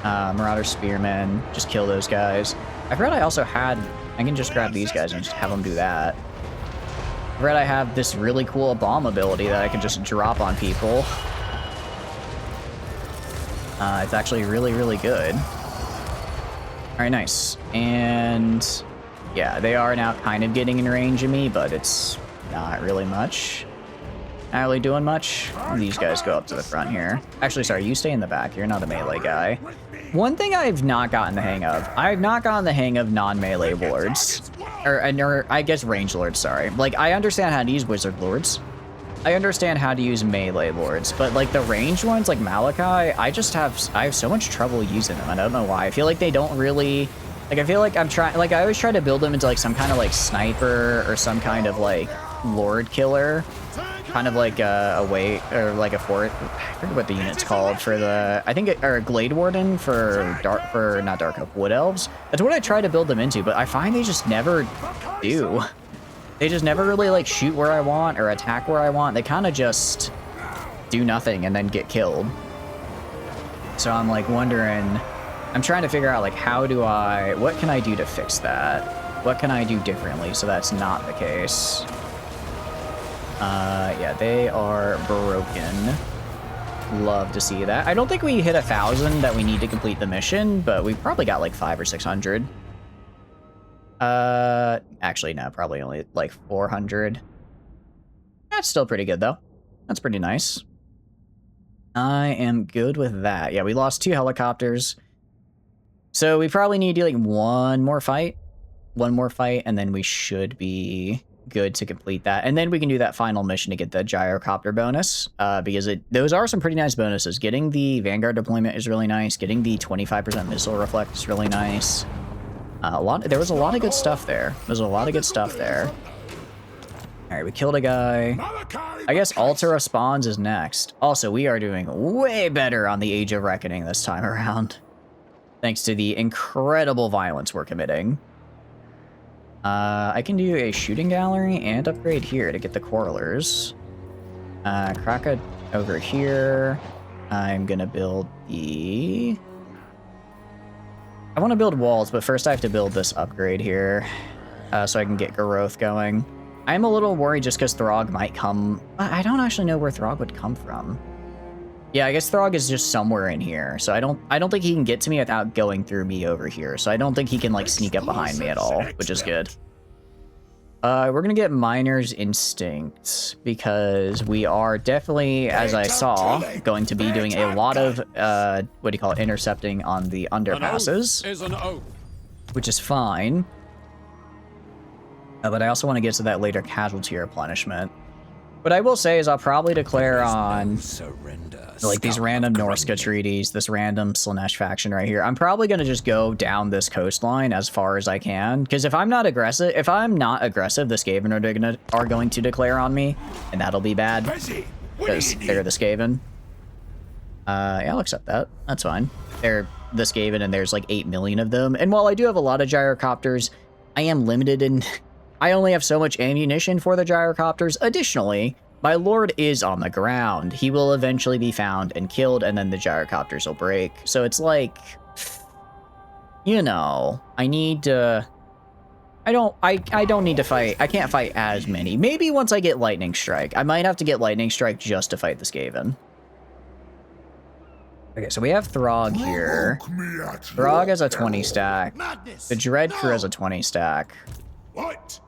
Marauder Spearmen. Just kill those guys. I forgot I can just grab these guys and just have them do that. I forgot I have this really cool bomb ability that I can just drop on people. It's actually really, really good. Alright, nice. And yeah, they are now kind of getting in range of me, but it's not really much. Not really doing much. These guys go up to the front here. Actually, sorry, you stay in the back. You're not a melee guy. One thing I've not gotten the hang of. I've not gotten the hang of non-melee lords. Or I guess range lords, sorry. Like, I understand how to use wizard lords. I understand how to use melee lords, but like the ranged ones, like Malachi, I have so much trouble using them. I don't know why. I feel like they don't really, like, I feel like I always try to build them into like some kind of like sniper or some kind of like lord killer, kind of like a way, or like a fort. I forget what the unit's called for the, or a Glade Warden for not Dark Oak, Wood Elves. That's what I try to build them into, but I find they just never do. They just never really like shoot where I want or attack where I want. They kind of just do nothing and then get killed. So I'm like wondering, I'm trying to figure out like what can I do to fix that? What can I do differently so that's not the case? Yeah, they are broken. Love to see that. I don't think we hit 1,000 that we need to complete the mission, but we probably got like 500 or 600. Actually, no, probably only like 400. That's still pretty good, though. That's pretty nice. I am good with that. Yeah, we lost 2 helicopters. So we probably need to do like one more fight, and then we should be good to complete that. And then we can do that final mission to get the gyrocopter bonus, because those are some pretty nice bonuses. Getting the Vanguard deployment is really nice. Getting the 25% missile reflect is really nice. There was a lot of good stuff there. Alright, we killed a guy. I guess Altar of Spawns is next. Also, we are doing way better on the Age of Reckoning this time around, thanks to the incredible violence we're committing. I can do a shooting gallery and upgrade here to get the Quarrelers. Kraka over here. I'm gonna build the... I want to build walls, but first I have to build this upgrade here, so I can get Garoth going. I'm a little worried just because Throg might come... I don't actually know where Throg would come from. Yeah, I guess Throg is just somewhere in here, so I don't think he can get to me without going through me over here, so I don't think he can, like, sneak up behind me at all, which is good. We're gonna get Miner's Instinct, because we are definitely, as I saw, going to be doing a lot of, intercepting on the underpasses, which is fine. But I also want to get to that later casualty replenishment. What I will say is I'll probably declare on like these random Norska treaties, this random Slaanesh faction right here. I'm probably going to just go down this coastline as far as I can, because if I'm not aggressive, the Skaven are going to declare on me, and that'll be bad because they're the Skaven. Yeah, I'll accept that. That's fine. They're the Skaven, and there's like 8 million of them. And while I do have a lot of gyrocopters, I am limited in... I only have so much ammunition for the gyrocopters. Additionally, my lord is on the ground. He will eventually be found and killed, and then the gyrocopters will break. So it's like, you know, I need to... I don't need to fight. I can't fight as many. Maybe once I get Lightning Strike. I might have to get Lightning Strike just to fight the Skaven. Okay, so we have Throg here. Throg has a 20 stack. The Dread Crew has a 20 stack. What?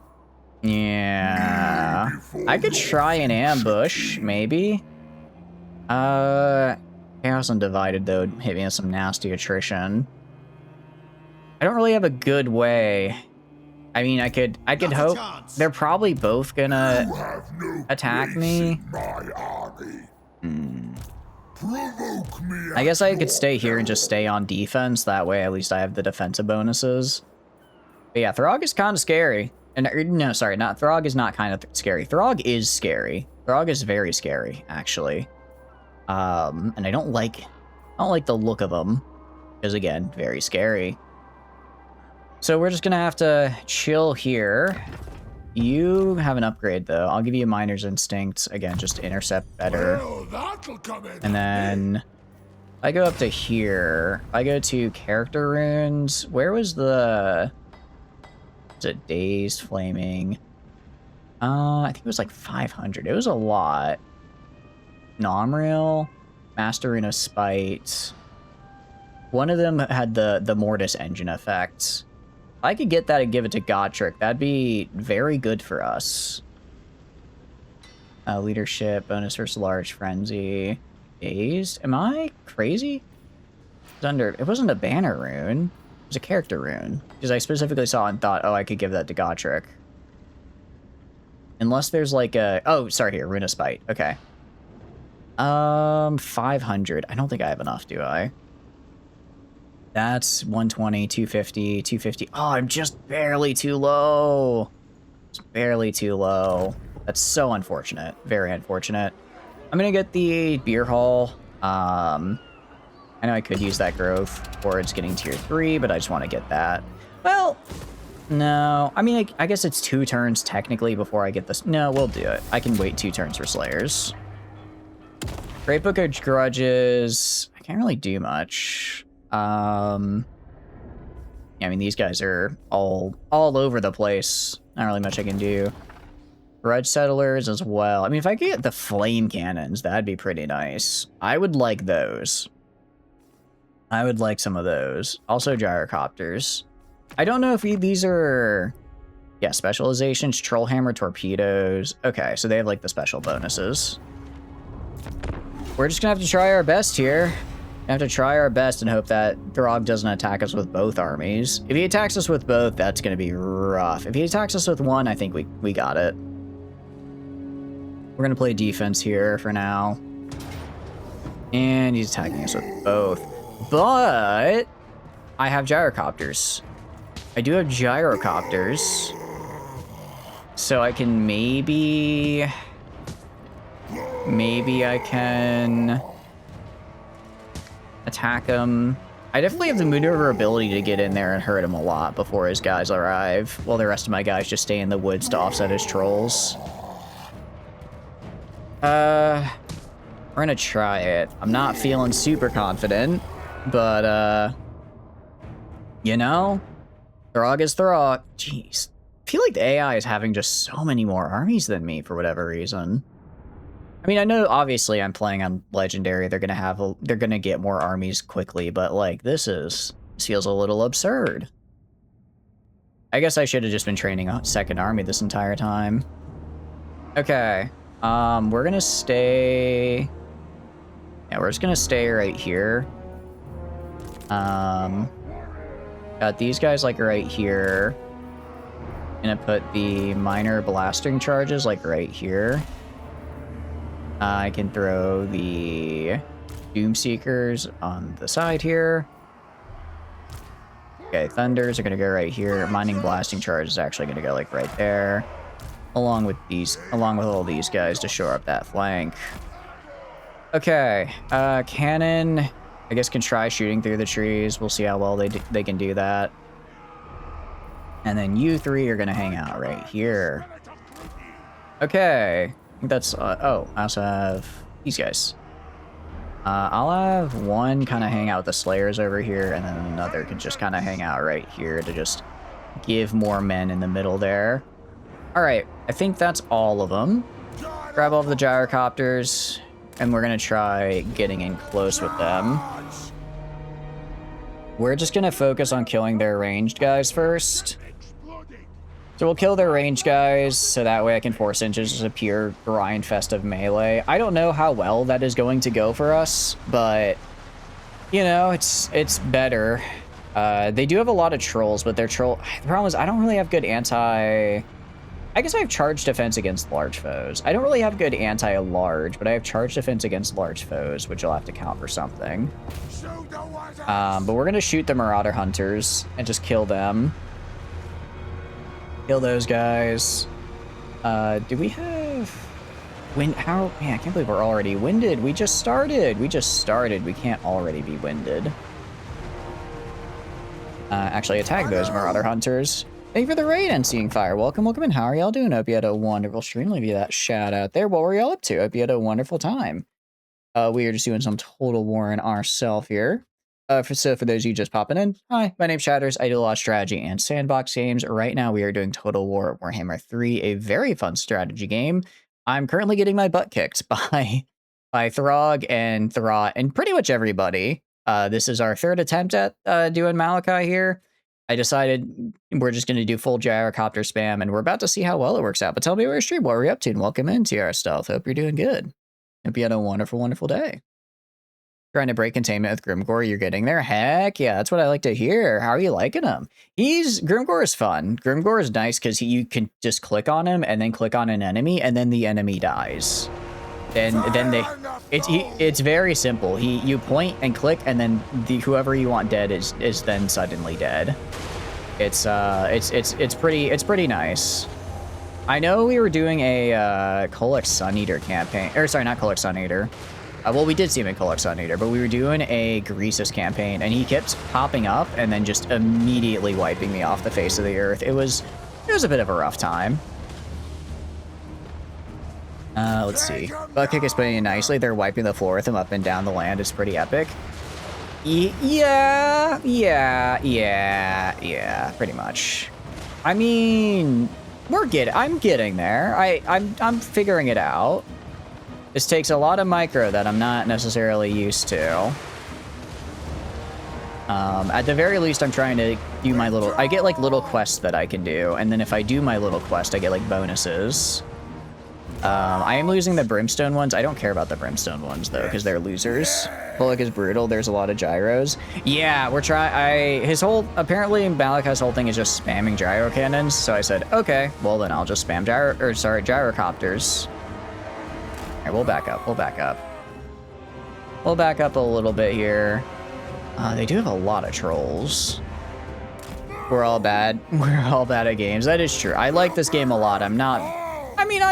Yeah. I could try an ambush, maybe. Chaos Undivided, though, would hit me with some nasty attrition. I don't really have a good way. I mean, I could hope. They're probably both gonna attack me. I guess I could stay here and just stay on defense. That way, at least I have the defensive bonuses. But yeah, Throg is kind of scary. And no, sorry, Throg is not kind of scary. Throg is scary. Throg is very scary, actually. And I don't like the look of him, because again, very scary. So we're just gonna have to chill here. You have an upgrade, though. I'll give you Miner's Instinct. Again, just to intercept better. Well, that'll come in And then I go up to here. I go to Character Runes. Where was the... Was it Dazed, Flaming? I think it was like 500. It was a lot. Nomreal, Master Rune of Spite. One of them had the Mortis engine effect. If I could get that and give it to Gotrek, that'd be very good for us. Leadership, bonus versus large frenzy. Dazed? Am I crazy? It wasn't a banner rune. It was a character rune. Because I specifically saw it and thought, oh, I could give that to Gotrek. Unless there's like a... Oh, sorry, here. Rune of Spite. Okay. 500. I don't think I have enough, do I? That's 120, 250, 250. Oh, I'm just barely too low. Just barely too low. That's so unfortunate. Very unfortunate. I'm gonna get the beer hall. I know I could use that growth towards getting tier 3, but I just want to get that. Well, no. I mean, I guess it's 2 turns technically before I get this. No, we'll do it. I can wait 2 turns for Slayers. Great Book of Grudges. I can't really do much. Yeah, I mean, these guys are all over the place. Not really much I can do. Grudge Settlers as well. I mean, if I could get the Flame Cannons, that'd be pretty nice. I would like those. I would like some of those. Also Gyrocopters. I don't know if these are... Yeah, specializations, Trollhammer, Torpedoes. Okay, so they have like the special bonuses. We're just gonna have to try our best here. We have to try our best and hope that Throg doesn't attack us with both armies. If he attacks us with both, that's gonna be rough. If he attacks us with one, I think we got it. We're gonna play defense here for now. And he's attacking us with both. But I have Gyrocopters. I do have Gyrocopters. So I can maybe I can attack him. I definitely have the maneuverability to get in there and hurt him a lot before his guys arrive, while the rest of my guys just stay in the woods to offset his trolls. We're gonna try it. I'm not feeling super confident, but you know, Throg is Throg. Jeez. I feel like the AI is having just so many more armies than me for whatever reason. I mean, I know obviously I'm playing on Legendary. They're gonna get more armies quickly, but like this feels a little absurd. I guess I should have just been training a second army this entire time. Okay. We're gonna stay. Yeah, we're just gonna stay right here. Got these guys like right here. Gonna put the minor blasting charges like right here. I can throw the Doomseekers on the side here. Okay, Thunders are gonna go right here. Mining blasting charge is actually gonna go like right there. Along with all these guys to shore up that flank. Okay, cannon, I guess can try shooting through the trees. We'll see how well they can do that. And then you 3 are gonna hang out right here. Okay, I think that's, oh, I also have these guys. I'll have one kind of hang out with the Slayers over here, and then another can just kind of hang out right here to just give more men in the middle there. All right, I think that's all of them. Grab all of the Gyrocopters, and we're gonna try getting in close with them. We're just gonna focus on killing their ranged guys first. So we'll kill their ranged guys, so that way I can force into just a pure grind fest of melee. I don't know how well that is going to go for us, but, you know, it's better. They do have a lot of trolls, but their the problem is I don't really have good I guess I have charge defense against large foes. I don't really have good anti-large, but I have charge defense against large foes, which will have to count for something. But we're gonna shoot the Marauder Hunters and just kill them. Kill those guys. Do we have... Man, I can't believe we're already winded. We just started. We can't already be winded. Actually attack those Marauder Hunters. Thank you for the raid and seeing fire. Welcome, welcome in. How are y'all doing? Hope you had a wonderful stream. Leave you that shout out there. What were y'all up to? Hope you had a wonderful time. We are just doing some Total War in ourselves here. So for those of you just popping in, hi, my name's Shatters. I do a lot of strategy and sandbox games. Right now we are doing Total War Warhammer 3, a very fun strategy game. I'm currently getting my butt kicked by Throg and Throt and pretty much everybody. This is our third attempt at doing Malachi here. I decided we're just going to do full gyrocopter spam, and we're about to see how well it works out. But tell me where you stream, what were you up to, and welcome in, TR Stealth. Hope you're doing good. Hope you had a wonderful, wonderful day. Trying to break containment with Grimgore, you're getting there? Heck yeah, that's what I like to hear. How are you liking him? Grimgore is fun. Grimgore is nice because you can just click on him and then click on an enemy, and then the enemy dies. It's very simple. You point and click, and then whoever you want dead is then suddenly dead. It's pretty nice. I know we were doing a Kolek Suneater campaign, or sorry, not Kolek Suneater. Well, we did see him in Kolek Suneater, but we were doing a Greasus campaign, and he kept popping up and then just immediately wiping me off the face of the earth. It was a bit of a rough time. Let's see. Butt kick is putting it nicely. They're wiping the floor with him up and down the land. It's pretty epic. Yeah, pretty much. I mean, I'm getting there. I'm figuring it out. This takes a lot of micro that I'm not necessarily used to. At the very least, I'm trying to do I get like little quests that I can do, and then if I do my little quest, I get like bonuses. I am losing the brimstone ones. I don't care about the brimstone ones though, because they're losers. Bullock is brutal. There's a lot of gyros. Yeah, apparently Malachi's whole thing is just spamming gyro cannons. So I said, okay, well then I'll just spam gyrocopters. All right, we'll back up. We'll back up a little bit here. They do have a lot of trolls. We're all bad. We're all bad at games. That is true. I like this game a lot.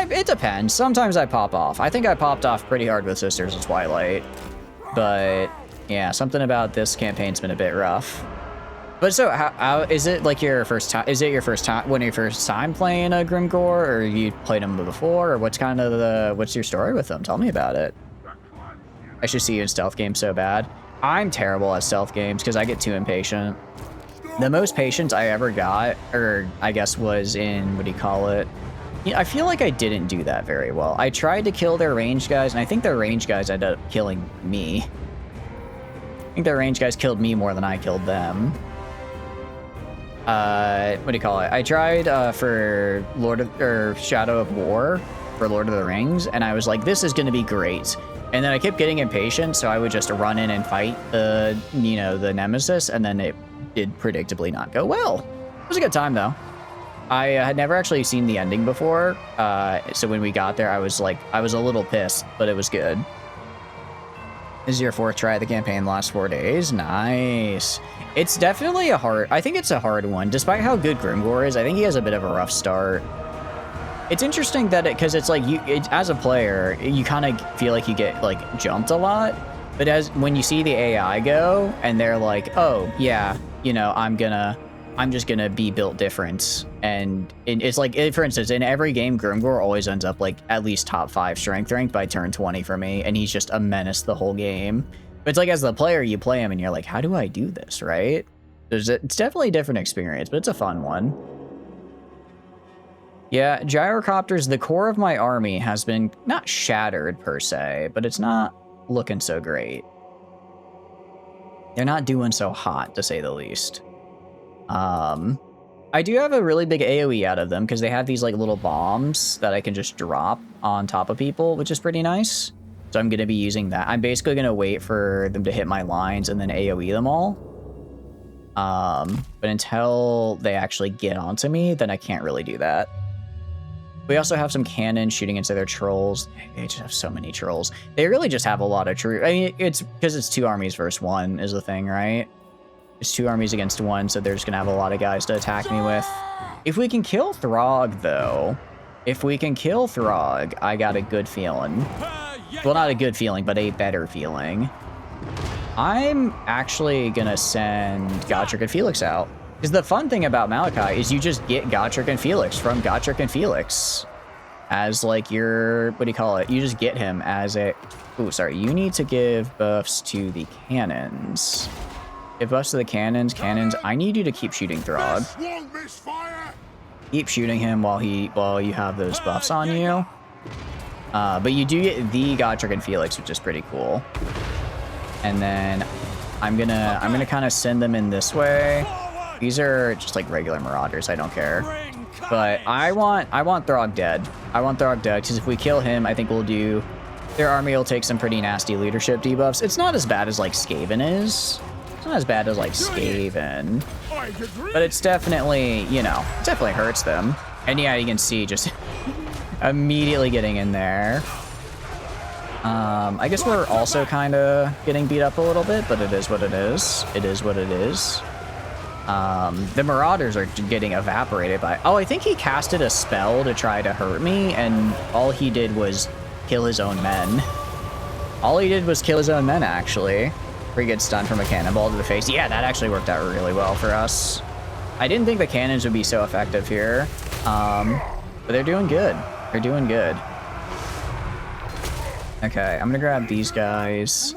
It depends. Sometimes I pop off. I think I popped off pretty hard with Sisters of Twilight. But yeah, something about this campaign's been a bit rough. But so, how is it like your first time? Is it your first time playing a Grimgore, or you played him before, or what's your story with them? Tell me about it. I should see you in stealth games so bad. I'm terrible at stealth games because I get too impatient. The most patience I ever got, or I guess was in, what do you call it? Yeah, I feel like I didn't do that very well. I tried to kill their ranged guys, and I think their ranged guys ended up killing me. I think their ranged guys killed me more than I killed them. What do you call it? I tried for Shadow of War for Lord of the Rings, and I was like, this is going to be great. And then I kept getting impatient, so I would just run in and fight the nemesis, and then it did predictably not go well. It was a good time though. I had never actually seen the ending before, so when we got there, I was a little pissed, but it was good. This is your fourth try of the campaign, last 4 days. Nice. It's definitely I think it's a hard one. Despite how good Grimgore is, I think he has a bit of a rough start. It's interesting that because it's like, as a player, you kind of feel like you get like jumped a lot, but when you see the AI go, and they're like, oh yeah, I'm just gonna be built different. And it's like, for instance, in every game, Grimgore always ends up like at least top 5 strength rank by turn 20 for me, and he's just a menace the whole game. But it's like, as the player, you play him and you're like, how do I do this, right? It's definitely a different experience, but it's a fun one. Yeah, gyrocopters, the core of my army has been not shattered per se, but it's not looking so great. They're not doing so hot, to say the least. I do have a really big AoE out of them because they have these like little bombs that I can just drop on top of people, which is pretty nice. So I'm going to be using that. I'm basically going to wait for them to hit my lines and then AoE them all. But until they actually get onto me, then I can't really do that. We also have some cannons shooting into their trolls. They just have so many trolls. They really just have a lot of troops. I mean, it's because it's 2 armies versus 1 is the thing, right? It's 2 armies against 1, so they're just gonna have a lot of guys to attack me with. If we can kill Throg, though, I got a good feeling. Well, not a good feeling, but a better feeling. I'm actually gonna send Godric and Felix out. Because the fun thing about Malachi is you just get Gotrek and Felix from Gotrek and Felix as like your, what do you call it? You just get him as a, oh, sorry. You need to give buffs to the cannons. Give buffs to the cannons. Cannons, I need you to keep shooting Throg. Keep shooting him while you have those buffs on you. But you do get the Gotrek and Felix, which is pretty cool. And then I'm gonna kind of send them in this way. These are just like regular Marauders. I don't care. But I want Throg dead. I want Throg dead because if we kill him, I think we'll do. Their army will take some pretty nasty leadership debuffs. It's not as bad as like Skaven is. It's not as bad as like Skaven. But it's definitely, you know, it definitely hurts them. And yeah, you can see just immediately getting in there. I guess we're also kind of getting beat up a little bit, but it is what it is. It is what it is. The Marauders are getting evaporated by... Oh, I think he casted a spell to try to hurt me, and all he did was kill his own men. All he did was kill his own men, actually. Where he gets stunned from a cannonball to the face. Yeah, that actually worked out really well for us. I didn't think the cannons would be so effective here. But they're doing good. They're doing good. Okay, I'm gonna grab these guys.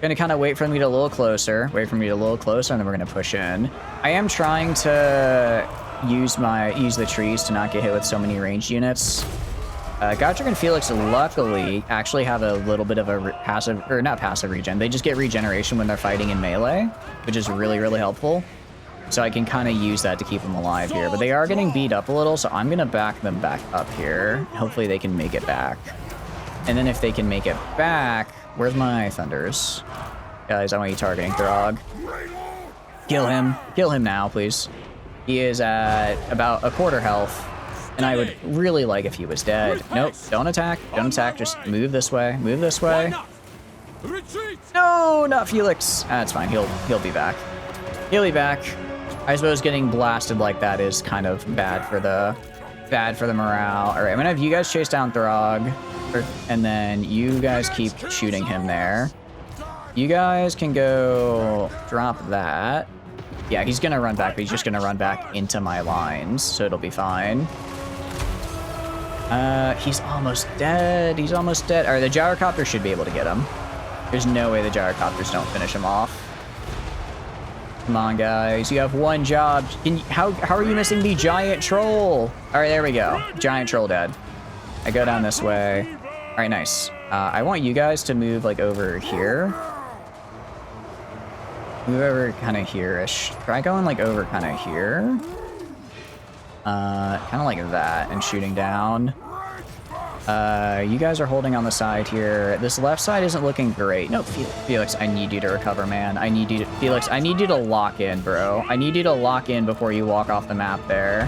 Gonna kind of wait for them to get a little closer. Wait for me to get a little closer, and then we're gonna push in. I am trying to use the trees to not get hit with so many ranged units. Gotrek and Felix luckily actually have a little bit of a passive, or not passive regen. They just get regeneration when they're fighting in melee, which is really, really helpful. So I can kind of use that to keep them alive here. But they are getting beat up a little, so I'm gonna back them back up here. Hopefully they can make it back. And then if they can make it back, where's my Thunders? Guys, I want you targeting Throg. Kill him. Kill him now, please. He is at about a quarter health. And I would really like if he was dead. Nope, don't attack. Don't attack. Just move this way. Move this way. No, not Felix. That's fine. He'll be back. He'll be back. I suppose getting blasted like that is kind of bad for the morale. All right, I'm gonna have you guys chase down Throg, and then you guys keep shooting him there. You guys can go drop that. Yeah, he's gonna run back, but he's just gonna run back into my lines, so it'll be fine. He's almost dead. He's almost dead. All right, the gyrocopter should be able to get him. There's no way the gyrocopters don't finish him off. Come on, guys. You have one job. How are you missing the giant troll? All right, there we go. Giant troll dead. I go down this way. All right, nice. I want you guys to move like over here. Move over kind of here-ish. Try going like over kind of here. Kind of like that and shooting down. You guys are holding on the side here. This left side isn't looking great. No, Felix, I need you to recover, man. I need you to, Felix, I need you to lock in, bro. I need you to lock in before you walk off the map there.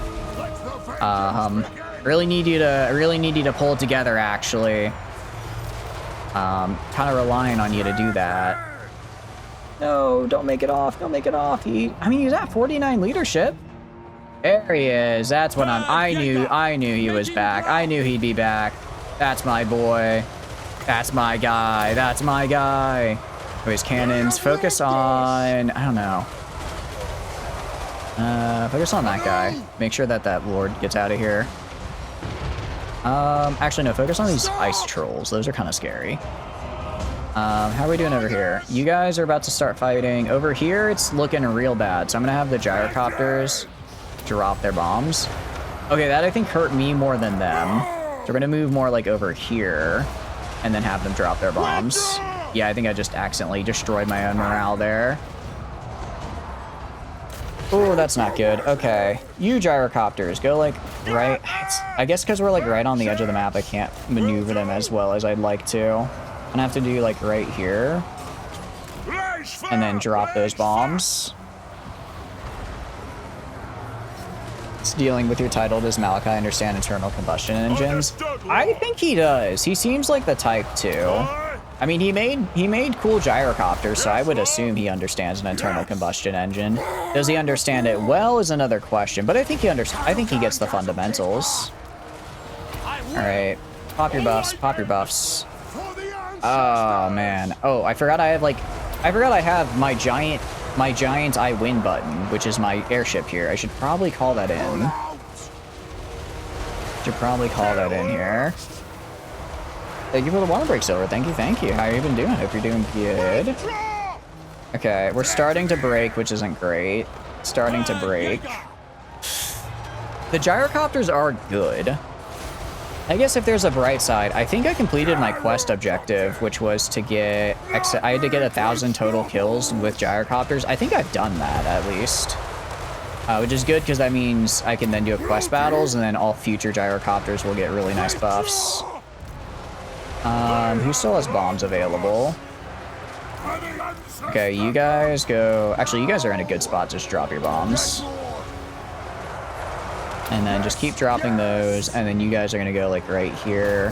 Really need you to pull it together, actually. Kind of relying on you to do that. No, don't make it off. Don't make it off. He's at 49 leadership. There he is. That's what I knew he was back. I knew he'd be back. That's my boy. That's my guy. That's my guy. Oh, his cannons. Focus on, I don't know. Focus on that guy. Make sure that lord gets out of here. Actually, no, focus on these ice trolls. Those are kind of scary. How are we doing over here? You guys are about to start fighting. Over here, it's looking real bad. So I'm gonna have the gyrocopters drop their bombs. Okay, that I think hurt me more than them. So we're gonna move more like over here and then have them drop their bombs. Yeah, I think I just accidentally destroyed my own morale there. Oh, that's not good. Okay, you gyrocopters, go like right. I guess because we're like right on the edge of the map, I can't maneuver them as well as I'd like to. I'm gonna have to do like right here and then drop those bombs. It's dealing with your title. Does Malachi understand internal combustion engines? I think he does. He seems like the type to. I mean, he made cool gyrocopters, so I would assume he understands an internal combustion engine. Does he understand it well is another question, but I think he gets the fundamentals. All right, pop your buffs, pop your buffs. Oh man. Oh, I forgot I have my giant my giant I win button, which is my airship here. I should probably call that in. Should probably call that in here. Thank you for the water break, Silver. Thank you, thank you. How you been doing? Hope you're doing good. Okay, we're starting to break, which isn't great. Starting to break. The gyrocopters are good. I guess if there's a bright side, I think I completed my quest objective, which was to get... I had to get 1,000 total kills with gyrocopters. I think I've done that, at least. Which is good, because that means I can then do quest battles, and then all future gyrocopters will get really nice buffs. Who still has bombs available? Okay, you guys go... Actually, you guys are in a good spot. Just drop your bombs. And then just keep dropping those, and then you guys are gonna go like right here.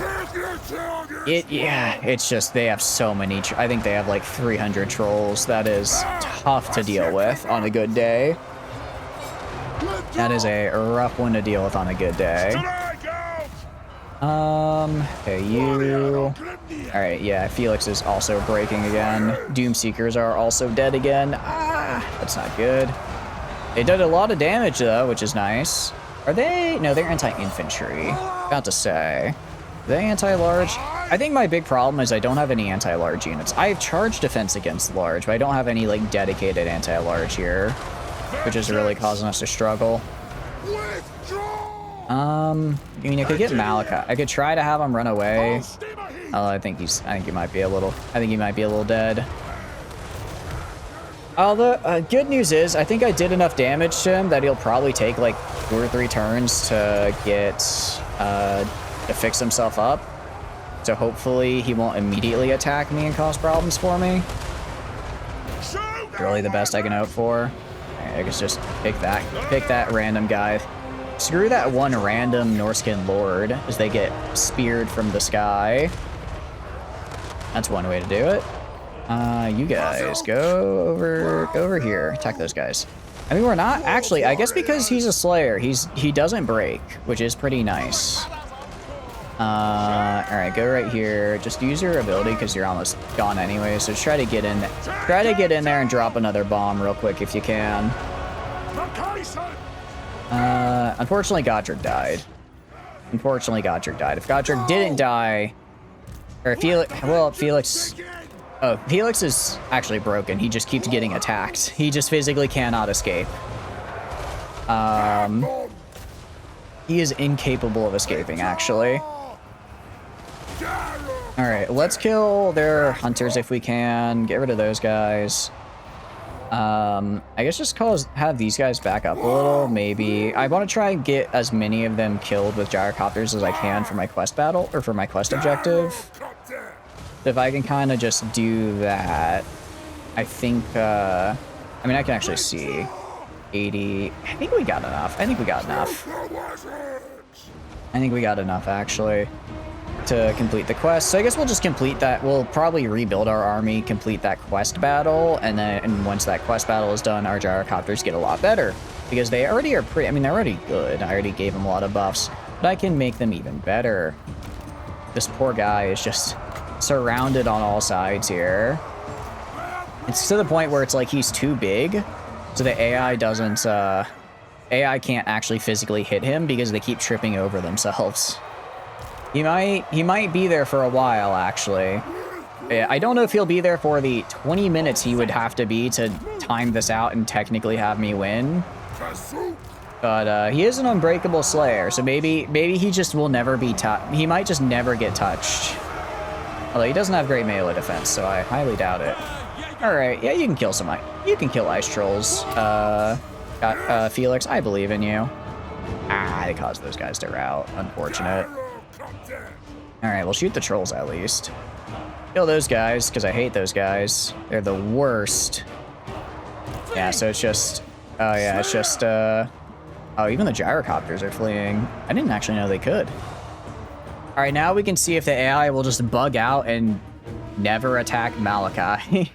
Yeah, it's just they have so many. I think they have like 300 trolls. That is tough to deal with on a good day. That is a rough one to deal with on a good day. Okay, you. All right, yeah, Felix is also breaking again. Doomseekers are also dead again. Ah, that's not good. They did a lot of damage though, which is nice. Are they? No, they're anti-infantry. About to say. Are they anti-large? I think my big problem is I don't have any anti-large units. I have charge defense against large, but I don't have any like dedicated anti-large here, which is really causing us to struggle. I mean, I could get Malachi. I could try to have him run away. Oh, I think he might be a little dead. Although, good news is, I think I did enough damage to him that he'll probably take like 2 or 3 turns to get, to fix himself up. So hopefully he won't immediately attack me and cause problems for me. Really the best I can hope for. I guess just pick that random guy. Screw that one random Norskin Lord as they get speared from the sky. That's one way to do it. You guys go over here. Attack those guys. I mean, we're not actually. I guess because he's a Slayer, he doesn't break, which is pretty nice. All right, go right here. Just use your ability because you're almost gone anyway. So try to get in. Try to get in there and drop another bomb real quick if you can. Unfortunately, Godric died. If Godric didn't die, or Felix. Oh, Felix is actually broken. He just keeps getting attacked. He just physically cannot escape. He is incapable of escaping, actually. Alright, let's kill their hunters if we can. Get rid of those guys. I guess just have these guys back up a little, maybe. I want to try and get as many of them killed with gyrocopters as I can for my quest battle, or for my quest objective. If I can kind of just do that, I think, I mean, I can actually see 80. I think we got enough. I think we got enough, actually, to complete the quest. So I guess we'll just complete that. We'll probably rebuild our army, complete that quest battle, and once that quest battle is done, our gyrocopters get a lot better. Because they already are pretty, I mean, they're already good. I already gave them a lot of buffs, but I can make them even better. This poor guy is just surrounded on all sides here. It's to the point where it's like he's too big, so the AI doesn't, AI can't actually physically hit him because they keep tripping over themselves. He might be there for a while, actually. I don't know if he'll be there for the 20 minutes he would have to be to time this out and technically have me win. But he is an unbreakable Slayer, so maybe he just will never be touched. He might just never get touched. Although he doesn't have great melee defense, so I highly doubt it. Alright, yeah, you can kill ice trolls. Felix, I believe in you. Ah, they caused those guys to rout. Unfortunate. Alright, we'll shoot the trolls at least. Kill those guys, because I hate those guys. They're the worst. Yeah, so it's just... Oh, yeah, it's just, Oh, even the gyrocopters are fleeing. I didn't actually know they could. All right, now we can see if the AI will just bug out and never attack Malachi.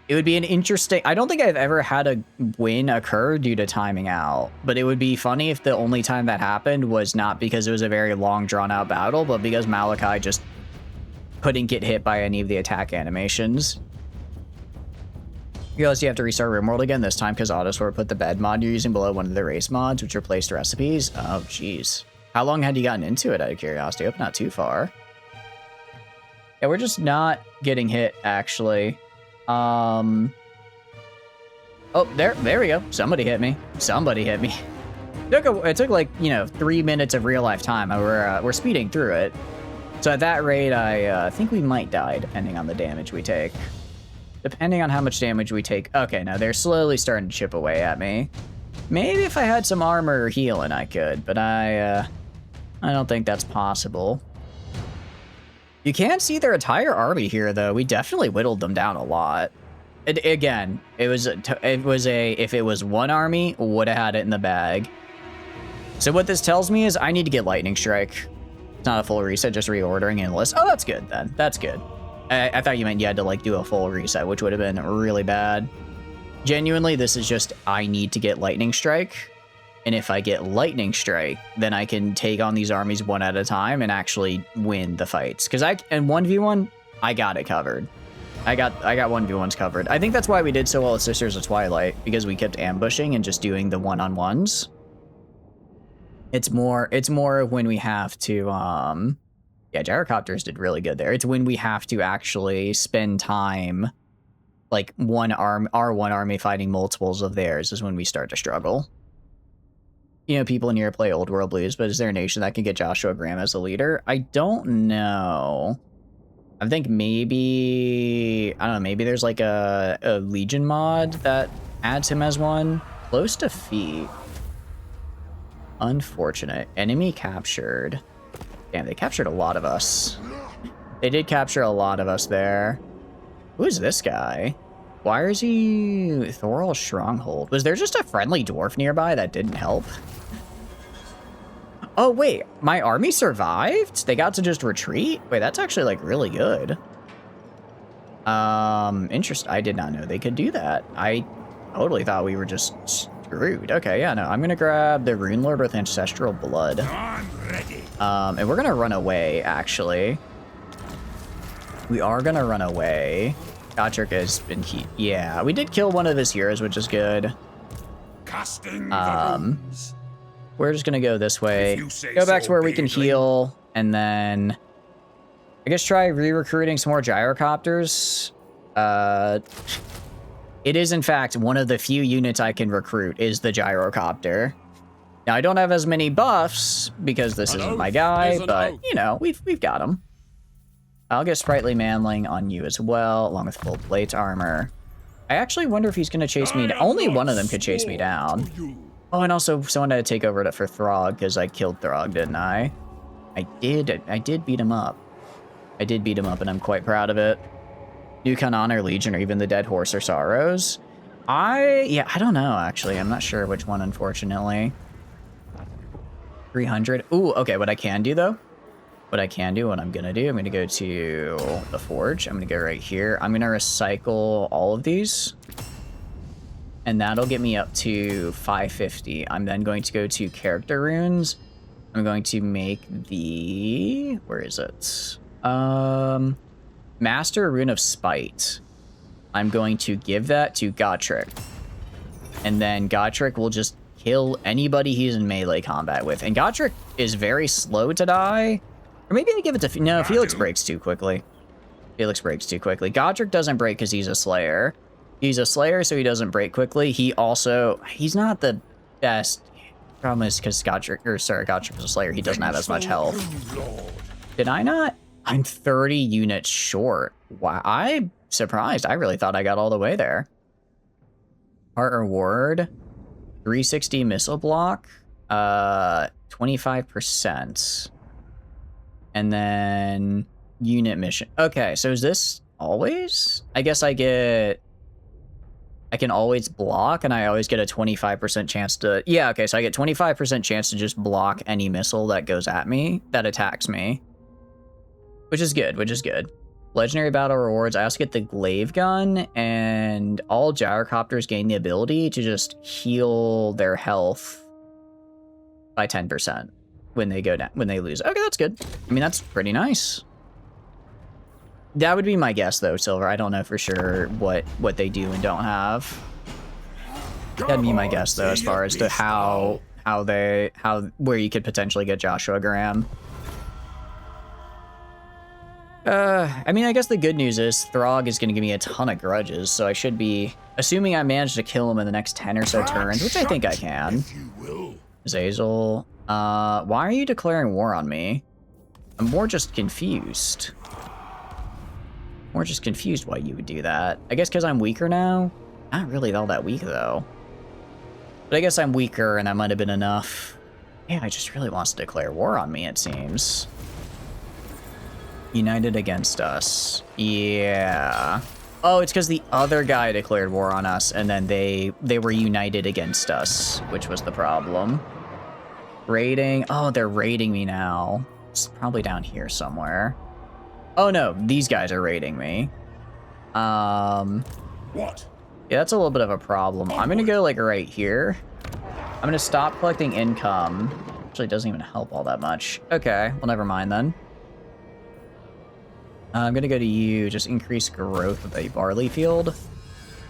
It would be an interesting... I don't think I've ever had a win occur due to timing out, but it would be funny if the only time that happened was not because it was a very long, drawn-out battle, but because Malachi just couldn't get hit by any of the attack animations. You realize you have to restart RimWorld again this time because Autosort put the bed mod you're using below one of the race mods, which replaced recipes. Oh, jeez. How long had you gotten into it, out of curiosity? Hope not too far. Yeah, we're just not getting hit, actually. Oh, there we go. Somebody hit me. Somebody hit me. It took like, you know, 3 minutes of real life time. We're speeding through it. So at that rate, I think we might die, depending on the damage we take. Depending on how much damage we take. Okay, now they're slowly starting to chip away at me. Maybe if I had some armor or healing, I could, but I don't think that's possible. You can't see their entire army here, though. We definitely whittled them down a lot. Again, if it was one army, would have had it in the bag. So what this tells me is I need to get Lightning Strike. It's not a full reset, just reordering in the list. Oh, that's good then. That's good. I thought you meant you had to like do a full reset, which would have been really bad. Genuinely, this is just I need to get Lightning Strike. And if I get Lightning Strike, then I can take on these armies one at a time and actually win the fights. Because in 1v1, I got it covered. I got 1v1s covered. I think that's why we did so well with Sisters of Twilight, because we kept ambushing and just doing the one-on-ones. It's more of when we have to yeah, gyrocopters did really good there. It's when we have to actually spend time like our one army fighting multiples of theirs is when we start to struggle. You know, people in here play Old World Blues, but is there a nation that can get Joshua Graham as a leader? I don't know. I think maybe, I don't know, maybe there's like a Legion mod that adds him as one. Close to feet. Unfortunate. Enemy captured. Damn, they captured a lot of us. They did capture a lot of us there. Who is this guy? Why is he Thorol's Stronghold? Was there just a friendly dwarf nearby that didn't help? Oh, wait. My army survived? They got to just retreat? Wait, that's actually, like, really good. Interesting. I did not know they could do that. I totally thought we were just screwed. Okay, yeah, no. I'm gonna grab the Rune Lord with Ancestral Blood. I'm ready. And we're gonna run away, actually. We are gonna run away. Gotrek has been yeah, we did kill one of his heroes, which is good. Casting the runes. We're just gonna go this way. Go back to where we can heal, and then I guess try re-recruiting some more gyrocopters. It is in fact one of the few units I can recruit is the gyrocopter. Now I don't have as many buffs because this isn't my guy, but you know, we've got him. I'll get Sprightly Manling on you as well, along with full plate armor. I actually wonder if he's gonna chase me. Only one of them could chase me down. Oh, and also someone had to take over for Throg because I killed Throg, didn't I? I did beat him up. I did beat him up, and I'm quite proud of it. Yukon Honor Legion, or even the Dead Horse or Sorrows. I don't know, actually. I'm not sure which one, unfortunately. 300. Ooh, okay, what I can do, though. What I'm gonna do, I'm gonna go to the Forge. I'm gonna go right here. I'm gonna recycle all of these. And that'll get me up to 550. I'm then going to go to Character Runes. I'm going to make the... Where is it? Master Rune of Spite. I'm going to give that to Gotrek. And then Gotrek will just kill anybody he's in melee combat with. And Gotrek is very slow to die. Or maybe I give it to... No, Felix breaks too quickly. Gotrek doesn't break because he's a Slayer. He's a Slayer, so he doesn't break quickly. He's not the best. Problem is because Gotrek is a Slayer. He doesn't have as much health. Did I not? I'm 30 units short. Wow, I'm surprised. I really thought I got all the way there. Part reward, 360 missile block, 25%. And then unit mission. Okay, so is this always? I guess I can always block, and I always get a 25% chance to... Yeah, okay, so I get 25% chance to just block any missile that goes at me, that attacks me. Which is good. Legendary battle rewards. I also get the glaive gun, and all gyrocopters gain the ability to just heal their health by 10% when they go down, when they lose. Okay, that's good. I mean, that's pretty nice. That would be my guess, though, Silver. I don't know for sure what they do and don't have. That'd be my guess, though, as far as to where you could potentially get Joshua Graham. I mean, I guess the good news is Throg is going to give me a ton of grudges, so I should be, assuming I manage to kill him in the next 10 or so turns, which I think I can. Zazel, why are you declaring war on me? I'm more just confused. More just confused why you would do that. I guess because I'm weaker now? Not really all that weak, though. But I guess I'm weaker, and that might have been enough. Yeah, he just really wants to declare war on me, it seems. United against us. Yeah. Oh, it's because the other guy declared war on us, and then they were united against us, which was the problem. Raiding. Oh, they're raiding me now. It's probably down here somewhere. Oh no, these guys are raiding me. What? Yeah, that's a little bit of a problem. I'm gonna go like right here. I'm gonna stop collecting income. Actually, it doesn't even help all that much. Okay, well, never mind then. I'm gonna go to you. Just increase growth of a barley field.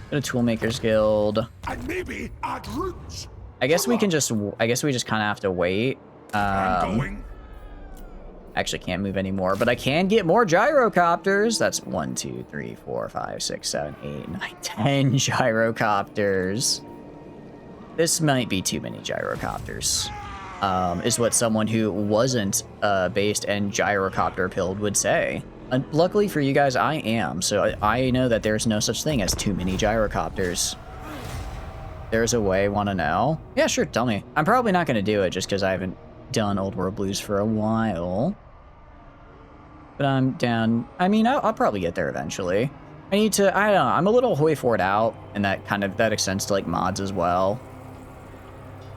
Go to Toolmakers Guild. And maybe add roots. I guess we can just. I guess we just kind of have to wait. I'm going. Actually can't move anymore, but I can get more gyrocopters. That's 1, 2, 3, 4, 5, 6, 7, 8, 9, 10 gyrocopters. This might be too many gyrocopters, is what someone who wasn't based and gyrocopter pilled would say. And luckily for you guys, I am, so I know that there's no such thing as too many gyrocopters. There's a way, want to know? Yeah, sure, tell me. I'm probably not going to do it just because I haven't done Old World Blues for a while. But I'm down. I mean, I'll probably get there eventually. I need to, I don't know, I'm a little hoi for it out, and that extends to like mods as well.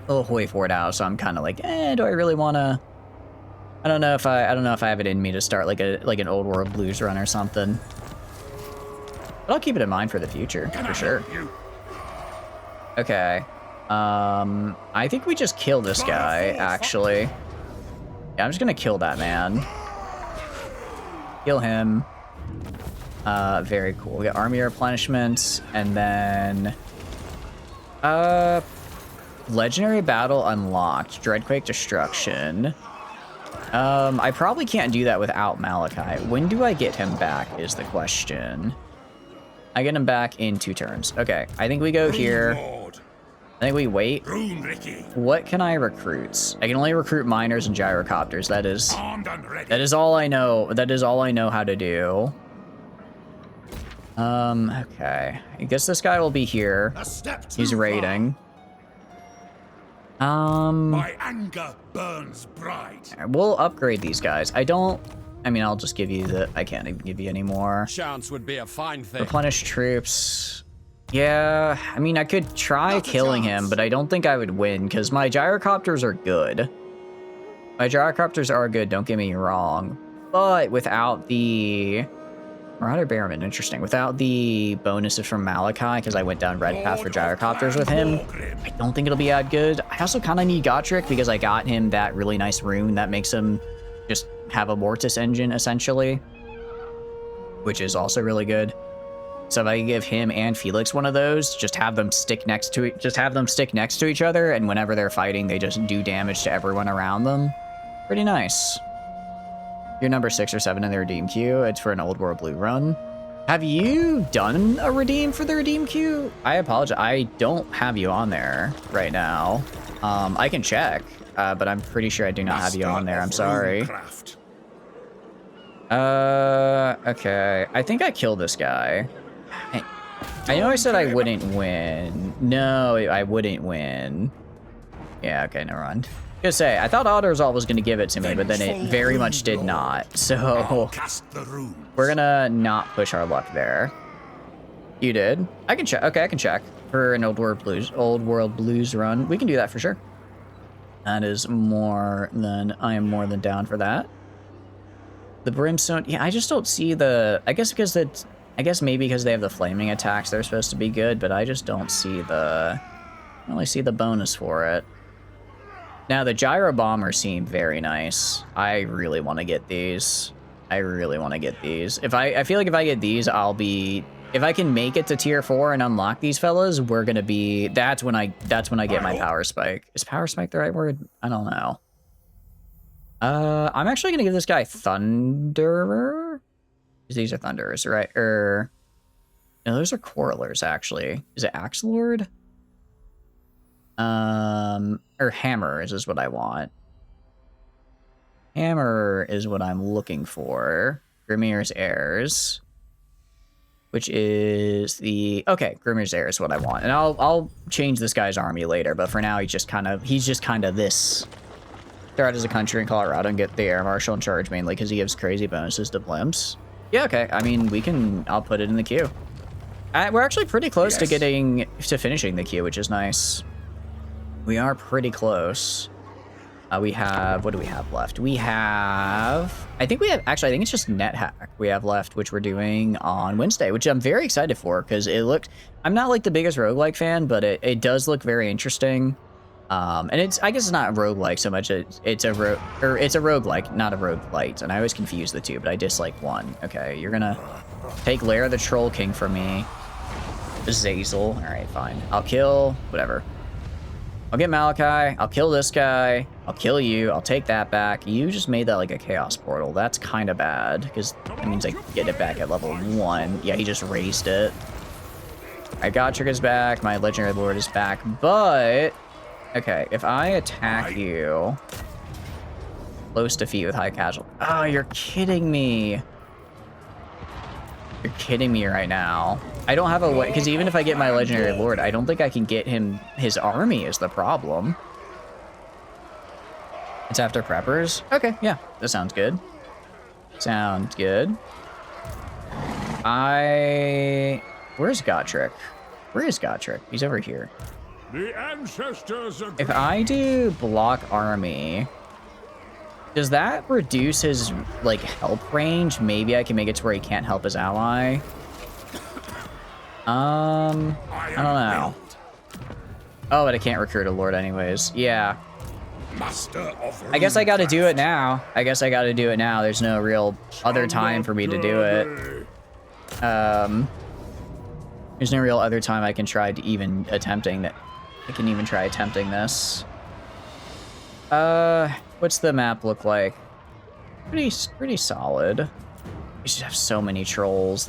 A little hoi for it out, so I'm kind of like, do I really want to? I don't know if I have it in me to start like an Old World Blues run or something. But I'll keep it in mind for the future, for sure. Okay. I think we just kill this guy, actually. Yeah, I'm just gonna kill that man. Kill him. Very cool. We got army replenishments, and then legendary battle unlocked. Dreadquake destruction. I probably can't do that without Malachi. When do I get him back is the question. I get him back in 2 turns. Okay, I think we go here. I think we wait. What can I recruit? I can only recruit miners and gyrocopters. That is all I know. That is all I know how to do. Okay. I guess this guy will be here. He's raiding. My anger burns bright. We'll upgrade these guys. I mean, I'll just give you I can't even give you any more. Chance would be a fine thing. Replenish troops. Yeah, I mean, I could try killing him, but I don't think I would win, because my gyrocopters are good. My gyrocopters are good, don't get me wrong. But without the... Marauder Bearman, interesting. Without the bonuses from Malachi, because I went down red path for gyrocopters with him, I don't think it'll be that good. I also kind of need Gotrek, because I got him that really nice rune that makes him just have a Mortis engine, essentially. Which is also really good. So if I give him and Felix one of those, just have them stick next to each other, and whenever they're fighting, they just do damage to everyone around them. Pretty nice. You're number 6 or 7 in the redeem queue. It's for an Old World Blue run. Have you done a redeem for the redeem queue? I apologize. I don't have you on there right now. I can check, but I'm pretty sure I do not have you on there. I'm sorry. Okay. I think I killed this guy. I know I said I wouldn't win. No, I wouldn't win. Yeah, okay, never mind. Gonna say, I thought Autoresolve was gonna give it to me, but then it very much did not. So we're gonna not push our luck there. You did? I can check. Okay, I can check for an Old World Blues run. We can do that for sure. That is I am more than down for that. The Brimstone, yeah, I just don't see I guess maybe because they have the flaming attacks, they're supposed to be good, but I just don't see I don't really see the bonus for it. Now, the Gyro Bombers seem very nice. I really want to get these. I really want to get these. I feel like if I get these, I'll be... If I can make it to tier 4 and unlock these fellas, we're gonna be... That's when I get my power spike. Is power spike the right word? I don't know. I'm actually gonna give this guy Thunderer. These are Thunderers, right? No, those are Quarrelers, actually. Is it Axe Lord? Or Hammers is what I want. Hammer is what I'm looking for. Grimir's Heirs. Which is the... Okay, Grimir's Heir is what I want. And I'll change this guy's army later, but for now he's just kind of this. Start as a country in Colorado and get the Air Marshal in charge mainly because he gives crazy bonuses to blimps. Yeah, okay. I mean, I'll put it in the queue. We're actually pretty close to finishing the queue, which is nice. We are pretty close. We have, what do we have left? We have, I think it's just NetHack we have left, which we're doing on Wednesday, which I'm very excited for because I'm not like the biggest roguelike fan, but it does look very interesting. And I guess it's not roguelike so much, it's a roguelike, not a roguelite. And I always confuse the two, but I dislike one. Okay, you're gonna take Lair the Troll King from me. Zazel, all right, fine. I'll kill, whatever. I'll get Malachi, I'll kill this guy, I'll kill you, I'll take that back. You just made that like a chaos portal. That's kind of bad, because that means I get it back at level 1. Yeah, he just raised it. I got Trick's back, my Legendary Lord is back, but... Okay, if I attack you... Close defeat with high casualty. Oh, you're kidding me. You're kidding me right now. I don't have a way, because even if I get my Legendary Lord, I don't think I can get him, his army is the problem. It's after preppers? Okay, yeah, that sounds good. Sounds good. Where's Gotrek? Where is Gotrek? He's over here. The ancestors agree. If I do block army, does that reduce his, like, help range? Maybe I can make it to where he can't help his ally. I don't know. Oh, but I can't recruit a lord anyways. Yeah. I guess I gotta do it now. There's no real other time for me to do it. There's no real other time I can try to even attempting that. I can even try attempting this. What's the map look like? Pretty solid. They just have so many trolls.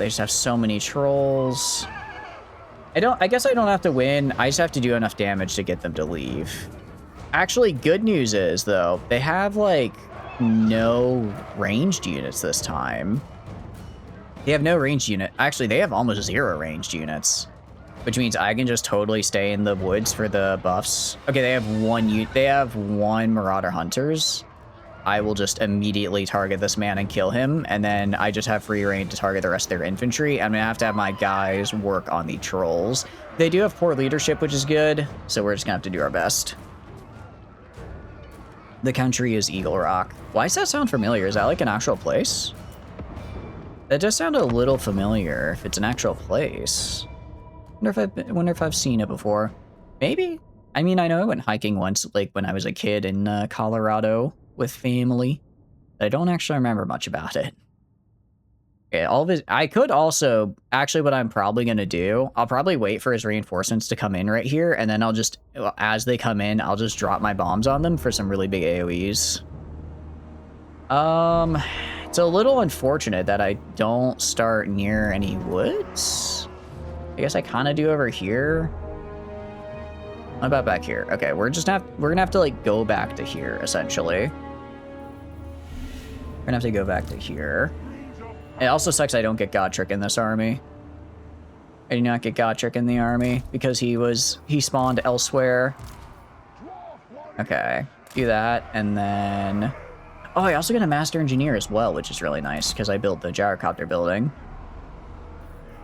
I guess I don't have to win. I just have to do enough damage to get them to leave. Actually, good news is, though, they have, like, no ranged units this time. They have no ranged unit. Actually, they have almost 0 ranged units, which means I can just totally stay in the woods for the buffs. Okay, they have one Marauder Hunters. I will just immediately target this man and kill him, and then I just have free reign to target the rest of their infantry. I'm gonna have to have my guys work on the trolls. They do have poor leadership, which is good, so we're just gonna have to do our best. The country is Eagle Rock. Why does that sound familiar? Is that like an actual place? That does sound a little familiar if it's an actual place. Wonder if I've seen it before. Maybe. I mean, I know I went hiking once, like when I was a kid in Colorado with family. But I don't actually remember much about it. Okay, all of his. I could also actually. What I'm probably gonna do, I'll probably wait for his reinforcements to come in right here, and then I'll just, as they come in, I'll just drop my bombs on them for some really big AOE's. It's a little unfortunate that I don't start near any woods. I guess I kind of do over here. What about back here? Okay, we're gonna have to like go back to here essentially. We're gonna have to go back to here. It also sucks I don't get Gotrek in this army. I do not get Gotrek in the army because he spawned elsewhere. Okay, do that, and then... Oh, I also get a Master Engineer as well, which is really nice because I built the gyrocopter building.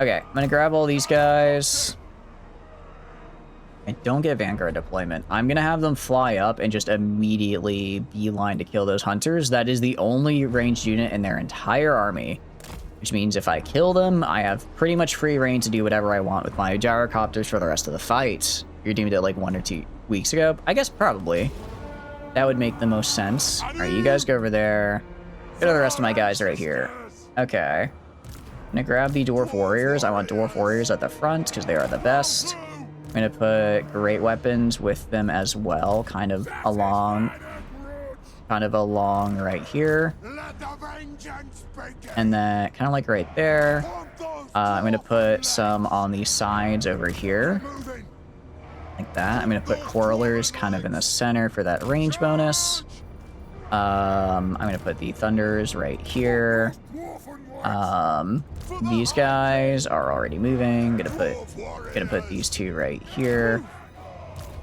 Okay, I'm gonna grab all these guys. I don't get Vanguard deployment. I'm gonna have them fly up and just immediately beeline to kill those hunters. That is the only ranged unit in their entire army, which means if I kill them, I have pretty much free reign to do whatever I want with my gyrocopters for the rest of the fight. You redeemed it like 1 or 2 weeks ago? I guess probably. That would make the most sense. All right, you guys go over there. Get the rest of my guys right here. Okay. I'm gonna grab the Dwarf Warriors. I want Dwarf Warriors at the front because they are the best. I'm gonna put great weapons with them as well, kind of along right here. And then kind of like right there. I'm gonna put some on the sides over here. Like that. I'm gonna put Quarrelers kind of in the center for that range bonus. I'm gonna put the Thunders right here. These guys are already moving. Gonna put these two right here.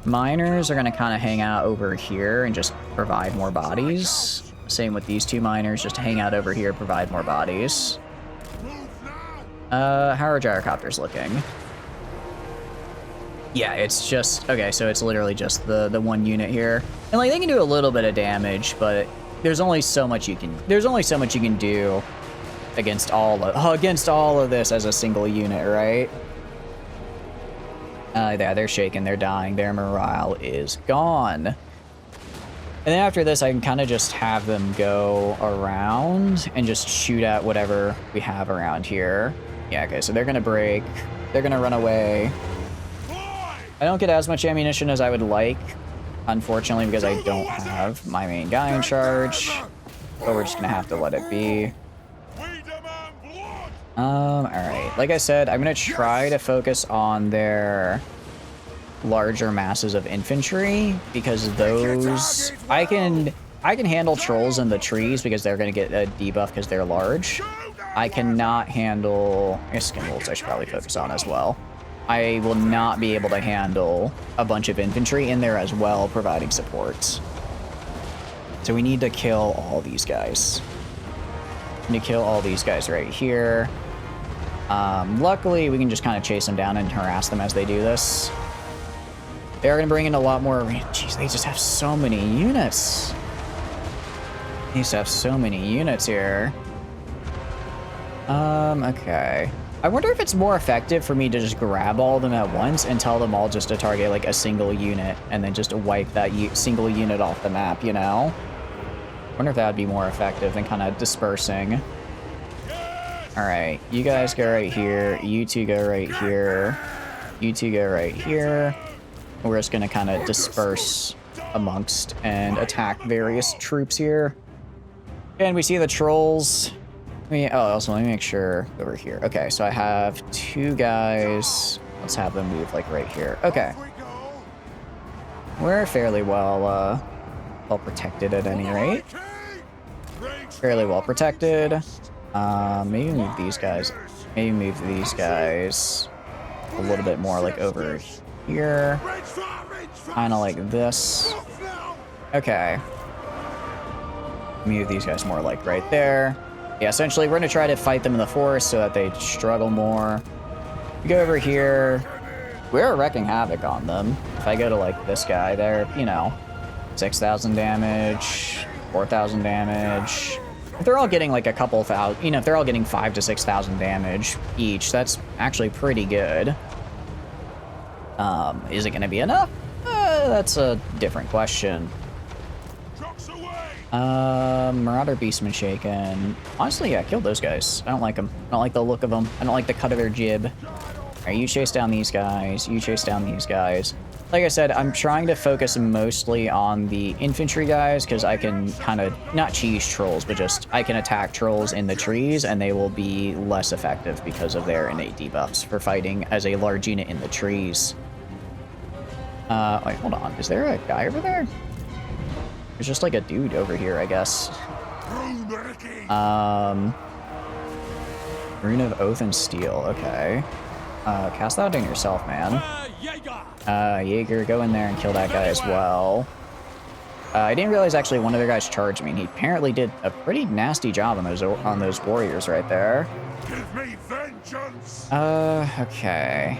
Miners are gonna kind of hang out over here and just provide more bodies. Same with these two miners, just hang out over here, provide more bodies. How are gyrocopters looking? Yeah, it's just okay. So it's literally just the one unit here, and like they can do a little bit of damage, but there's only so much you can. There's only so much you can do against all of this as a single unit, right? Yeah, they're shaking, they're dying, their morale is gone. And then after this, I can kind of just have them go around and just shoot at whatever we have around here. Yeah, okay, so they're gonna break, they're gonna run away. I don't get as much ammunition as I would like, unfortunately, because I don't have my main guy in charge. But we're just gonna have to let it be. Alright. Like I said, I'm gonna try to focus on their larger masses of infantry, because those I can handle trolls in the trees because they're gonna get a debuff because they're large. I cannot handle skin wolves. I should probably focus on as well. I will not be able to handle a bunch of infantry in there as well, providing support. So we need to kill all these guys. We need to kill all these guys right here. Luckily, we can just kind of chase them down and harass them as they do this. They are going to bring in a lot more. Jeez, they just have so many units. They used to have so many units here. Okay. I wonder if it's more effective for me to just grab all of them at once and tell them all just to target like a single unit and then just to wipe that single unit off the map, you know? I wonder if that would be more effective than kind of dispersing. Alright, you guys go right here, you two go right here, you two go right here. We're just gonna kind of disperse amongst and attack various troops here. And we see the trolls. Also, let me make sure over here. Okay, so I have two guys. Let's have them move like right here. Okay. We're fairly well protected at any rate. Fairly well protected. Maybe move these guys. Maybe move these guys a little bit more like over here. Kind of like this. Okay. Move these guys more like right there. Yeah, essentially, we're going to try to fight them in the forest so that they struggle more. We go over here. We're wrecking havoc on them. If I go to, like, this guy there, you know, 6,000 damage, 4,000 damage. If they're all getting, like, a couple thousand, you know, if they're all getting 5,000 to 6,000 damage each, that's actually pretty good. Is it going to be enough? That's a different question. Marauder Beastman shaken. Honestly, yeah, kill those guys. I don't like them. I don't like the look of them. I don't like the cut of their jib. Alright, you chase down these guys. You chase down these guys. Like I said, I'm trying to focus mostly on the infantry guys, because I can kind of, not cheese trolls, but just, I can attack trolls in the trees, and they will be less effective because of their innate debuffs for fighting as a large unit in the trees. Wait, hold on. Is there a guy over there? There's just like a dude over here, I guess. Rune of Oath and Steel, okay. Cast that on yourself, man. Jaeger, go in there and kill that guy as well. I didn't realize actually one of their guys charged me, and he apparently did a pretty nasty job on those warriors right there. Give me vengeance. Okay.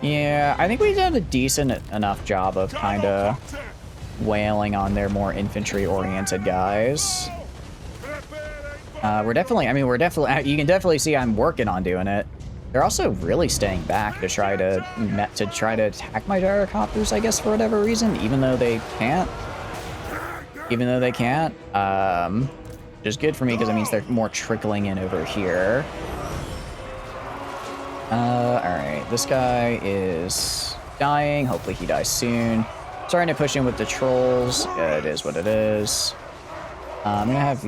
Yeah, I think we did a decent enough job of kind of wailing on their more infantry-oriented guys. We're definitely, you can definitely see I'm working on doing it. They're also really staying back to try to attack my gyrocopters, I guess, for whatever reason, even though they can't. which is good for me because it means they're more trickling in over here. Alright, this guy is dying. Hopefully he dies soon. Starting to push in with the trolls. It is what it is. I'm gonna have...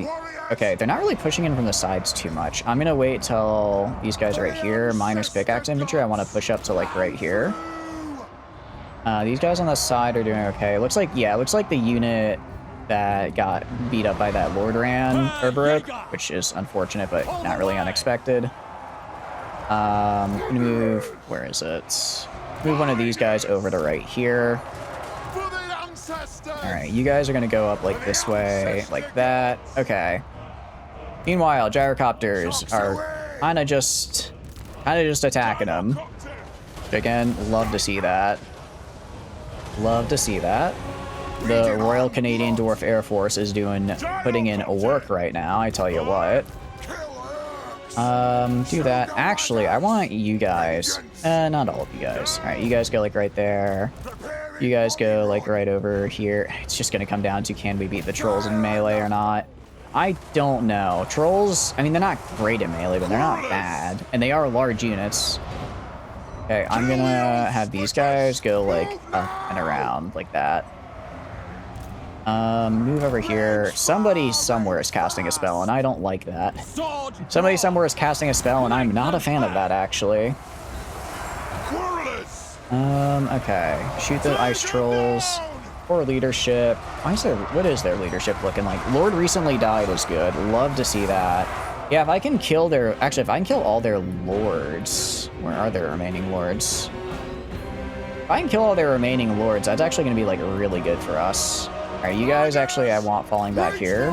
Okay, they're not really pushing in from the sides too much. I'm gonna wait till these guys are right here. Miners pickaxe infantry, I want to push up to like right here. These guys on the side are doing okay. Looks like, yeah, looks like the unit that got beat up by that Lord Ran Urberok, which is unfortunate, but not really unexpected. I'm gonna move, where is it? Move one of these guys over to right here. Alright, you guys are gonna go up like this way, like that. Okay. Meanwhile, gyrocopters are kind of just attacking them. Again, love to see that. Love to see that. The Royal Canadian Dwarf Air Force is putting in work right now, I tell you what. Do that. Actually, I want you guys. Not all of you guys. Alright, you guys go like right there. You guys go like right over here. It's just gonna come down to can we beat the trolls in melee or not. I don't know. Trolls, I mean, they're not great in melee, but they're not bad. And they are large units. Okay, I'm gonna have these guys go like up and around like that. Move over here. Somebody somewhere is casting a spell, and I don't like that. Somebody somewhere is casting a spell, and I'm not a fan of that, actually. Okay. Shoot the ice trolls. Poor leadership. What is their leadership looking like? Lord recently died is good. Love to see that. Yeah, if I can kill their... Actually, if I can kill all their lords... Where are their remaining lords? If I can kill all their remaining lords, that's actually going to be, like, really good for us. Alright, you guys, actually, I want falling back here.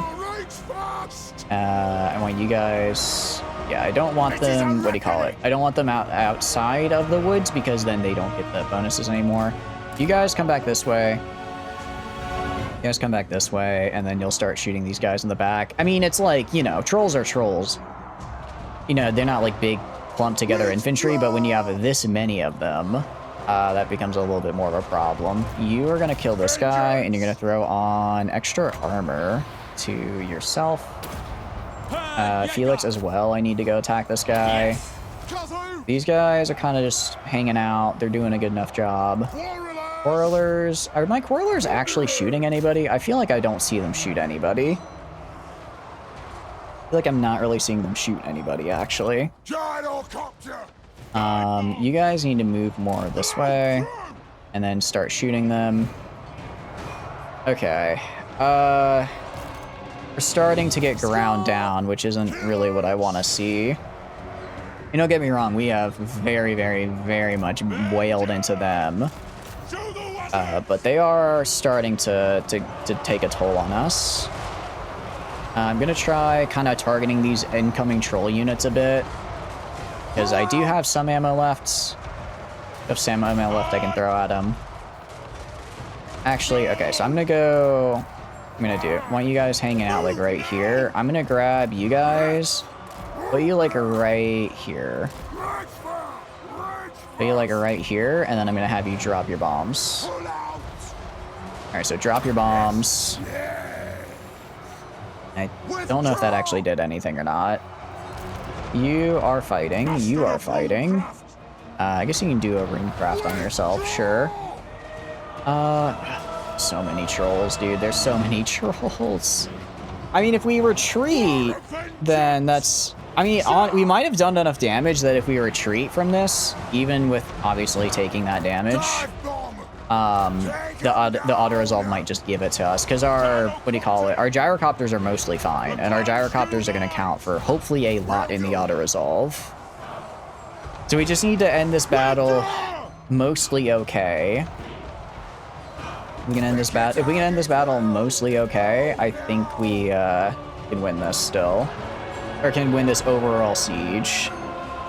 I want you guys... Yeah, I don't want them... What do you call it? I don't want them outside of the woods, because then they don't get the bonuses anymore. You guys come back this way. You guys come back this way, and then you'll start shooting these guys in the back. I mean, it's like, you know, trolls are trolls. You know, they're not like big clumped together infantry, but when you have this many of them, that becomes a little bit more of a problem. You are gonna kill this guy, and you're gonna throw on extra armor to yourself. Felix as well, I need to go attack this guy. These guys are kind of just hanging out. They're doing a good enough job. Quarrelers. Are my Quarrelers actually shooting anybody? I feel like I don't see them shoot anybody. I feel like I'm not really seeing them shoot anybody, actually. You guys need to move more this way. And then start shooting them. Okay. We're starting to get ground down, which isn't really what I want to see. You don't get me wrong, we have very, very, very much wailed into them. But they are starting to take a toll on us. I'm gonna try kind of targeting these incoming troll units a bit, because I do have some ammo left. If some ammo left, I can throw at them. Actually, okay, so I'm gonna do it. I want you guys hanging out like right here. I'm gonna grab you guys, put you like right here. Put you like right here, and then I'm gonna have you drop your bombs. Alright, so drop your bombs. I don't know if that actually did anything or not. You are fighting. You are fighting. I guess you can do a runecraft on yourself, sure. So many trolls, dude. There's so many trolls. I mean, if we retreat, then that's... I mean, we might have done enough damage that if we retreat from this, even with obviously taking that damage, the auto-resolve might just give it to us, because our, what do you call it, our gyrocopters are mostly fine, and our gyrocopters are going to count for hopefully a lot in the auto-resolve. So we just need to end this battle mostly okay. We can end this battle. If we can end this battle mostly okay, I think we can win this still. Or can win this overall siege.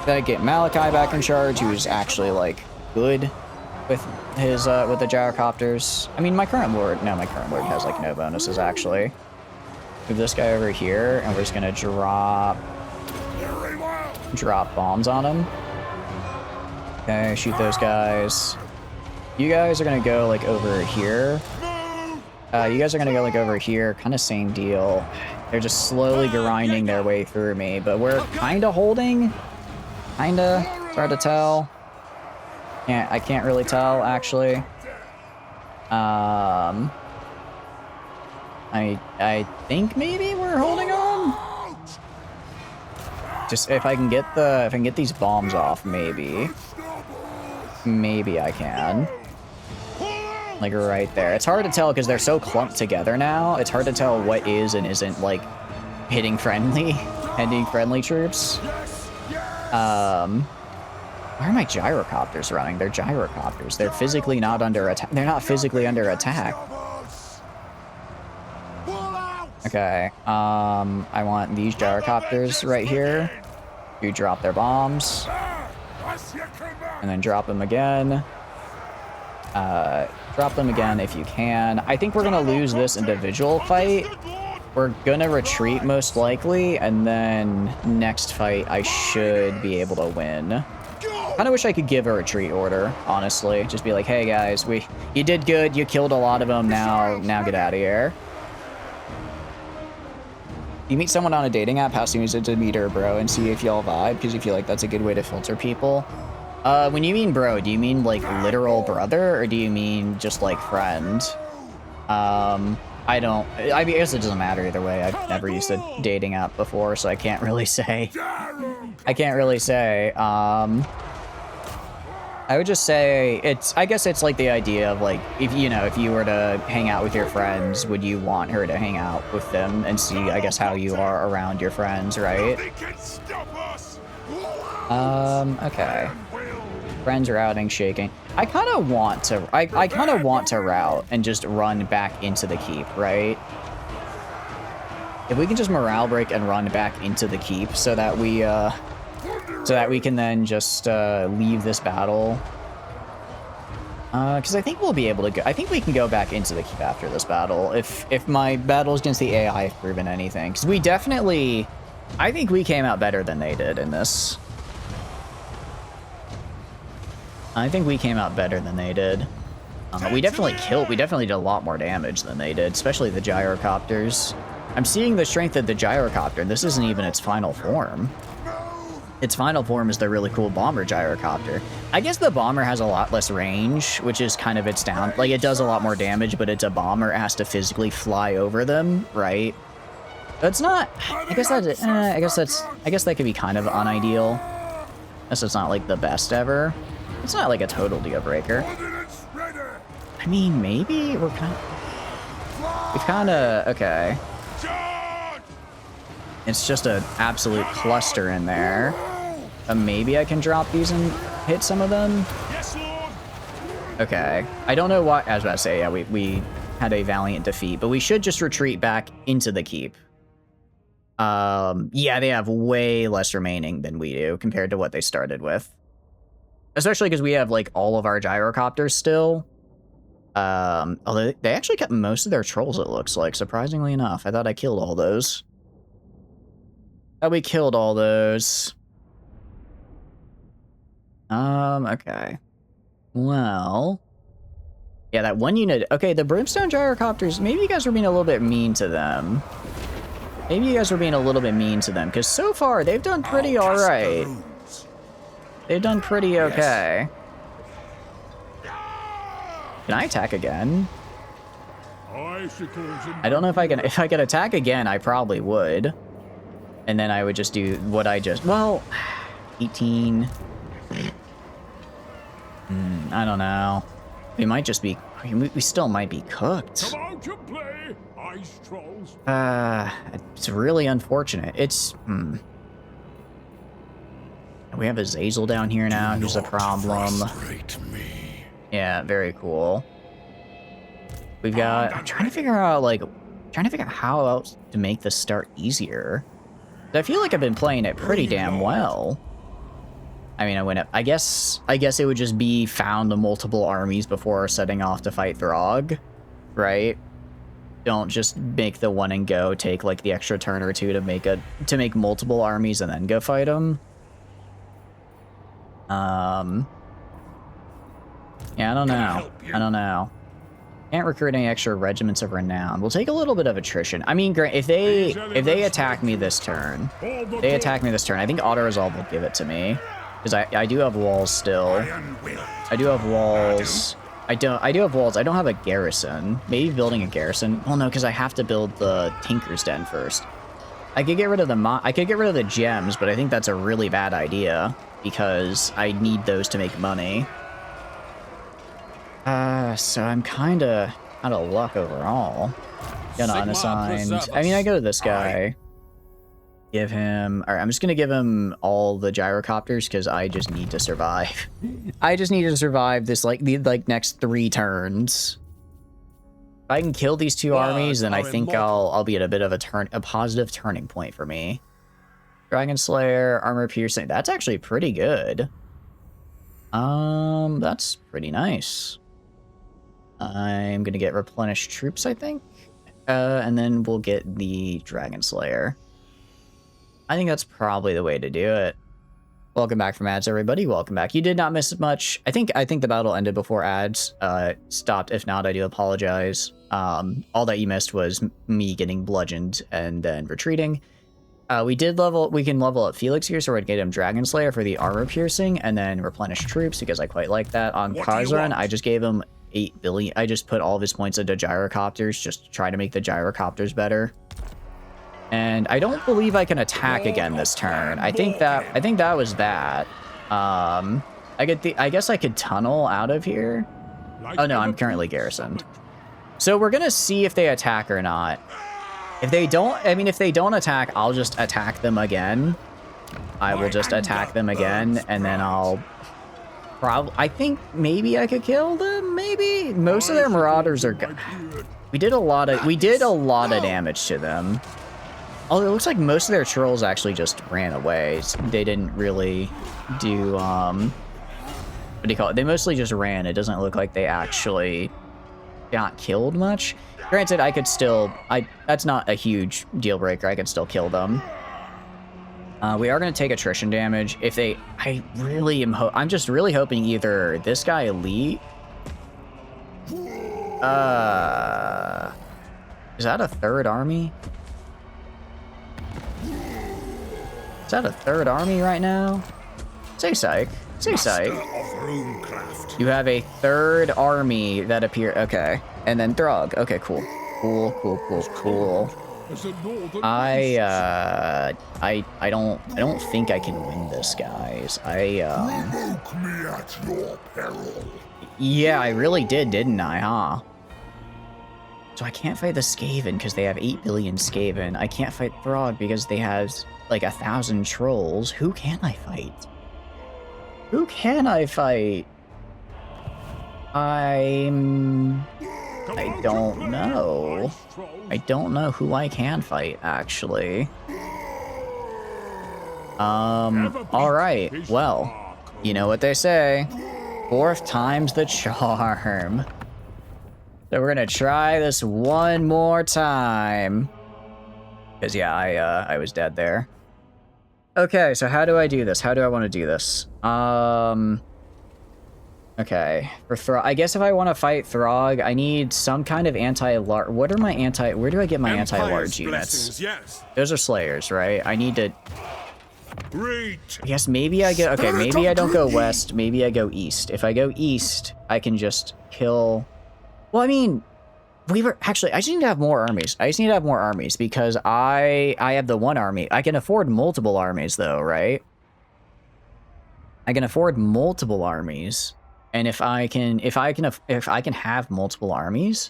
Then get Malachi back in charge, who's actually like good with his with the gyrocopters. I mean, my current lord has like no bonuses actually. Move this guy over here, and we're just gonna drop bombs on him. Okay, shoot those guys. You guys are gonna go like over here. You guys are gonna go like over here, kind of same deal. They're just slowly grinding their way through me, but we're kind of holding. Kinda. It's hard to tell. I can't really tell, actually. I think maybe we're holding on. Just if I can get these bombs off, maybe I can. Like right there. It's hard to tell because they're so clumped together now. It's hard to tell what is and isn't like hitting friendly troops. Why are my gyrocopters running? They're gyrocopters. They're physically not under attack. They're not physically under attack. Okay. I want these gyrocopters right here to drop their bombs. And then drop them again. Drop them again if you can. I think we're gonna lose this individual fight. We're gonna retreat most likely, and then next fight I should be able to win. Kinda wish I could give a retreat order, honestly. Just be like, hey guys, you did good, you killed a lot of them, now get out of here. You meet someone on a dating app, how soon is it to meet her, bro, and see if y'all vibe, because you feel like that's a good way to filter people. When you mean bro, do you mean like literal brother, or do you mean just like friend? I guess it doesn't matter either way. I've never used a dating app before, so I can't really say. I would just say I guess it's like the idea of like, if you were to hang out with your friends, would you want her to hang out with them and see, I guess, how you are around your friends, right? Okay. Friends routing, shaking. I kind of want to route and just run back into the keep, right? If we can just morale break and run back into the keep so that we can then just leave this battle. Because I think we'll be able to go. I think we can go back into the keep after this battle if my battles against the AI have proven anything. Because I think we came out better than they did in this. I think we came out better than they did. We definitely did a lot more damage than they did, especially the gyrocopters. I'm seeing the strength of the gyrocopter. This isn't even its final form. Its final form is the really cool bomber gyrocopter. I guess the bomber has a lot less range, which is kind of its down. Like, it does a lot more damage, but it's a bomber. It has to physically fly over them, right? That's not. I guess that could be kind of unideal. Unless it's not like the best ever. It's not like a total deal breaker. I mean, maybe we've kind of okay. It's just an absolute cluster in there. Maybe I can drop these and hit some of them. Okay. I don't know why. I was about to say, yeah, we had a valiant defeat, but we should just retreat back into the keep. Yeah, they have way less remaining than we do compared to what they started with. Especially because we have, like, all of our gyrocopters still. Although they actually kept most of their trolls, it looks like, surprisingly enough. I thought I killed all those. We killed all those. Okay. Well. Yeah, that one unit. Okay, the brimstone gyrocopters, maybe you guys were being a little bit mean to them. Because so far, they've done pretty alright. They've done pretty okay. Can I attack again? I don't know if I can. If I could attack again, I probably would. And then I would just do what I just. Well, 18. I don't know. We might just be. We still might be cooked. Come out to play, ice trolls. It's really unfortunate. It's. We have a Zazel down here now, who's a problem. Yeah, very cool. We've got. I'm trying to figure out how else to make this start easier. I feel like I've been playing it pretty damn well. I mean, I guess it would just be found the multiple armies before setting off to fight Throg, right? Don't just make the one and go. Take like the extra turn or two to make multiple armies and then go fight them. Yeah, I don't know. Can't recruit any extra regiments of renown. We'll take a little bit of attrition. I mean, if they attack me this turn, I think auto resolve will give it to me because I do have walls still. I do have walls. I do have walls. I don't have a garrison. Maybe building a garrison. Well, no, because I have to build the Tinker's Den first. I could get rid of the gems, but I think that's a really bad idea because I need those to make money. So I'm kind of out of luck overall. Got unassigned. I mean, I go to this guy. Give him... Alright, I'm just gonna give him all the gyrocopters because I just need to survive. I just need to survive this, the next 3 turns. If I can kill these 2 armies, then I think I'll be at a bit of a positive turning point for me. Dragon Slayer, Armor Piercing. That's actually pretty good. That's pretty nice. I'm gonna get replenished troops, I think. And then we'll get the Dragon Slayer. I think that's probably the way to do it. Welcome back from ads, everybody. Welcome back. You did not miss much. I think the battle ended before ads stopped. If not, I do apologize. All that you missed was me getting bludgeoned and then retreating. We can level up Felix here, so we're gonna get him Dragon Slayer for the armor piercing and then replenish troops because I quite like that. On Kazran, I just gave him 8 billion. I just put all of his points into gyrocopters just to try to make the gyrocopters better. And I don't believe I can attack again this turn. I think that was that. I guess I could tunnel out of here. Oh no, I'm currently garrisoned. So we're gonna see if they attack or not. If they don't, if they don't attack, I'll just attack them again. I will just attack them again, and then I'll I think maybe I could kill them. Maybe most of their marauders are. We did a lot of damage to them. Although it looks like most of their trolls actually just ran away. They didn't really do, what do you call it? They mostly just ran. It doesn't look like they actually got killed much. Granted, I could still, that's not a huge deal breaker. I could still kill them. We are going to take attrition damage. If they, I really am, I'm just really hoping either this guy elite. Is that a 3rd army? Is that a 3rd army right now? Say psych. Say psych. You have a 3rd army that appear. Okay. And then Throg. Okay, cool. Cool. I don't think I can win this, guys. Yeah, I really did, didn't I, huh? So I can't fight the Skaven because they have 8 billion Skaven. I can't fight Throg because they have like 1,000 trolls. Who can I fight? Who can I fight? I don't know. I don't know who I can fight, actually. Alright. Well, you know what they say. 4th time's the charm. So we're gonna try this one more time. Because, yeah, I was dead there. Okay, so how do I do this? How do I want to do this? Okay, for Throg, I guess if I want to fight Throg, I need some kind of anti-large. Where do I get my anti-large units? Yes. Those are Slayers, right? I need to. Great. I guess maybe I go. Okay, maybe I don't go west. Maybe I go east. If I go east, I can just kill. Well, I mean, I just need to have more armies. I just need to have more armies because I have the 1 army. I can afford multiple armies though, right? I can afford multiple armies. And if I can have multiple armies,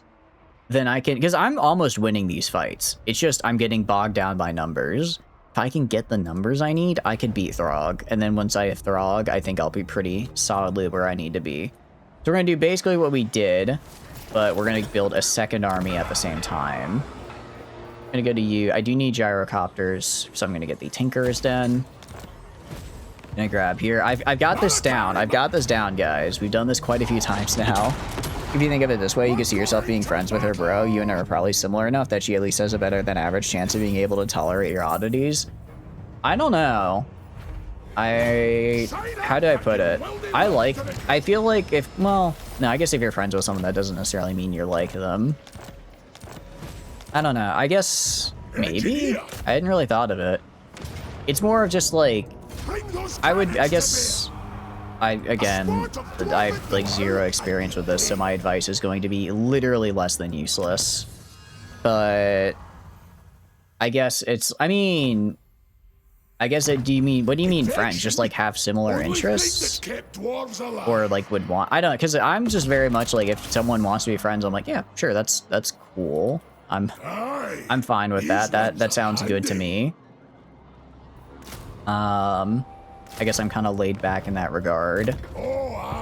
then I can, because I'm almost winning these fights. It's just I'm getting bogged down by numbers. If I can get the numbers I need, I could beat Throg. And then once I have Throg, I think I'll be pretty solidly where I need to be. So we're going to do basically what we did, but we're going to build a 2nd army at the same time. I'm going to go to you. I do need gyrocopters, so I'm going to get the Tinker's Den. Gonna grab here. I've got this down. I've got this down, guys. We've done this quite a few times now. If you think of it this way, you can see yourself being friends with her, bro. You and her are probably similar enough that she at least has a better than average chance of being able to tolerate your oddities. I don't know. How do I put it? I feel like if, well, no, I guess if you're friends with someone, that doesn't necessarily mean you like them. I don't know. I guess maybe? I hadn't really thought of it. It's more of just like, I guess, again, I have like 0 experience with this, so my advice is going to be literally less than useless. But I guess it's, I mean, I guess what do you mean friends? Just like have similar interests? Or like would want, I don't know, because I'm just very much like, if someone wants to be friends, I'm like, yeah, sure, that's cool. I'm fine with that. That sounds good to me. I guess I'm kind of laid back in that regard.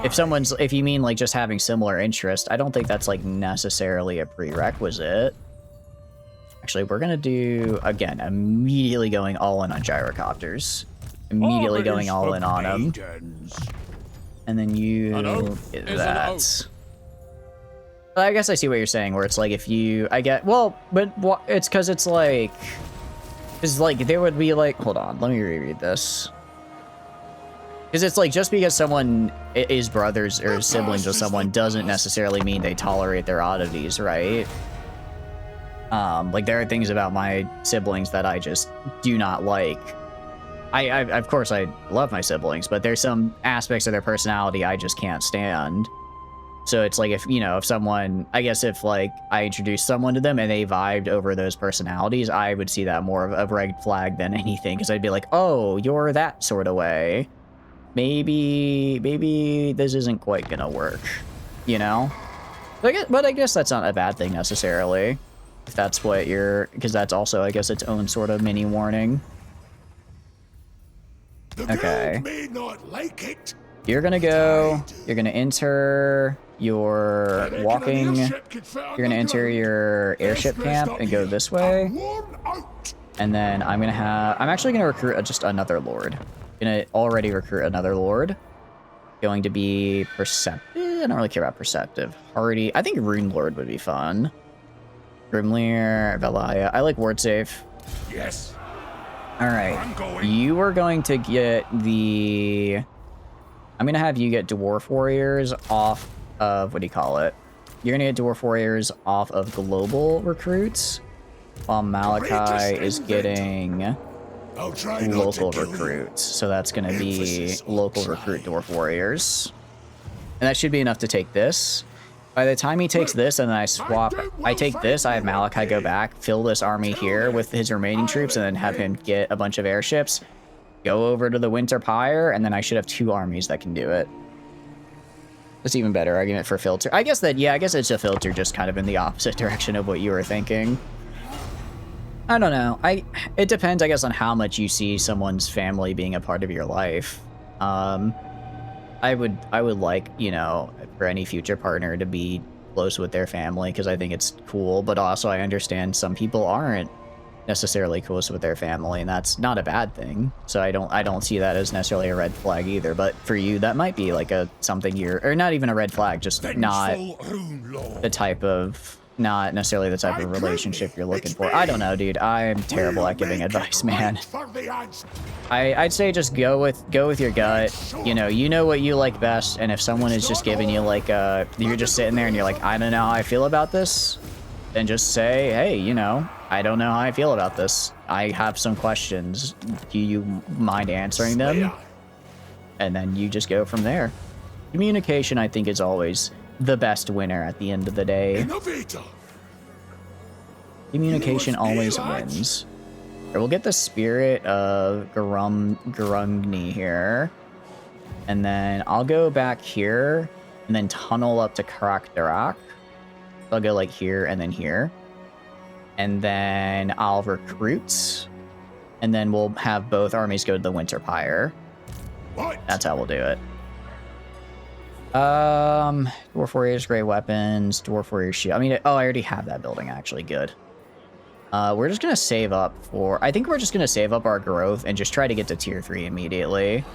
If you mean like just having similar interest, I don't think that's like necessarily a prerequisite. Actually, we're gonna do, again, immediately going all in on gyrocopters. Immediately going all in on them. And then you get that. But I guess I see what you're saying, where it's like if you, well, but it's because it's like there would be like, hold on, let me reread this. Because it's like, just because someone is brothers or siblings with someone doesn't necessarily mean they tolerate their oddities, right? Like there are things about my siblings that I just do not like. Of course I love my siblings, but there's some aspects of their personality I just can't stand. So it's like, if, you know, if someone, I guess if like I introduced someone to them and they vibed over those personalities, I would see that more of a red flag than anything. Because I'd be like, oh, you're that sort of way. Maybe this isn't quite gonna work, you know? But I guess that's not a bad thing necessarily. If that's what you're, because that's also, I guess, its own sort of mini warning. Okay. May not like it. You're gonna go, you're gonna enter your walking, you're gonna enter your airship camp and go this way. And then I'm actually gonna recruit just another lord. Gonna already recruit another lord. Going to be perceptive. I don't really care about perceptive. Hardy. I think Rune Lord would be fun. Grimlir, Velaya. I like word safe. Yes. All right. You are going to get the. I'm gonna have you get dwarf warriors off of, what do you call it? You're gonna get dwarf warriors off of global recruits, while Malachi is getting local recruits. So that's gonna be local recruit dwarf warriors, and that should be enough to take this. By the time he takes this and then I take this, I have Malachi go back, fill this army here with his remaining troops, and then have him get a bunch of airships, go over to the Winter Pyre, and then I should have 2 armies that can do it. That's even better argument for filter. I guess it's a filter, just kind of in the opposite direction of what you were thinking. I don't know. It depends, I guess, on how much you see someone's family being a part of your life. I would like, you know, for any future partner to be close with their family, because I think it's cool, but also I understand some people aren't necessarily close with their family, and that's not a bad thing. So I don't see that as necessarily a red flag either, but for you that might be like something or not even a red flag, just not necessarily the type of relationship you're looking for. I don't know, dude. I'm terrible at giving advice, man. I'd say just go with your gut. You know what you like best, and if someone is just giving you like you're just sitting there and you're like, I don't know how I feel about this, then just say, hey, you know, I don't know how I feel about this. I have some questions. Do you mind answering them? And then you just go from there. Communication, I think, is always the best winner at the end of the day. Communication always wins. Right, we'll get the spirit of Garungni here. And then I'll go back here and then tunnel up to Karakdarak. I'll go like here and then here. And then I'll recruit. And then we'll have both armies go to the Winter Pyre. That's how we'll do it. Dwarf Warriors, Great Weapons, Dwarf Warriors Shield. I mean, I already have that building, actually. Good. We're just gonna save up I think we're just gonna save up our growth and just try to get to tier 3 immediately.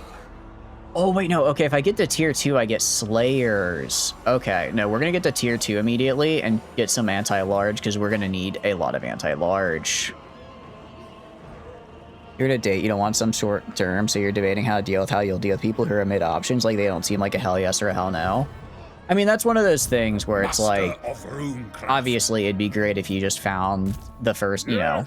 Oh, wait, no. Okay, if I get to tier 2, I get Slayers. Okay, no, we're gonna get to tier 2 immediately and get some anti-large, because we're gonna need a lot of anti-large. You're to date, you don't want some short term, so you're debating how to deal with how you'll deal with people who are mid options, like they don't seem like a hell yes or a hell no. I mean, that's one of those things where it's like, obviously it'd be great if you just found the first, you know,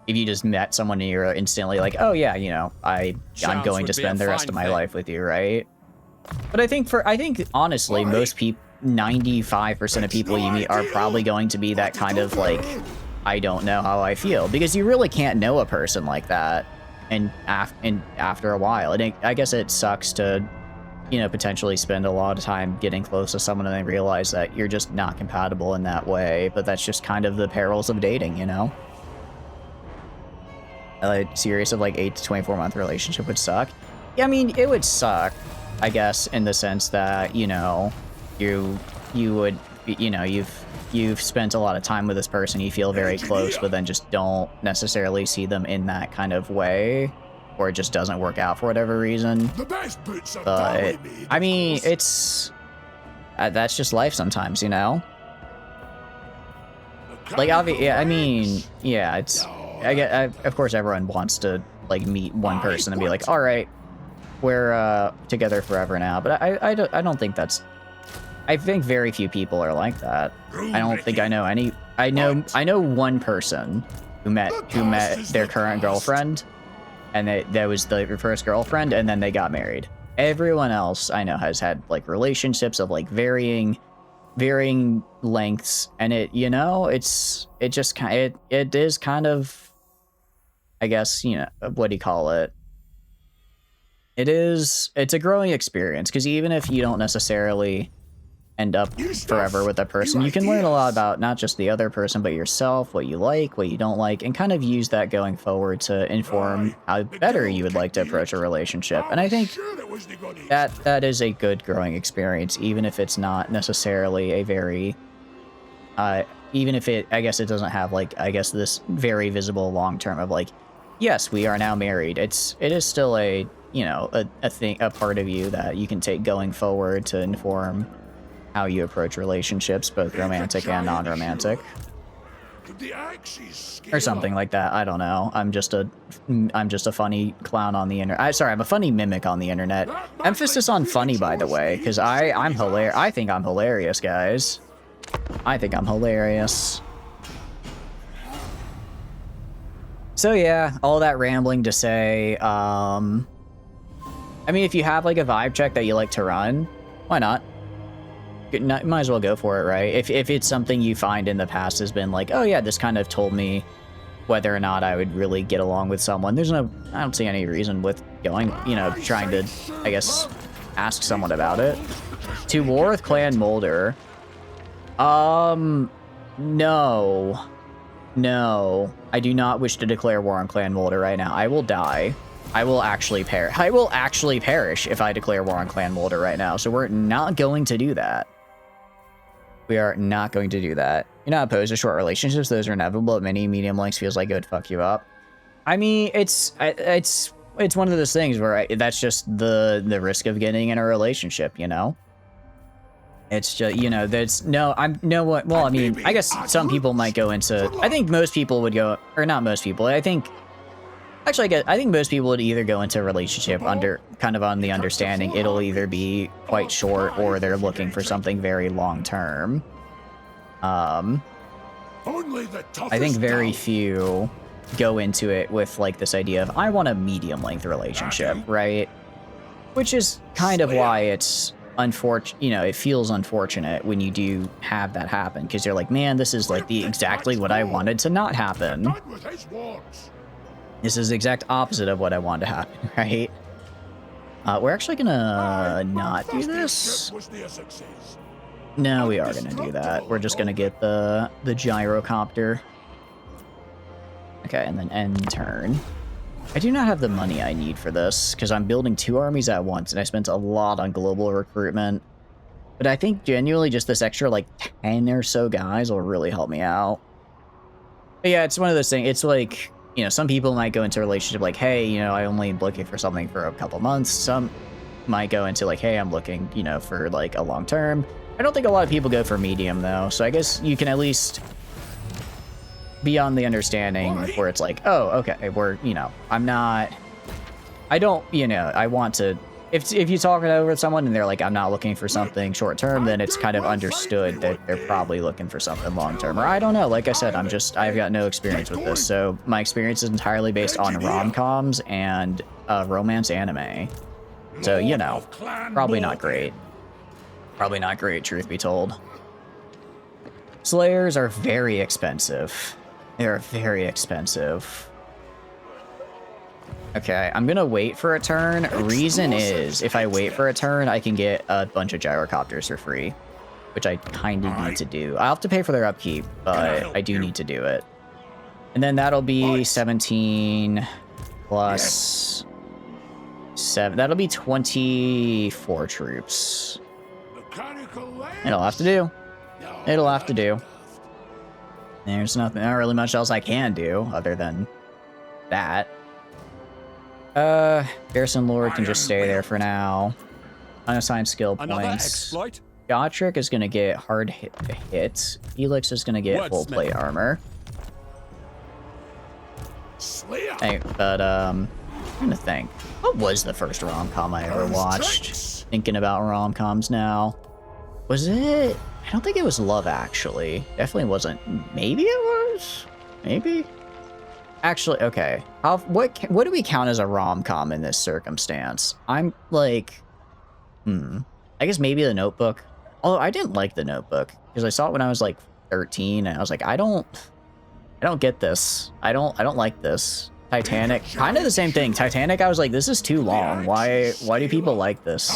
if you just met someone and you're instantly like, oh yeah, you know, I'm going to spend the rest of my life with you, right? But I think honestly, most people, 95% of people you meet are probably going to be that kind of like, I don't know how I feel, because you really can't know a person like that and after a while. And I guess it sucks to, you know, potentially spend a lot of time getting close to someone and then realize that you're just not compatible in that way. But that's just kind of the perils of dating, you know? A series of like 8 to 24 month relationship would suck. Yeah, I mean, it would suck, I guess, in the sense that, you know, you would, you know, you've spent a lot of time with this person, you feel very close, but then just don't necessarily see them in that kind of way, or it just doesn't work out for whatever reason. But I mean, it's that's just life sometimes, you know. Like, yeah, I mean, yeah, it's of course everyone wants to like meet one person and be like, all right, we're together forever now. But I don't think that's. I think very few people are like that. I don't think I know any. I know one person who met their current girlfriend, and that was the first girlfriend, and then they got married. Everyone else I know has had like relationships of like varying lengths, and it, you know, it is kind of, I guess, you know, what do you call it? It's a growing experience, because even if you don't necessarily end up forever with a person, you can learn a lot about not just the other person, but yourself, what you like, what you don't like, and kind of use that going forward to inform how better you would like to approach a relationship. And I think that is a good growing experience, even if it's not necessarily a very, even if I guess it doesn't have like, I guess this very visible long term of like, yes, we are now married. It is still a, you know, a part of you that you can take going forward to inform how you approach relationships, both romantic and non-romantic, or something like that. I don't know. I'm just a funny clown on the internet. Sorry, I'm a funny mimic on the internet. Emphasis on funny, by the way, because I'm hilarious. I think I'm hilarious, guys. I think I'm hilarious. So yeah, all that rambling to say, I mean, if you have like a vibe check that you like to run, why not? Might as well go for it, right? If it's something you find in the past has been like, oh yeah, this kind of told me whether or not I would really get along with someone. I don't see any reason with going, you know, trying to, I guess, ask someone about it. To war with Clan Molder. No. I do not wish to declare war on Clan Molder right now. I will die. I will actually perish if I declare war on Clan Molder right now. So we're not going to do that. We are not going to do that. You're not opposed to short relationships. Those are inevitable. But many medium lengths feels like it would fuck you up. I mean, it's one of those things where that's just the risk of getting in a relationship, you know? It's just, you know, well, I mean, I guess some people might go into, I think most people would go, or not most people, I think most people would either go into a relationship on the understanding it'll either be quite short or they're looking for something very long term. I think very few go into it with like this idea of, I want a medium length relationship, right? Which is kind of why it's unfortunate, you know, it feels unfortunate when you do have that happen, because you're like, man, this is like exactly what I wanted to not happen. This is the exact opposite of what I wanted to happen, right? We're actually gonna not do this. No, we are gonna do that. We're just gonna get the gyrocopter. Okay, and then end turn. I do not have the money I need for this, because I'm building 2 armies at once, and I spent a lot on global recruitment. But I think genuinely just this extra, like, 10 or so guys will really help me out. But yeah, it's one of those things. It's like, you know, some people might go into a relationship like, hey, you know, I'm only looking for something for a couple months. Some might go into like, hey, I'm looking, you know, for like a long term. I don't think a lot of people go for medium though. So I guess you can at least beyond the understanding where it's like, oh, okay, we're, you know, I don't, you know, I want to, if you talk it over with someone and they're like, I'm not looking for something short term, then it's kind of understood that they're probably looking for something long term. Or I don't know, like I said, I've got no experience with this. So my experience is entirely based on rom-coms and romance anime. So, you know, probably not great. Probably not great, truth be told. Slayers are very expensive. They're very expensive. Okay, I'm gonna wait for a turn. Reason is, if I wait for a turn, I can get a bunch of gyrocopters for free, which I kind of need to do. I'll have to pay for their upkeep, but I do need to do it. And then that'll be 17 plus 7. That'll be 24 troops. It'll have to do. It'll have to do. There's not really much else I can do other than that. Garrison Lord can just stay there for now. Unassigned skill points. Gotrek is gonna get hard hit. Felix is gonna get full plate armor. Hey, but I'm trying to think. What was the first rom-com I ever watched? Thinking about rom-coms now. Was it? I don't think it was Love Actually. Definitely wasn't. Maybe it was. Maybe. Actually, okay. What do we count as a rom-com in this circumstance? I'm like, I guess maybe The Notebook. Although I didn't like The Notebook because I saw it when I was like 13, and I was like, I don't get this. I don't like this. Titanic, kind of the same thing. Titanic, I was like, this is too long. Why do people like this?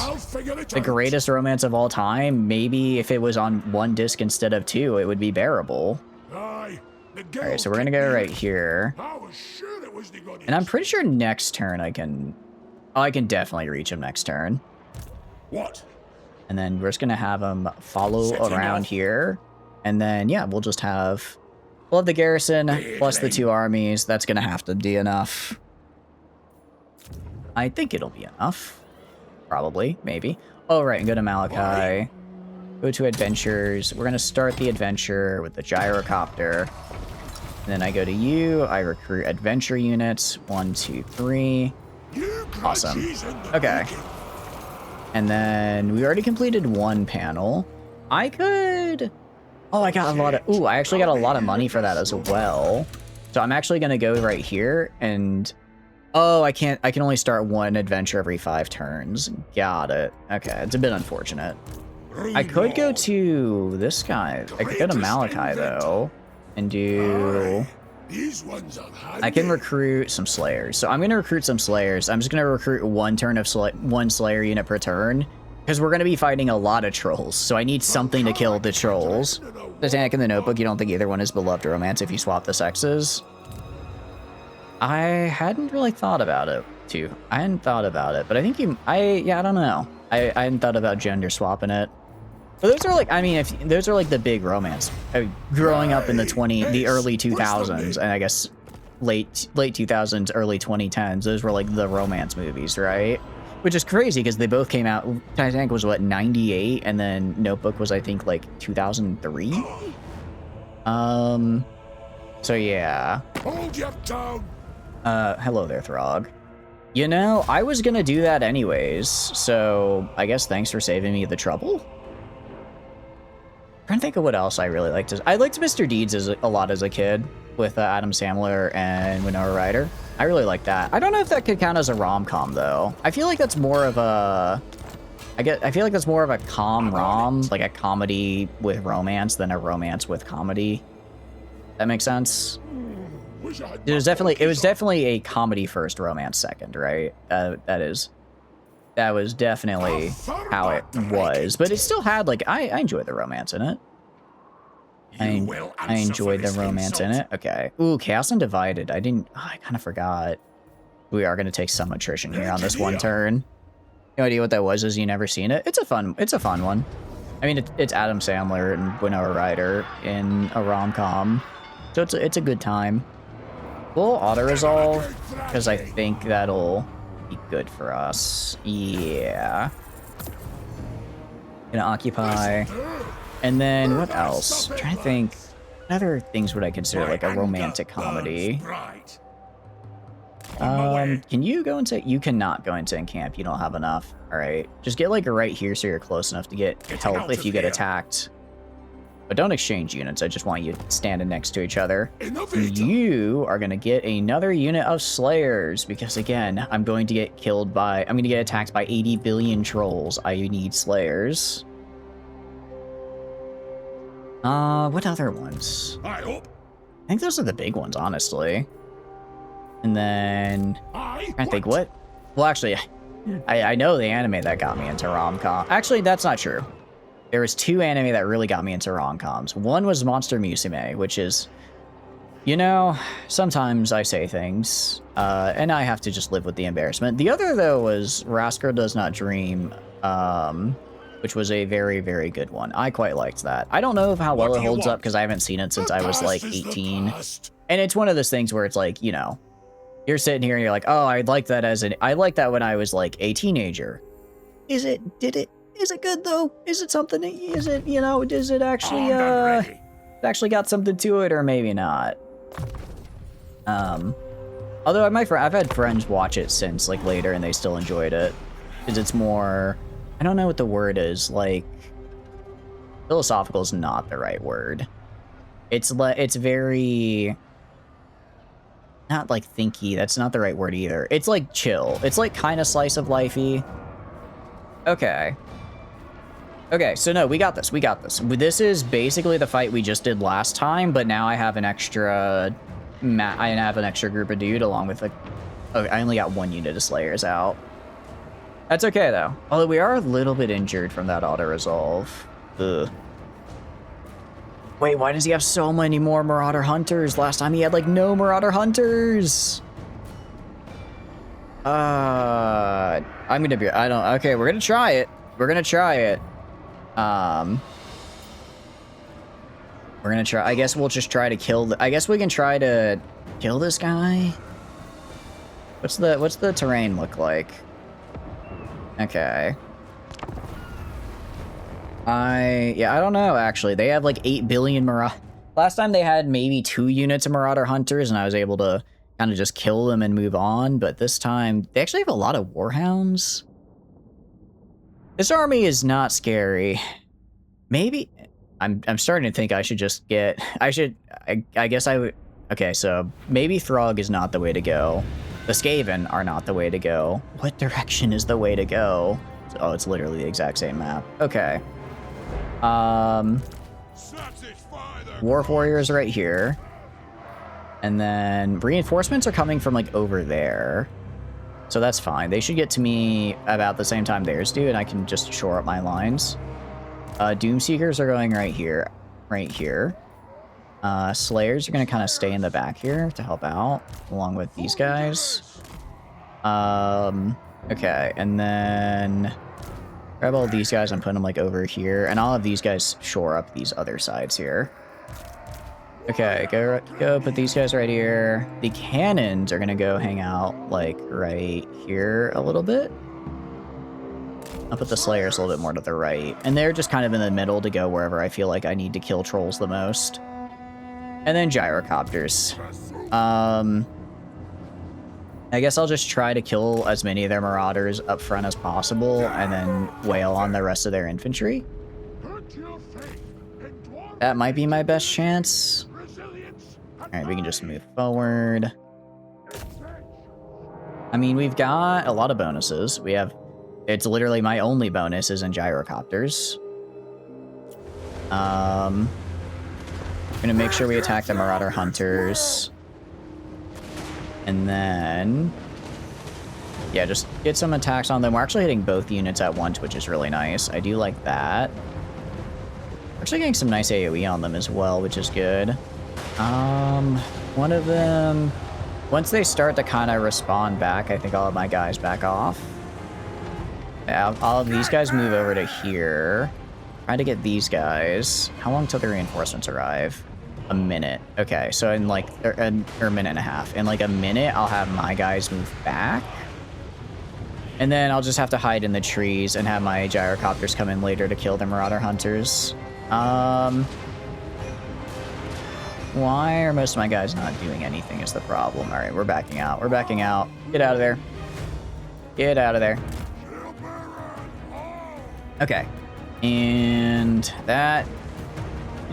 The greatest romance of all time. Maybe if it was on 1 disc instead of 2, it would be bearable. Alright, so we're gonna go right here. And I'm pretty sure next turn I can definitely reach him next turn. What? And then we're just gonna have him follow around here. And then, yeah, we'll have the garrison plus the 2 armies. That's gonna have to be enough. I think it'll be enough. Probably, maybe. Oh, right, and go to Malachi. Go to adventures. We're gonna start the adventure with the gyrocopter. And then I go to you. I recruit adventure units. 1, 2, 3. Awesome. Okay. And then we already completed 1 panel. I could... Oh, I got a lot of... Ooh, I actually got a lot of money for that as well. So I'm actually going to go right here and... Oh, I can only start 1 adventure every 5 turns. Got it. Okay, it's a bit unfortunate. I could go to this guy. I could go to Malachi, though, and do... I can recruit some Slayers. So I'm going to recruit some Slayers. I'm just going to recruit 1 turn of 1 Slayer unit per turn, because we're going to be fighting a lot of trolls, so I need something to kill the trolls. Titanic and The Notebook, you don't think either one is beloved romance if you swap the sexes? I hadn't really thought about it, too. I hadn't thought about it, but I think I don't know. I hadn't thought about gender swapping it. But those are like, I mean, those are like the big romance. Growing up in the early 2000s, and I guess late 2000s, early 2010s, those were like the romance movies, right? Which is crazy because they both came out. Titanic was what, 98, and then Notebook was, I think, like 2003. So yeah. Hold your tongue. Hello there, Throg. You know, I was gonna do that anyways, so I guess thanks for saving me the trouble. I'm trying to think of what else I really liked. I liked Mr. Deeds a lot as a kid with Adam Sandler and Winona Ryder. I really like that. I don't know if that could count as a rom-com though. I feel like that's more of a... I feel like that's more of a com-rom, like a comedy with romance than a romance with comedy. That makes sense? It was definitely a comedy first, romance second, right? That was definitely how it was, but it still had like I enjoyed the romance in it. I enjoyed the romance in it. Okay. Ooh, Chaos Undivided. I kind of forgot. We are going to take some attrition here on this 1 turn. No idea what that was, as you never seen it. It's a fun one. I mean, it's Adam Sandler and Winona Ryder in a rom-com, so it's a good time. We'll auto-resolve, because I think that'll be good for us. Yeah. Gonna occupy. And then, what else? I'm trying to think. other things would I consider like a romantic comedy? Can you go into... You cannot go into camp. You don't have enough. All right. Just get like right here so you're close enough to get help if you get attacked. But don't exchange units. I just want you standing next to each other. You are going to get another unit of Slayers because, again, I'm going to get killed by... I'm going to get attacked by 80 billion trolls. I need Slayers. What other ones? I think those are the big ones, honestly. And then... I think what? Well, actually, I know the anime that got me into rom-com. Actually, that's not true. There was 2 anime that really got me into rom-coms. One was Monster Musume, which is... You know, sometimes I say things, and I have to just live with the embarrassment. The other, though, was Rascal Does Not Dream, which was a very, very good one. I quite liked that. I don't know how well it holds up because I haven't seen it since I was like 18. And it's one of those things where it's like, you know, you're sitting here and you're like, oh, I like that when I was like a teenager. Is it good though? Is it something, you know, does it actually, actually got something to it or maybe not? Although I've had friends watch it since like later and they still enjoyed it. Because it's more, I don't know what the word is, like, philosophical is not the right word. It's very, not like thinky, that's not the right word either. It's like chill. It's like kind of slice of lifey. Okay. Okay, so no, we got this. This is basically the fight we just did last time, but now I have an extra group of dude along with I only got 1 unit of Slayers out. That's okay though. Although we are a little bit injured from that auto-resolve. Ugh. Wait, why does he have so many more Marauder Hunters? Last time he had like no Marauder Hunters. Okay, we're gonna try it. We're gonna try, I guess we'll just try to kill I guess we can try to kill this guy. What's the terrain look like? Okay. I don't know, actually. They have like 8 billion Marauder. Last time they had maybe 2 units of Marauder Hunters, and I was able to kind of just kill them and move on. But this time, they actually have a lot of Warhounds. This army is not scary. Maybe... I'm starting to think I should just get... I guess I would... Okay, so maybe Throg is not the way to go. The Skaven are not the way to go. What direction is the way to go? Oh, it's literally the exact same map. Okay. War Warriors right here. And then reinforcements are coming from like over there. So that's fine. They should get to me about the same time theirs do, and I can just shore up my lines. Doomseekers are going right here. Right here. Slayers are going to kind of stay in the back here to help out, along with these guys. Okay, and then... grab all these guys and put them like over here, and I'll have these guys shore up these other sides here. Okay, go put these guys right here. The cannons are gonna go hang out like right here a little bit. I'll put the Slayers a little bit more to the right, and they're just kind of in the middle to go wherever I feel like I need to kill trolls the most. And then gyrocopters. I guess I'll just try to kill as many of their marauders up front as possible, and then wail on the rest of their infantry. That might be my best chance. Alright, we can just move forward. I mean, we've got a lot of bonuses. We have... It's literally my only bonus is in gyrocopters. I'm gonna make sure we attack the Marauder Hunters. And then... yeah, just get some attacks on them. We're actually hitting both units at once, which is really nice. I do like that. We're actually getting some nice AoE on them as well, which is good. One of them... once they start to kind of respawn back, I think I'll have my guys back off. Yeah, I'll have these guys move over to here. Try to get these guys. How long till the reinforcements arrive? A minute. Okay, so in like... or a minute and a half. In like a minute, I'll have my guys move back. And then I'll just have to hide in the trees and have my gyrocopters come in later to kill the Marauder Hunters. Why are most of my guys not doing anything is the problem. All right, we're backing out. We're backing out. Get out of there. Get out of there. Okay. And that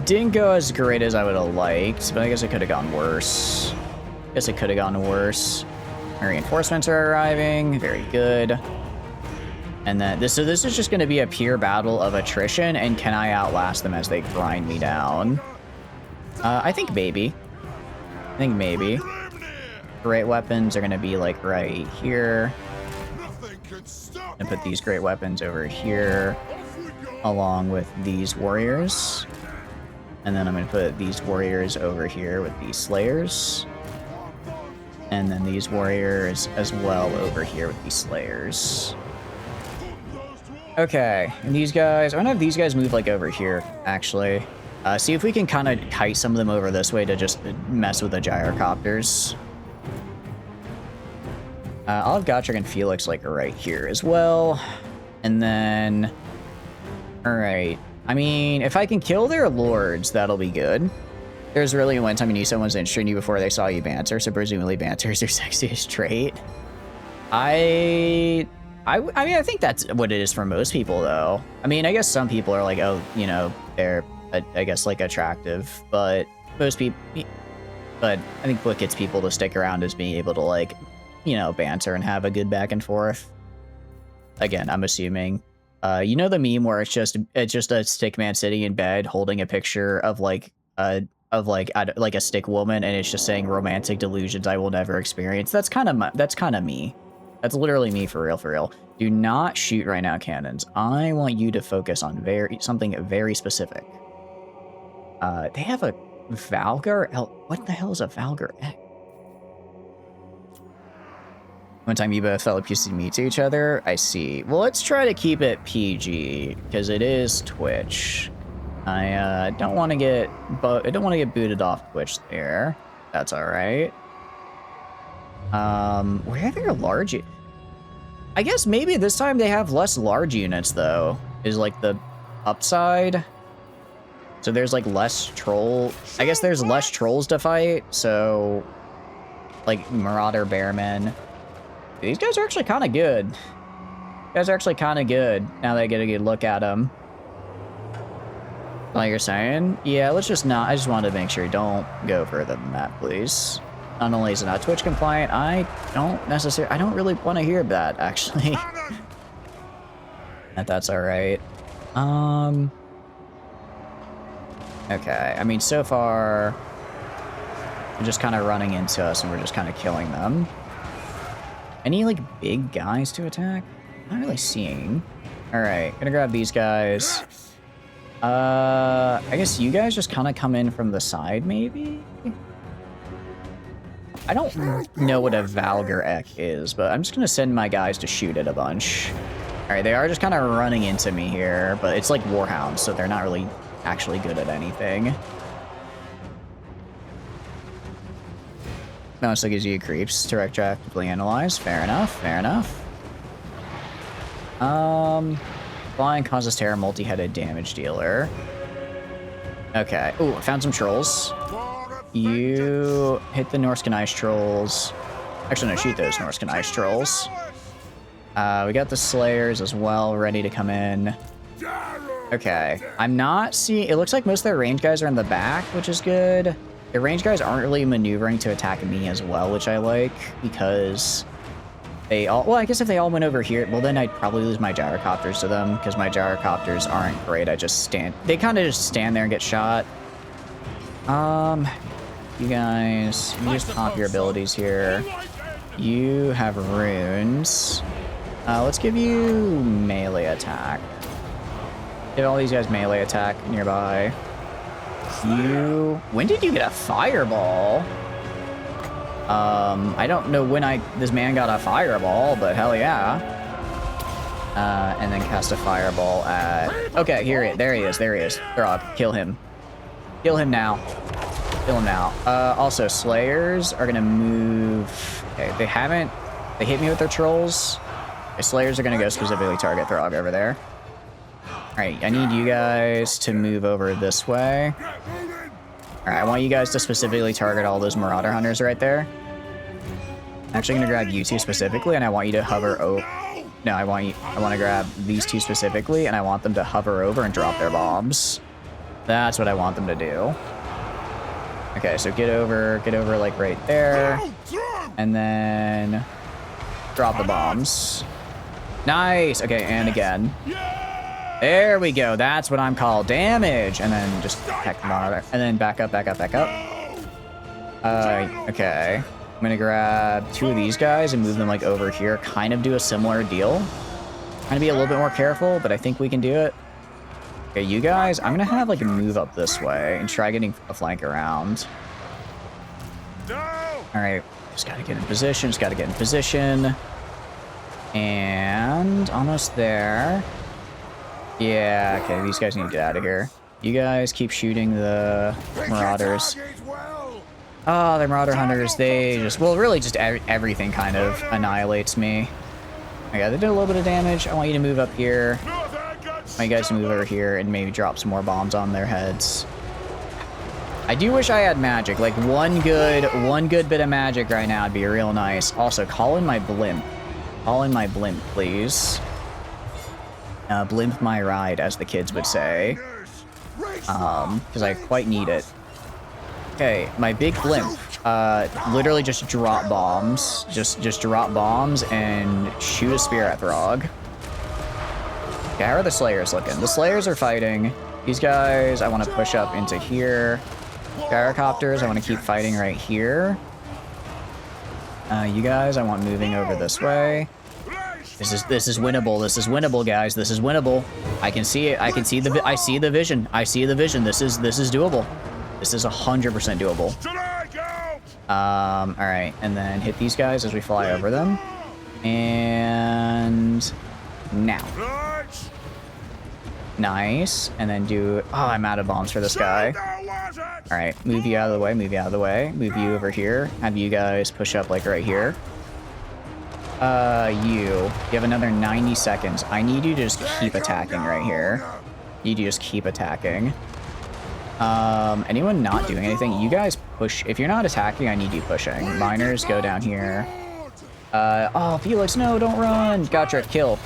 didn't go as great as I would have liked, but I guess it could have gone worse. Guess it could have gone worse. My reinforcements are arriving. Very good. And then so this is just going to be a pure battle of attrition, and can I outlast them as they grind me down? I think maybe. I think maybe. Great weapons are going to be like right here. And put these great weapons over here along with these warriors. And then I'm going to put these warriors over here with these slayers. And then these warriors as well over here with these slayers. Okay, and these guys, I want to have these guys move like over here, actually. See if we can kind of kite some of them over this way to just mess with the gyrocopters. I'll have Gotrek and Felix like right here as well. And then, all right. I mean, if I can kill their lords, that'll be good. There's really one time you knew someone's interested in you before they saw you banter, so presumably banter is their sexiest trait. I mean, I think that's what it is for most people, though. I mean, I guess some people are like, oh, you know, they're, I guess, like, attractive, but most people, but I think what gets people to stick around is being able to, like, you know, banter and have a good back and forth. Again, I'm assuming. You know the meme where it's just a stick man sitting in bed holding a picture of, like, a stick woman, and it's just saying romantic delusions I will never experience. That's kind of me. That's literally me for real, for real. Do not shoot right now, cannons. I want you to focus on something very specific. They have a Valgar. What the hell is a Valgar? One time you both felt like you see me to each other. I see. Well, let's try to keep it PG because it is Twitch. I don't want to get booted off Twitch there. That's all right. Where are their large? I guess maybe this time they have less large units though. Is like the upside. So there's like less troll. I guess there's less trolls to fight. So like Marauder Bearmen. These guys are actually kind of good. These guys are actually kind of good now that I get a good look at them. Like you're saying? Yeah, let's just not. I just wanted to make sure. Don't go further than that, please. Not only is it not Twitch compliant, I don't really want to hear that, actually. That's all right. Okay, I mean, so far, they're just kind of running into us and we're just kind of killing them. Any, like, big guys to attack? Not really seeing. All right, gonna grab these guys. I guess you guys just kind of come in from the side, maybe? I don't know what a Valgar Ek is, but I'm just going to send my guys to shoot it a bunch. All right, they are just kind of running into me here, but it's like Warhounds, so they're not really actually good at anything. No, it still gives you creeps to retroactively analyze. Fair enough, fair enough. Flying causes terror, multi-headed damage dealer. Okay. Ooh, I found some trolls. You hit the Norscan Ice Trolls. Actually, no, shoot those Norscan Ice Trolls. We got the Slayers as well, ready to come in. Okay, I'm not seeing... It looks like most of their range guys are in the back, which is good. Their range guys aren't really maneuvering to attack me as well, which I like, because they all... Well, I guess if they all went over here, well, then I'd probably lose my gyrocopters to them, because my gyrocopters aren't great. I just stand... They kind of just stand there and get shot. You guys, you just pop your abilities here. You have runes. Let's give you melee attack. Give all these guys melee attack nearby. When did you get a fireball? I don't know when this man got a fireball, but hell yeah. And then cast a fireball at... Okay, there he is. Throg, kill him. Kill him now. Kill him now. Also, Slayers are gonna move... Okay, they hit me with their trolls. The Slayers are gonna go specifically target Throg over there. Alright, I need you guys to move over this way. Alright, I want you guys to specifically target all those Marauder Hunters right there. I'm actually gonna grab you two specifically, and I want you to hover over. No, I want to grab these two specifically, and I want them to hover over and drop their bombs. That's what I want them to do. Okay, so get over like right there, and then drop the bombs. Nice. Okay, and again. There we go. That's what I'm called. Damage. And then just heck the monitor. And then back up, back up, back up. Okay. I'm gonna grab two of these guys and move them like over here. Kind of do a similar deal. Trying to be a little bit more careful, but I think we can do it. Okay, you guys, I'm gonna have like a move up this way and try getting a flank around. Alright, just gotta get in position, just gotta get in position. And almost there. Yeah, okay, these guys need to get out of here. You guys keep shooting the Marauders. Oh, the Marauder Hunters, they just, well, really just everything kind of annihilates me. Okay, they did a little bit of damage. I want you to move up here. I want you guys to move over here and maybe drop some more bombs on their heads. I do wish I had magic. Like, one good bit of magic right now would be real nice. Also, call in my blimp. Call in my blimp, please. Blimp my ride, as the kids would say. Because I quite need it. Okay, my big blimp. Literally just drop bombs. Just drop bombs and shoot a spear at Throg. Okay, how are the Slayers looking? The Slayers are fighting. These guys, I want to push up into here. Gyrocopters, I want to keep fighting right here. You guys, I want moving over this way. This is winnable. This is winnable, guys. This is winnable. I can see it. I see the vision. I see the vision. This is doable. This is 100% doable. All right, and then hit these guys as we fly over them. And now. Nice. And then do. Oh, I'm out of bombs for this guy. All right, move you out of the way. Move you out of the way. Move you over here. Have you guys push up like right here. You have another 90 seconds. I need you to just keep attacking right here. You need to just keep attacking. Anyone not doing anything? You guys push. If you're not attacking, I need you pushing. Miners, go down here. Oh, Felix, no, don't run. Gotcha, kill.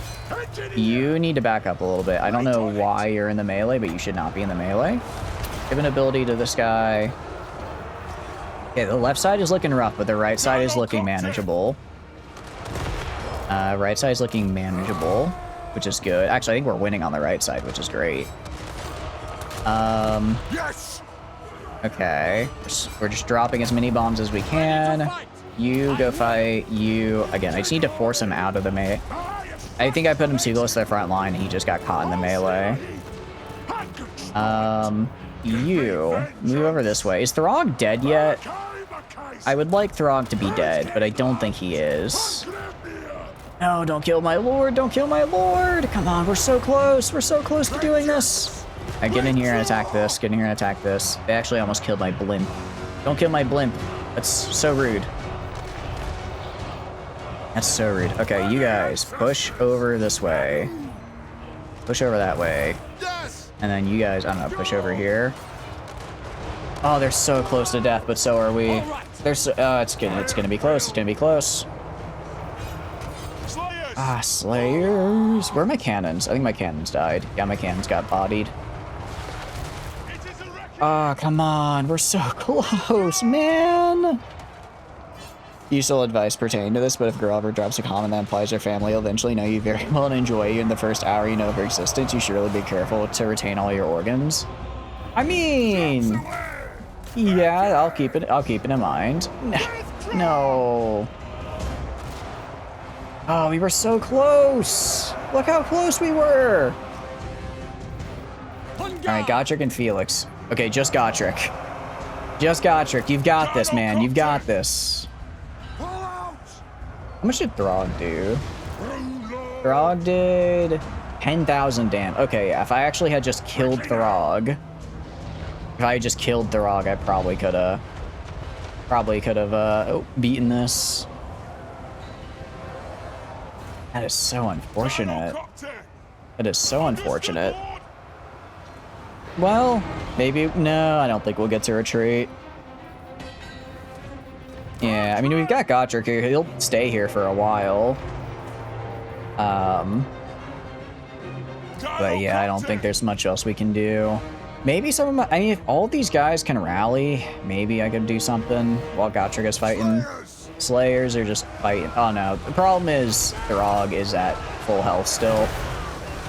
You need to back up a little bit. I don't know why you're in the melee, but you should not be in the melee. Give an ability to this guy. Okay, the left side is looking rough, but the right side is looking manageable. Right side is looking manageable, which is good. Actually, I think we're winning on the right side, which is great. Yes. Okay. We're just dropping as many bombs as we can. You go fight. You again. I just need to force him out of the melee. I think I put him too close to the front line, and he just got caught in the melee. You move over this way. Is Throg dead yet? I would like Throg to be dead, but I don't think he is. No, don't kill my lord. Don't kill my lord. Come on, we're so close. We're so close to doing this. I get in here and attack this. Get in here and attack this. They actually almost killed my blimp. Don't kill my blimp. That's so rude. That's so rude. Okay, you guys, push over this way. Push over that way. And then you guys, I don't know, push over here. Oh, they're so close to death, but so are we. They're so, it's gonna be close. It's gonna be close. Ah, Slayers. Where are my cannons? I think my cannons died. Yeah, my cannons got bodied. Ah, come on. We're so close, man. Useful advice pertaining to this, but if a girl ever drops a comment that implies your family will eventually know you very well and enjoy you in the first hour you know of her existence, you should really be careful to retain all your organs. I mean, yeah, I'll keep it in mind. No. Oh, we were so close. Look how close we were. All right, Gotrek and Felix. Okay, just Gotrek. Just Gotrek. You've got this, man. You've got this. How much did Throg do? Throg did 10,000 damage. Okay, yeah, if I actually had just killed Throg, I probably could have beaten this. That is so unfortunate. That is so unfortunate. Well, maybe... No, I don't think we'll get to retreat. Yeah, I mean, we've got Godric here. He'll stay here for a while. But yeah, I don't think there's much else we can do. Maybe some of my... I mean, if all these guys can rally, maybe I could do something while Godric is fighting. Slayers are just fighting... Oh, no. The problem is Throg is at full health still.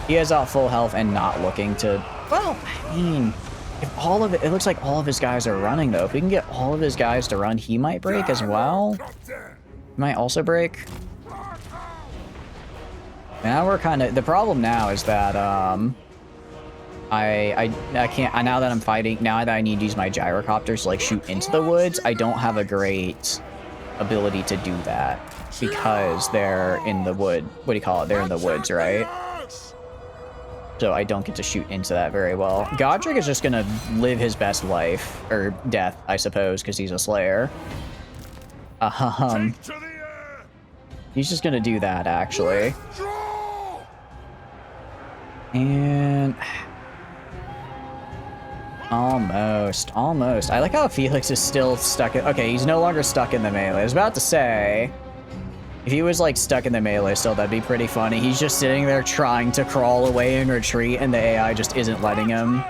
He is at full health and not looking to... Well, I mean... If all of it... It looks like all of his guys are running, though. If we can get all of his guys to run, he might break as well. He might also break. Now we're kind of... The problem now is that, I can't... Now that I'm fighting... Now that I need to use my gyrocopters to, like, shoot into the woods, I don't have a great ability to do that. Because they're in the wood... What do you call it? They're in the woods, right? So I don't get to shoot into that very well. Godric is just gonna live his best life. Or death, I suppose, because he's a Slayer. He's just gonna do that, actually. And... Almost. I like how Felix is still stuck in... Okay, he's no longer stuck in the melee. I was about to say... If he was, like, stuck in the melee still, that'd be pretty funny. He's just sitting there trying to crawl away and retreat, and the AI just isn't letting him.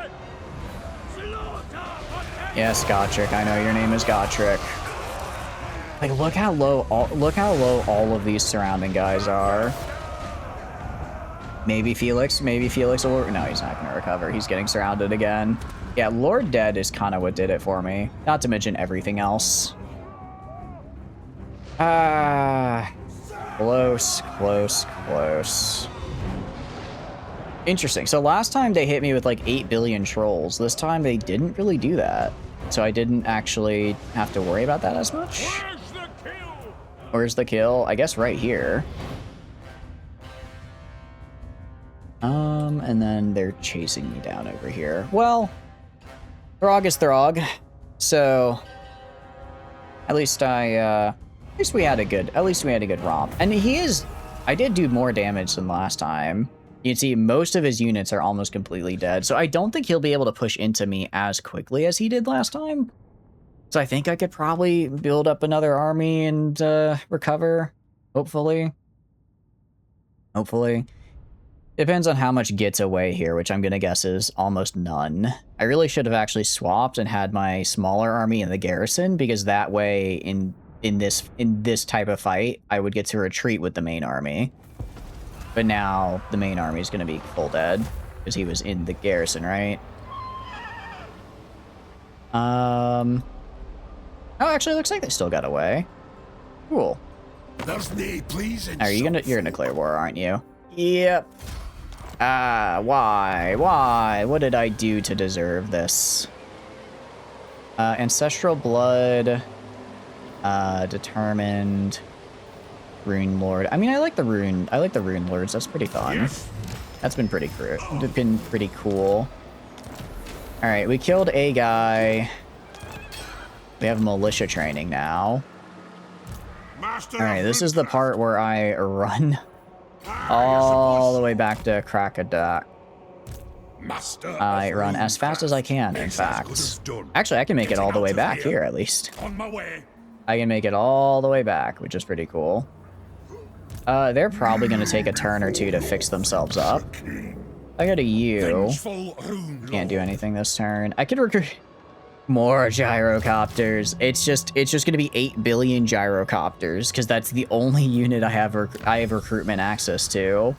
Yes, Godric. I know your name is Godric. Like, look how low all of these surrounding guys are. Maybe Felix will... No, he's not gonna recover. He's getting surrounded again. Yeah, Lord Dead is kind of what did it for me. Not to mention everything else. Close. Interesting. So last time they hit me with like 8 billion trolls. This time they didn't really do that. So I didn't actually have to worry about that as much. Where's the kill? I guess right here. And then they're chasing me down over here. Well, Throg is Throg. So at least we had a good romp. And I did do more damage than last time. You can see most of his units are almost completely dead. So I don't think he'll be able to push into me as quickly as he did last time. So I think I could probably build up another army and recover. Hopefully. Depends on how much gets away here, which I'm going to guess is almost none. I really should have actually swapped and had my smaller army in the garrison, because that way in this type of fight, I would get to retreat with the main army. But now the main army is going to be full dead because he was in the garrison, right? Oh, actually, it looks like they still got away. Cool. You're gonna declare war, aren't you? Yep. Why? What did I do to deserve this? Ancestral blood. Determined. Rune Lord. I mean, I like the rune lords. That's pretty fun. That's been pretty cool. All right, we killed a guy. We have militia training now. All right, this is the part where I run all the way back to Krakadak. I run as fast as I can, in fact. Actually, I can make it all the way back here, at least. I can make it all the way back, which is pretty cool. They're probably going to take a turn or two to fix themselves up. I got a U. Can't do anything this turn. I could recruit more gyrocopters. It's just going to be 8 billion gyrocopters, because that's the only unit I have recruitment access to.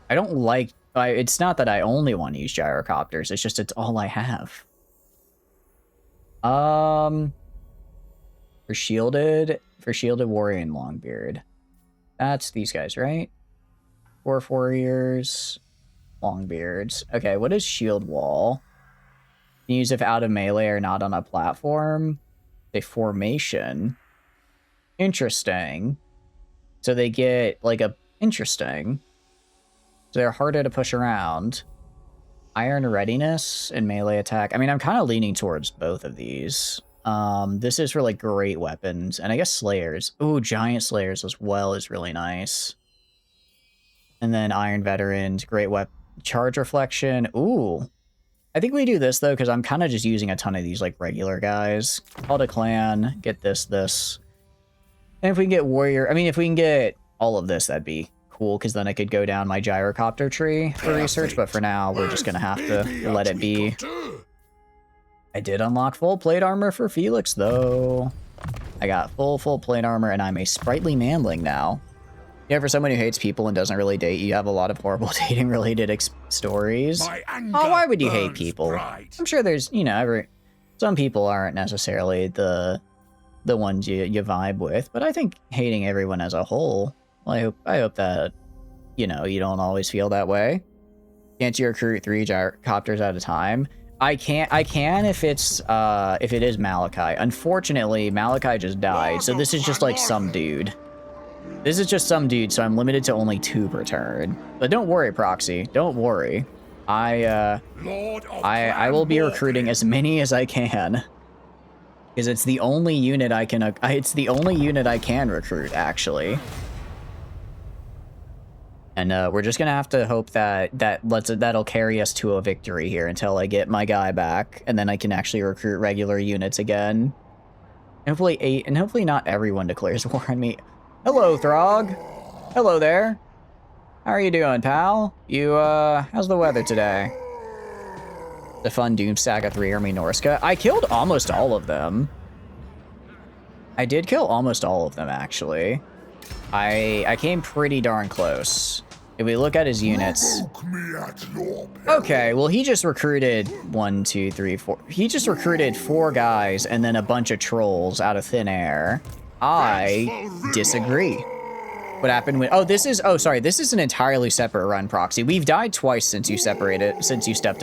I don't like... it's not that I only want to use gyrocopters. It's just it's all I have. For shielded warrior and Longbeard. That's these guys, right? Dwarf warriors, Longbeards. Okay, what is shield wall? Can use if out of melee or not on a platform. A formation. Interesting. So they get like a interesting. So they're harder to push around. Iron readiness and melee attack. I mean, I'm kind of leaning towards both of these. This is for like great weapons, and I guess slayers. Ooh, giant slayers as well is really nice. And then iron veterans, great weapon, charge reflection. Ooh, I think we do this, though, because I'm kind of just using a ton of these, like, regular guys. Call to clan, get this. And if we can get warrior... I mean, if we can get all of this, that'd be cool, because then I could go down my gyrocopter tree for research, but for now, we're just going to have to let it be. I did unlock full plate armor for Felix, though. I got full plate armor, and I'm a sprightly manling now. Yeah, for someone who hates people and doesn't really date, you have a lot of horrible dating-related stories. Oh, why would you hate people? Bright. I'm sure there's, you know, some people aren't necessarily the ones you vibe with, but I think hating everyone as a whole, well, I hope that, you know, you don't always feel that way. Can't you recruit 3 gyrocopters at a time? I can if it is Malachi. Unfortunately, Malachi just died, so this is just like some dude. This is just some dude, so I'm limited to only 2 per turn. But don't worry, Proxy. Don't worry. I will be recruiting as many as I can. Because it's the only unit I can recruit, actually. And we're just gonna have to hope that'll carry us to a victory here until I get my guy back, and then I can actually recruit regular units again. Hopefully not everyone declares war on me. Hello, Throg. Hello there. How are you doing, pal? How's the weather today? The fun Doomstack of 3 Army Norska. I killed almost all of them. I did kill almost all of them, actually. I came pretty darn close. If we look at his units... Okay, well, he just recruited 1, 2, 3, 4... He just recruited 4 guys and then a bunch of trolls out of thin air. I disagree. What happened when... Oh, this is... Oh, sorry. This is an entirely separate run, Proxy. We've died twice since you stepped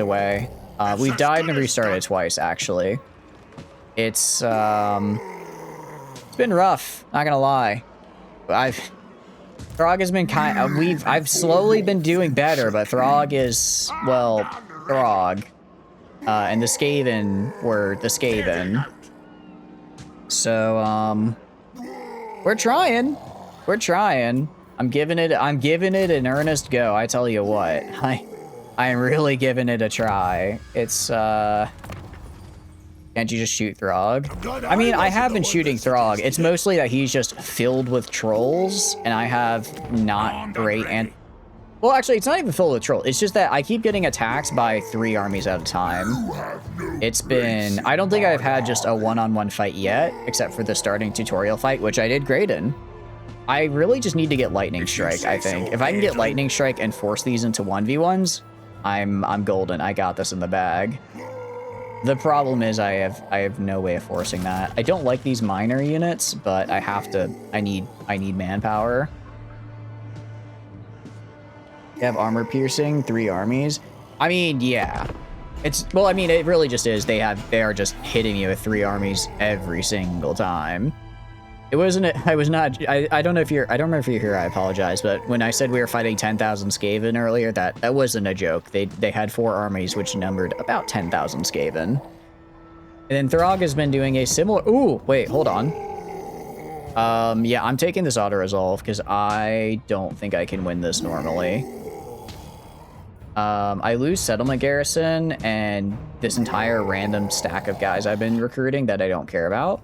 away. We've died and restarted twice, actually. It's been rough. Not gonna lie. Throg has been I've slowly been doing better, but Throg is, well, Throg. And the Skaven were the Skaven. So, we're trying. We're trying. I'm giving it an earnest go. I tell you what, I am really giving it a try. It's, can't you just shoot Throg? I mean, I have been shooting Throg. It's mostly that he's just filled with trolls, and I have not great and... Well, actually, it's not even filled with trolls. It's just that I keep getting attacked by 3 armies at a time. It's been... I don't think I've had just a one-on-one fight yet, except for the starting tutorial fight, which I did great in. I really just need to get Lightning Strike, I think. If I can get Lightning Strike and force these into 1v1s, I'm golden. I got this in the bag. The problem is I have no way of forcing that. I don't like these minor units, but I have to. I need manpower. They have armor piercing, 3 armies. I mean, yeah. Well, I mean, it really just is. They are just hitting you with 3 armies every single time. It wasn't. I was not. I don't know if you're. I don't remember if you're here. I apologize. But when I said we were fighting 10,000 Skaven earlier, that wasn't a joke. They had 4 armies which numbered about 10,000 Skaven. And then Throg has been doing a similar. Ooh, wait, hold on. Yeah, I'm taking this auto resolve because I don't think I can win this normally. I lose settlement garrison and this entire random stack of guys I've been recruiting that I don't care about.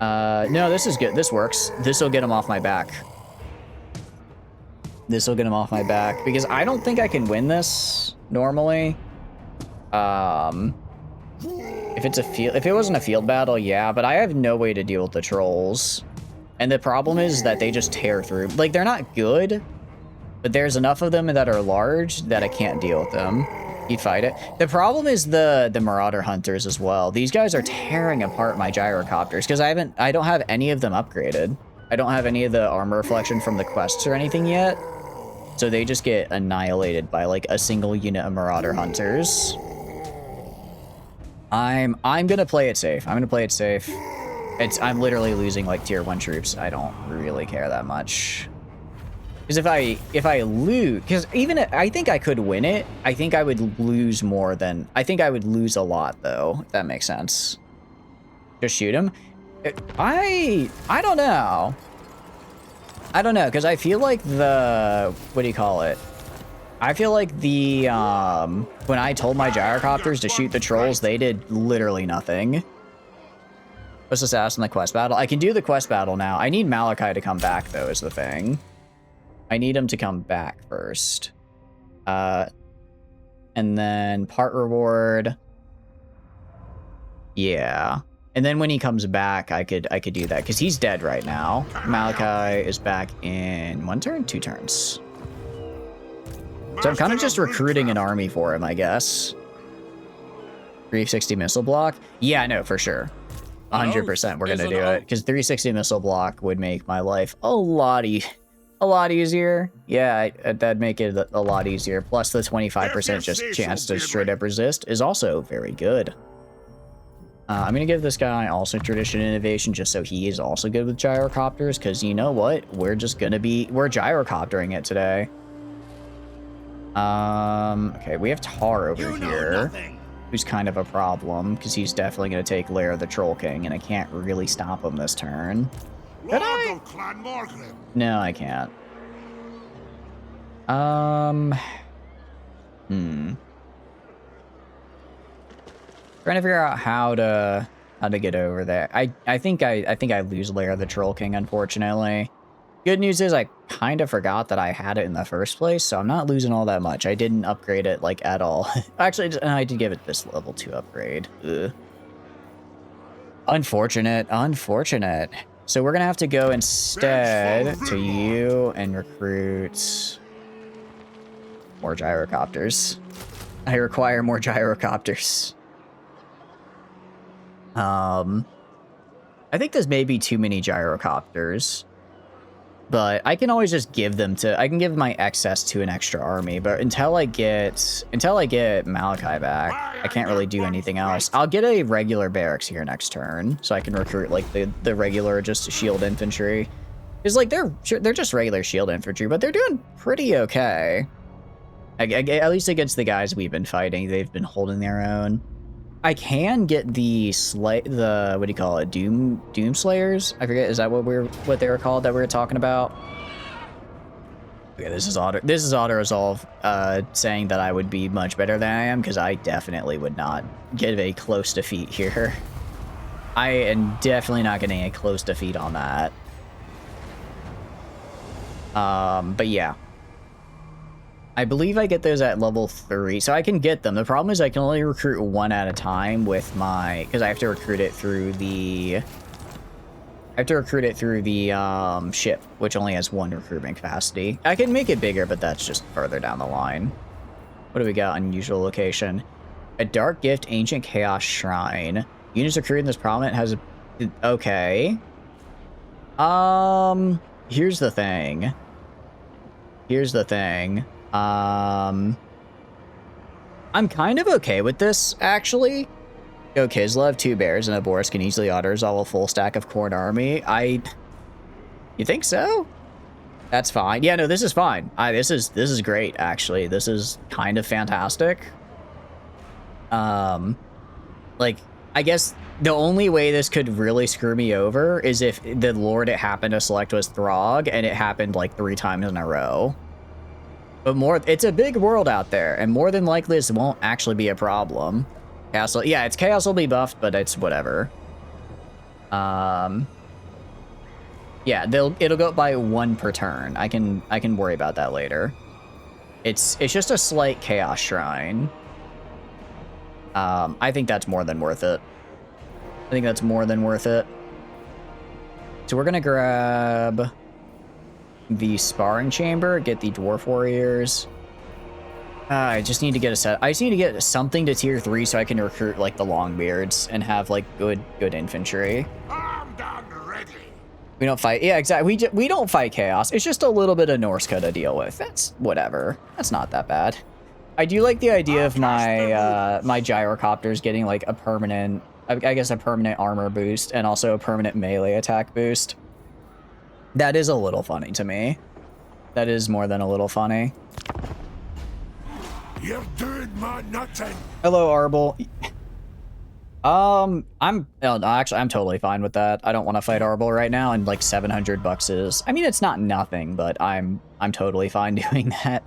No, this is good. This works. This will get him off my back. This will get him off my back because I don't think I can win this normally. If it wasn't a field battle, yeah, but I have no way to deal with the trolls. And the problem is that they just tear through. Like, they're not good, but there's enough of them that are large that I can't deal with them. You fight it. The problem is the Marauder Hunters as well. These guys are tearing apart my gyrocopters because I don't have any of them upgraded. I don't have any of the armor reflection from the quests or anything yet. So they just get annihilated by like a single unit of Marauder Hunters. I'm gonna play it safe. I'm gonna play it safe. I'm literally losing like tier 1 troops. I don't really care that much. Because if I lose, because even I think I could win it. I think I would lose more than I think I would lose a lot though. If that makes sense. Just shoot him. I don't know. I don't know because I feel like what do you call it? I feel like the, when I told my gyrocopters to shoot the trolls, they did literally nothing. Let's just ask in the quest battle. I can do the quest battle now. I need Malachi to come back, though, is the thing. I need him to come back first. And then part reward. Yeah. And then when he comes back, I could do that, because he's dead right now. Malachi is back in 1 turn? 2 turns. So I'm kind of just recruiting an army for him, I guess. 360 missile block? Yeah, no, for sure. 100% we're gonna do it, because 360 missile block would make my life a lot easier. Yeah, that'd make it a lot easier. Plus the 25% just chance to straight up resist is also very good. I'm gonna give this guy also tradition innovation just so he is also good with gyrocopters, because you know what? We're gyrocoptering it today. Okay, we have Tar over here, who's kind of a problem, because he's definitely going to take Lair of the Troll King, and I can't really stop him this turn. Could I? No, I can't. Trying to figure out how to get over there. I think I lose Lair of the Troll King, unfortunately. Good news is I kind of forgot that I had it in the first place, so I'm not losing all that much. I didn't upgrade it, like, at all. Actually, I did give it this level 2 upgrade. Ugh. Unfortunate. So we're gonna have to go instead to you and recruit more gyrocopters. I require more gyrocopters. I think this may be too many gyrocopters. But I can always just give them to, I can give my excess to an extra army, but until I get Malachi back, I can't really do anything else. I'll get a regular barracks here next turn, so I can recruit like the regular just shield infantry. It's like they're just regular shield infantry, but they're doing pretty okay. At least against the guys we've been fighting, they've been holding their own. I can get the what do you call it? Doom Slayers? I forget. Is that what they were called that we were talking about? Okay, this is auto resolve saying that I would be much better than I am, because I definitely would not get a close defeat here. I am definitely not getting a close defeat on that. But yeah. I believe I get those at level 3, so I can get them. The problem is I can only recruit 1 at a time with my, because I have to recruit it through the, ship, which only has 1 recruitment capacity. I can make it bigger, but that's just further down the line. What do we got? Unusual location. A Dark Gift Ancient Chaos Shrine. Units recruited in this prominent has a, okay. Here's the thing. I'm kind of okay with this, actually. Go Kislev, 2 bears, and a Boris can easily auto-resolve a full stack of Khorne army. You think so? That's fine. Yeah, no, this is fine. This is great, actually. This is kind of fantastic. Like, I guess the only way this could really screw me over is if the lord it happened to select was Throg, and it happened like 3 times in a row. But it's a big world out there, and more than likely this won't actually be a problem. Its chaos will be buffed, but it's whatever. Yeah, it'll go by 1 per turn. I can worry about that later. It's just a slight chaos shrine. I think that's more than worth it. So we're gonna grab the sparring chamber, get the dwarf warriors. I just need to get a set. I just need to get something to tier 3 so I can recruit like the longbeards and have like good infantry. Armed and ready. We don't fight. Yeah, exactly. We don't fight chaos. It's just a little bit of Norsca to deal with. That's whatever. That's not that bad. I do like the idea of my my gyrocopters getting like a permanent, I guess a permanent armor boost and also a permanent melee attack boost. That is a little funny to me. That is more than a little funny. You're doing my nothing. Hello, Arbol. I'm totally fine with that. I don't want to fight Arbol right now, and like $700 is, I mean, it's not nothing, but I'm totally fine doing that.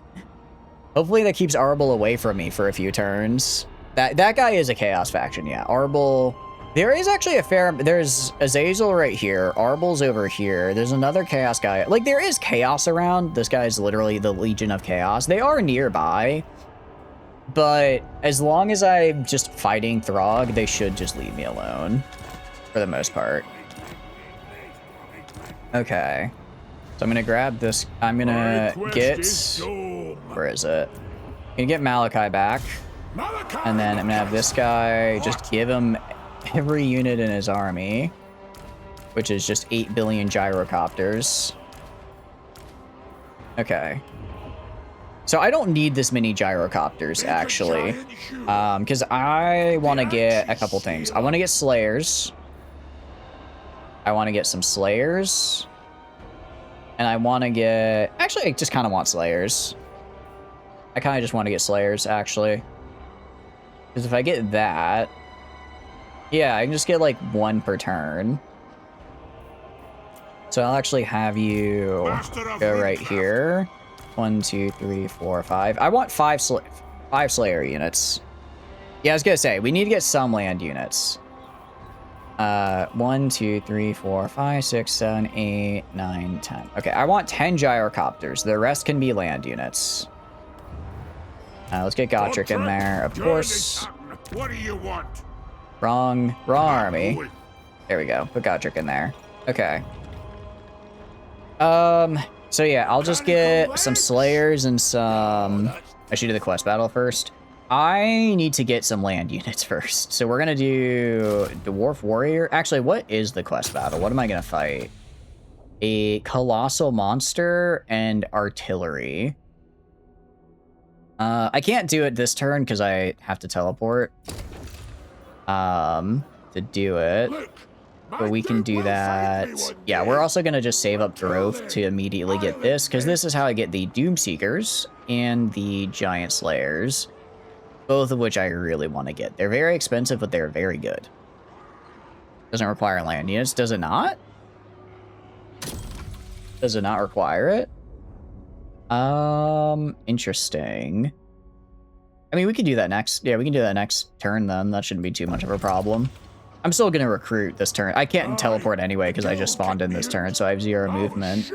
Hopefully that keeps Arble away from me for a few turns. That guy is a Chaos faction, yeah. Arble... There is actually a fair... There's Azazel right here. Arble's over here. There's another Chaos guy. Like, there is Chaos around. This guy is literally the Legion of Chaos. They are nearby. But as long as I'm just fighting Throg, they should just leave me alone. For the most part. Okay. So I'm going to grab this. I'm going to get... Where is it? I'm going to get Malachi back. And then I'm going to have this guy just give him every unit in his army. Which is just 8 billion gyrocopters. Okay. So I don't need this many gyrocopters, actually. Because I want to get a couple things. I want to get Slayers. I want to get some Slayers. And I want to get... Actually, I just kind of want Slayers. I kind of just want to get Slayers, actually. Because if I get that... Yeah, I can just get, like, 1 per turn. So I'll actually have you go right here. 1, 2, 3, 4, 5. I want 5 Slayer units. Yeah, I was gonna say, we need to get some land units. 1, 2, 3, 4, 5, 6, 7, 8, 9, 10. Okay, I want 10 gyrocopters. The rest can be land units. Let's get Gotrek in there, of course. What do you want? Wrong army. There we go. Put Gotrek in there. Okay. So yeah, I'll just get some Slayers and some... I should do the quest battle first. I need to get some land units first. So we're gonna do Dwarf Warrior. Actually, what is the quest battle? What am I gonna fight? A Colossal Monster and Artillery. I can't do it this turn because I have to teleport. To do it. But we can do that. Yeah, we're also going to just save up growth to immediately get this, because this is how I get the Doomseekers and the Giant Slayers, both of which I really want to get. They're very expensive, but they're very good. Doesn't require land units, does it not? Does it not require it? Interesting. I mean, we can do that next. Yeah, we can do that next turn then. That shouldn't be too much of a problem. I'm still going to recruit this turn. I can't teleport anyway because I just spawned in this turn, so I have 0 movement.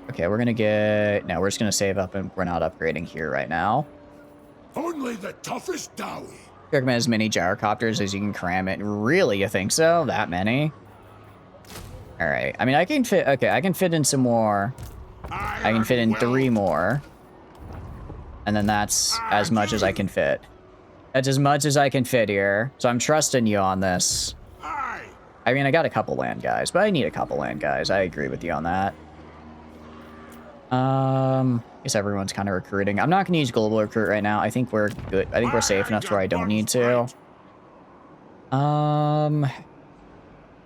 Okay, we're going to get... No, we're just going to save up and we're not upgrading here right now. Only the toughest Dowie. Recommend as many gyrocopters as you can cram it. Really, you think so? That many? All right. I mean, I can fit... Okay, I can fit in some more. I can fit in 3 more. And then that's as much as I can fit. That's as much as I can fit here. So I'm trusting you on this. I mean, I got a couple land guys, but I need a couple land guys. I agree with you on that. I guess everyone's kind of recruiting. I'm not going to use global recruit right now. I think we're good. I think we're safe enough to where I don't need to.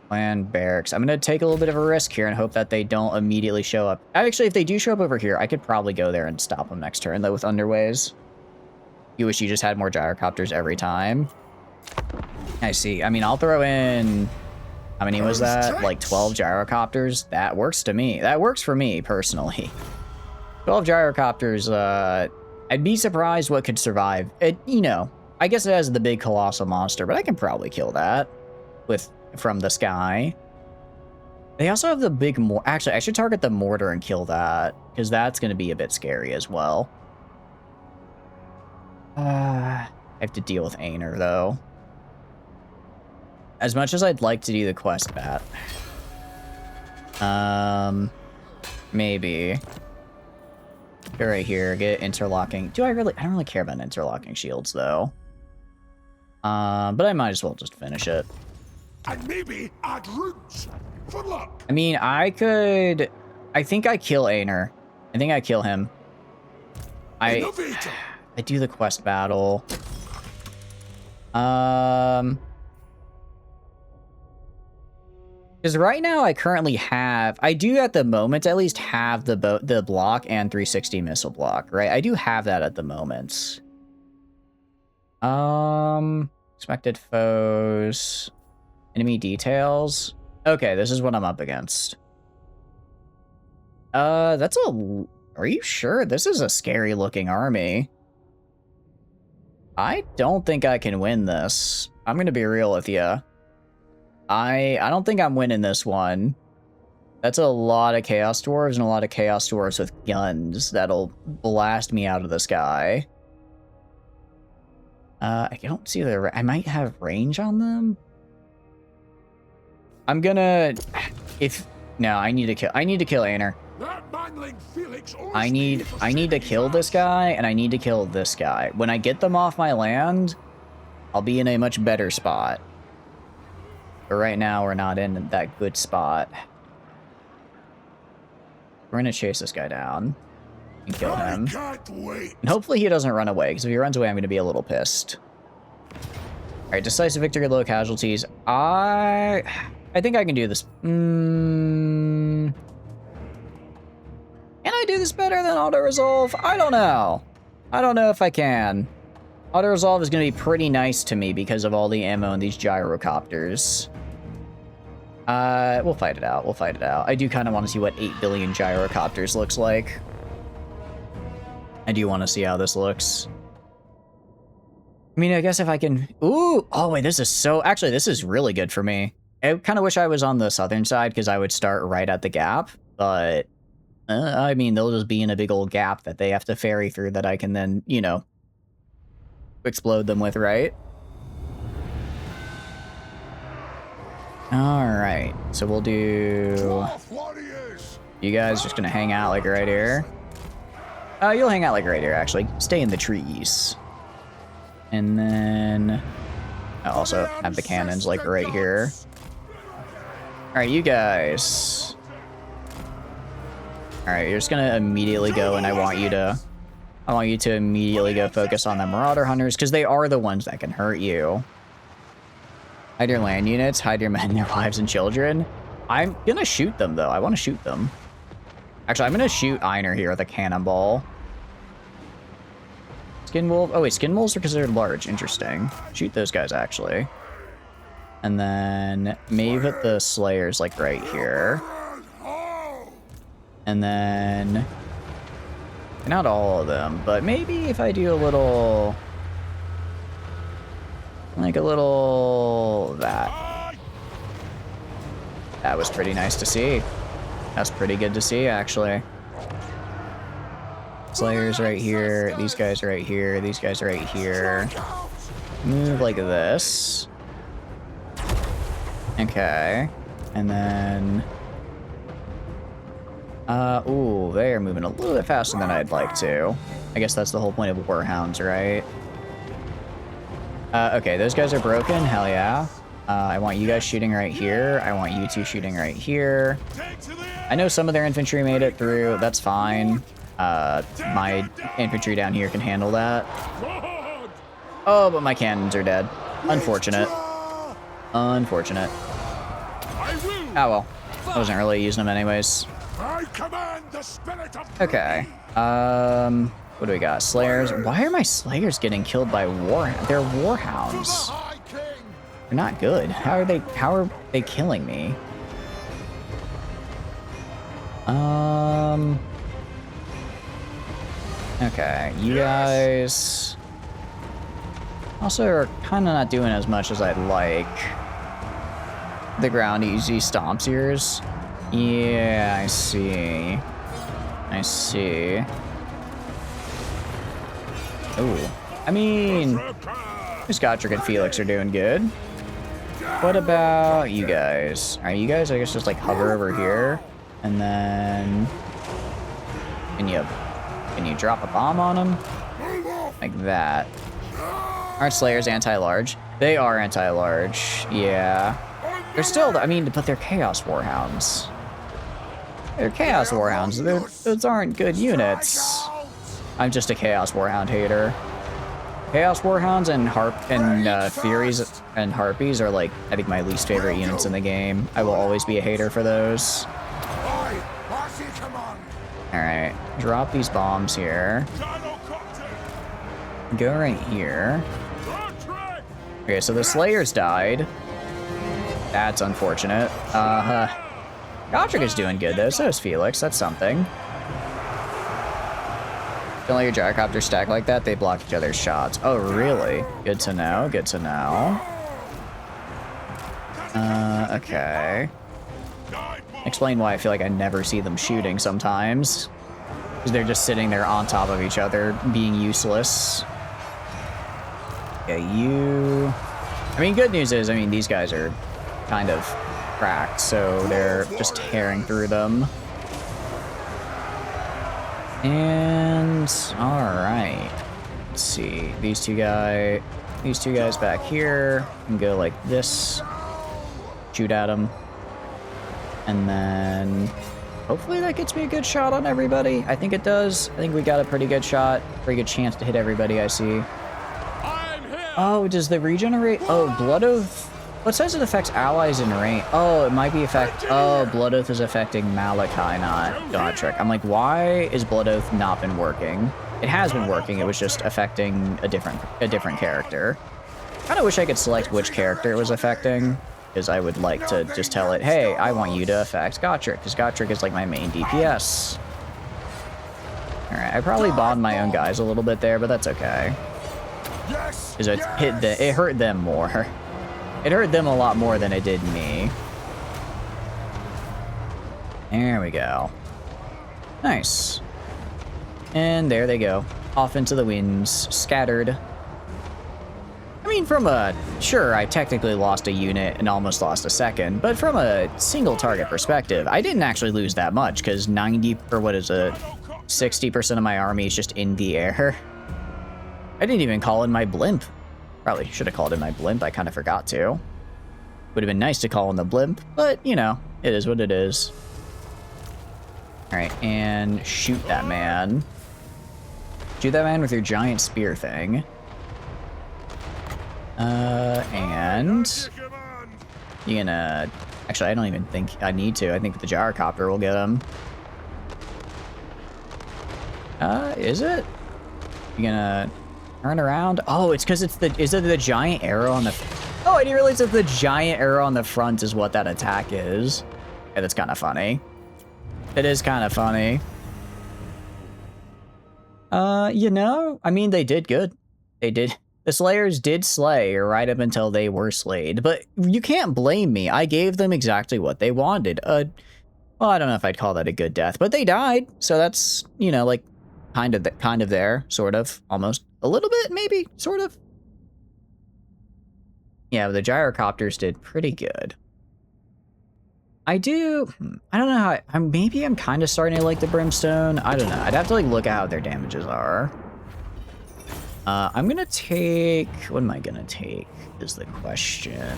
Land barracks. I'm going to take a little bit of a risk here and hope that they don't immediately show up. Actually, if they do show up over here, I could probably go there and stop them next turn, though, with underways. You wish you just had more gyrocopters every time. I see. I mean, I'll throw in... How many was that? Like 12 gyrocopters? That works to me. That works for me, personally. 12 gyrocopters, I'd be surprised what could survive. It, you know, I guess it has the big colossal monster, but I can probably kill that from the sky. They also have the big actually, I should target the mortar and kill that, because that's going to be a bit scary as well. I have to deal with Aner, though. As much as I'd like to do the quest bat. Maybe. Go right here, get interlocking. I don't really care about interlocking shields, though. But I might as well just finish it. And maybe add roots for luck. I mean, I think I kill Aner. I think I kill him. Innovate. I do the quest battle. Because right now I currently have, I do at the moment at least have the block and 360 missile block, right? I do have that at the moment. Expected foes, enemy details. Okay, this is what I'm up against. That's a Are you sure? This is a scary looking army. I don't think I can win this. I'm gonna be real with you. I don't think I'm winning this one. That's a lot of Chaos Dwarves and a lot of Chaos Dwarves with guns that'll blast me out of the sky. I don't see the... I might have range on them? I'm gonna... No, I need to kill Aner. I need to kill this guy, and I need to kill this guy. When I get them off my land, I'll be in a much better spot. But right now, we're not in that good spot. We're gonna chase this guy down and kill him. And hopefully he doesn't run away, because if he runs away, I'm gonna be a little pissed. Alright, decisive victory, low casualties. I think I can do this. Can I do this better than auto-resolve? I don't know. I don't know if I can. Auto-resolve is going to be pretty nice to me because of all the ammo and these gyrocopters. We'll fight it out. We'll fight it out. I do kind of want to see what 8 billion gyrocopters looks like. I do want to see how this looks. I mean, I guess if I can... Ooh! Oh, wait, this is so... Actually, this is really good for me. I kind of wish I was on the southern side because I would start right at the gap, but... I mean, they'll just be in a big old gap that they have to ferry through that I can then, you know, explode them with, right? Alright, so we'll do... You guys just gonna hang out like right here? You'll hang out like right here, actually. Stay in the trees. And then... I also have the cannons like right here. Alright, you guys... Alright, you're just gonna immediately go, and I want you to immediately go focus on the Marauder Hunters, because they are the ones that can hurt you. Hide your land units, hide your men, their wives, and children. I'm gonna shoot them, though. I want to shoot them. Actually, I'm gonna shoot Einer here with a cannonball. Skin wolf. Oh, wait, skin wolves are considered large. Interesting. Shoot those guys, actually. And then maybe put the Slayers, like, right here. And then, not all of them, but maybe if I do a little, like a little, that was pretty nice to see. That's pretty good to see, actually. Slayers right here, these guys right here, these guys right here. Move like this. Okay, and then... ooh, they are moving a little bit faster than I'd like to. I guess that's the whole point of Warhounds, right? Okay, those guys are broken, hell yeah. I want you guys shooting right here. I want you two shooting right here. I know some of their infantry made it through, that's fine. My infantry down here can handle that. Oh, but my cannons are dead. Unfortunate. Unfortunate. Oh well, I wasn't really using them anyways. Okay. What do we got? Slayers. Why are my Slayers getting killed by They're Warhounds. They're not good. How are they killing me? Okay, you guys also are kind of not doing as much as I'd like. The ground easy stomps yours. Yeah, I see. I see. Ooh. I mean, Scottrick and Felix are doing good. What about you guys? Alright, you guys, I guess, just like hover over here. And then... Can you drop a bomb on them? Like that. Aren't Slayers anti-large? They are anti-large, yeah. They're still, I mean, but they're Chaos Warhounds. They're Chaos Warhounds. Those aren't good units. I'm just a Chaos Warhound hater. Chaos Warhounds and Furies and Harpies are like, I think, my least favorite units in the game. I will always be a hater for those. Alright, drop these bombs here. Go right here. Okay, so the Slayers died. That's unfortunate. Godric is doing good though, so is Felix, that's something. Don't let your gyrocopter stack like that. They block each other's shots. Oh, really? Good to know. Good to know. Okay. Explain why I feel like I never see them shooting sometimes. Because they're just sitting there on top of each other, being useless. Okay, you... I mean, good news is, I mean, these guys are kind of cracked, so they're just tearing through them. And... alright. Let's see. These two guys back here can go like this. Shoot at them. And then... hopefully that gets me a good shot on everybody. I think it does. I think we got a pretty good shot. Pretty good chance to hit everybody I see. Oh, does the regenerate... oh, Blood Oath... what says it affects allies in range? Oh, it might be affect... oh, Blood Oath is affecting Malachi, not Godric. I'm like, why is Blood Oath not been working? It has been working, it was just affecting a different character. Kind of wish I could select which character it was affecting, because I would like to just tell it, hey, I want you to affect Godric, because Godric is like my main DPS. Alright, I probably bombed my own guys a little bit there, but that's okay. Because it hurt them more. It hurt them a lot more than it did me. There we go. Nice. And there they go. Off into the winds. Scattered. I mean, from a... sure, I technically lost a unit and almost lost a second, but from a single target perspective, I didn't actually lose that much, because 60% of my army is just in the air. I didn't even call in my blimp. Probably should have called in my blimp. I kind of forgot to. Would have been nice to call in the blimp, but, you know, it is what it is. Alright, and shoot that man. Shoot that man with your giant spear thing. And... you gonna... actually, I don't even think I need to. I think the gyrocopter will get him. Is it? You gonna... turn around? Oh, it's because it's the... is it the giant arrow on the... oh, I didn't realize that the giant arrow on the front is what that attack is. Yeah, that's kind of funny. It is kind of funny. You know, I mean, they did good. They did... the Slayers did slay right up until they were slayed, but you can't blame me. I gave them exactly what they wanted. Well, I don't know if I'd call that a good death, but they died, so that's, you know, like, kind of there, sort of, almost. A little bit, maybe, sort of. Yeah, the gyrocopters did pretty good. I don't know how, maybe I'm kind of starting to like the brimstone. I don't know. I'd have to like look at how their damages are. I'm gonna take, what am I gonna take is the question.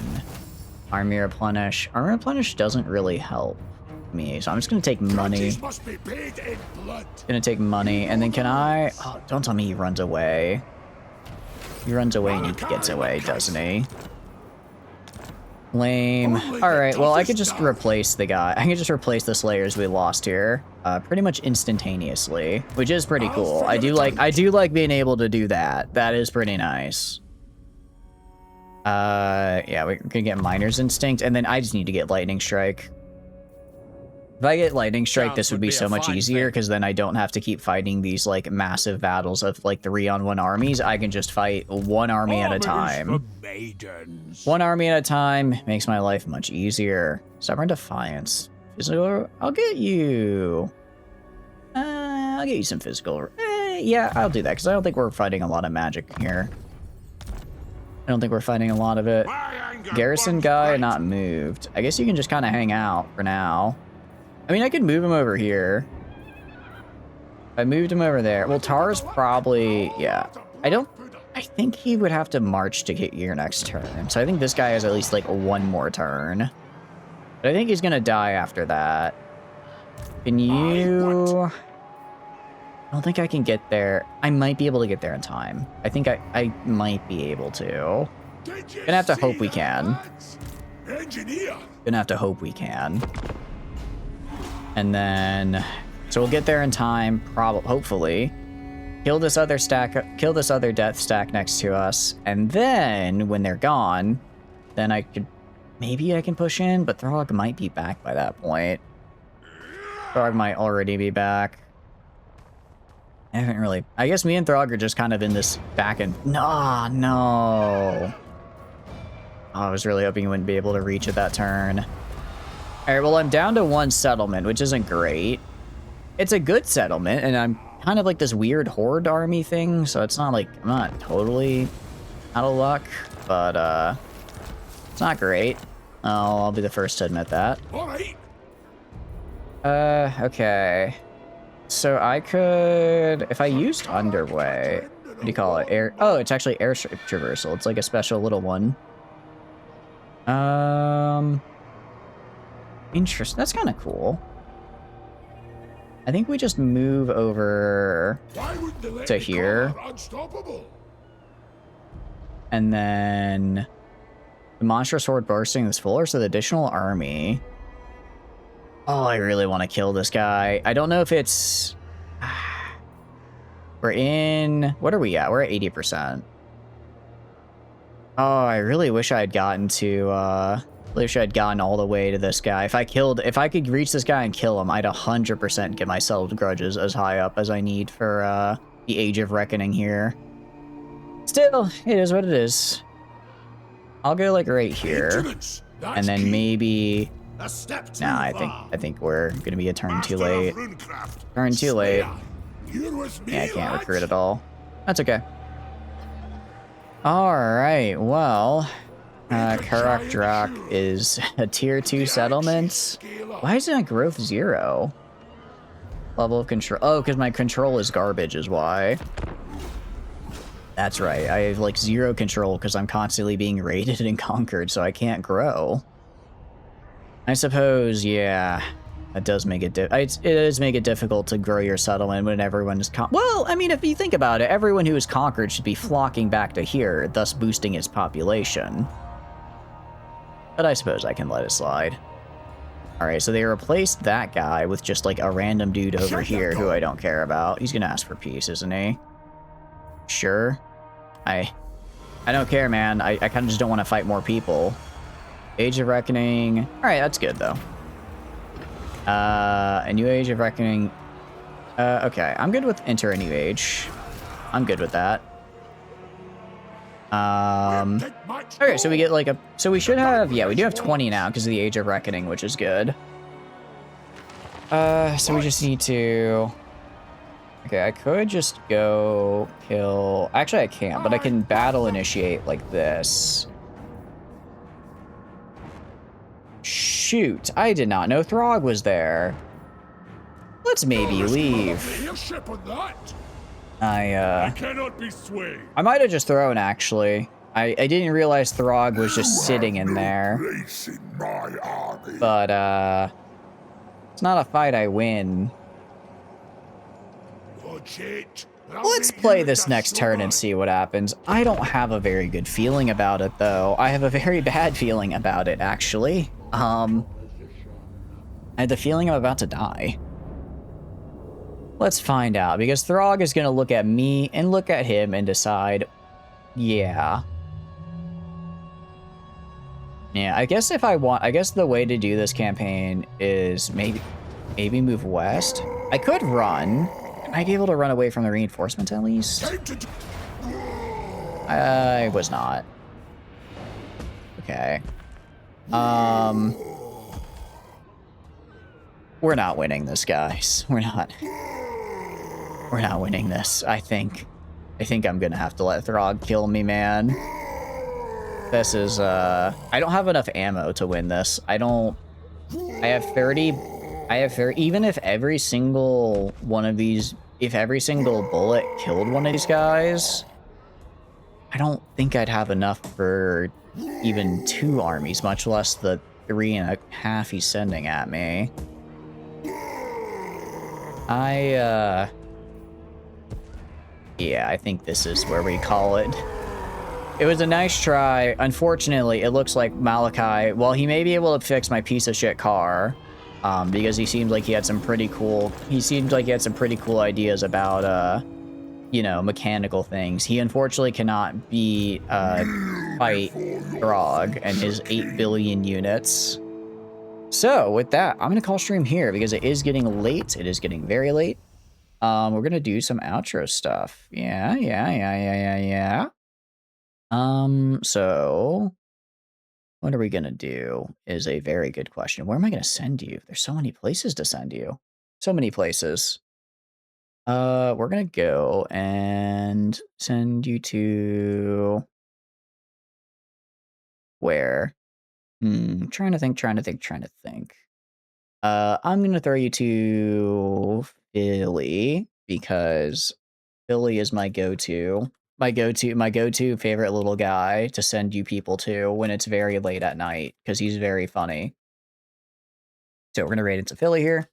Army replenish. Army replenish doesn't really help me, so I'm just gonna take money. Gonna take money, and then can I... oh, don't tell me he runs away. He runs away and he gets away, doesn't he? Lame. Alright, well, I could just replace the guy. I can just replace the Slayers we lost here, pretty much instantaneously, which is pretty cool. I do like being able to do that. That is pretty nice. Yeah, we're gonna get Miner's Instinct, and then I just need to get Lightning Strike. If I get Lightning Strike, this would be so much easier, because then I don't have to keep fighting these, like, massive battles of, like, 3-on-1 armies. I can just fight one army at a time. One army at a time makes my life much easier. Stubborn Defiance. Physical, I'll get you. I'll get you some physical. Yeah, I'll do that, because I don't think we're fighting a lot of magic here. I don't think we're fighting a lot of it. Garrison guy not moved. I guess you can just kind of hang out for now. I mean, I could move him over here. If I moved him over there. Well, Tar's probably... yeah. I think he would have to march to get your next turn. So I think this guy has at least, like, one more turn. But I think he's gonna die after that. Can you... I don't think I can get there. I might be able to get there in time. I think I might be able to. Gonna have to hope we can. Gonna have to hope we can. And then, so we'll get there in time, hopefully. Kill this other death stack next to us, and then when they're gone, then maybe I can push in, but Throg might be back by that point. Throg might already be back. I haven't really... I guess me and Throg are just kind of in this back and... No, no. Oh, I was really hoping you wouldn't be able to reach at that turn. All right, well, I'm down to 1 settlement, which isn't great. It's a good settlement, and I'm kind of like this weird horde army thing, so it's not like... I'm not totally out of luck, but it's not great. I'll be the first to admit that. All right. Okay. So I could, if I used Underway, what do you call it? Air. Oh, it's actually air traversal. It's like a special little one. Interesting. That's kind of cool. I think we just move over to here. And then the monstrous horde bursting this fuller, so the additional army. Oh, I really want to kill this guy. I don't know if it's... We're in... What are we at? We're at 80%. Oh, I really wish I had gotten to... wish I had gotten all the way to this guy. If I could reach this guy and kill him, I'd 100% get myself grudges as high up as I need for the Age of Reckoning here. Still, it is what it is. I'll go like right here. And then maybe... Nah, I think we're gonna be a turn too late. Turn too late. Yeah, I can't recruit at all. That's okay. Alright, well... Karak Drak is a tier 2 settlement. Why is it on growth 0? Level of control. Oh, because my control is garbage is why. That's right. I have like 0 control because I'm constantly being raided and conquered, so I can't grow. I suppose, yeah, that does make it it does make it difficult to grow your settlement when everyone is well, I mean, if you think about it, everyone who is conquered should be flocking back to here, thus boosting its population. But I suppose I can let it slide. All right, so they replaced that guy with just like a random dude over here who I don't care about. He's gonna ask for peace, isn't he? Sure. I don't care, man. I kind of just don't want to fight more people. Age of Reckoning. All right, that's good though. A new Age of Reckoning. Okay, I'm good with enter a new age. I'm good with that. Okay, so we get like so we should have, yeah, we do have 20 now because of the Age of Reckoning, which is good. So we just need to, okay, I could just go kill, actually I can't, but I can battle initiate like this. Shoot, I did not know Throg was there. Let's maybe leave. I cannot be swayed. I might have just thrown, actually. I didn't realize Throg was just sitting in there. But, it's not a fight I win. Let's play this next turn and see what happens. I don't have a very good feeling about it, though. I have a very bad feeling about it, actually. I had the feeling I'm about to die. Let's find out, because Throg is going to look at me and look at him and decide, yeah. Yeah, I guess if I want, I guess the way to do this campaign is maybe move west. I could run. Am I able to run away from the reinforcements at least? I was not. Okay. We're not winning this, guys. We're not winning this. I think I'm gonna have to let Throg kill me, man. This is, I don't have enough ammo to win this. I have 30, even if every single one of these, if every single bullet killed one of these guys, I don't think I'd have enough for even 2 armies, much less the 3.5 he's sending at me. Yeah, I think this is where we call it. It was a nice try. Unfortunately, it looks like Malachi, well, he may be able to fix my piece of shit car, because he seemed like he had some pretty cool, ideas about, you know, mechanical things. He unfortunately cannot fight Throg and his 8 billion units. So with that, I'm going to call stream here because it is getting late. It is getting very late. We're gonna do some outro stuff. Yeah. So what are we gonna do is a very good question. Where am I gonna send you? There's so many places to send you. So many places. We're gonna go and send you to where? Trying to think. I'm gonna throw you to Philly because Philly is my go-to favorite little guy to send you people to when it's very late at night because he's very funny. So we're gonna raid into Philly here.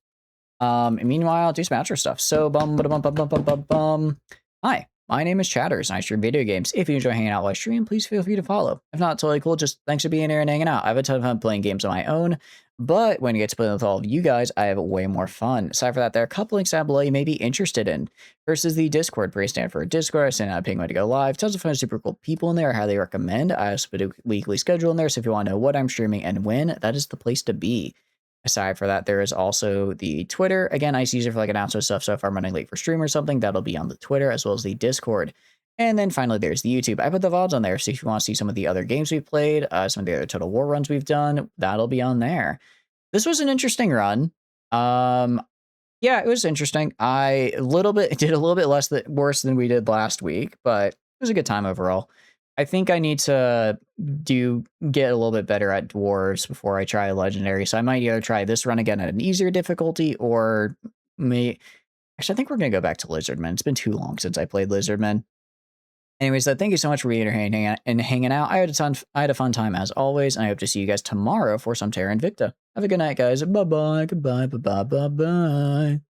And meanwhile, do some outro stuff. So hi, my name is Chatters, and I stream video games. If you enjoy hanging out while I stream, please feel free to follow. If not, totally cool. Just thanks for being here and hanging out. I have a ton of fun playing games on my own, but when you get to play with all of you guys, I have way more fun. Aside from that, there are a couple links down below you may be interested in. First is the Discord, where I stand for Discord. I send out a ping when to go live. Tons of fun, super cool people in there. I highly recommend. I also put a weekly schedule in there, so if you want to know what I'm streaming and when, that is the place to be. Aside from that, there is also the Twitter. Again, I use it for like announcement stuff. So if I'm running late for stream or something, that'll be on the Twitter as well as the Discord. And then finally, there's the YouTube. I put the VODs on there. So if you want to see some of the other games we've played, some of the other Total War runs we've done, that'll be on there. This was an interesting run. Yeah, it was interesting. I did a little bit worse than we did last week, but it was a good time overall. I think I need to get a little bit better at dwarves before I try legendary. So I might either try this run again at an easier difficulty or actually, I think we're going to go back to Lizardmen. It's been too long since I played Lizardmen. Anyways, thank you so much for being here and hanging out. I had a fun time as always, and I hope to see you guys tomorrow for some Terra Invicta. Have a good night, guys. Bye-bye. Goodbye. Bye-bye. Bye-bye.